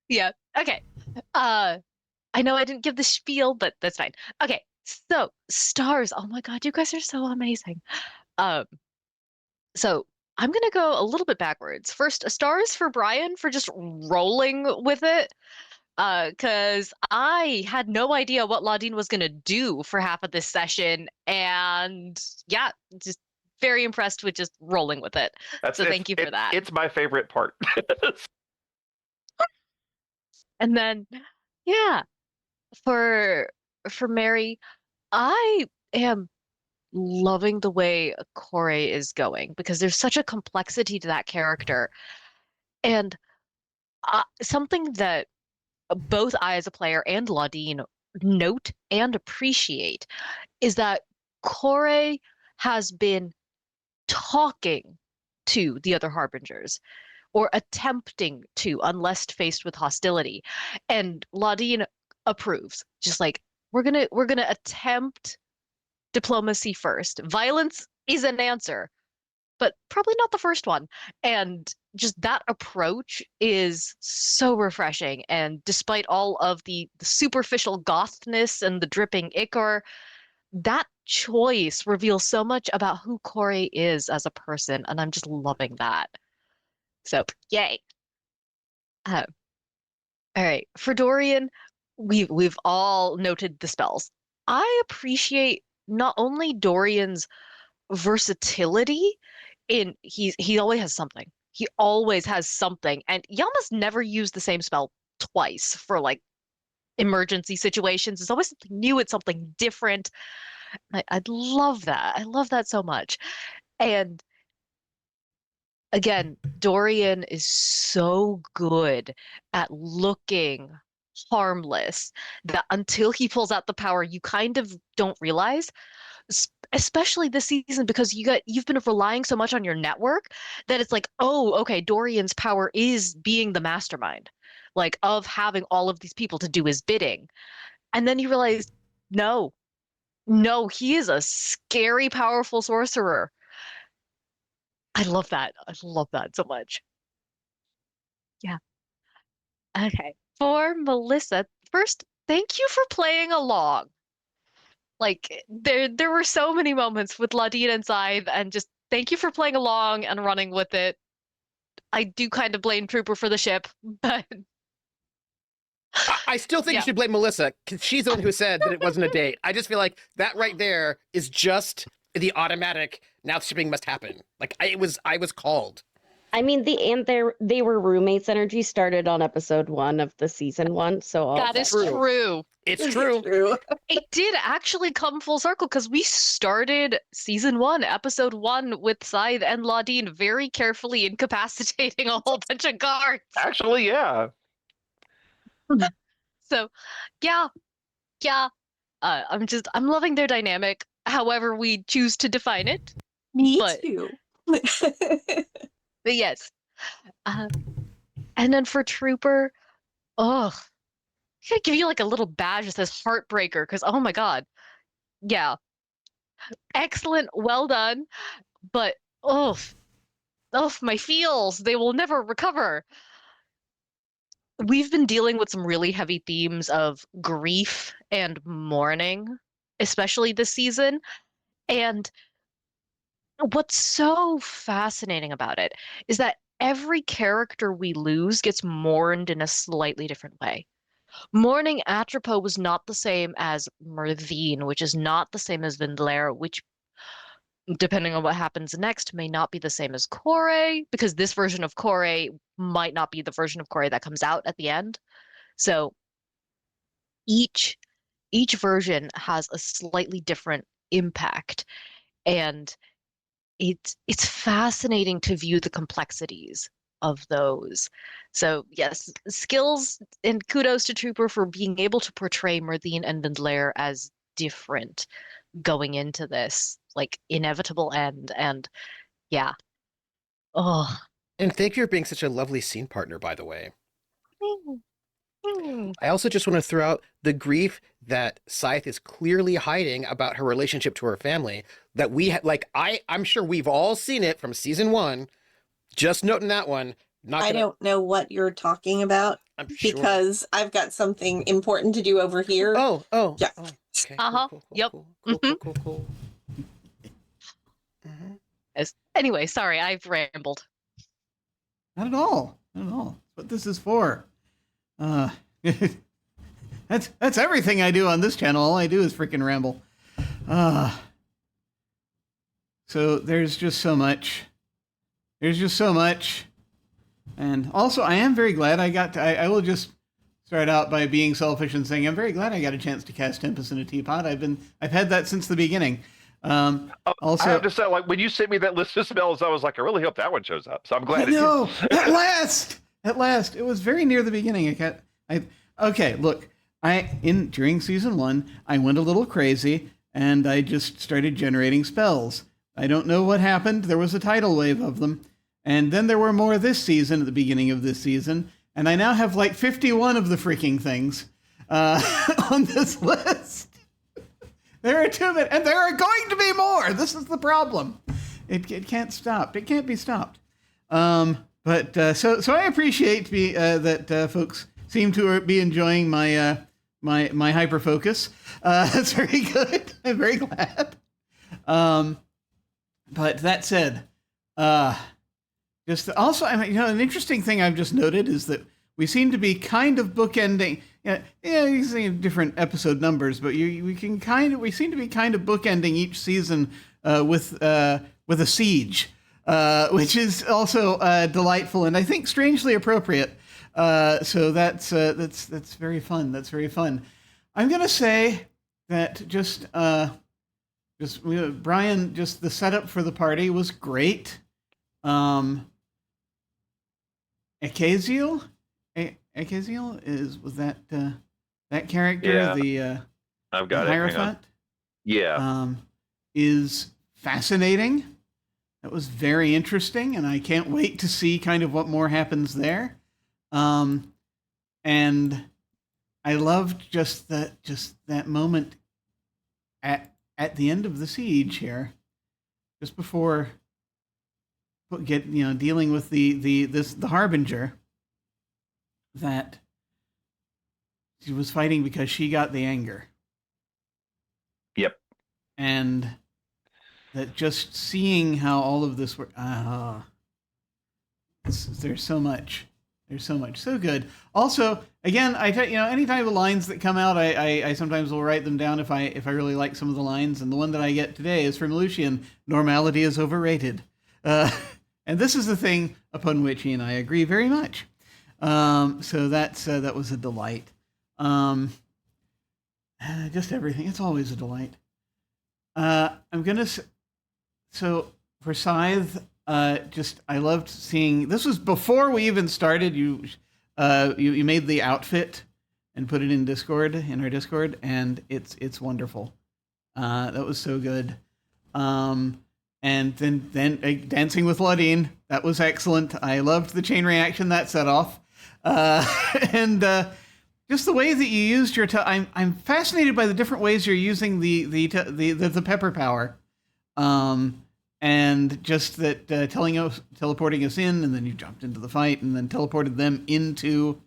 Yeah. Okay. I know I didn't give the spiel, but that's fine. Okay. So, stars. Oh my God, you guys are so amazing. Um, so I'm gonna go a little bit backwards. First, stars for Brian for just rolling with it. Because I had no idea what Ladine was gonna do for half of this session, and yeah, just very impressed with just rolling with it. So thank you for that. It's my favorite part. And then, yeah, for Mary, I am loving the way Corey is going because there's such a complexity to that character, and something that both I as a player and Ladine note and appreciate is that Corey has been talking to the other harbingers or attempting to unless faced with hostility, and Ladine approves, just like we're gonna attempt diplomacy first. Violence is an answer, but probably not the first one. And just that approach is so refreshing. And despite all of the superficial gothness and the dripping ichor, that choice reveals so much about who Corey is as a person. And I'm just loving that. So, yay. Uh, all right. For Dorian, we've all noted the spells. I appreciate not only Dorian's versatility in he always has something. He always has something. And Yama's never used the same spell twice for like emergency situations. It's always something new, it's something different. I love that. I love that so much. And again, Dorian is so good at looking harmless that until he pulls out the power, you kind of don't realize, especially this season, because you've been relying so much on your network that it's like, oh, okay, Dorian's power is being the mastermind, like of having all of these people to do his bidding. And then you realize, no, he is a scary, powerful sorcerer. I love that. I love that so much. Yeah. Okay. For Melissa, first, thank you for playing along. Like there were so many moments with Ladine and Scythe, and just thank you for playing along and running with it. I do kind of blame Trooper for the ship, but I still think you should blame Melissa, because she's the one who said that it wasn't a date. I just feel like that right there is just the automatic, now shipping must happen. Like I was called. I mean, they were roommates energy started on episode 1 of the season 1, so that is true. It's true. It did actually come full circle because we started season 1, episode 1 with Scythe and Ladine very carefully incapacitating a whole bunch of guards. Actually, yeah. So, yeah. I'm loving their dynamic, however we choose to define it. Me too. But yes. And then for Trooper, I'm gonna give you like a little badge that says Heartbreaker, because oh my God. Yeah. Excellent, well done. But my feels, they will never recover. We've been dealing with some really heavy themes of grief and mourning, especially this season. And what's so fascinating about it is that every character we lose gets mourned in a slightly different way. Mourning Atropos was not the same as Mervine, which is not the same as Vindelair, which, depending on what happens next, may not be the same as Corey, because this version of Corey might not be the version of Corey that comes out at the end. So each version has a slightly different impact, and it's fascinating to view the complexities of those. So yes, skills and kudos to Trooper for being able to portray Merthine and Vindelair as different going into this like inevitable end. And yeah. Oh. And thank you for being such a lovely scene partner, by the way. I also just want to throw out the grief that Scythe is clearly hiding about her relationship to her family. That we I'm sure we've all seen it from season 1. Just noting that one. I don't know what you're talking about I'm sure. because I've got something important to do over here. Oh, Yeah. Okay. Uh-huh. Cool. Yep. Cool. Anyway, sorry, I've rambled. Not at all. Not at all. That's what this is for. That's everything I do on this channel. All I do is freaking ramble. So there's just so much. There's just so much. And also, I am very glad I got to. I will just start out by being selfish and saying I'm very glad I got a chance to cast Tempest in a Teapot. I've had that since the beginning. Also, I have to say, like, when you sent me that list of spells, I was like, I really hope that one shows up. So I'm glad it no, did. at last, it was very near the beginning. Okay, look, during season 1, I went a little crazy and I just started generating spells. I don't know what happened. There was a tidal wave of them, and then there were more this season at the beginning of this season, and I now have like 51 of the freaking things on this list. There are too many, and there are going to be more. This is the problem. It can't stop. It can't be stopped. So I appreciate that folks seem to be enjoying my hyper focus. That's very good. I'm very glad. But that said, just also, an interesting thing I've just noted is that we seem to be kind of bookending. You see different episode numbers, but we seem to be kind of bookending each season with a siege, which is also delightful and I think strangely appropriate. So that's very fun. That's very fun. I'm gonna say that Brian, just the setup for the party was great. Was that character, Yeah. I've got the it. Hang on. Hierophant? Yeah. Is fascinating. That was very interesting, and I can't wait to see kind of what more happens there. And I loved just that moment at the end of the siege here, just before dealing with the Harbinger, that she was fighting because she got the anger. Yep. And that just seeing how all of this works, there's so much. There's so much. So good. Also, again, anytime the lines that come out, I sometimes will write them down if I really like some of the lines. And the one that I get today is from Lucian. Normality is overrated. And this is the thing upon which he and I agree very much. So that was a delight. Just everything. It's always a delight. So for Scythe, I loved seeing. This was before we even started. You made the outfit and put it in our Discord, and it's wonderful. That was so good. And then Dancing with Laudine, that was excellent. I loved the chain reaction that set off, and just the way that you used your. I'm fascinated by the different ways you're using the pepper power, and just that teleporting us in, and then you jumped into the fight, and then teleported them into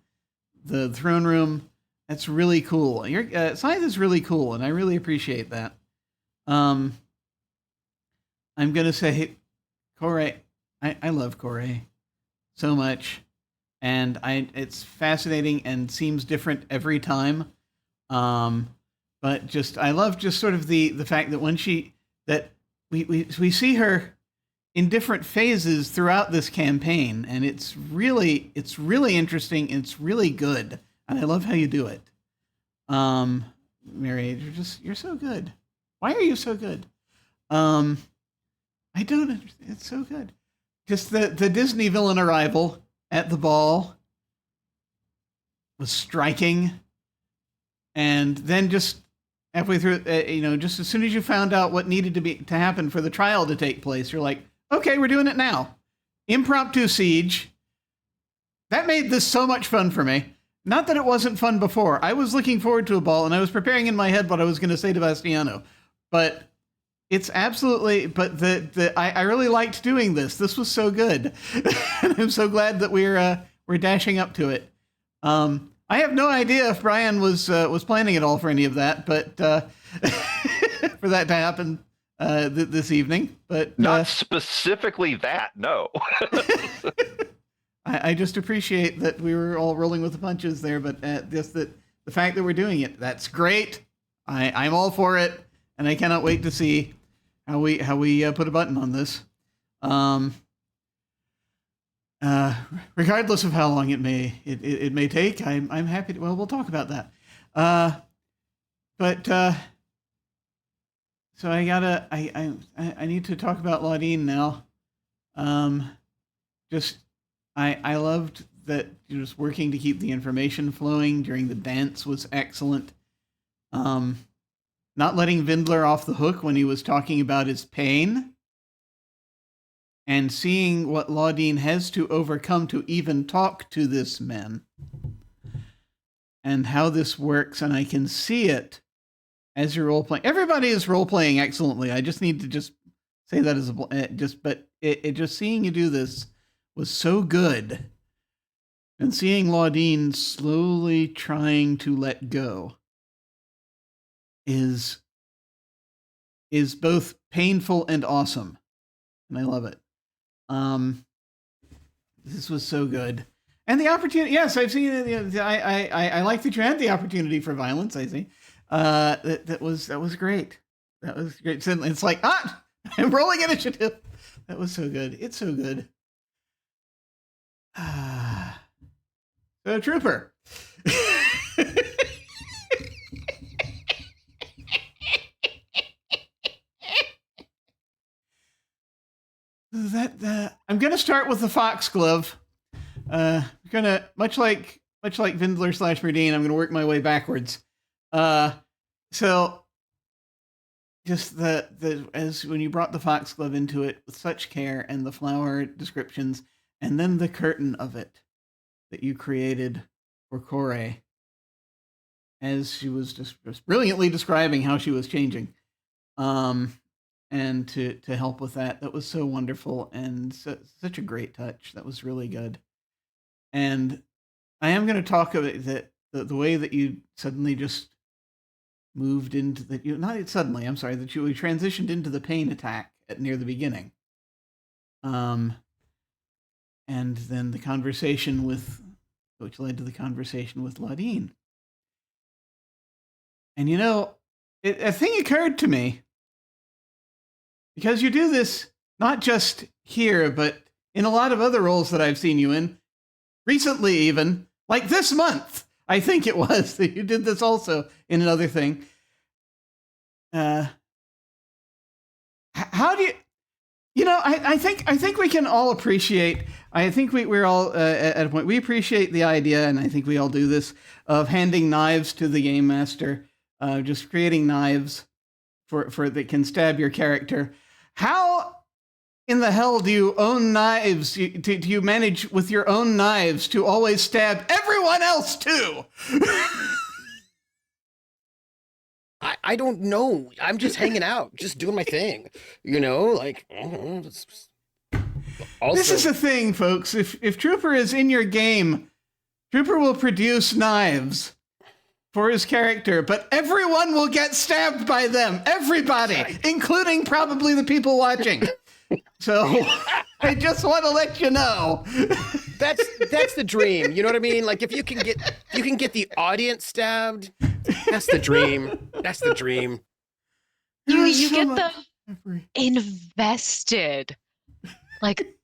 the throne room. That's really cool. Your Scythe is really cool, and I really appreciate that. I'm going to say, Corey, I love Corey so much. And it's fascinating and seems different every time. But I love just sort of the fact that we see her in different phases throughout this campaign. And it's really interesting. And it's really good. And I love how you do it. Mary, you're so good. Why are you so good? I don't understand. It's so good. Just the Disney villain arrival at the ball was striking. And then just halfway through, just as soon as you found out what needed to happen for the trial to take place, you're like, okay, we're doing it now. Impromptu siege. That made this so much fun for me. not that it wasn't fun before. I was looking forward to a ball, and I was preparing in my head what I was going to say to Bastiano. But it's absolutely. But I really liked doing this. This was so good. And I'm so glad that we're dashing up to it. I have no idea if Brian was planning at all for any of that, but for that to happen this evening. But not specifically that. No. I just appreciate that we were all rolling with the punches there, but just that the fact that we're doing it, that's great. I'm all for it, and I cannot wait to see how we put a button on this. Regardless of how long it may take, I'm happy to. Well, we'll talk about that. So I need to talk about Laudine now. I loved that just working to keep the information flowing during the dance was excellent. Not letting Vindler off the hook when he was talking about his pain. And seeing what Laudine has to overcome to even talk to this man. And how this works, and I can see it as you're role-playing. Everybody is role-playing excellently. I just need to just say that as just seeing you do this was so good. And seeing Laudine slowly trying to let go is both painful and awesome. And I love it. This was so good. And the opportunity, yes, I've seen it. I like that you had the opportunity for violence, I see. That was great. That was great. So it's like, I'm rolling initiative. That was so good. It's so good. So, Trooper. I'm gonna start with the foxglove. Gonna much like Vindler / Merdine, I'm gonna work my way backwards. So just as when you brought the foxglove into it with such care, and the flower descriptions, and then the curtain of it that you created for Kore, as she was just brilliantly describing how she was changing. And to help with that was so wonderful, and such a great touch. That was really good. And I am going to talk about the way that you suddenly just moved into that you transitioned into the pain attack near the beginning. And then the conversation which led to the conversation with Laudine. And a thing occurred to me. Because you do this not just here, but in a lot of other roles that I've seen you in, recently even, like this month, I think it was, that you did this also in another thing. How do you, I think we can all appreciate, I think we're all at a point, we appreciate the idea, and I think we all do this, of handing knives to the game master, just creating knives for that can stab your character. How in the hell do you own knives? Do you manage with your own knives to always stab everyone else too? I don't know. I'm just hanging out, just doing my thing. Like, I don't know. Also, this is the thing, folks. If Trooper is in your game, Trooper will produce knives for his character, but everyone will get stabbed by them. Everybody, including probably the people watching. So I just want to let you know. That's the dream. You know what I mean? Like if you can get the audience stabbed, that's the dream. That's the dream. You get them invested. Like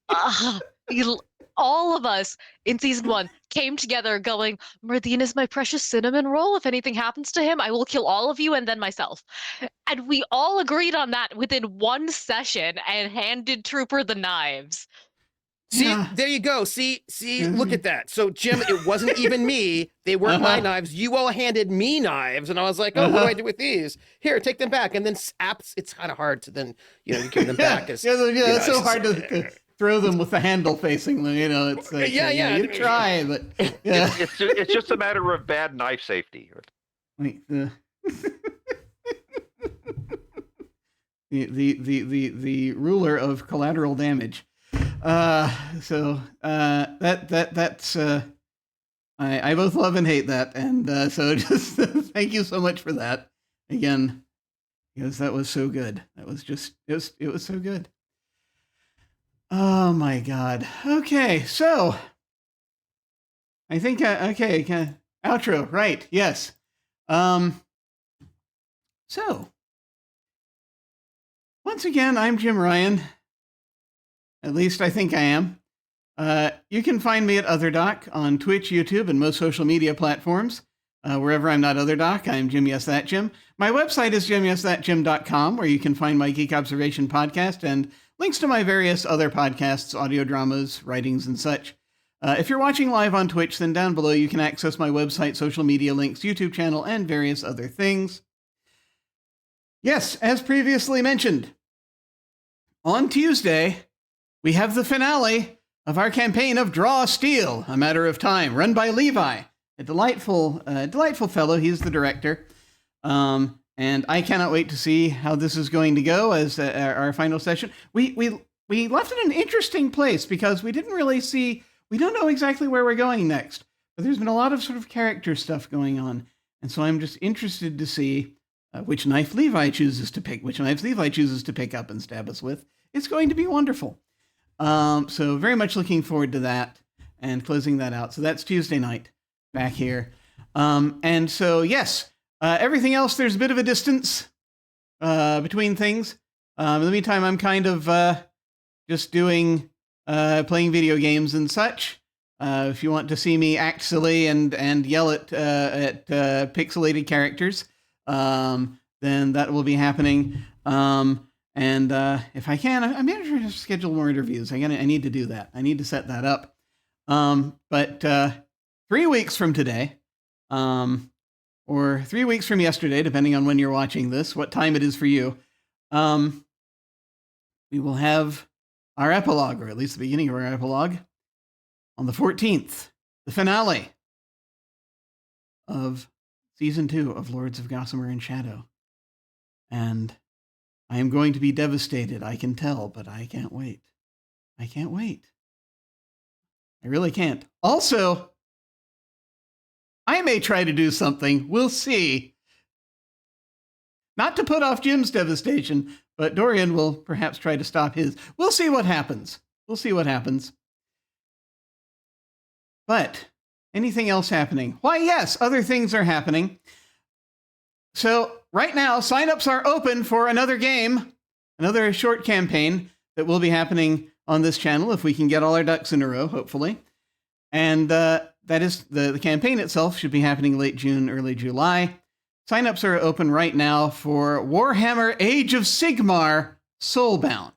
all of us in season 1 came together going, Merdine is my precious cinnamon roll. If anything happens to him, I will kill all of you and then myself. And we all agreed on that within one session and handed Trooper the knives. See, there you go. See, look at that. So, Jim, it wasn't even me. They weren't my knives. You all handed me knives, and I was like, what do I do with these? Here, take them back. And then it's kind of hard to then, you give them back. It's so hard to throw them with the handle facing them. It's like, you try, but yeah. It's just a matter of bad knife safety. Like the ruler of collateral damage. That's I both love and hate that, and so just thank you so much for that again, because that was so good. That was just it was so good. Oh my God. Okay, so I think outro, right? Yes. So once again, I'm Jim Ryan. At least I think I am. You can find me at OtherDoc on Twitch, YouTube, and most social media platforms. Wherever I'm not OtherDoc, I'm Jim Yes That Jim. My website is jimyesthatjim.com, where you can find my Geek Observation podcast and links to my various other podcasts, audio dramas, writings, and such. If you're watching live on Twitch, then down below you can access my website, social media links, YouTube channel, and various other things. Yes, as previously mentioned, on Tuesday, we have the finale of our campaign of Draw Steel, A Matter of Time, run by Levi, a delightful fellow. He's the director. And I cannot wait to see how this is going to go as our final session. We left it in an interesting place because we don't know exactly where we're going next. But there's been a lot of sort of character stuff going on. And so I'm just interested to see which knife Levi chooses to pick up and stab us with. It's going to be wonderful. So very much looking forward to that and closing that out. So that's Tuesday night back here. And so, yes, everything else, there's a bit of a distance between things. In the meantime, I'm kind of just doing playing video games and such. If you want to see me act silly and yell at pixelated characters, then that will be happening. And if I can, I'm going to try to schedule more interviews. I need to do that. I need to set that up. But 3 weeks from today, or 3 weeks from yesterday, depending on when you're watching this, what time it is for you, we will have our epilogue, or at least the beginning of our epilogue, on the 14th, the finale of Season 2 of Lords of Gossamer and Shadow. And I am going to be devastated, I can tell, but I can't wait. I can't wait. I really can't. Also, I may try to do something. We'll see. Not to put off Jim's devastation, but Dorian will perhaps try to stop his. We'll see what happens. We'll see what happens. But anything else happening? Why, yes, other things are happening. So right now, signups are open for another game, another short campaign that will be happening on this channel if we can get all our ducks in a row, hopefully. And that is the campaign itself should be happening late June, early July. Signups are open right now for Warhammer Age of Sigmar Soulbound.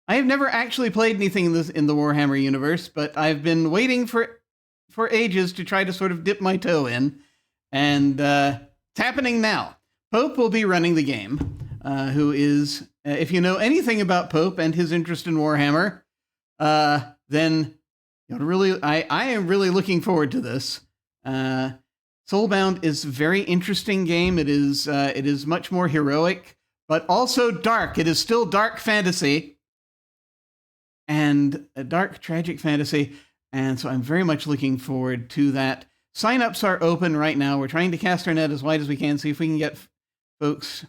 I have never actually played anything in the Warhammer universe, but I've been waiting for ages to try to sort of dip my toe in, and it's happening now. Pope will be running the game, who is, if you know anything about Pope and his interest in Warhammer, then I am really looking forward to this. Soulbound is a very interesting game. It is much more heroic, but also dark. It is still dark fantasy and a dark, tragic fantasy. And so I'm very much looking forward to that. Signups are open right now. We're trying to cast our net as wide as we can, see if we can get folks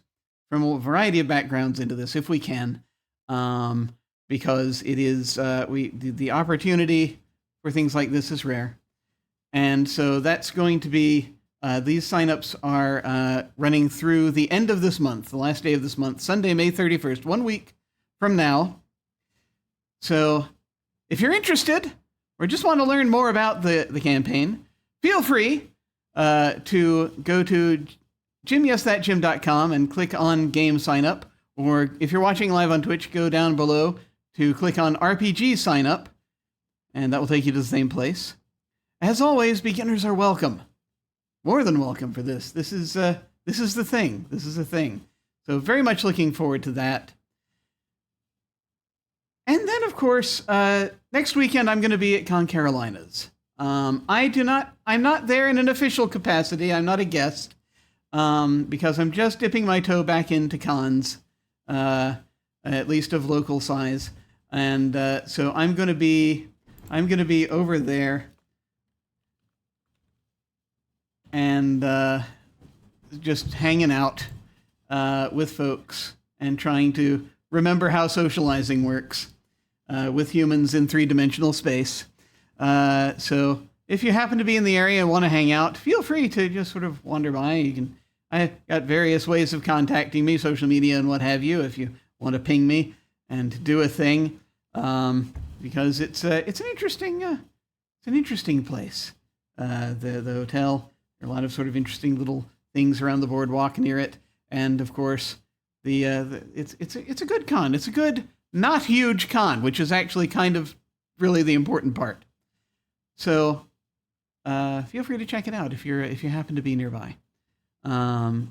from a variety of backgrounds into this, if we can, because it is the opportunity for things like this is rare. And so that's going to be, these signups are running through the end of this month, the last day of this month, Sunday, May 31st, 1 week from now. So if you're interested or just want to learn more about the campaign, feel free to go to jimyesthatjim.com and click on game sign up. Or if you're watching live on Twitch, go down below to click on RPG sign up, and that will take you to the same place. As always, beginners are welcome. More than welcome for this. This is the thing. This is the thing. So very much looking forward to that. And then, of course, next weekend I'm going to be at Con Carolinas. I'm not there in an official capacity. I'm not a guest because I'm just dipping my toe back into cons, at least of local size. And so I'm going to be over there and just hanging out with folks and trying to remember how socializing works with humans in three-dimensional space. So if you happen to be in the area and want to hang out, feel free to just sort of wander by. I've got various ways of contacting me, social media and what have you, if you want to ping me and do a thing, because it's an interesting place. The hotel, there are a lot of sort of interesting little things around the boardwalk near it, and of course, it's a good con. It's a good, not huge con, which is actually kind of really the important part. So feel free to check it out if you happen to be nearby. There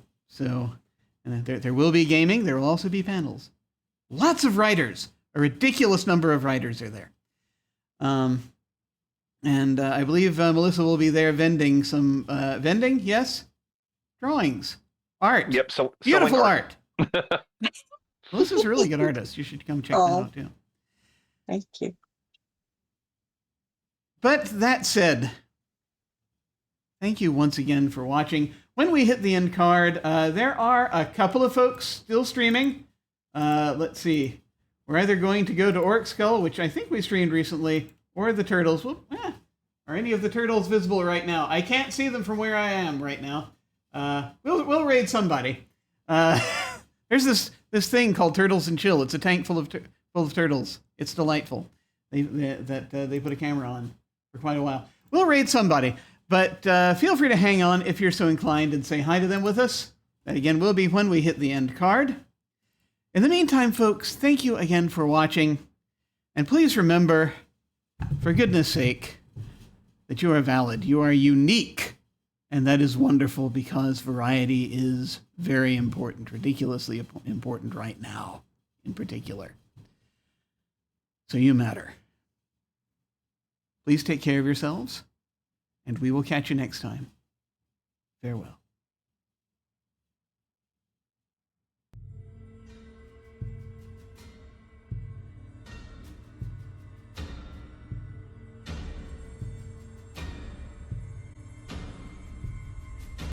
will be gaming. There will also be panels. Lots of writers. A ridiculous number of writers are there. And I believe Melissa will be there vending some vending. Yes, drawings, art. Yep. So beautiful art. Melissa's a really good artist. You should come check that out too. Thank you. But that said, thank you once again for watching. When we hit the end card, there are a couple of folks still streaming. Let's see. We're either going to go to Orc Skull, which I think we streamed recently, or the Turtles. Are any of the Turtles visible right now? I can't see them from where I am right now. We'll raid somebody. There's this thing called Turtles and Chill. It's a tank full of turtles. It's delightful. They put a camera on for quite a while. We'll raid somebody, but feel free to hang on if you're so inclined and say hi to them with us. That again will be when we hit the end card. In the meantime, folks, thank you again for watching, and please remember, for goodness sake, that you are valid. You are unique. And that is wonderful because variety is very important, ridiculously important right now in particular. So you matter. Please take care of yourselves, and we will catch you next time. Farewell.